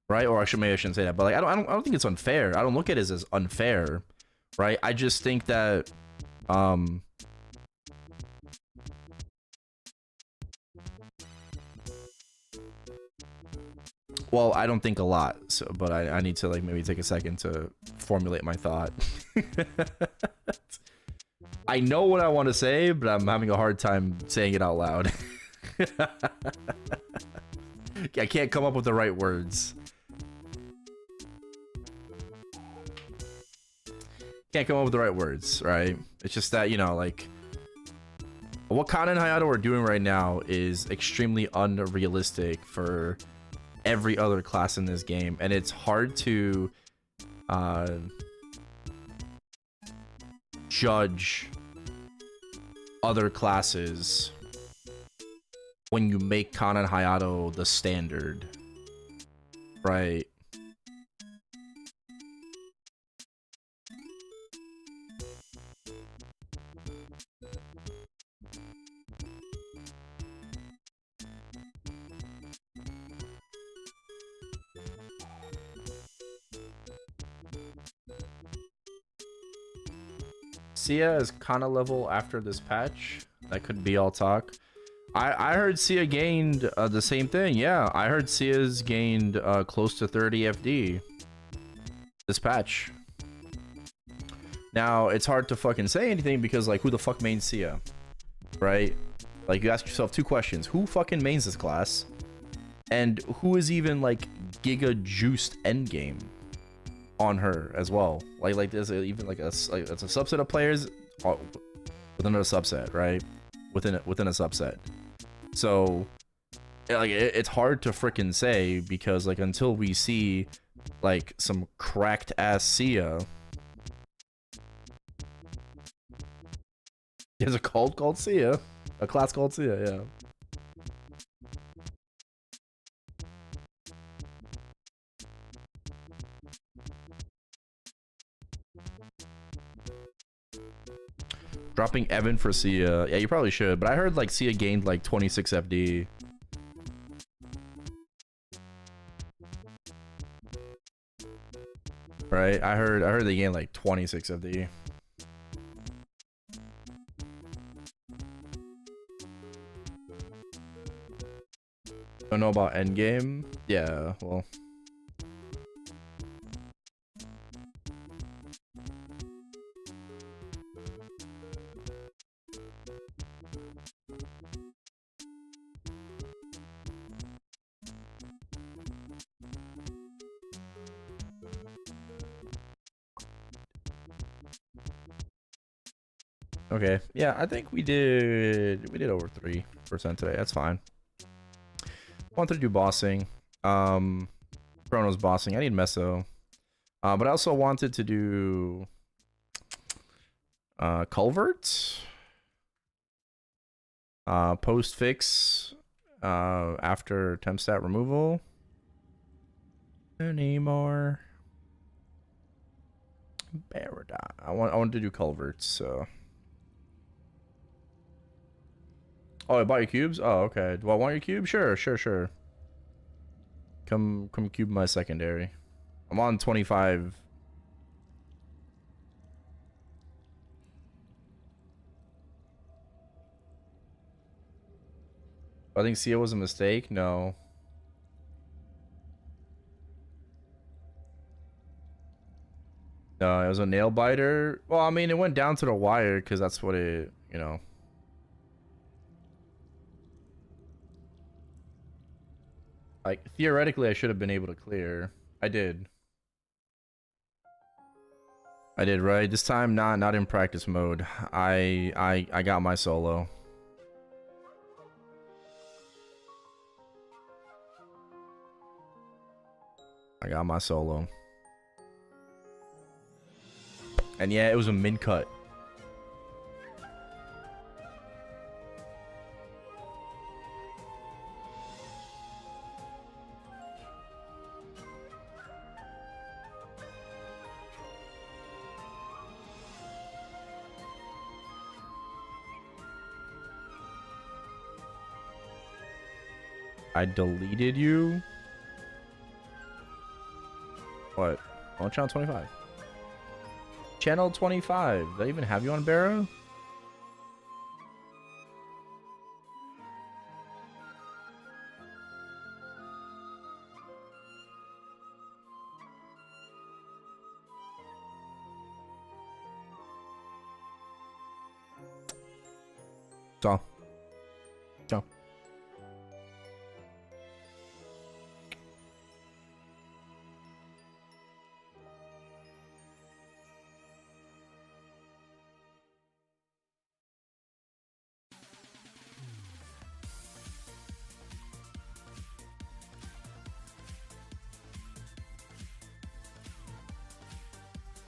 Right? Or maybe I shouldn't say that, but like I don't think it's unfair. I don't look at it as unfair. Right? I just think that Well, I don't think a lot, so but I need to like maybe take a second to formulate my thought. I know what I want to say, but I'm having a hard time saying it out loud. I can't come up with the right words. Can't come up with the right words, right? It's just that, you know, like, what Kana and Hayato are doing right now is extremely unrealistic for every other class in this game, and it's hard to judge other classes when you make Kana and Hayato the standard, right? Sia is Kana level after this patch. That could be all talk. I heard Sia gained the same thing. Yeah, I heard Sia's gained close to 30 FD this patch. Now, it's hard to fucking say anything because, like, who the fuck mains Sia? Right? Like, you ask yourself two questions. Who fucking mains this class? And who is even, like, giga juiced endgame on her as well? Like there's even like it's a subset of players within a subset, right? Within a subset. So, like, it's hard to freaking say because, like, until we see like some cracked ass Sia. There's a called Sia, a class called Sia, yeah. Dropping Evan for Sia. Yeah, you probably should, but I heard like Sia gained like 26 FD. Right? I heard they gained like 26 FD. Don't know about endgame? Yeah, well. Okay, yeah, I think we did over 3% today. That's fine. Wanted to do bossing. Chrono's bossing. I need Meso. But I also wanted to do Culvert. Post fix after temp stat removal. Anymore. Baradon. I want to do Culverts, so. Oh, I bought your cubes? Oh, okay. Do I want your cube? Sure. Come cube my secondary. I'm on 25. I think Sia was a mistake. No. No, it was a nail biter. Well, I mean, it went down to the wire because that's what it, you know. Like, theoretically, I should have been able to clear. I did. I did, right? This time, not in practice mode. I got my solo. I got my solo. And yeah, it was a min cut. I deleted you? What? On channel 25. Channel 25. Did I even have you on Barrow? So. So.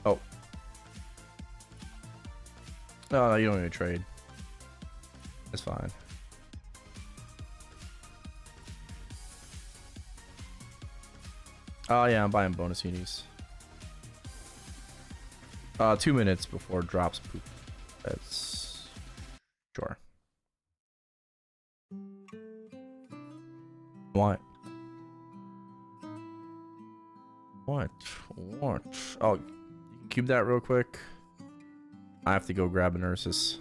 Oh. No, you don't need to trade. It's fine. Oh yeah, I'm buying bonus unis. 2 minutes before drops poop. That's sure. What? What? What? Oh, you can cube that real quick. I have to go grab an Ursus.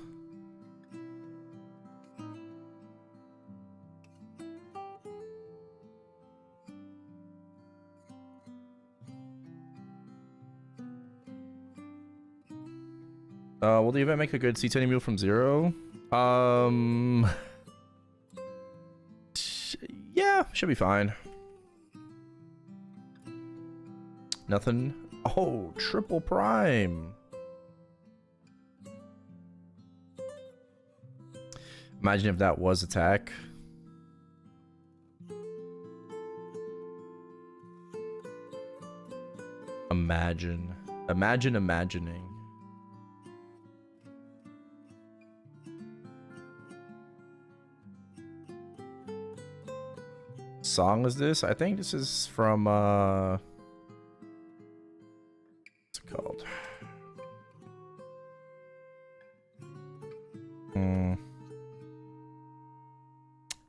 Will the event make a good C10 mule from 0? Yeah, should be fine. Nothing. Oh, triple prime. Imagine if that was attack. Imagine. Imagine imagining. Song is this? I think this is from what's it called?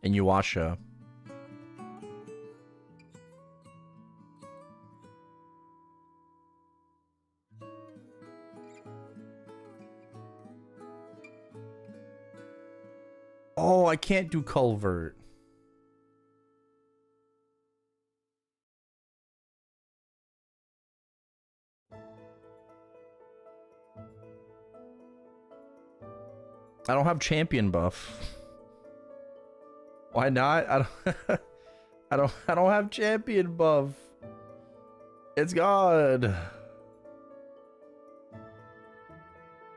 Inuyasha. Oh, I can't do culvert. I don't have champion buff. Why not? I don't I don't have champion buff. It's gone.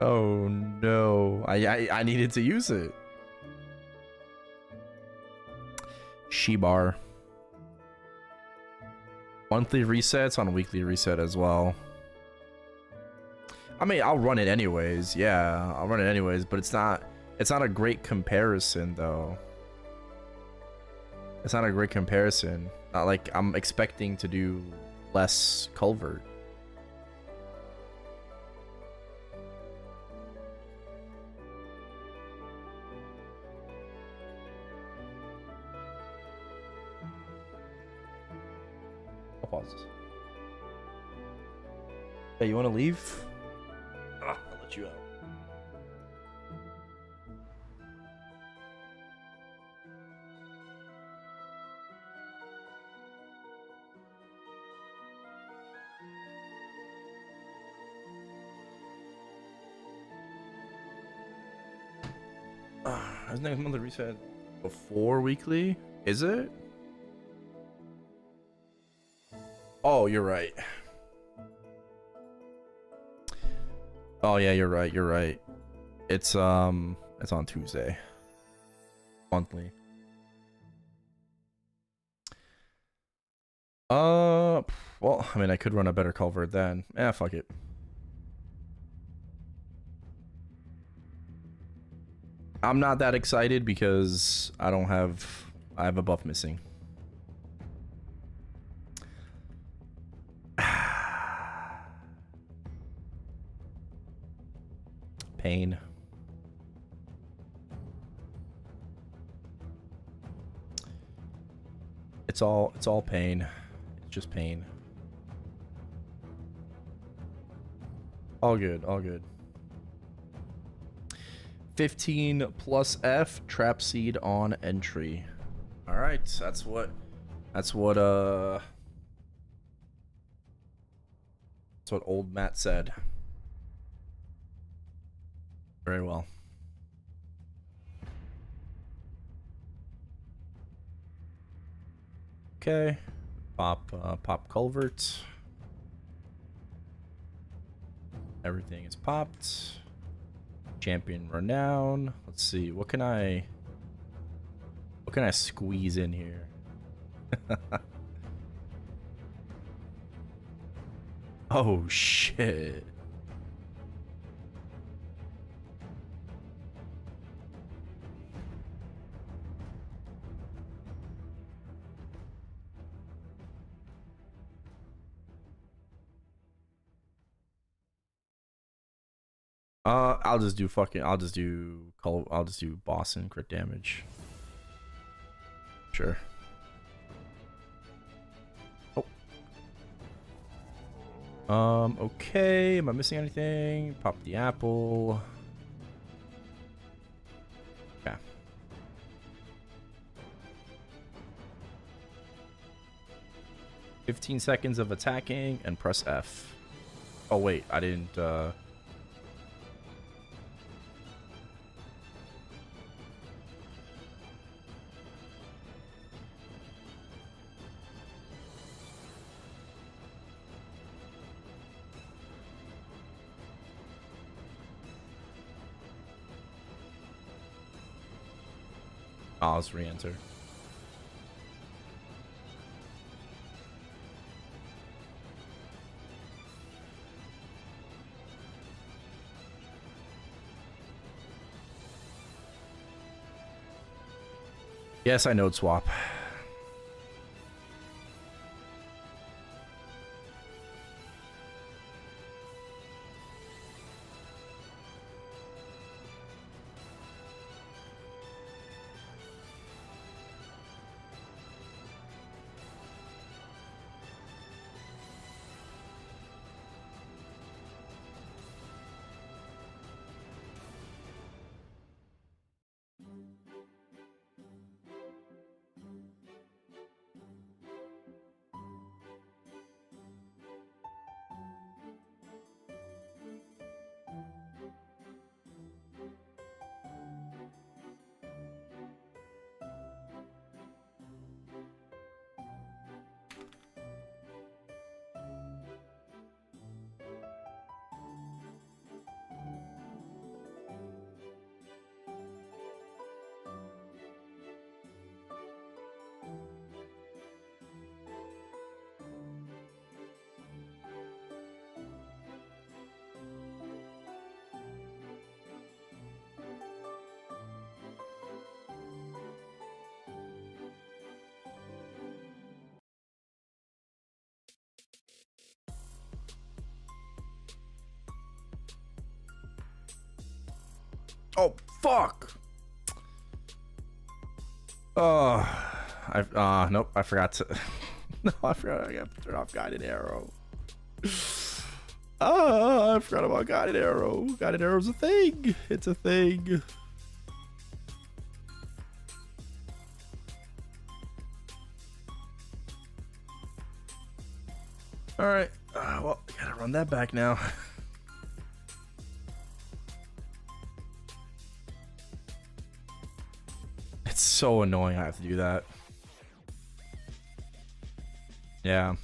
Oh no. I needed to use it. Shibar. Monthly resets on weekly reset as well. I mean, I'll run it anyways. Yeah, I'll run it anyways, but it's not a great comparison though. It's not a great comparison. Not like I'm expecting to do less culvert. I'll pause this. Hey, you want to leave? I'll let you out. Is next monthly reset before weekly? Is it? Oh, you're right. Oh yeah, you're right. You're right. It's on Tuesday. Monthly. Well, I mean, I could run a better culvert then. Fuck it. I'm not that excited because I have a buff missing. Pain. It's all pain. It's just pain. All good, all good. 15 plus F, trap seed on entry. All right, that's what old Matt said. Very well. Okay. Pop culvert. Everything is popped. Champion renown. Let's see. What can I squeeze in here? Oh shit. I'll just do boss and crit damage. Sure. Oh. Okay. Am I missing anything? Pop the apple. Yeah. "15 seconds of attacking and press F." Oh wait, I didn't Oh, let's re-enter. Yes, I node swap. Oh, fuck! Nope, I forgot to... No, I forgot I got to turn off guided arrow. I forgot about guided arrow. Guided arrow's a thing. It's a thing. Alright, well, I gotta run that back now. It's so annoying I have to do that. Yeah.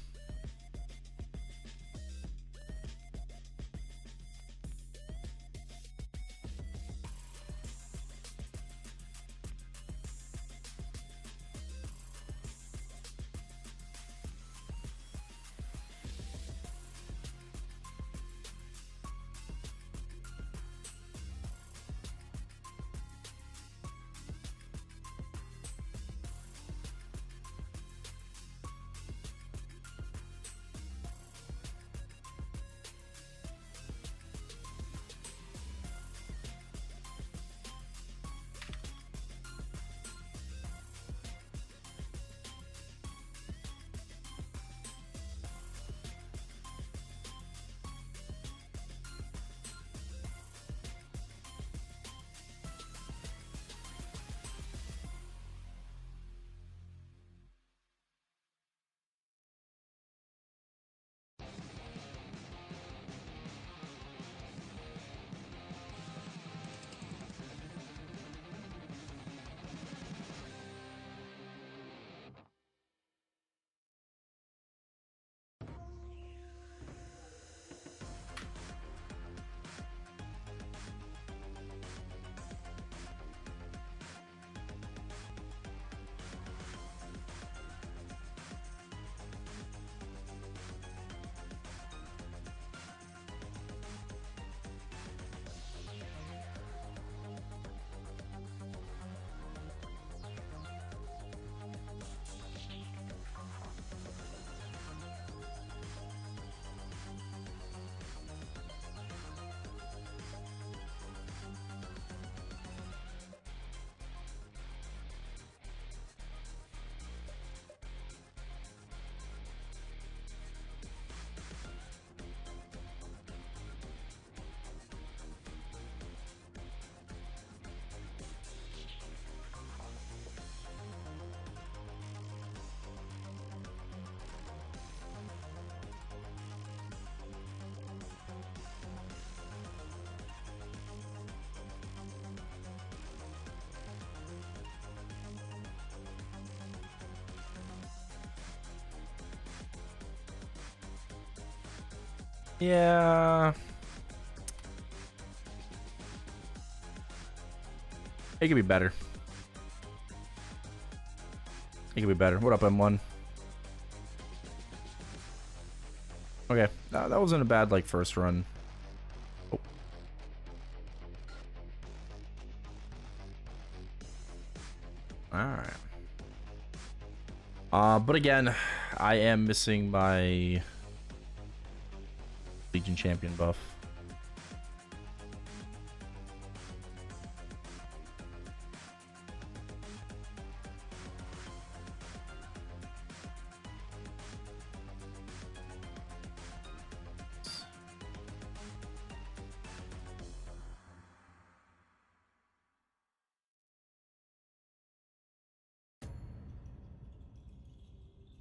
Yeah. It could be better. It could be better. What up, M1? Okay, that wasn't a bad, like, first run. Oh. Alright. But again, I am missing my Legion Champion buff.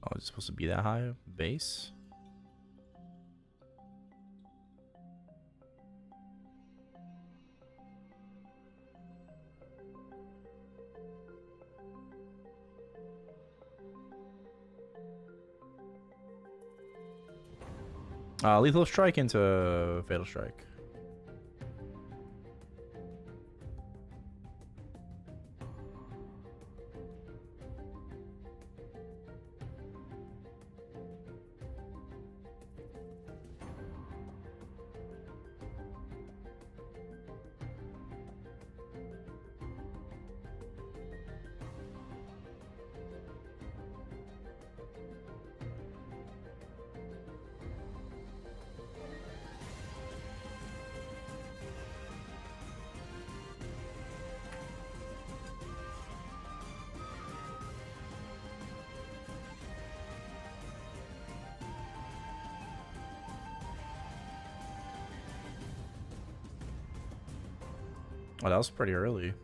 Oh, is it supposed to be that high base? Lethal strike into fatal strike. Oh, that was pretty early.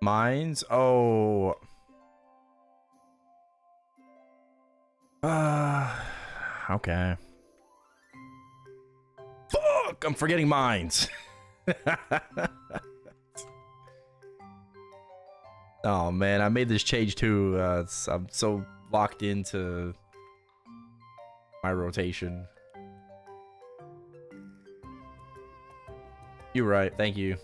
Mines? Oh. Okay. Fuck! I'm forgetting mines. Oh man, I made this change too. I'm so locked into my rotation. You're right. Thank you.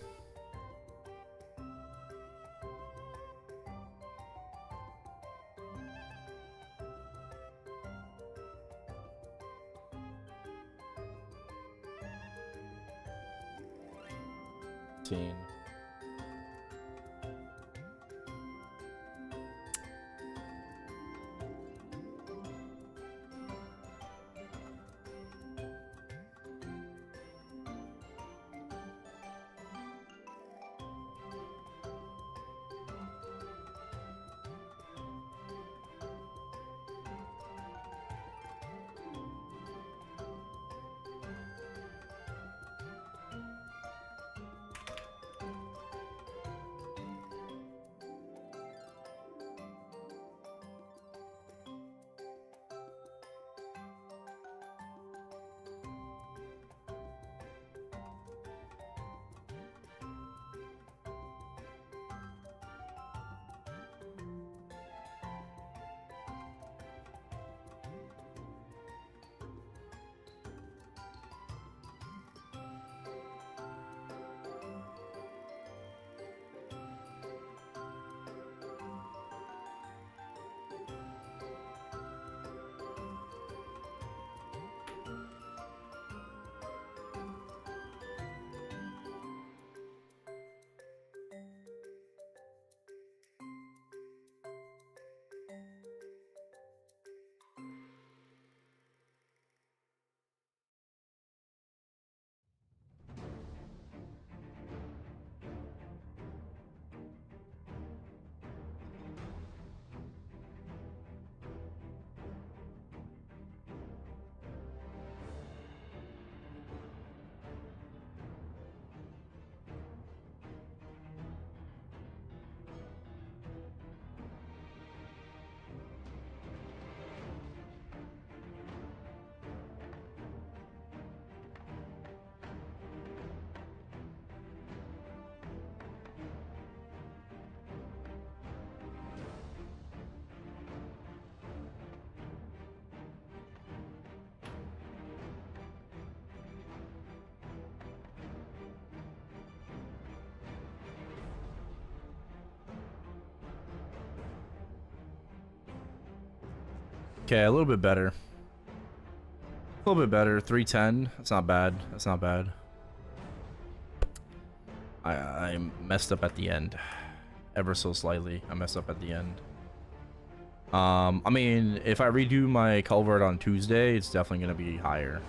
Okay, a little bit better. A little bit better. 310. That's not bad. That's not bad. I messed up at the end. Ever so slightly. I messed up at the end. I mean, if I redo my culvert on Tuesday, it's definitely going to be higher.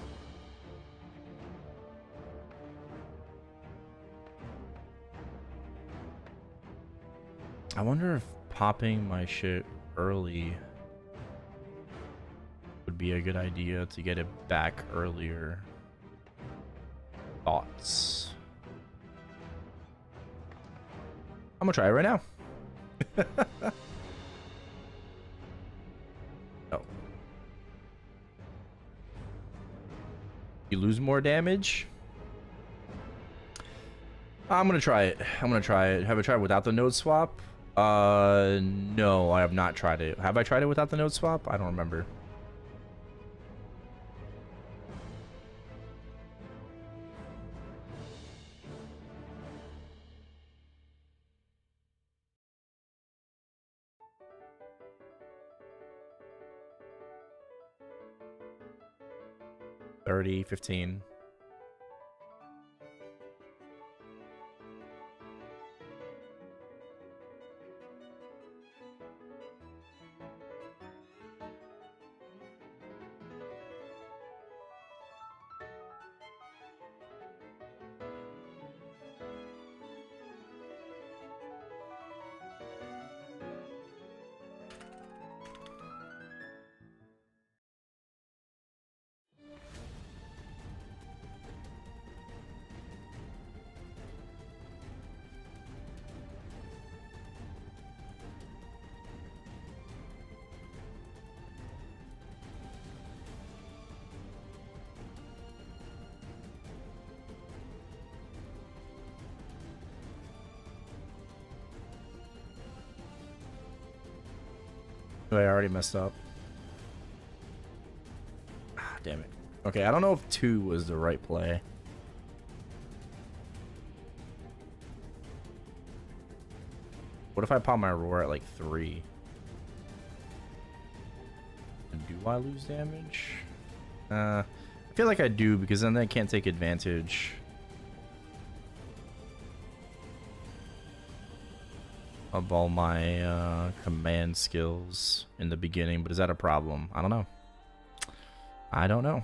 I wonder if popping my shit early would be a good idea to get it back earlier. Thoughts? I'm gonna try it right now. Oh. You lose more damage? I'm gonna try it. I'm gonna try it. Have I tried it without the node swap? No, I have not tried it. Have I tried it without the node swap? I don't remember. $30, $15. Oh, I already messed up. Ah, damn it. Okay, I don't know if 2 was the right play. What if I pop my roar at like 3? And do I lose damage? I feel like I do, because then they can't take advantage of all my command skills in the beginning. But is that a problem? I don't know. I don't know.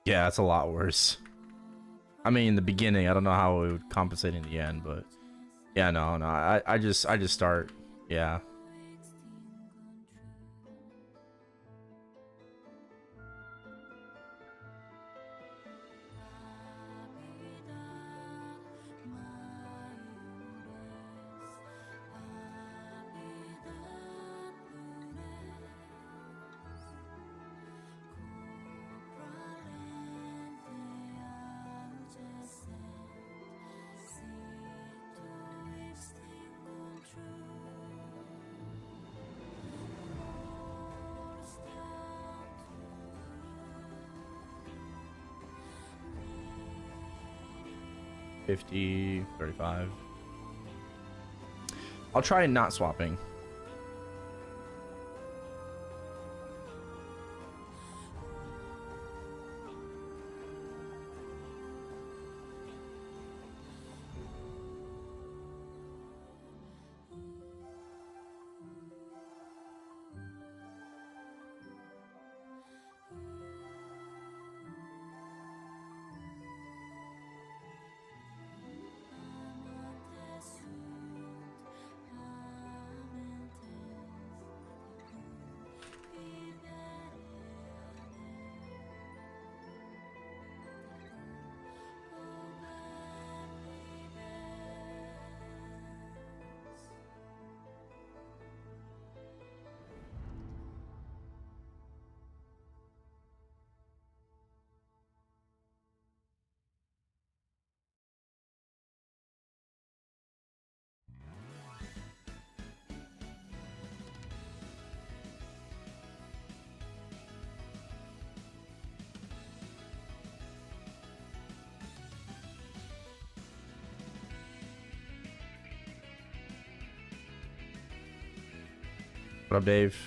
Yeah, it's a lot worse. I mean, in the beginning, I don't know how it would compensate in the end, but yeah, no, I just start, yeah. $50, $35. I'll try not swapping. What up, Dave?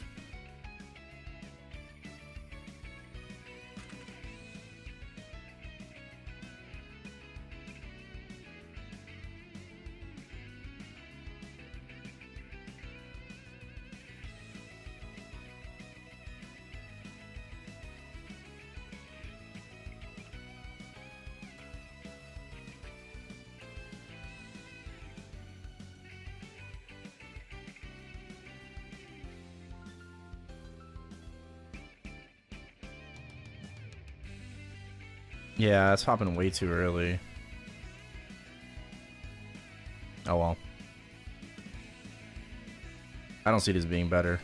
Yeah, it's hopping way too early. Oh well. I don't see this being better.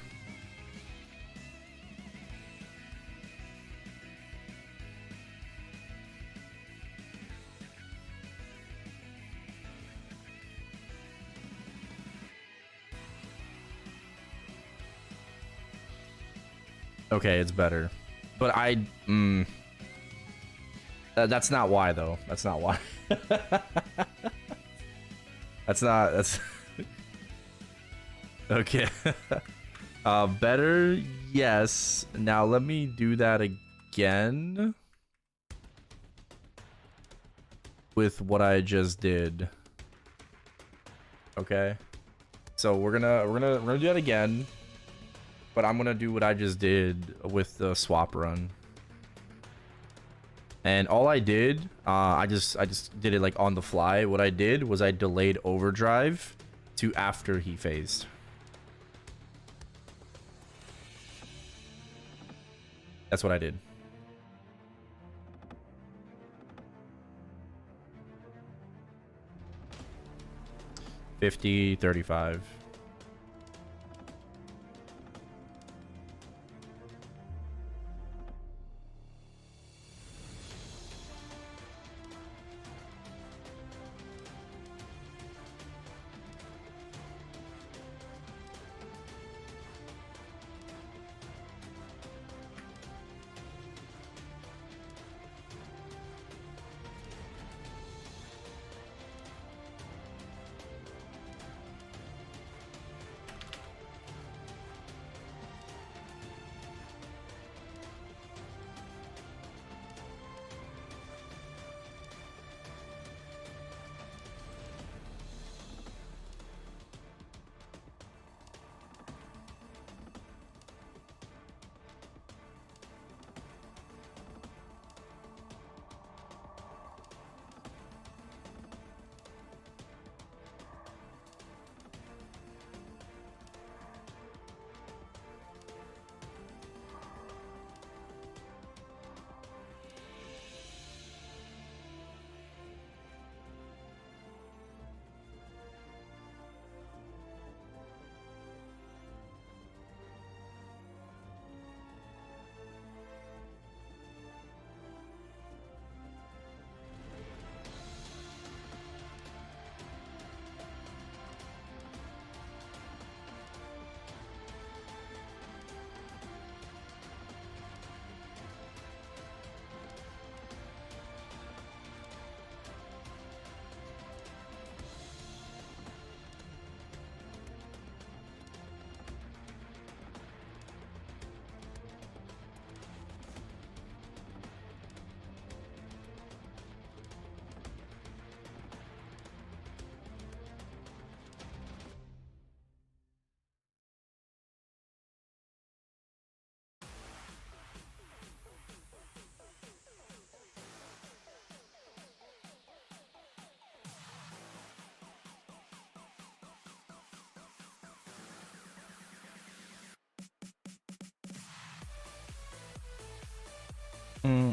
Okay, it's better. But that's not why though. That's not why. That's okay. Better, yes. Now let me do that again with what I just did. Okay. So we're gonna do that again, but I'm gonna do what I just did with the swap run. And all I did, I just did it like on the fly. What I did was I delayed overdrive to after he phased. That's what I did. $50, $35.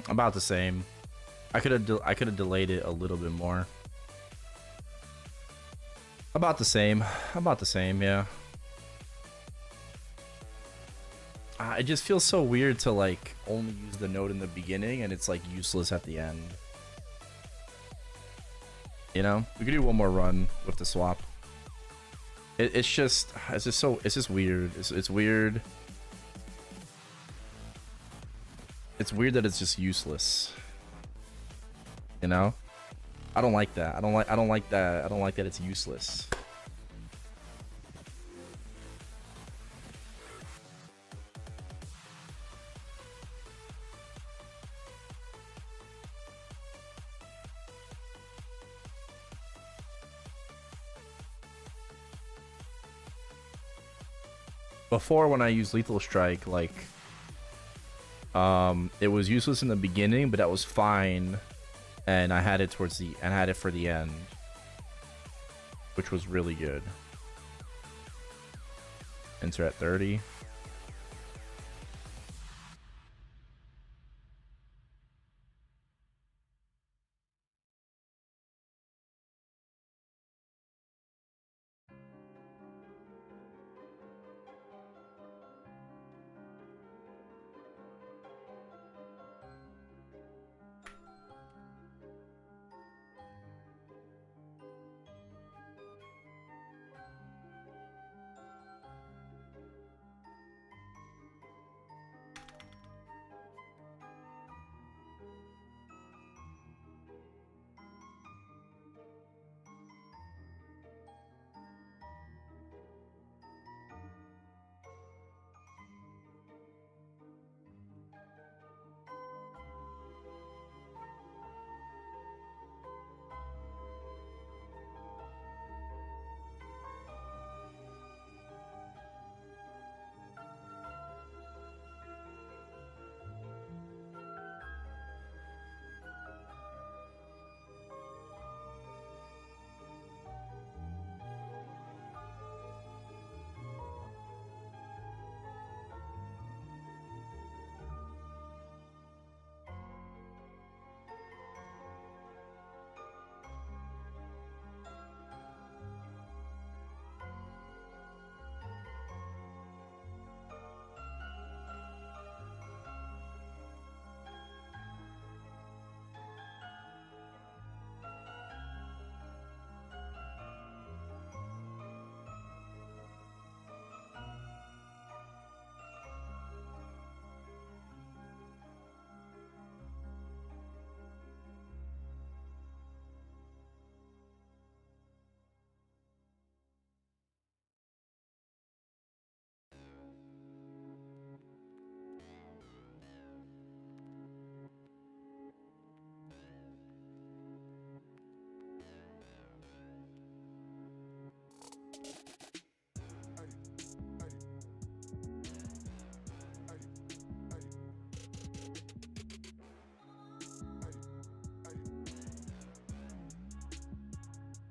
About the same. I could have delayed it a little bit more. About the same. About the same, yeah. It just feels so weird to like only use the node in the beginning and it's like useless at the end. You know, we could do one more run with the swap. It's just weird. It's weird. It's weird that it's just useless. You know? I don't like that. I don't like that. I don't like that it's useless. before when I used Lethal Strike, like, it was useless in the beginning, but that was fine, and I had it for the end, which was really good. Enter at 30.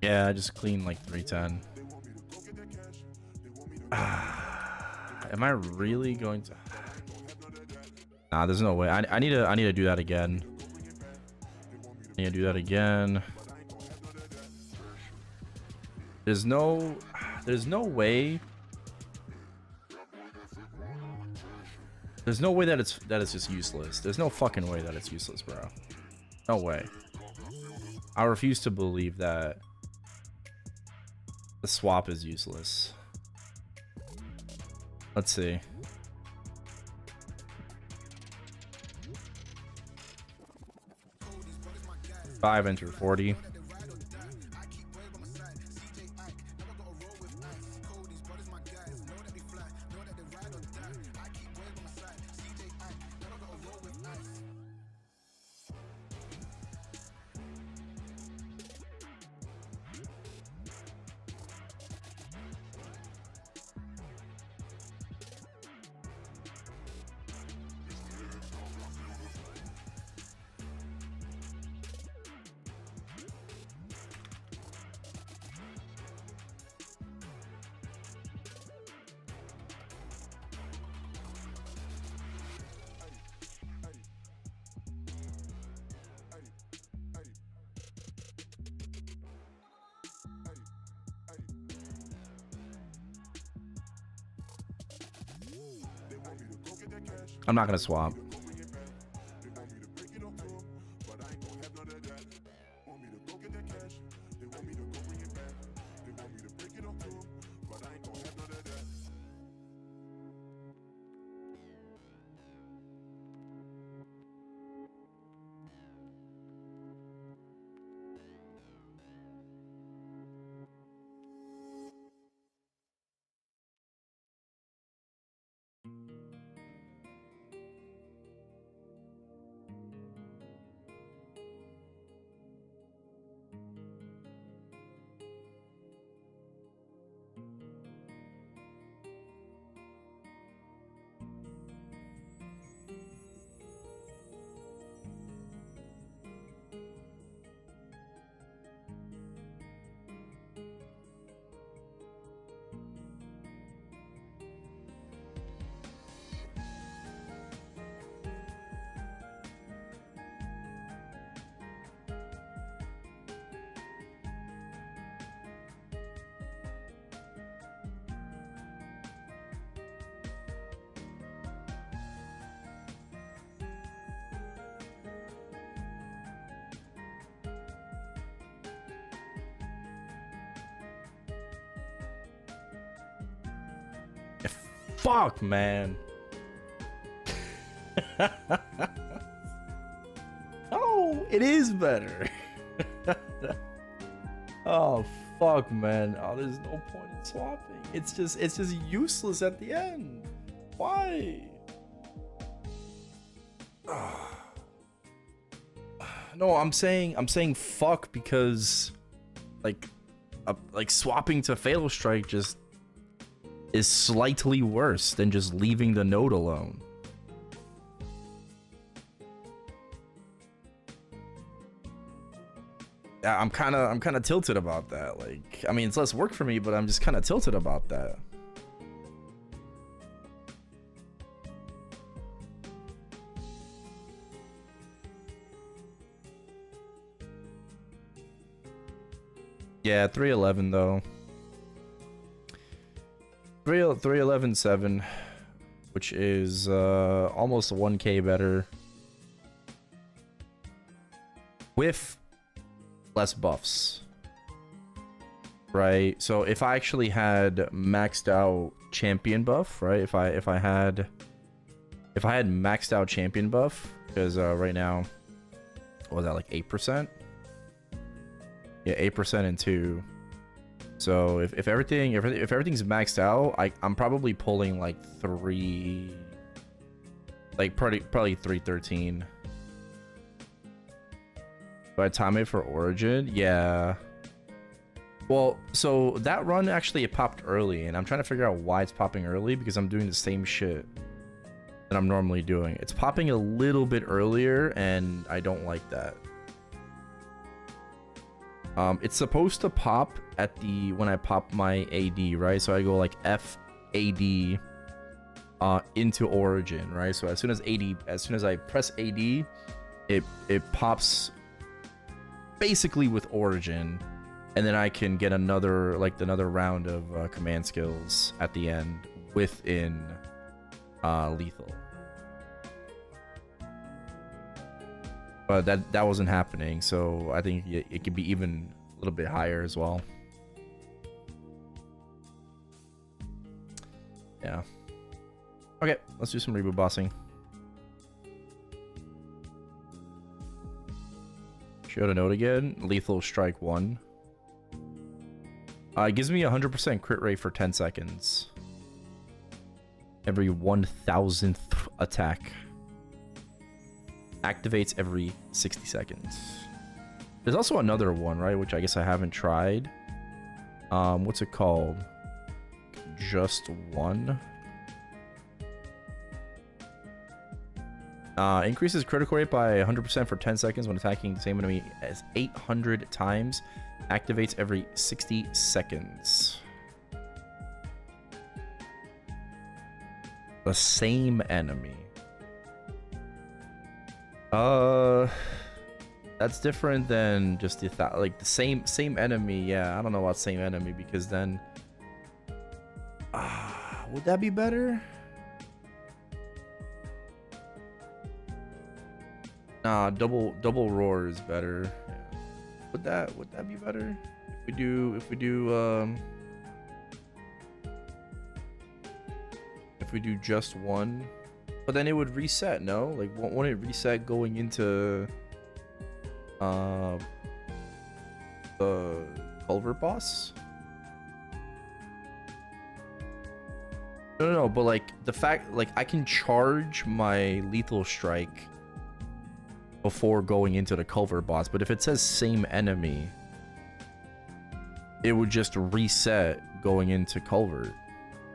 Yeah, I just cleaned like 310. Am I really going to? Nah, there's no way. I need to do that again. I need to do that again. There's no way. There's no way that it's just useless. There's no fucking way that it's useless, bro. No way. I refuse to believe that the swap is useless. Let's see. Five enter 40. I'm not gonna swap. fuck, man. Oh, it is better. Oh fuck, man. Oh, there's no point in swapping. It's just useless at the end. Why? No, I'm saying fuck because like swapping to Fatal Strike just is slightly worse than just leaving the node alone. Yeah, I'm kind of tilted about that. Like, I mean, it's less work for me, but I'm just kind of tilted about that. Yeah, 311 though. 311.7, which is almost 1K better with less buffs, right? So if I actually had maxed out champion buff, right? If I had maxed out champion buff, because right now, what was that, like 8%? Yeah, 8% and 2. So if everything's maxed out, I'm probably pulling like probably 313. Do I time it for Origin? Yeah. Well, so that run actually it popped early, and I'm trying to figure out why it's popping early, because I'm doing the same shit that I'm normally doing. It's popping a little bit earlier, and I don't like that. It's supposed to pop at when I pop my AD, right? So I go like FAD into Origin, right? So as soon as I press AD, it pops basically with Origin, and then I can get another round of command skills at the end within lethal. But that wasn't happening, so I think it could be even a little bit higher as well. Yeah. Okay, let's do some reboot bossing. Show the note again. Lethal Strike 1. It gives me 100% crit rate for 10 seconds. Every 1000th attack. Activates every 60 seconds. There's also another one, right? Which I guess I haven't tried. What's it called? Just one. Increases critical rate by 100% for 10 seconds when attacking the same enemy as 800 times. Activates every 60 seconds. The same enemy. That's different than just the same enemy. Yeah, I don't know about same enemy, because then would that be better? Nah, double roar is better. Yeah. Would that be better if we do just one? But then it would reset, no? Like, won't it reset going into the culvert boss? No, but like the fact, like, I can charge my lethal strike before going into the culvert boss, but if it says same enemy, it would just reset going into culvert,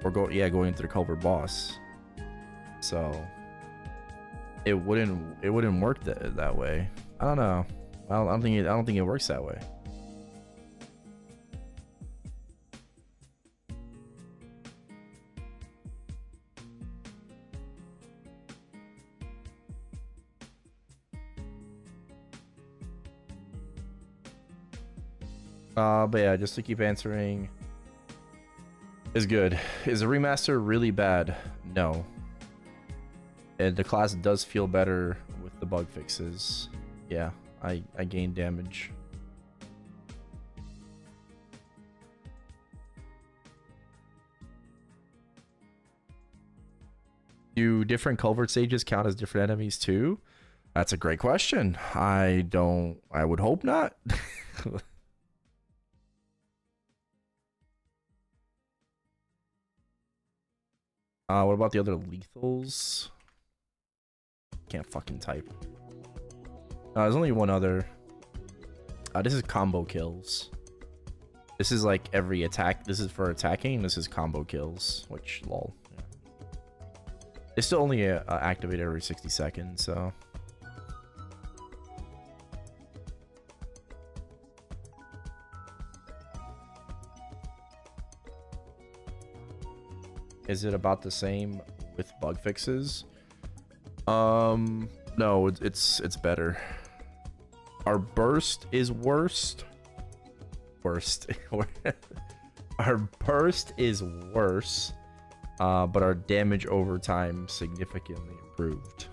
or going into the culvert boss. So it wouldn't work that way. I don't know. I don't think it works that way. But yeah, just to keep answering, is good. Is the remaster really bad? No. And the class does feel better with the bug fixes. Yeah, I gained damage. Do different culvert stages count as different enemies too? That's a great question. I would hope not. What about the other lethals? Can't fucking type. There's only one other. This is combo kills. This is like every attack. This is for attacking. This is combo kills, which lol. Yeah. It's still only activated every 60 seconds, so. Is it about the same with bug fixes? No, it's better. Our burst is worst. Our burst is worse, but our damage over time significantly improved.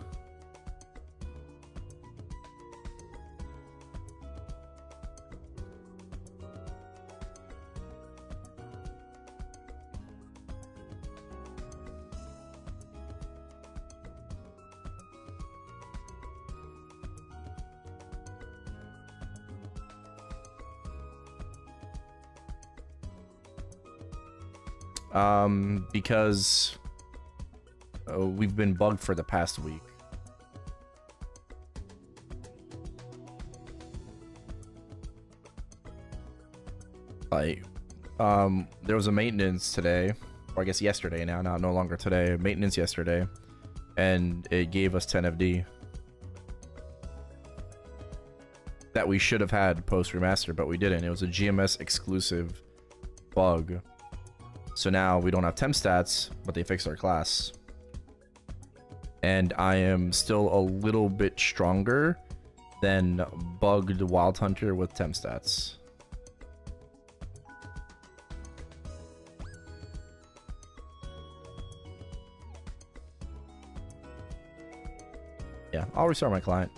Because we've been bugged for the past week. Like, there was a maintenance today, or I guess yesterday now, no longer today, maintenance yesterday, and it gave us 10 FD. That we should have had post remaster, but we didn't. It was a GMS exclusive bug. So now we don't have temp stats, but they fixed our class. And I am still a little bit stronger than bugged Wild Hunter with temp stats. Yeah, I'll restart my client.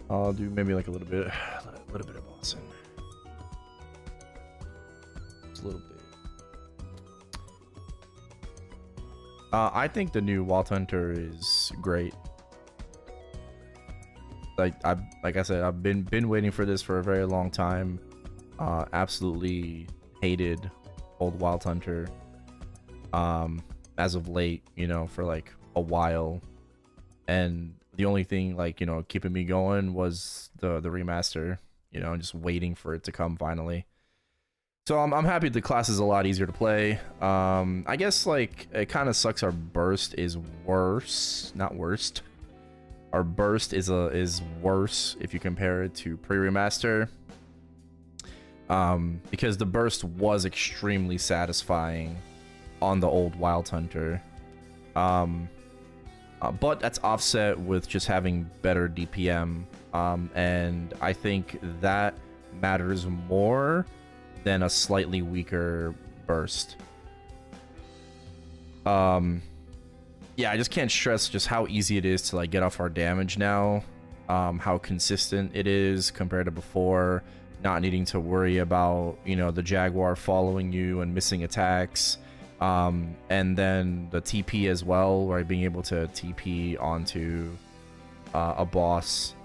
I'll do maybe like a little bit of bossing. Just a little bit. I think the new Wild Hunter is great. Like I said, I've been waiting for this for a very long time. Absolutely hated old Wild Hunter. As of late, you know, for like a while, and the only thing like, you know, keeping me going was the remaster. You know, just waiting for it to come finally. So I'm happy the class is a lot easier to play. I guess like it kind of sucks. Our burst is worse, not worst. Our burst is worse if you compare it to pre-remaster. Because the burst was extremely satisfying on the old Wild Hunter. But that's offset with just having better DPM. And I think that matters more than a slightly weaker burst. Yeah, I just can't stress just how easy it is to like get off our damage now. How consistent it is compared to before, not needing to worry about, you know, the Jaguar following you and missing attacks. And then the TP as well, right? Being able to TP onto a boss,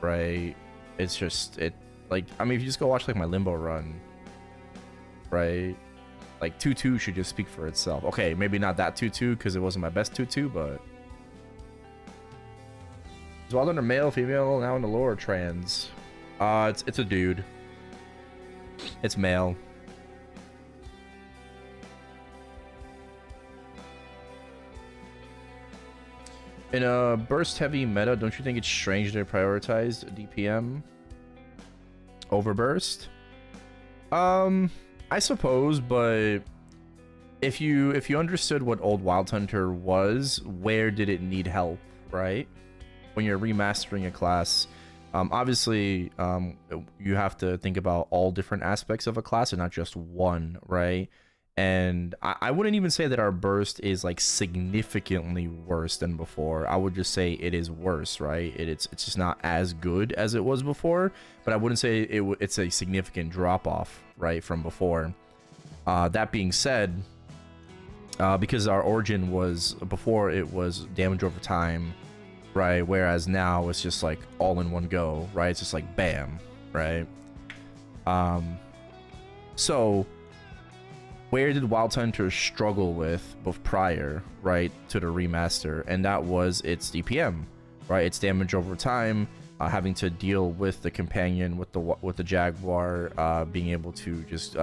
right? It's just, like, I mean, if you just go watch like my Limbo run, right? Like 2-2 should just speak for itself. Okay, maybe not that 2-2 because it wasn't my best 2-2, but is Wild Hunter male, female, now in the lore, trans? It's a dude. It's male. In a burst heavy meta, don't you think it's strange they prioritized DPM over burst? I suppose, but if you understood what old Wild Hunter was, where did it need help, right? When you're remastering a class, obviously you have to think about all different aspects of a class and not just one, right? And I wouldn't even say that our burst is like significantly worse than before. I would just say it is worse, right? It's just not as good as it was before, but I wouldn't say it's a significant drop off, right, from before. That being said, because our origin was, before it was damage over time, right? Whereas now it's just like all in one go, right? It's just like bam, right? So where did Wild Hunter struggle with both prior, right, to the remaster? And that was its DPM, right? Its damage over time, having to deal with the companion, with the Jaguar, being able to just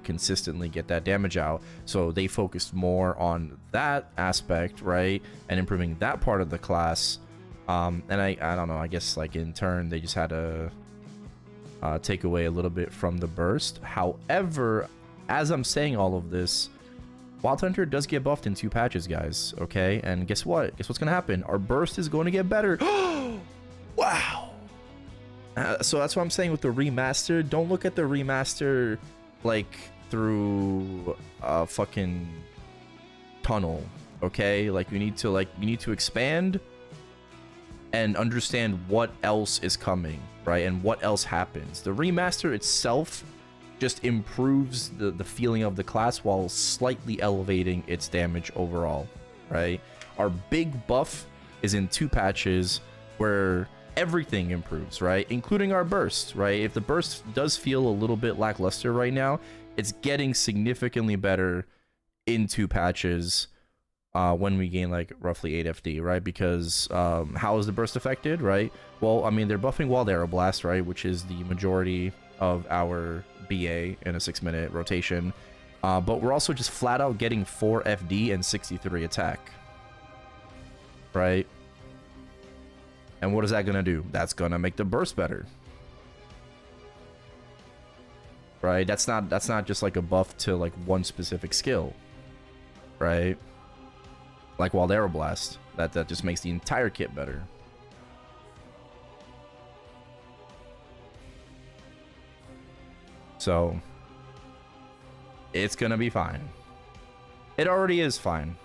consistently get that damage out. So they focused more on that aspect, right, and improving that part of the class. And I don't know, I guess like in turn they just had to take away a little bit from the burst. However, as I'm saying all of this, Wild Hunter does get buffed in 2 patches, guys, okay? And guess what? Guess what's gonna happen? Our burst is going to get better. Wow. So that's what I'm saying with the remaster. Don't look at the remaster like through a fucking tunnel, okay? Like you need to expand and understand what else is coming, right? And what else happens. The remaster itself just improves the feeling of the class while slightly elevating its damage overall, right? Our big buff is in 2 patches where everything improves, right? Including our burst, right? If the burst does feel a little bit lackluster right now, it's getting significantly better in 2 patches when we gain like roughly 8 FD, right? Because how is the burst affected, right? Well, I mean, they're buffing Wild Arrow Blast, right? Which is the majority of our BA in a 6-minute rotation, but we're also just flat out getting 4 FD and 63 attack, right? And what is that gonna do? That's gonna make the burst better, right? That's not just like a buff to like one specific skill, right? Like Wild Arrow Blast, that just makes the entire kit better. So it's gonna be fine. It already is fine.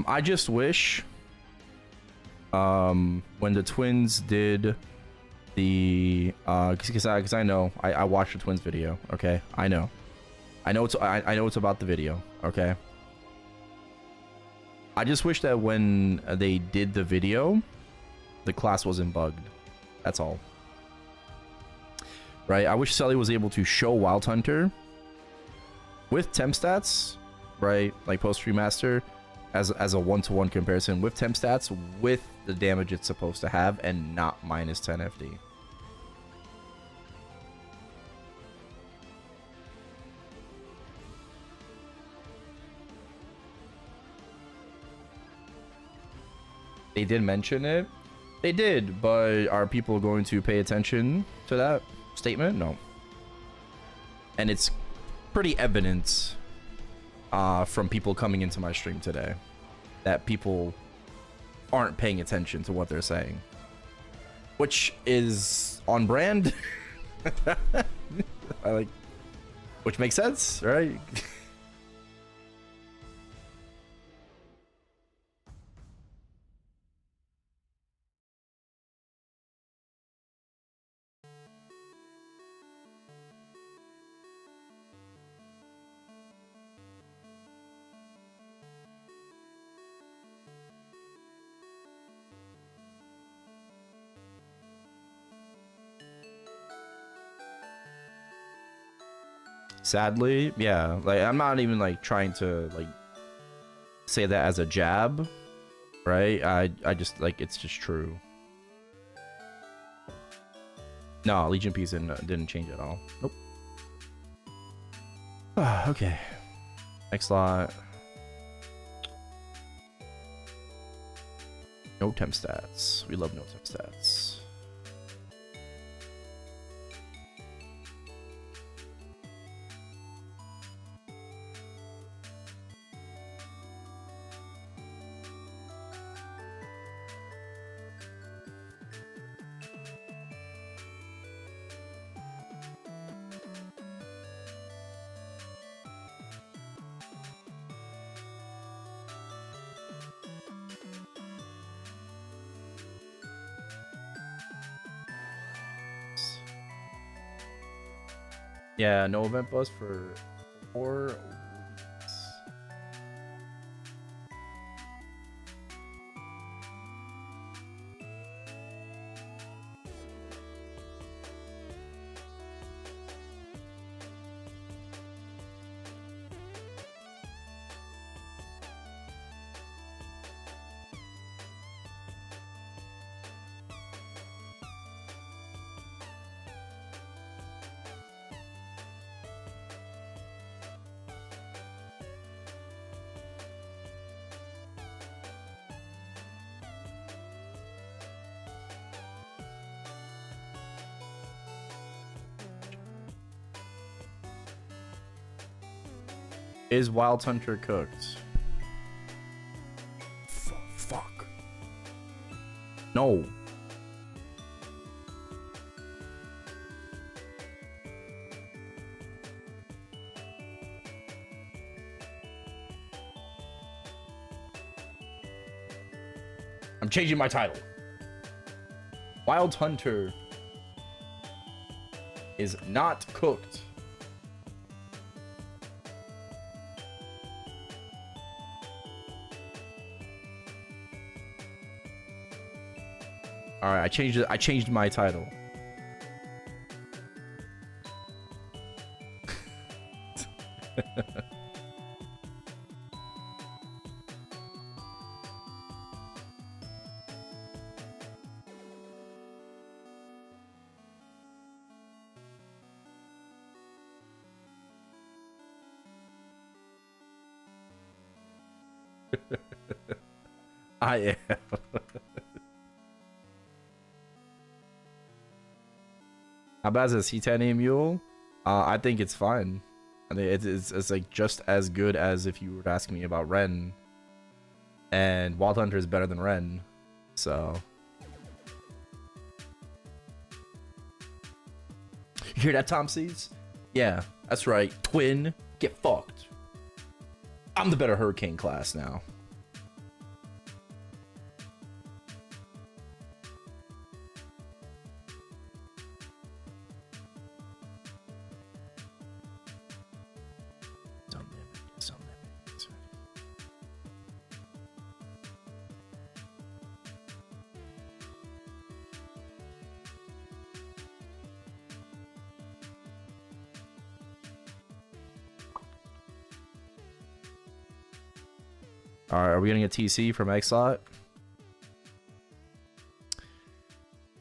I just wish when the twins did the because I know I watched the twins video, okay? I know it's about the video, okay? I just wish that when they did the video, the class wasn't bugged. That's all. Right? I wish Sully was able to show Wild Hunter with temp stats, right? Like post remaster, as a 1-to-1 comparison with temp stats with the damage it's supposed to have and not minus 10 FD. They did mention it. They did, but are people going to pay attention to that statement? No. And it's pretty evident from people coming into my stream today that people aren't paying attention to what they're saying, which is on brand. Which makes sense, right? Sadly, yeah. Like, I'm not even like trying to like say that as a jab, right? I just like, it's just true. No, Legion Peace didn't change at all. Nope. Okay. Next slot. No temp stats. We love no temp stats. Yeah, no event bus for 4 weeks. Is Wild Hunter cooked? Fuck. No. I'm changing my title. Wild Hunter is not cooked. All right, I changed it. I changed my title. I am. How bad is this Titanium Mule? I think it's fine. I think it's like just as good as if you were asking me about Ren. And Wild Hunter is better than Ren. So. You hear that, Tom Seeds? Yeah, that's right. Twin, get fucked. I'm the better Hurricane class now. Alright, are we getting a TC from Xlot?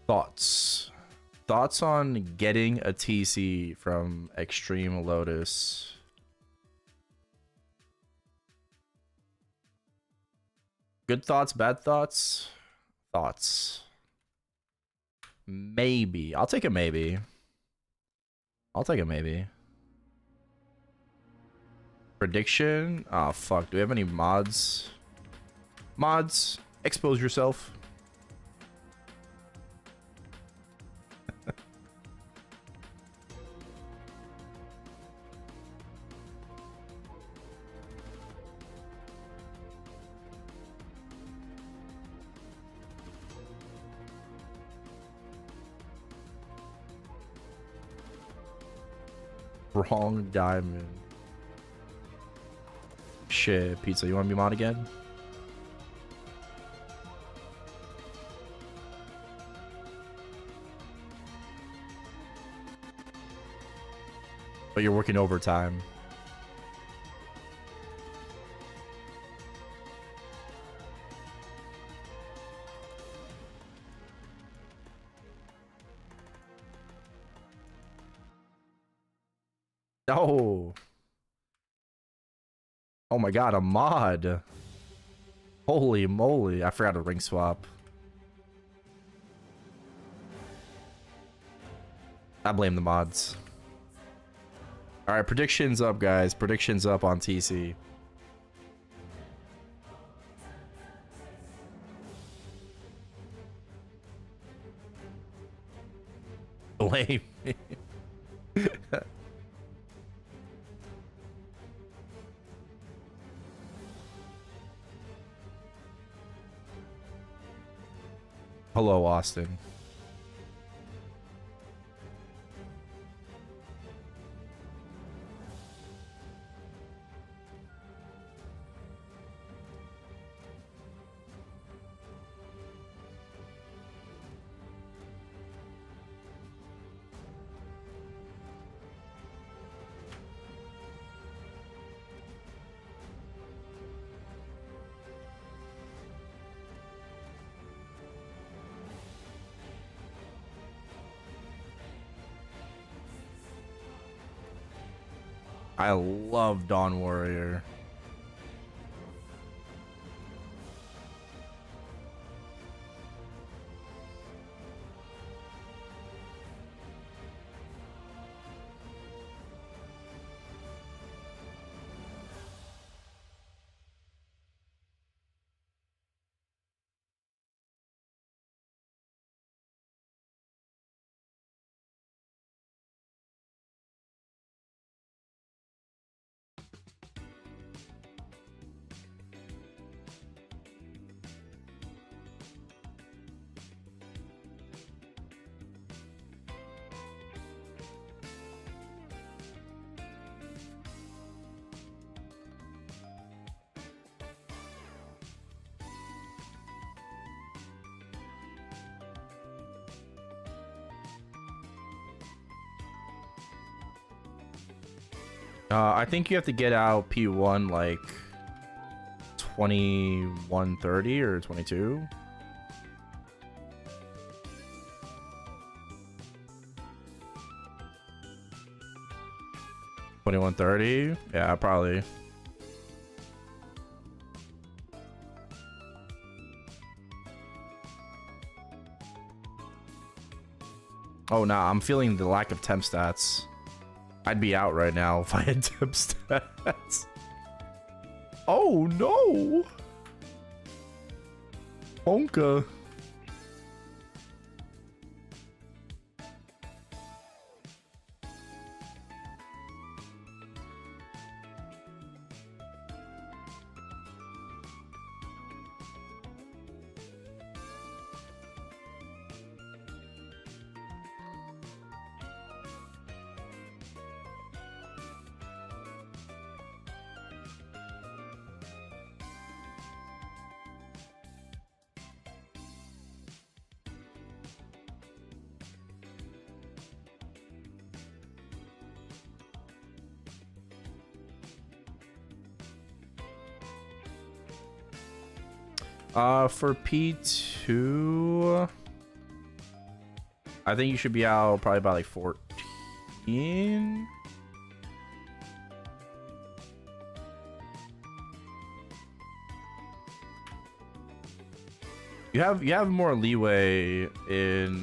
Thoughts on getting a TC from Extreme Lotus? Good thoughts, bad thoughts? Thoughts. Maybe. I'll take a maybe. I'll take a maybe. Prediction? Oh, fuck. Do we have any mods? Mods, expose yourself. Wrong diamond. Shit, Pizza, you want to be mod again? But you're working overtime. Oh. Oh my god, a mod. Holy moly, I forgot a ring swap. I blame the mods. Alright, predictions up, guys. Predictions up on TC. Blame me. Hello, Austin. I love Dawn Warrior. I think you have to get out P1 like 21:30 or 22. $21.30? Yeah, probably. Oh, nah, I'm feeling the lack of temp stats. I'd be out right now if I had temp stats. Oh, no! Bonka. For P2, I think you should be out probably by like 14. You have more leeway in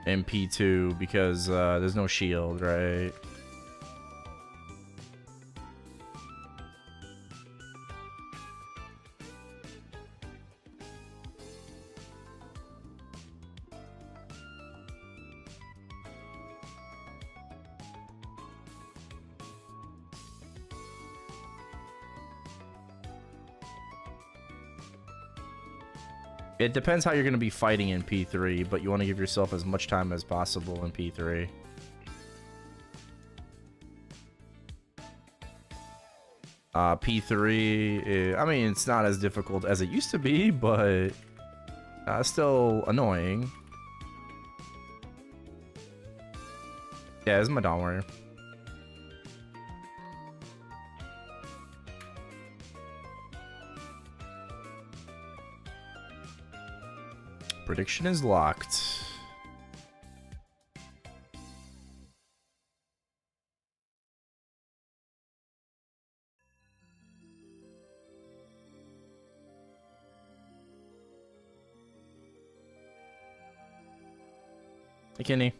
P2 because there's no shield, right? It depends how you're going to be fighting in P3, but you want to give yourself as much time as possible in P3. P3, I mean, it's not as difficult as it used to be, but still annoying. Yeah, this is my Dawn Warrior. Prediction is locked. Hey, Kenny.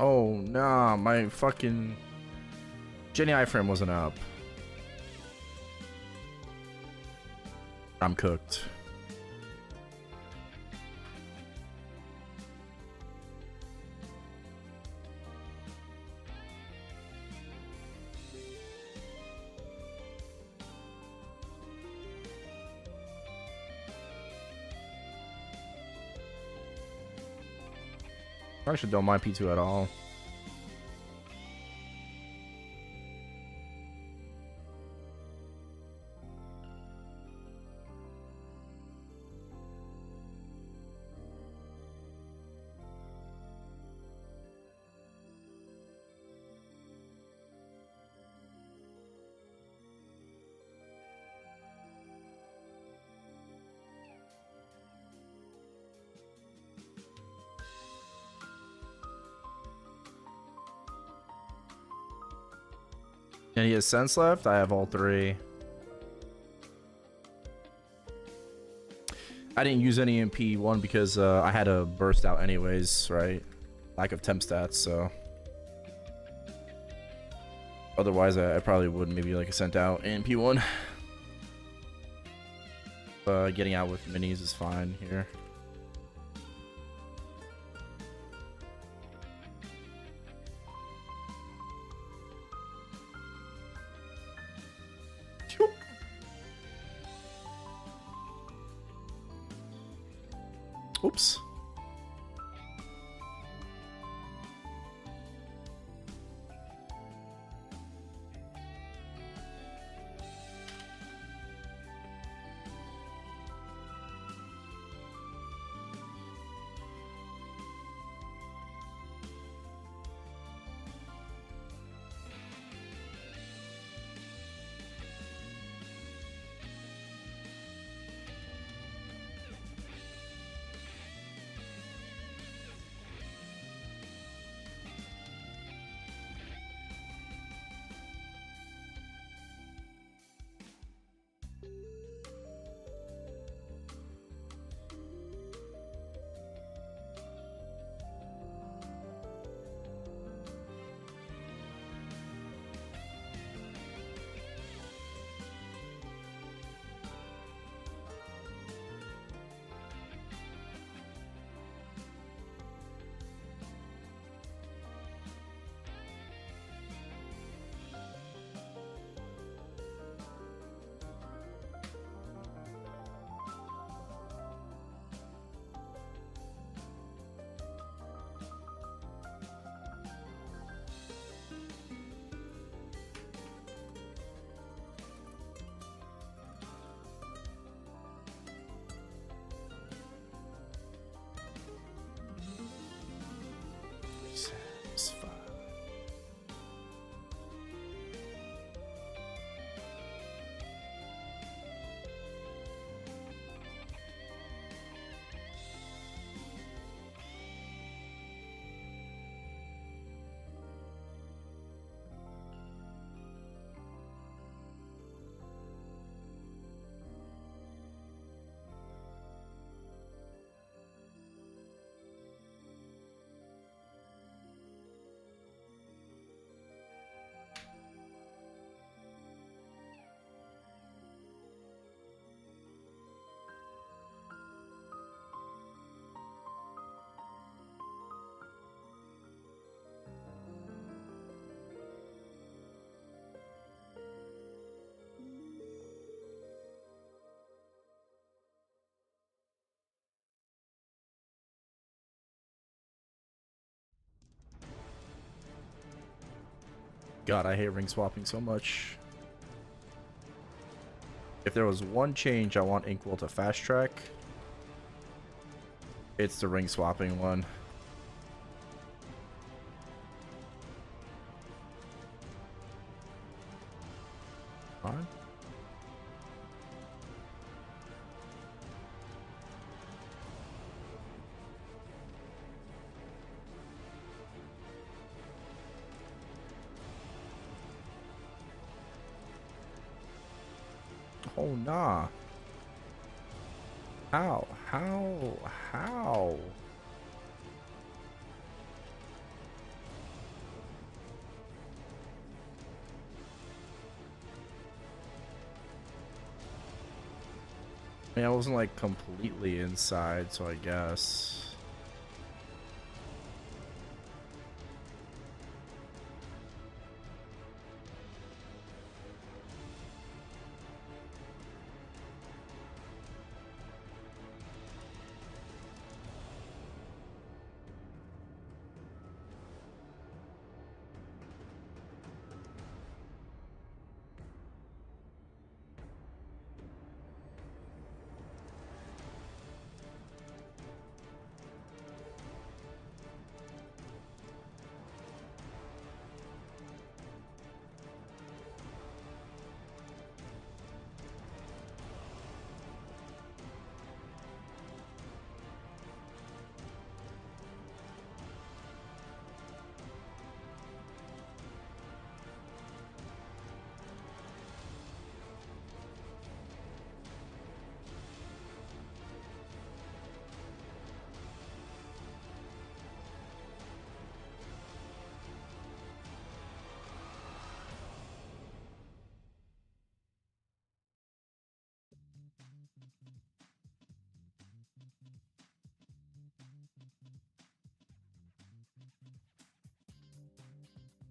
Oh, nah, my fucking Jenny iframe wasn't up. I'm cooked. I actually don't mind P2 at all. Any ascents left? I have all three. I didn't use any in P1 because I had to burst out anyways, right? Lack of temp stats, so. Otherwise, I probably would maybe like ascent out in P1. Getting out with minis is fine here. Oops. God, I hate ring swapping so much. If there was one change I want Inkwell to fast track, it's the ring swapping one. Fine. Oh, nah. How? How? How? I mean, I wasn't like completely inside, so I guess.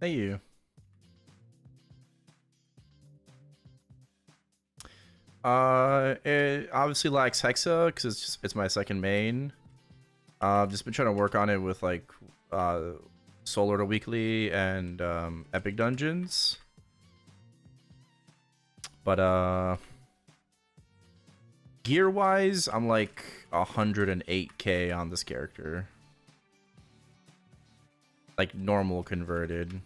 Thank you. It obviously lacks Hexa because it's my second main. I've just been trying to work on it with like Solar to Weekly and Epic Dungeons. But gear wise, I'm like 108k on this character. Like normal converted.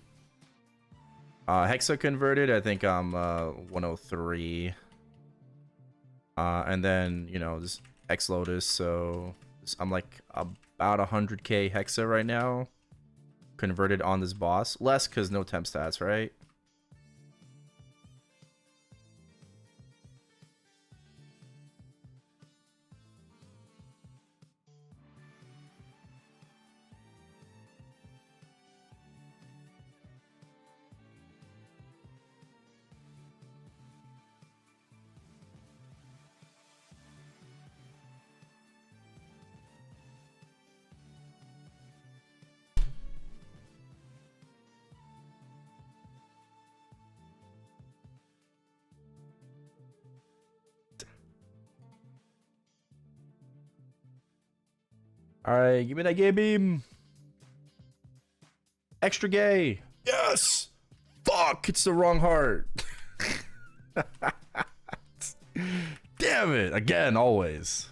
Hexa converted, I think I'm 103. And then, you know, this X Lotus, so I'm like about 100k Hexa right now. Converted on this boss. Less because no temp stats, right? Alright, give me that gay beam. Extra gay. Yes! Fuck, it's the wrong heart. Damn it. Again, always.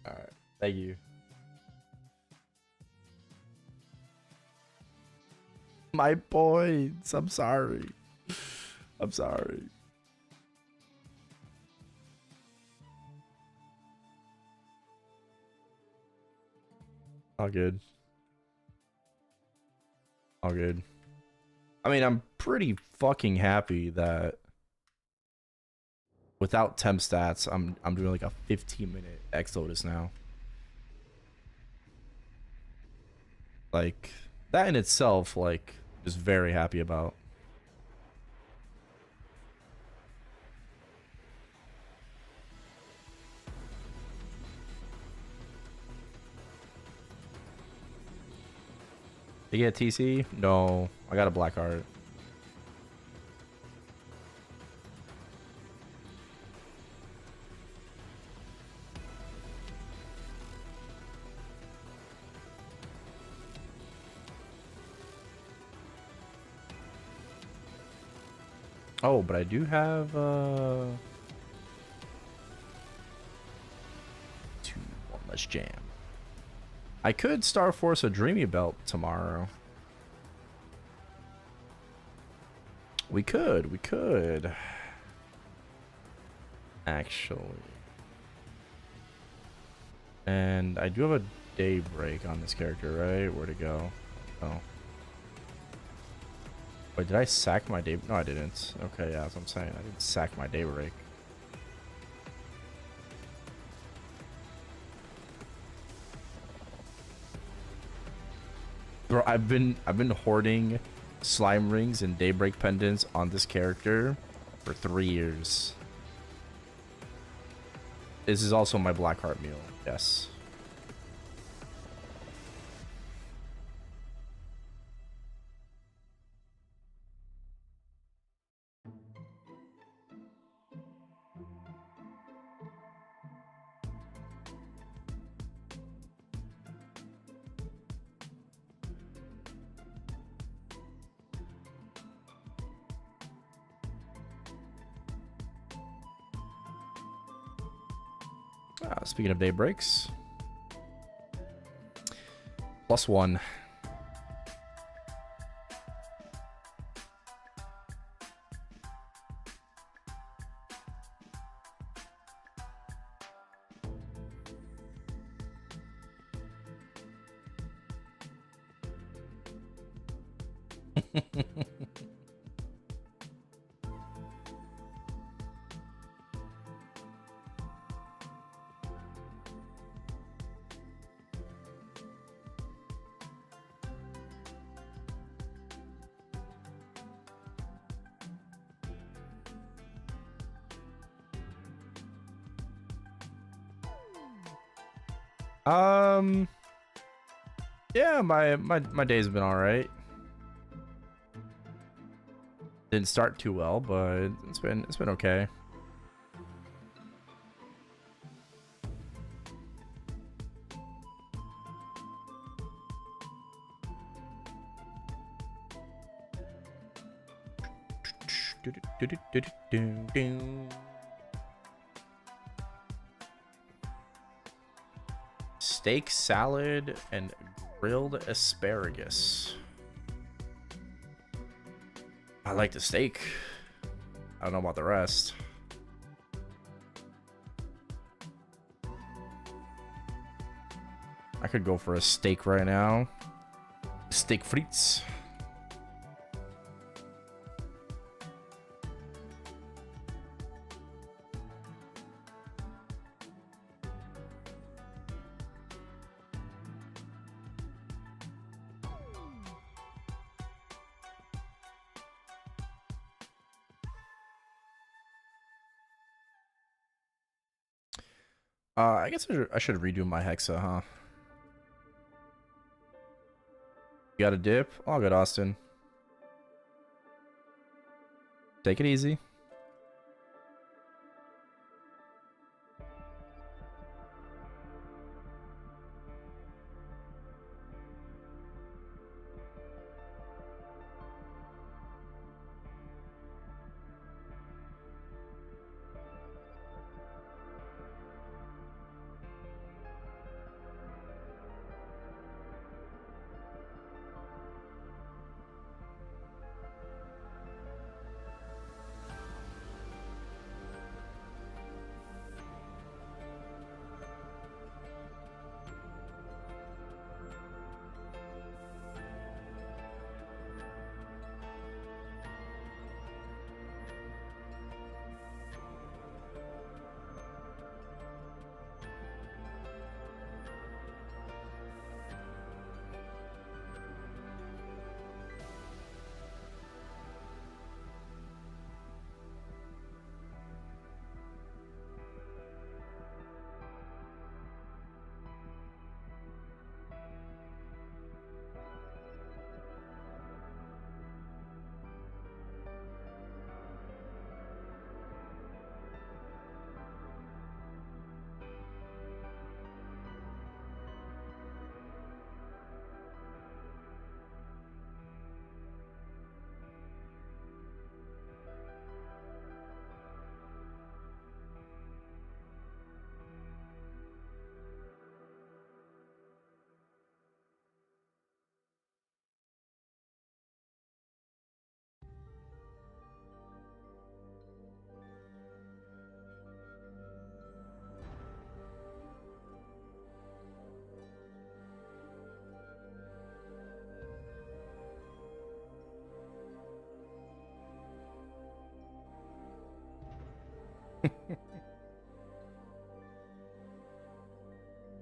Alright, thank you. My points. I'm sorry. I'm sorry. All good. All good. I mean, I'm pretty fucking happy that without temp stats, I'm doing like a 15-minute X Lotus now. Like that in itself, like, just very happy about. Did you get a TC? No, I got a black heart. Oh, but I do have two. Let's jam. I could Star Force a Dreamy Belt tomorrow. We could. Actually. And I do have a daybreak on this character, right? Where to go? Oh. Wait, did I sack my day? No, I didn't. Okay, yeah, that's what I'm saying. I didn't sack my daybreak. Bro, I've been hoarding slime rings and daybreak pendants on this character for 3 years. This is also my black heart meal. Yes. Speaking of day breaks, +1. Yeah, my day's been all right. Didn't start too well, but it's been okay. Steak salad and grilled asparagus. I like the steak. I don't know about the rest. I could go for a steak right now. Steak frites. I guess I should redo my hexa, huh? You got a dip? All good, Austin. Take it easy.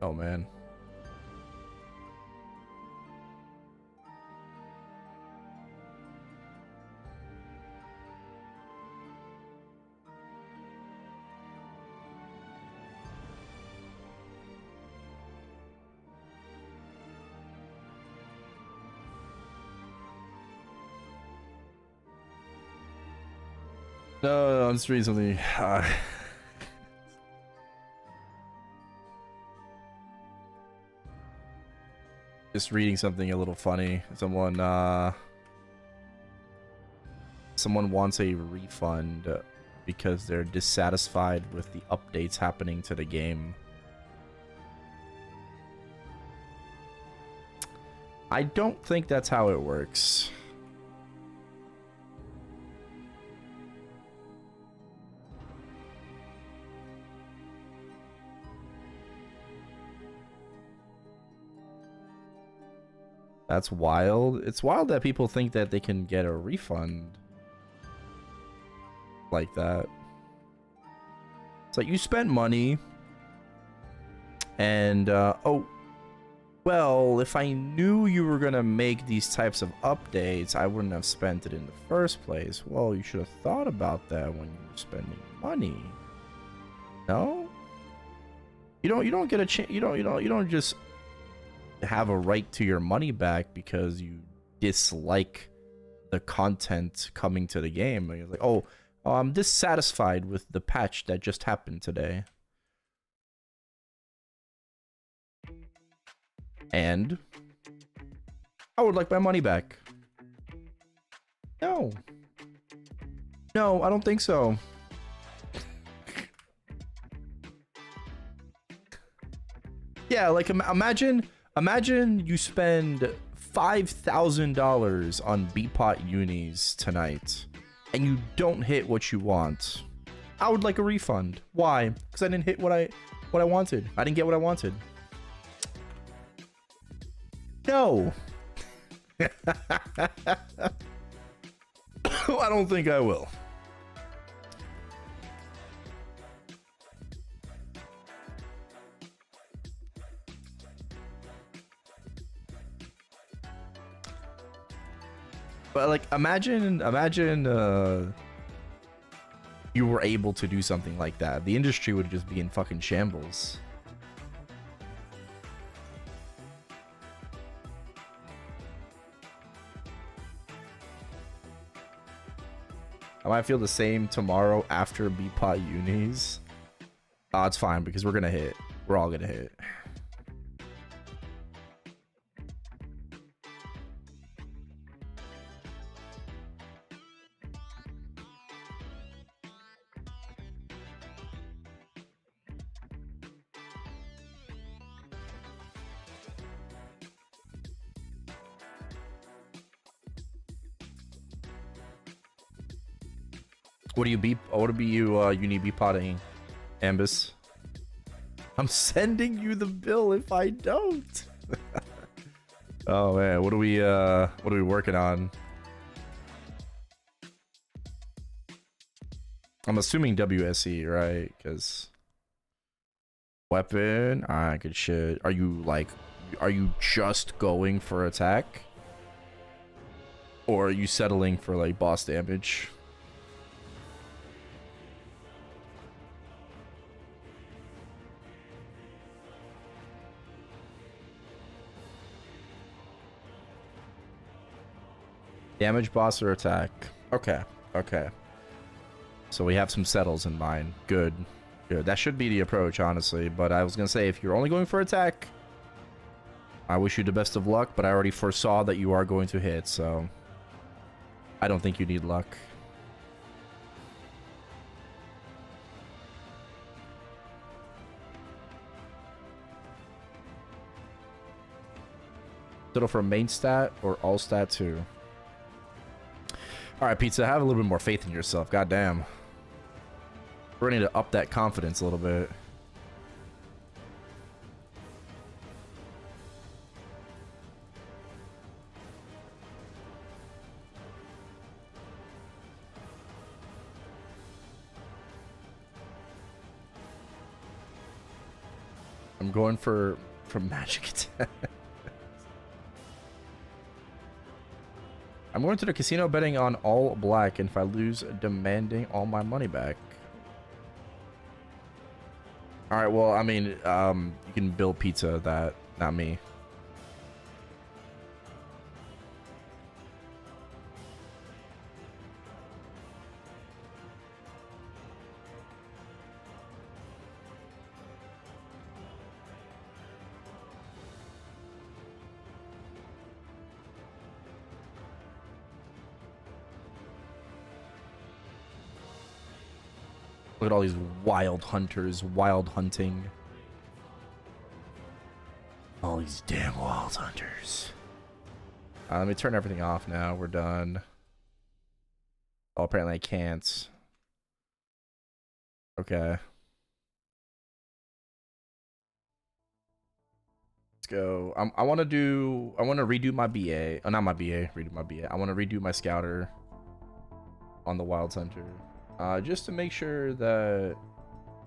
Oh man. No, I'm just reading something. Just reading something a little funny. Someone wants a refund because they're dissatisfied with the updates happening to the game. I don't think that's how it works. That's wild. It's wild that people think that they can get a refund like that. It's like you spent money and oh, well, if I knew you were gonna make these types of updates, I wouldn't have spent it in the first place. Well, you should have thought about that when you were spending money. No? You don't get a chance. You don't just have a right to your money back because you dislike the content coming to the game. You're like, oh, I'm dissatisfied with the patch that just happened today. And I would like my money back. No. No, I don't think so. Yeah, like imagine you spend $5,000 on Beatpot unis tonight and you don't hit what you want. I would like a refund. Why? Because I didn't hit what I wanted. I didn't get what I wanted. No. I don't think I will. But like imagine you were able to do something like that. The industry would just be in fucking shambles. I might feel the same tomorrow after Beatpot unis. Oh, it's fine because we're gonna hit. We're all gonna hit. What do you be? What would be you need be potting, Ambus? I'm sending you the bill if I don't. Oh man, what are we working on? I'm assuming WSE, right? Because weapon, alright, good shit. Are you just going for attack? Or are you settling for like boss damage? Damage, boss, or attack. Okay, okay. So we have some settles in mind. Good, good. That should be the approach, honestly. But I was gonna say, if you're only going for attack, I wish you the best of luck. But I already foresaw that you are going to hit, so I don't think you need luck. Settle for main stat or all stat too. All right, Pizza, have a little bit more faith in yourself. Goddamn. We're going to up that confidence a little bit. I'm going for magic attack. I'm going to the casino betting on all black, and if I lose, demanding all my money back. Alright, well, I mean, you can bill Pizza that, not me. Look at all these wild hunters, wild hunting. All these damn wild hunters. Let me turn everything off now. We're done. Oh, apparently I can't. Okay. Let's go. I want to redo my BA. Oh, not my BA. Redo my BA. I want to redo my scouter on the wild hunter. Just to make sure that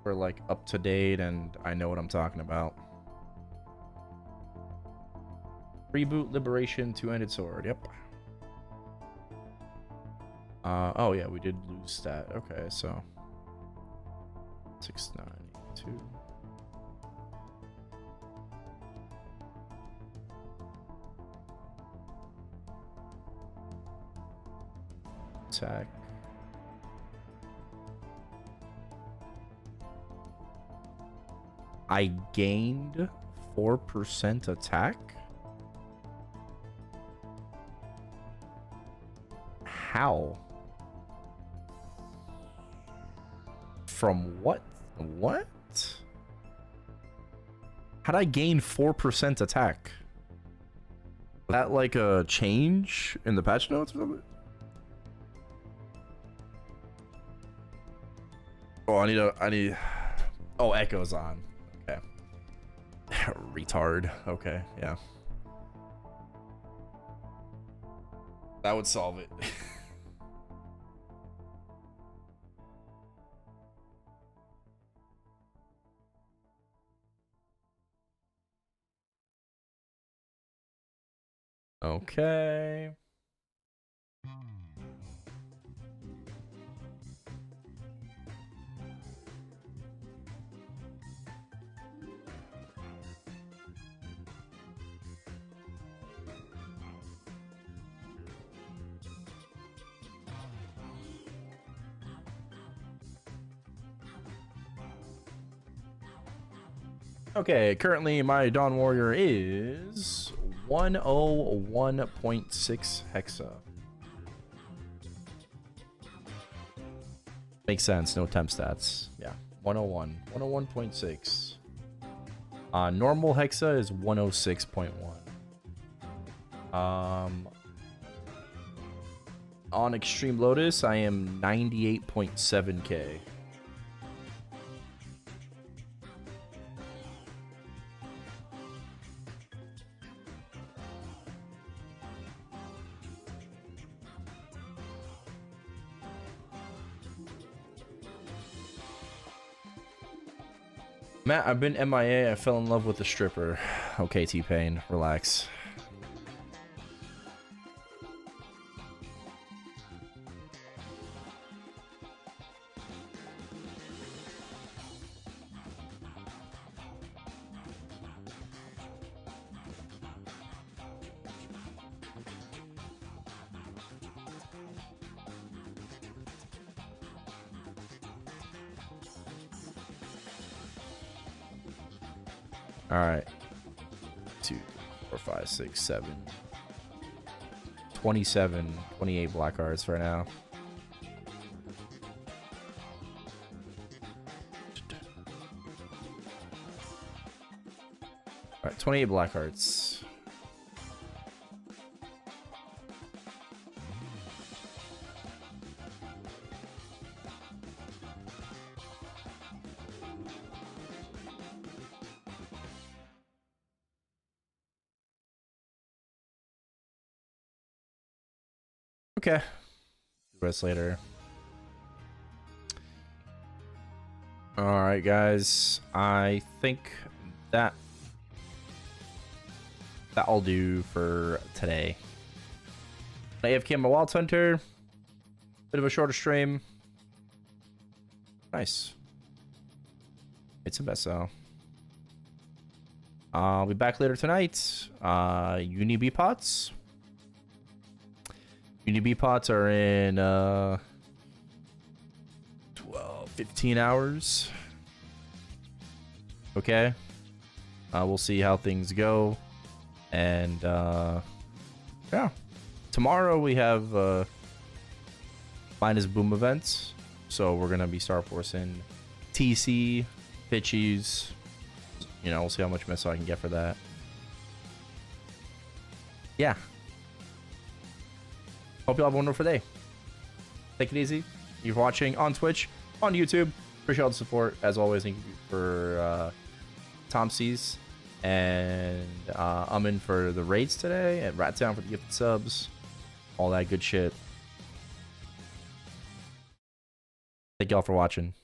we're like up to date and I know what I'm talking about. Reboot Liberation Two-Handed Sword. Yep. Oh yeah, we did lose stat. Okay, so 6982. Attack. I gained 4% attack. How? From what? What? How'd I gain 4% attack? Was that like a change in the patch notes or something? Oh, I need. Oh, Echo's on. Okay. Retard. Okay, yeah. That would solve it. Okay. Okay, currently my Dawn Warrior is 101.6 hexa. Makes sense, no temp stats. Yeah, 101. 101.6. Normal hexa is 106.1. On Extreme Lotus, I am 98.7k. Matt, I've been MIA. I fell in love with the stripper. Okay, T-Pain, relax. All right. 2, 4, 5, 6, 7. 27, 28 black cards right now. All right, 28 black cards. Okay. Rest later. Alright, guys. I think that'll do for today. AFK my Wild Hunter. Bit of a shorter stream. Nice. It's a mess though. I'll be back later tonight. Uni B pots. Uni B pots are in 15 hours. Okay. We'll see how things go. And yeah. Tomorrow we have Minus Boom events. So we're gonna be Star Forcing TC, Pitchies. You know, we'll see how much miss I can get for that. Yeah. Hope you all have a wonderful day. Take it easy. You're watching on Twitch, on YouTube. Appreciate all the support. As always, thank you for Tom C's. And I'm in for the raids today. And Rattown for the gifted subs. All that good shit. Thank y'all for watching.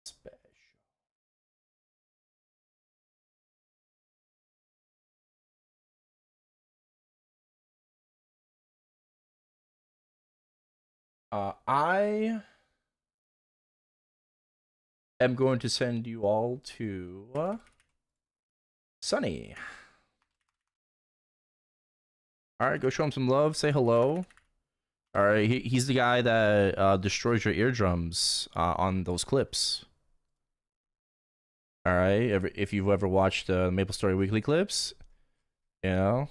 Special. I am going to send you all to Sunny. All right, go show him some love. Say hello. All right, he's the guy that destroys your eardrums on those clips. All right, if you've ever watched MapleStory weekly clips, you know,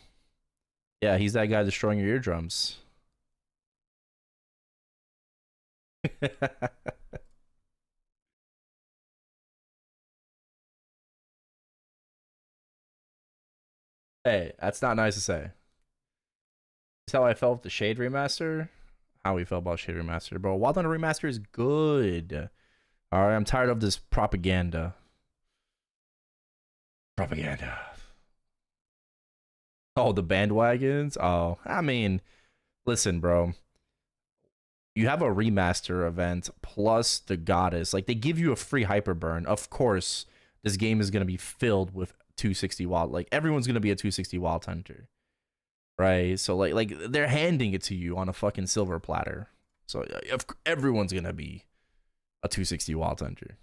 yeah, he's that guy destroying your eardrums. Hey, that's not nice to say. That's how I felt with the Shade Remaster. How we felt about Shade Remaster, bro. Wild Thunder Remaster is good. All right, I'm tired of this propaganda. Propaganda. Oh, the bandwagons? Oh, I mean, listen, bro. You have a remaster event plus the goddess. Like, they give you a free hyper burn. Of course, this game is going to be filled with 260 wild. Like, everyone's going to be a 260 wild hunter. Right? So, like they're handing it to you on a fucking silver platter. So, everyone's going to be a 260 wild hunter.